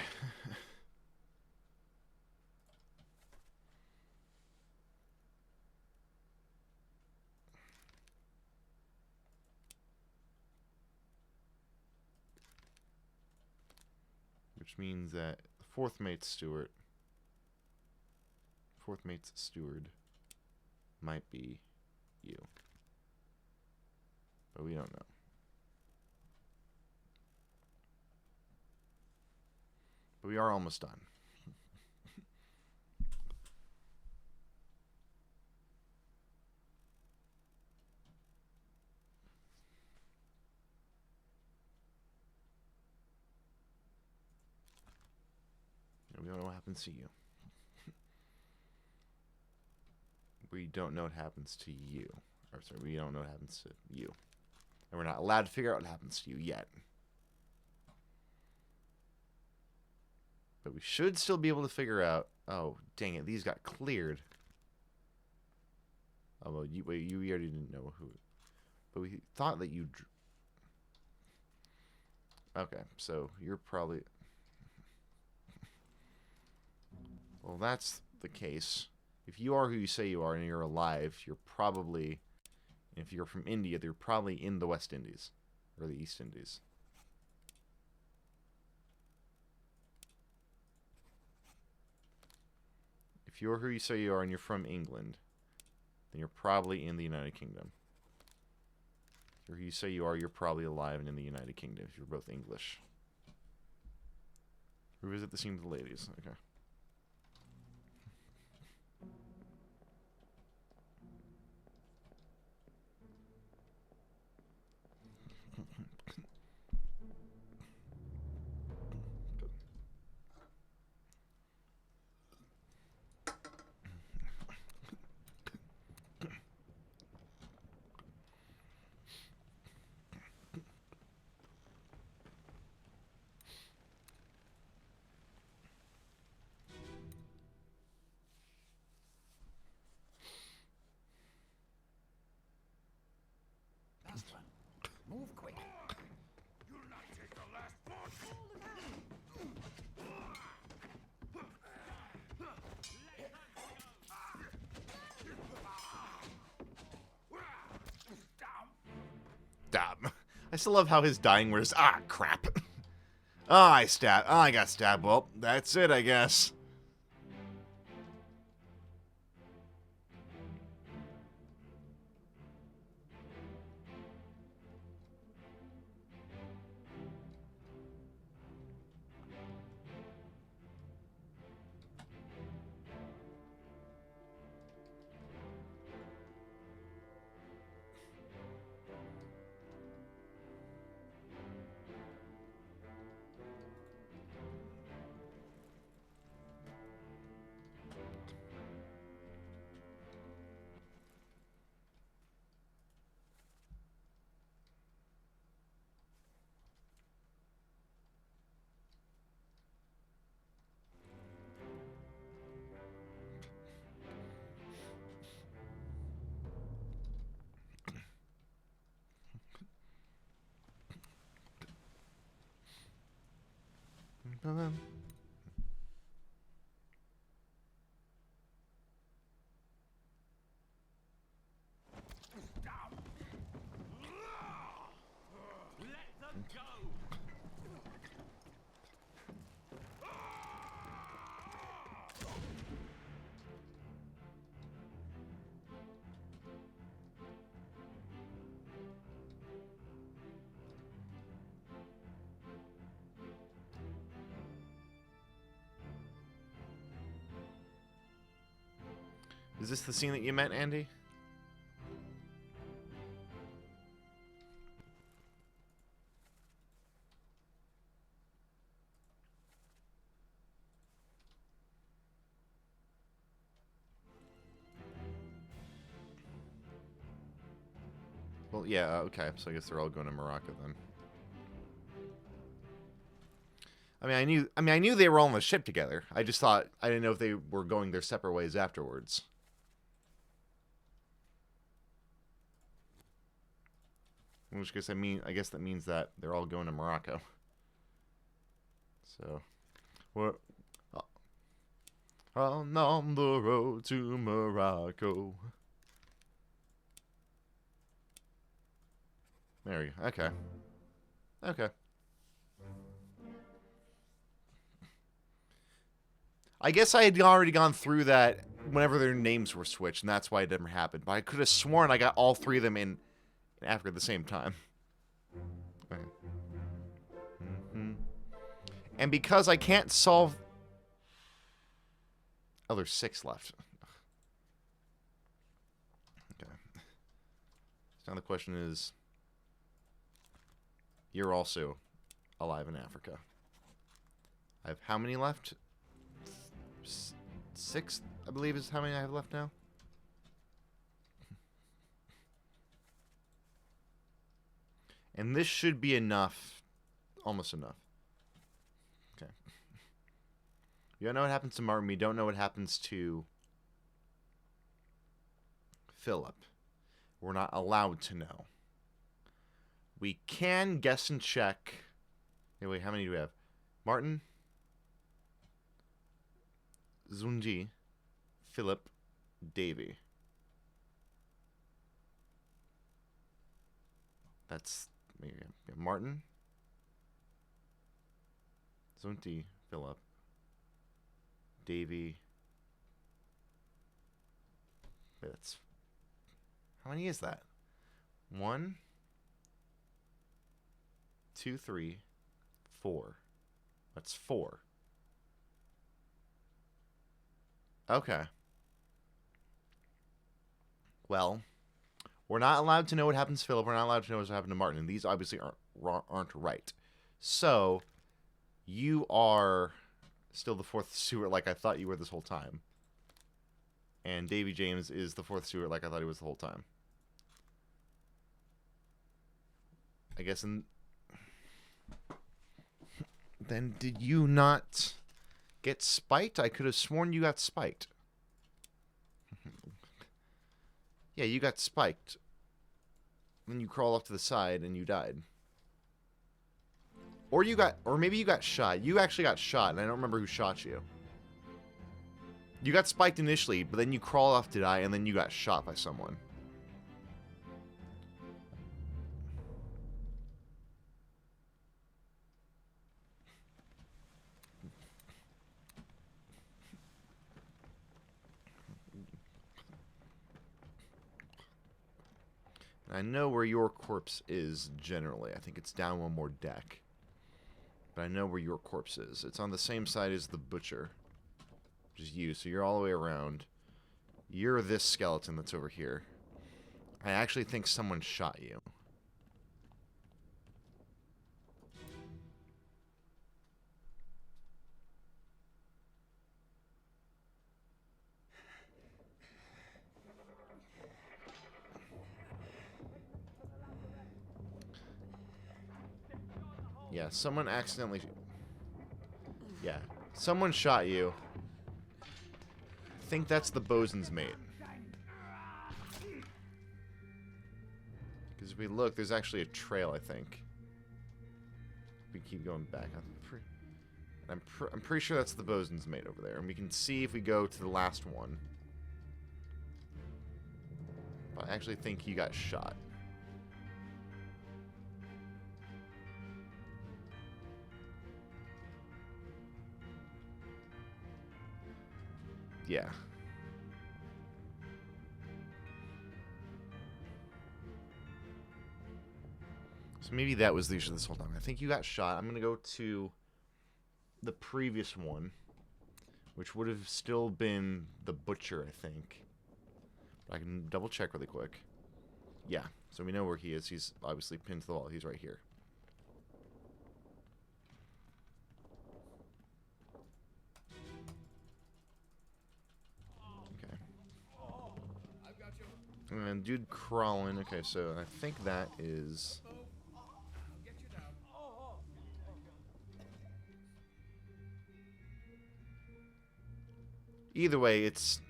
Which means that the fourth mate's steward might be you. But we don't know. But we are almost done. We don't know what happens to you. We don't know what happens to you. Or sorry, we don't know what happens to you. And we're not allowed to figure out what happens to you yet. But we should still be able to figure out... Oh, dang it. These got cleared. Oh, well, you already didn't know who... But we thought that you... Okay, so you're probably... Well, that's the case. If you are who you say you are and you're alive, you're probably... If you're from India, they're probably in the West Indies. Or the East Indies. If you're who you say you are and you're from England, then you're probably in the United Kingdom. If you're who you say you are, you're probably alive and in the United Kingdom if you're both English. Revisit the scene with the ladies. Okay. Last one. Move quick. You'll not take the last one. Stab. I still love how his dying words. Ah, crap. Ah, I stabbed. Ah, I got stabbed. Well, that's it, I guess. Let them go! Is this the scene that you meant, Andy? Well, yeah, okay. So I guess they're all going to Morocco then. I knew they were all on the ship together. I just thought I didn't know if they were going their separate ways afterwards. In which case, I guess that means that they're all going to Morocco. So, what? On the road to Morocco. There we go. Okay. Okay. I guess I had already gone through that whenever their names were switched, and that's why it never happened. But I could have sworn I got all three of them in Africa at the same time. Okay. And because I can't solve... Oh, there's 6 left. Okay. So now the question is... You're also alive in Africa. I have how many left? 6, I believe, is how many I have left now. And this should be enough. Almost enough. Okay. You don't know what happens to Martin. We don't know what happens to Philip. We're not allowed to know. We can guess and check. Hey, wait, how many do we have? Martin? Zunji, Philip, Davy. That's maybe Martin, Zunti, Philip, Davy. Wait, that's how many is that? 1, 2, 3, 4. That's 4. Okay. Well, we're not allowed to know what happens to Philip. We're not allowed to know what happened to Martin. And these obviously aren't right. So, you are still the 4th Stewart like I thought you were this whole time. And Davy James is the 4th Stewart like I thought he was the whole time. I guess then did you not get spiked? I could have sworn you got spiked. Yeah, you got spiked. Then you crawl off to the side and you died. Or maybe you got shot. You actually got shot, and I don't remember who shot you. You got spiked initially, but then you crawled off to die, and then you got shot by someone. I know where your corpse is, generally. I think it's down one more deck. But I know where your corpse is. It's on the same side as the butcher. Which is you, so you're all the way around. You're this skeleton that's over here. I actually think someone shot you. Yeah, someone accidentally... Yeah, someone shot you. I think that's the bosun's mate. Because if we look, there's actually a trail, I think. We keep going back. I'm pretty sure that's the bosun's mate over there. And we can see if we go to the last one. But I actually think he got shot. Yeah. So maybe that was the issue this whole time. I think you got shot. I'm going to go to the previous one, which would have still been the butcher, I think. But I can double check really quick. Yeah, so we know where he is. He's obviously pinned to the wall. He's right here. And dude crawling. Okay, so I think that is... Either way, it's...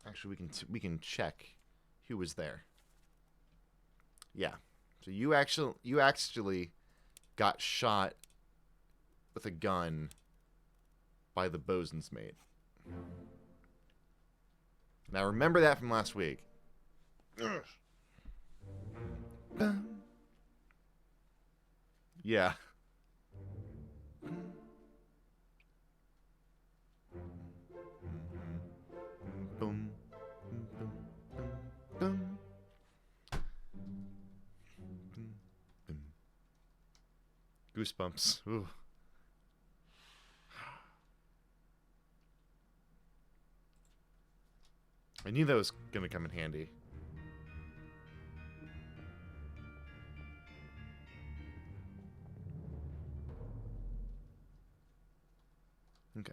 Actually, we can check who was there. Yeah. So you actually got shot with a gun by the bosun's mate. Now remember that from last week. Yeah. Boom. Boom. Goosebumps. Ooh. I knew that was gonna come in handy. Okay.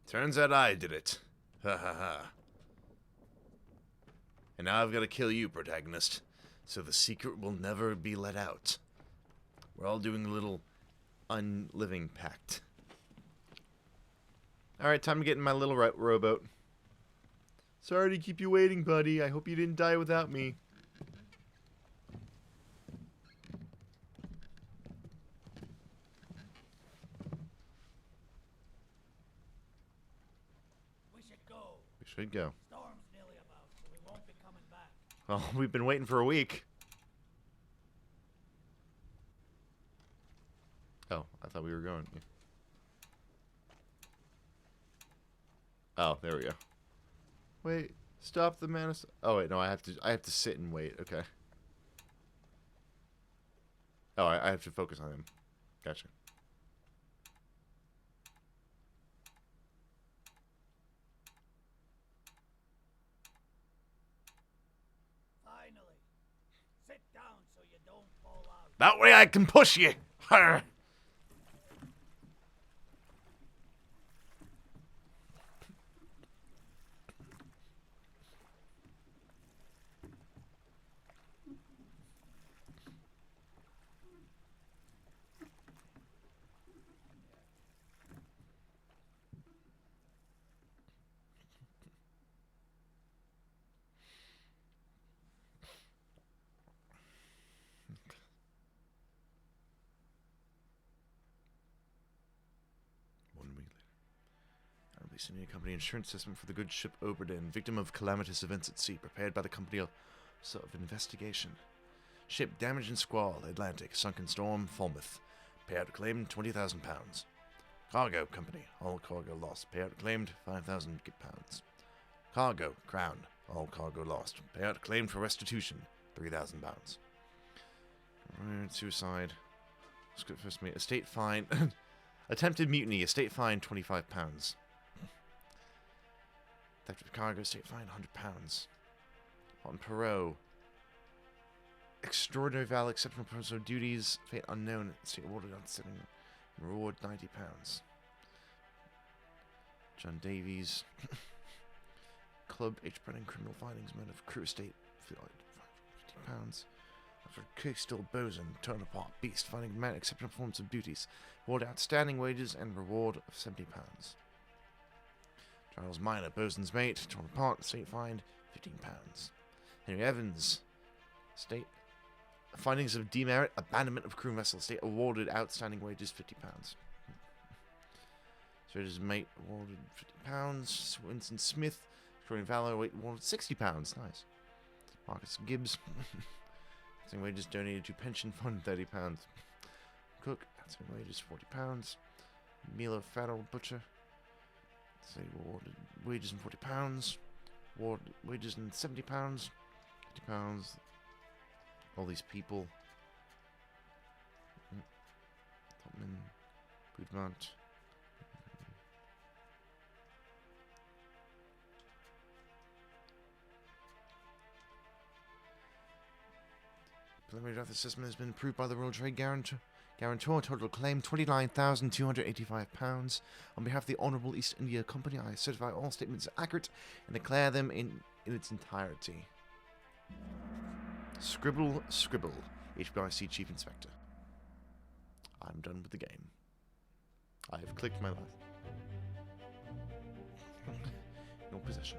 Turns out I did it. Ha ha ha. And now I've got to kill you, protagonist, so the secret will never be let out. We're all doing a little unliving pact. Alright, time to get in my little rowboat. Sorry to keep you waiting, buddy. I hope you didn't die without me. We should go. We should go. Storm's nearly about, so we won't be coming back. Well, we've been waiting for a week. Oh, I thought we were going. Oh, there we go. Wait, stop the menace. Oh wait, no, I have to sit and wait. Okay. Oh, I have to focus on him. Gotcha. Finally. Sit down so you don't fall out. That way I can push you. Arr. Releasing a company insurance system for the good ship OBRA, victim of calamitous events at sea, prepared by the company of investigation. Ship damaged in squall, Atlantic, sunken storm, Falmouth. Payout claimed £20,000. Cargo company, all cargo lost. Payout claimed £5,000. Cargo, Crown, all cargo lost. Payout claimed for restitution, £3,000. Suicide. First mate, estate fine. Attempted mutiny, estate fine £25. Theft of cargo, estate fine £100. On parole. Extraordinary value, exceptional personal duties, fate unknown, estate awarded outstanding, reward £90. John Davies. Club H. Brennan, criminal findings, men of crew estate, £50. After case still bosun, turn apart, beast, finding man, exceptional performance of duties, award outstanding wages, and reward of £70. Charles Minor, bosun's mate, torn apart, estate fined, £15. Henry Evans, state findings of demerit, abandonment of crew vessel, state awarded outstanding wages, £50. Strader's mate awarded £50. Winston Smith, extraordinary valor, weight awarded £60. Nice. Marcus Gibbs, outstanding wages donated to pension fund, £30. Cook, outstanding wages, £40. Milo Farrell, butcher. So awarded wages and £40, award wages and £70, £50. All these people. Topman, Goodmont. Preliminary draft assessment has been approved by the Royal Trade Guarantor. Total claim £29,285. On behalf of the Honourable East India Company, I certify all statements are accurate and declare them in its entirety. Scribble, scribble. HBIC Chief Inspector. I'm done with the game. I have clicked my life. No possession.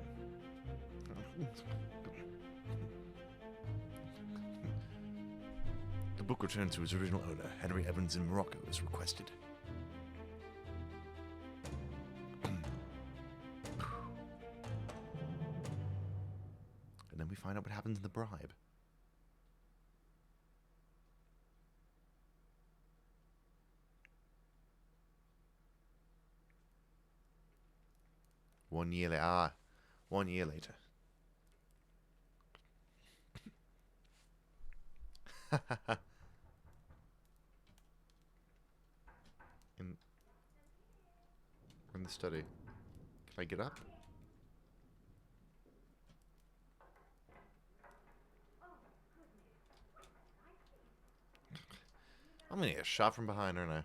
The book returned to its original owner, Henry Evans in Morocco, as requested. And then we find out what happens in the bribe. One year later. in the study. Can I get up? I'm gonna get a shot from behind, aren't I?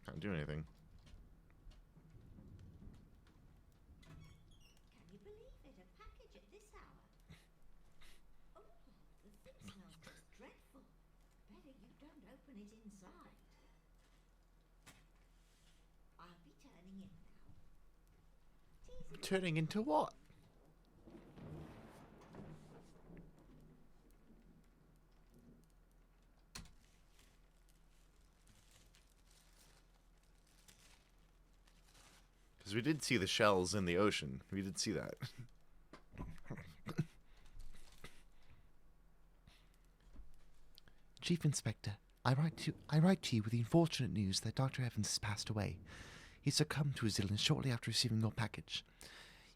Can't do anything. Can you believe it? A package at this hour. Oh, the open it inside. I'll be turning in now. Teasing. Turning into what? Because we did see the shells in the ocean. We did see that. Chief Inspector, I write to you with the unfortunate news that Dr. Evans has passed away. He succumbed to his illness shortly after receiving your package.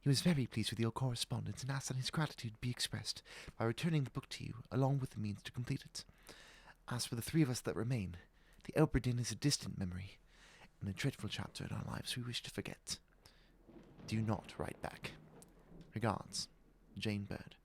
He was very pleased with your correspondence and asked that his gratitude be expressed by returning the book to you, along with the means to complete it. As for the three of us that remain, the OBRA DINN is a distant memory, and a dreadful chapter in our lives we wish to forget. Do not write back. Regards, Jane Bird.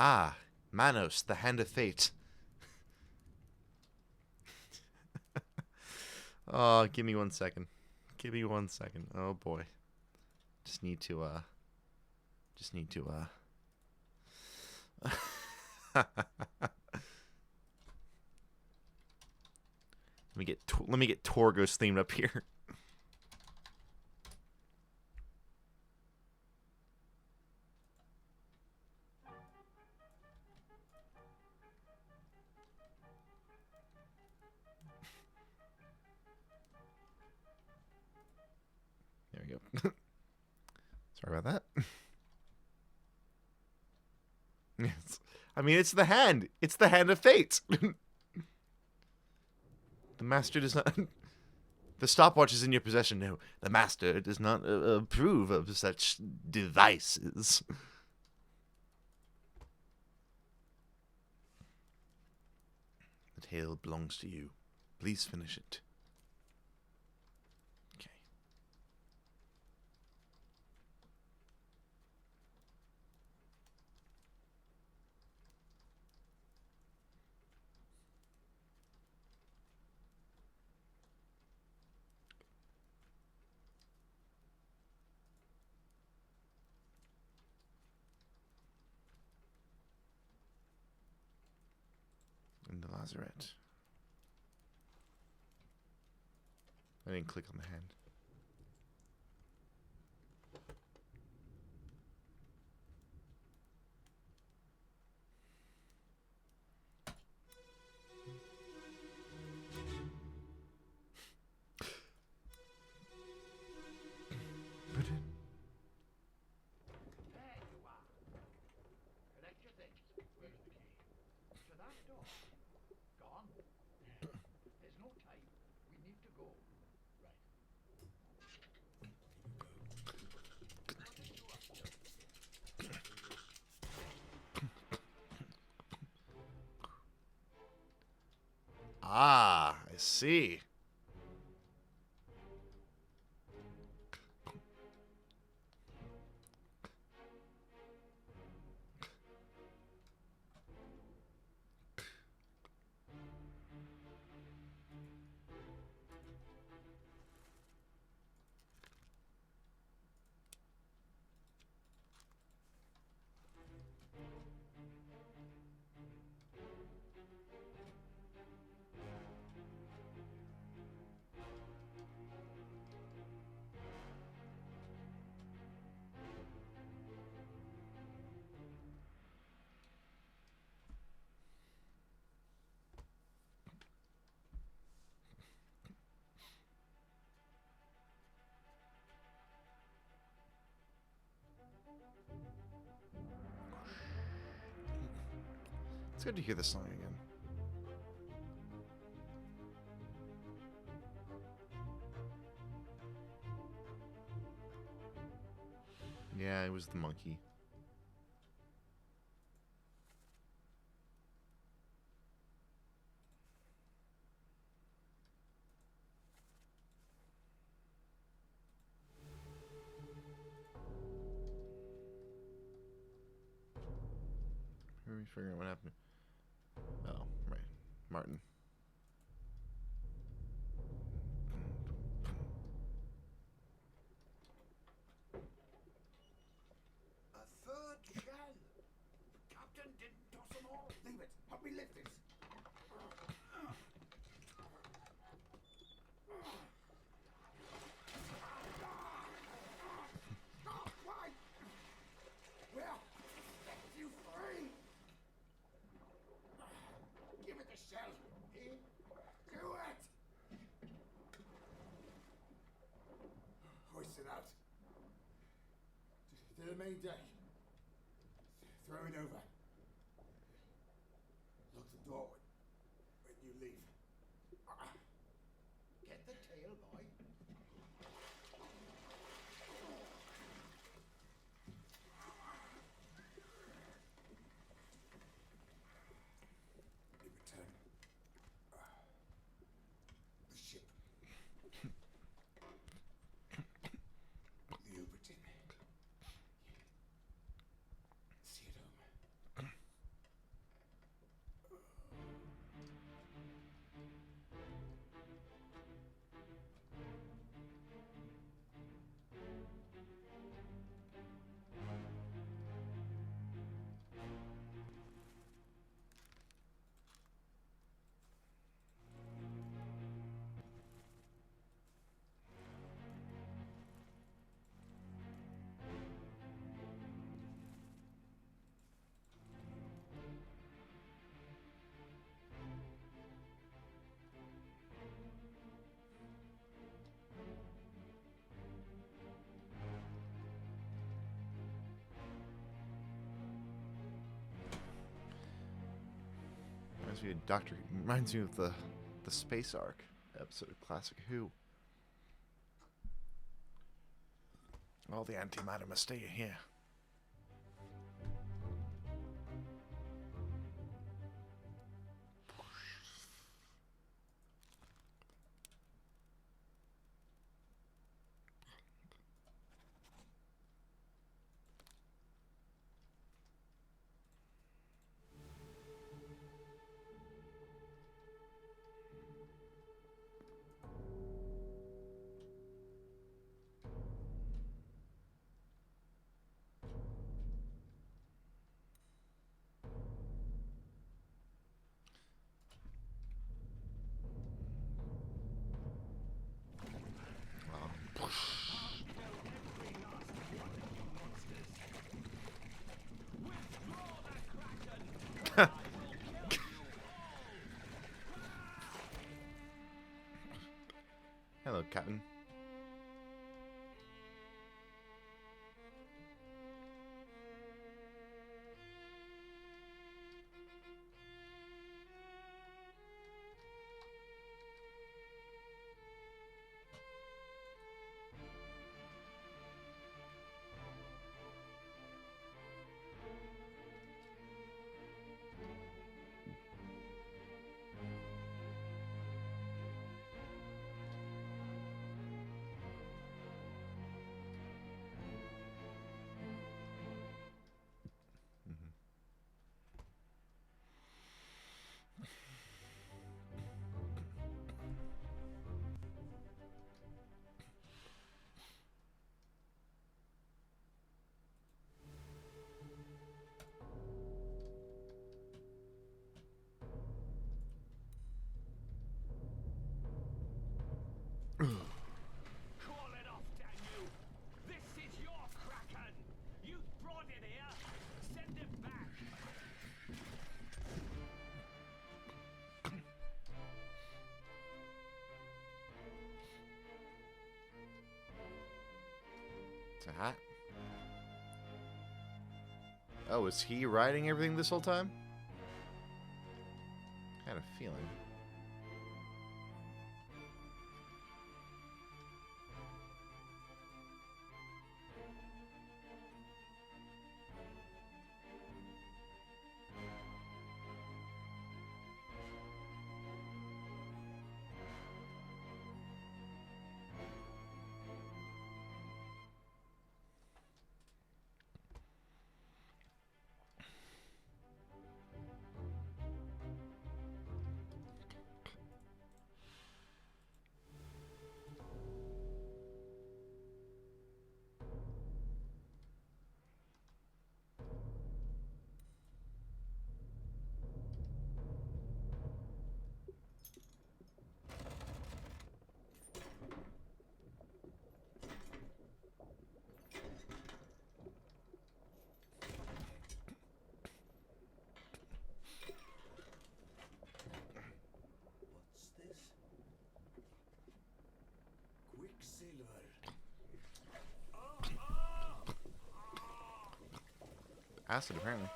Ah, Manos, the Hand of Fate. Oh, give me 1 second. Give me 1 second. Oh boy. Just need to let me get Torgos themed up here. There we go. Sorry about that. Yes. I mean, it's the hand. It's the Hand of Fate. The master does not... The stopwatch is in your possession. No, the master does not approve of such devices. The tale belongs to you. Please finish it. Okay. In the lazarette. I didn't click on the hand. There you are. Collect your things. Where's the key? To that door. Gone. There's no time. We need to go. Right. Ah, I see. It's good to hear this song again. Yeah, it was the monkey. Where are we figuring out what happened? Oh, right. Martin. main deck. Throw it over. Lock the door when you leave. Get the tail, boy. You return. The ship. The OBRA DINN. See it home. Reminds me of the Space Ark episode of Classic Who. All the antimatter must stay here. Hello, Captain. Call it off, damn you! This is your Kraken! You brought it here! Send it back! It's a hat. Oh, is he writing everything this whole time? I had a feeling. What's this? Quicksilver. Acid, apparently.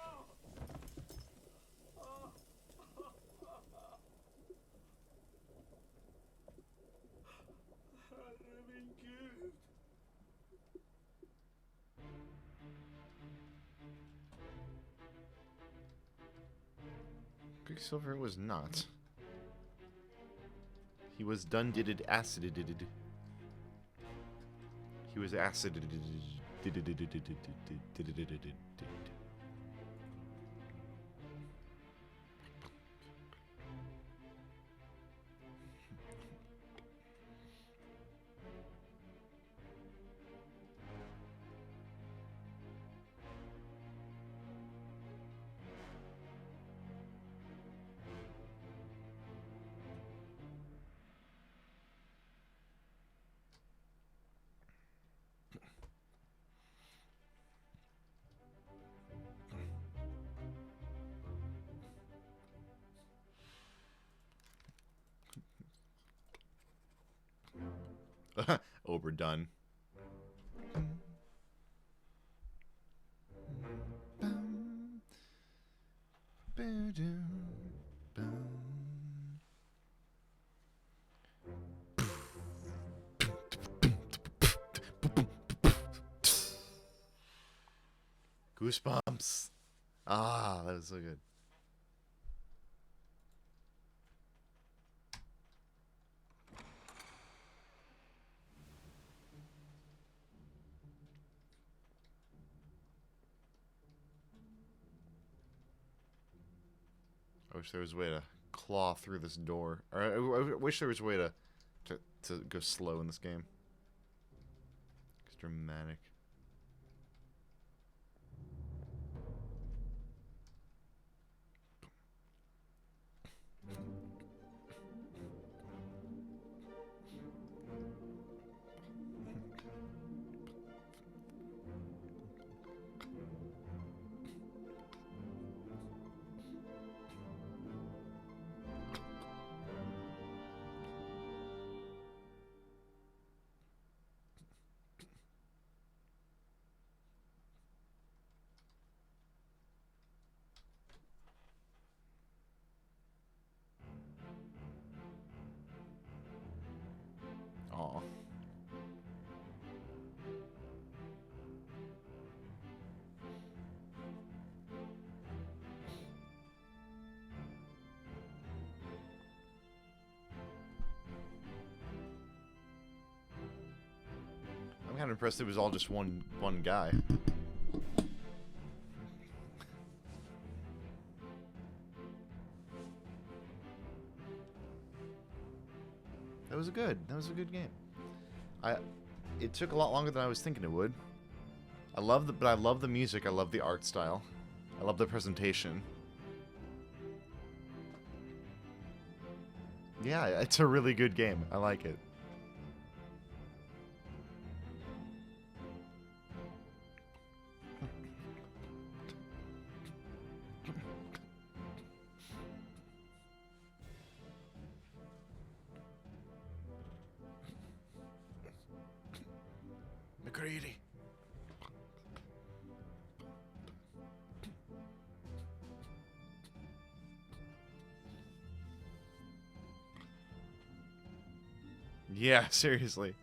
Quicksilver was not. He was done-didded acided. He was acided. OBRA done. Goosebumps. Ah, that was so good. I wish there was a way to claw through this door. Or I wish there was a way to go slow in this game. It's dramatic. Aw. I'm kind of impressed it was all just one guy. That was a good game. It took a lot longer than I was thinking it would. I love the music, I love the art style. I love the presentation. Yeah, it's a really good game. I like it. McCready. Yeah, seriously.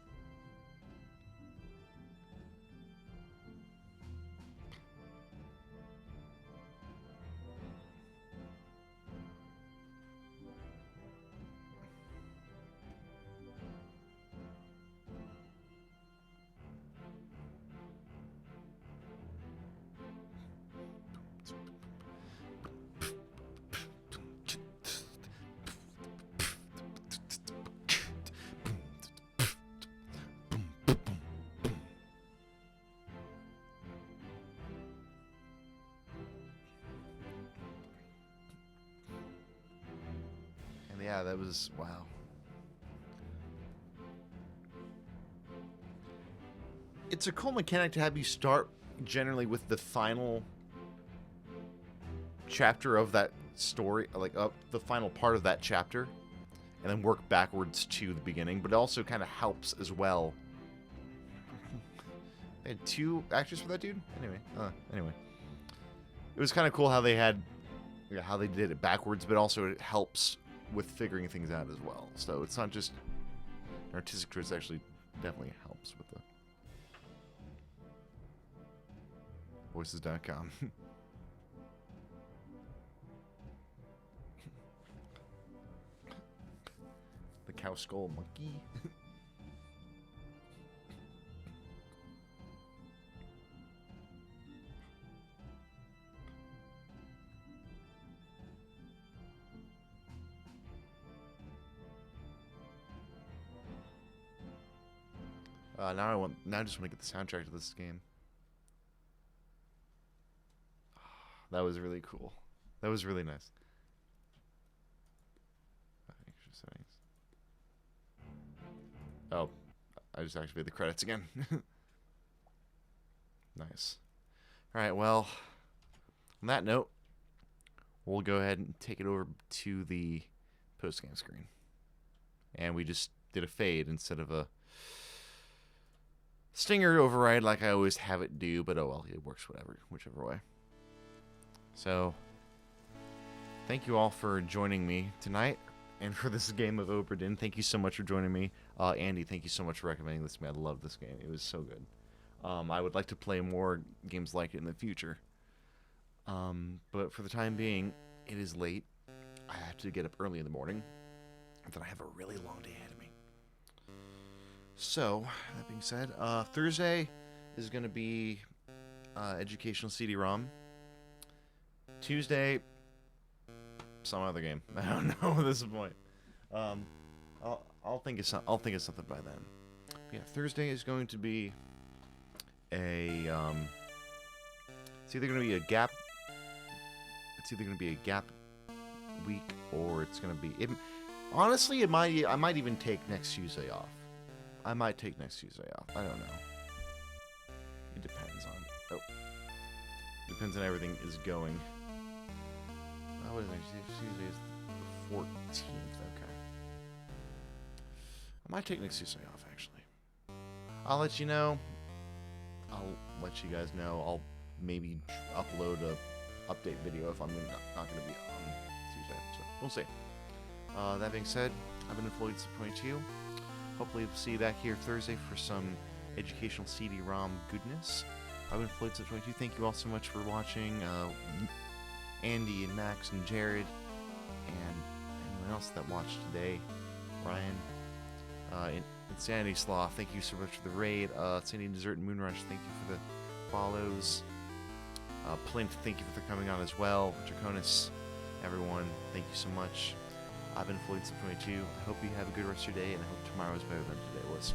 And yeah, that was wow. It's a cool mechanic to have you start generally with the final chapter of that story, like the final part of that chapter, and then work backwards to the beginning, but it also kind of helps as well. They had 2 actors for that dude? Anyway. it was kind of cool how they had, how they did it backwards, but also it helps with figuring things out as well. So it's not just an artistic choice; actually, definitely helps with the voices.com. The cow skull monkey. Now I just want to get the soundtrack to this game. That was really cool. That was really nice. Extra settings. Oh, I just activated the credits again. Nice. Alright, well, on that note, we'll go ahead and take it over to the post-game screen. And we just did a fade instead of a stinger override like I always have it do, but oh well, it works whichever way. So, thank you all for joining me tonight, and for this game of OBRA DINN. Thank you so much for joining me. Andy, thank you so much for recommending this to me. I love this game. It was so good. I would like to play more games like it in the future. But for the time being, it is late. I have to get up early in the morning, and then I have a really long day ahead of me. So, that being said, Thursday is going to be educational CD-ROM. Tuesday, some other game. I don't know at this point. I'll think of something by then. But yeah, Thursday is going to be a it's either going to be a gap. It's either going to be a gap week, or it's going to be. Honestly, I might even take next Tuesday off. I might take next Tuesday off. I don't know. It depends on. Depends on everything is going. What is next Tuesday? Is the 14th. Okay. I might take next Tuesday off, actually. I'll let you know. I'll let you guys know. I'll maybe upload a update video if I'm not going to be on Tuesday. So we'll see. That being said, I've been Floyd 22. Hopefully we'll see you back here Thursday for some educational CD-ROM goodness. I've been Floyd 22. Thank you all so much for watching. Andy and Max and Jared and anyone else that watched today. Ryan. Insanity Sloth, thank you so much for the raid. Sandy Desert and Moonrush, thank you for the follows. Plint, thank you for coming on as well. Draconis, everyone, thank you so much. I've been Floyd 22. I hope you have a good rest of your day, and I hope tomorrow is better than today was.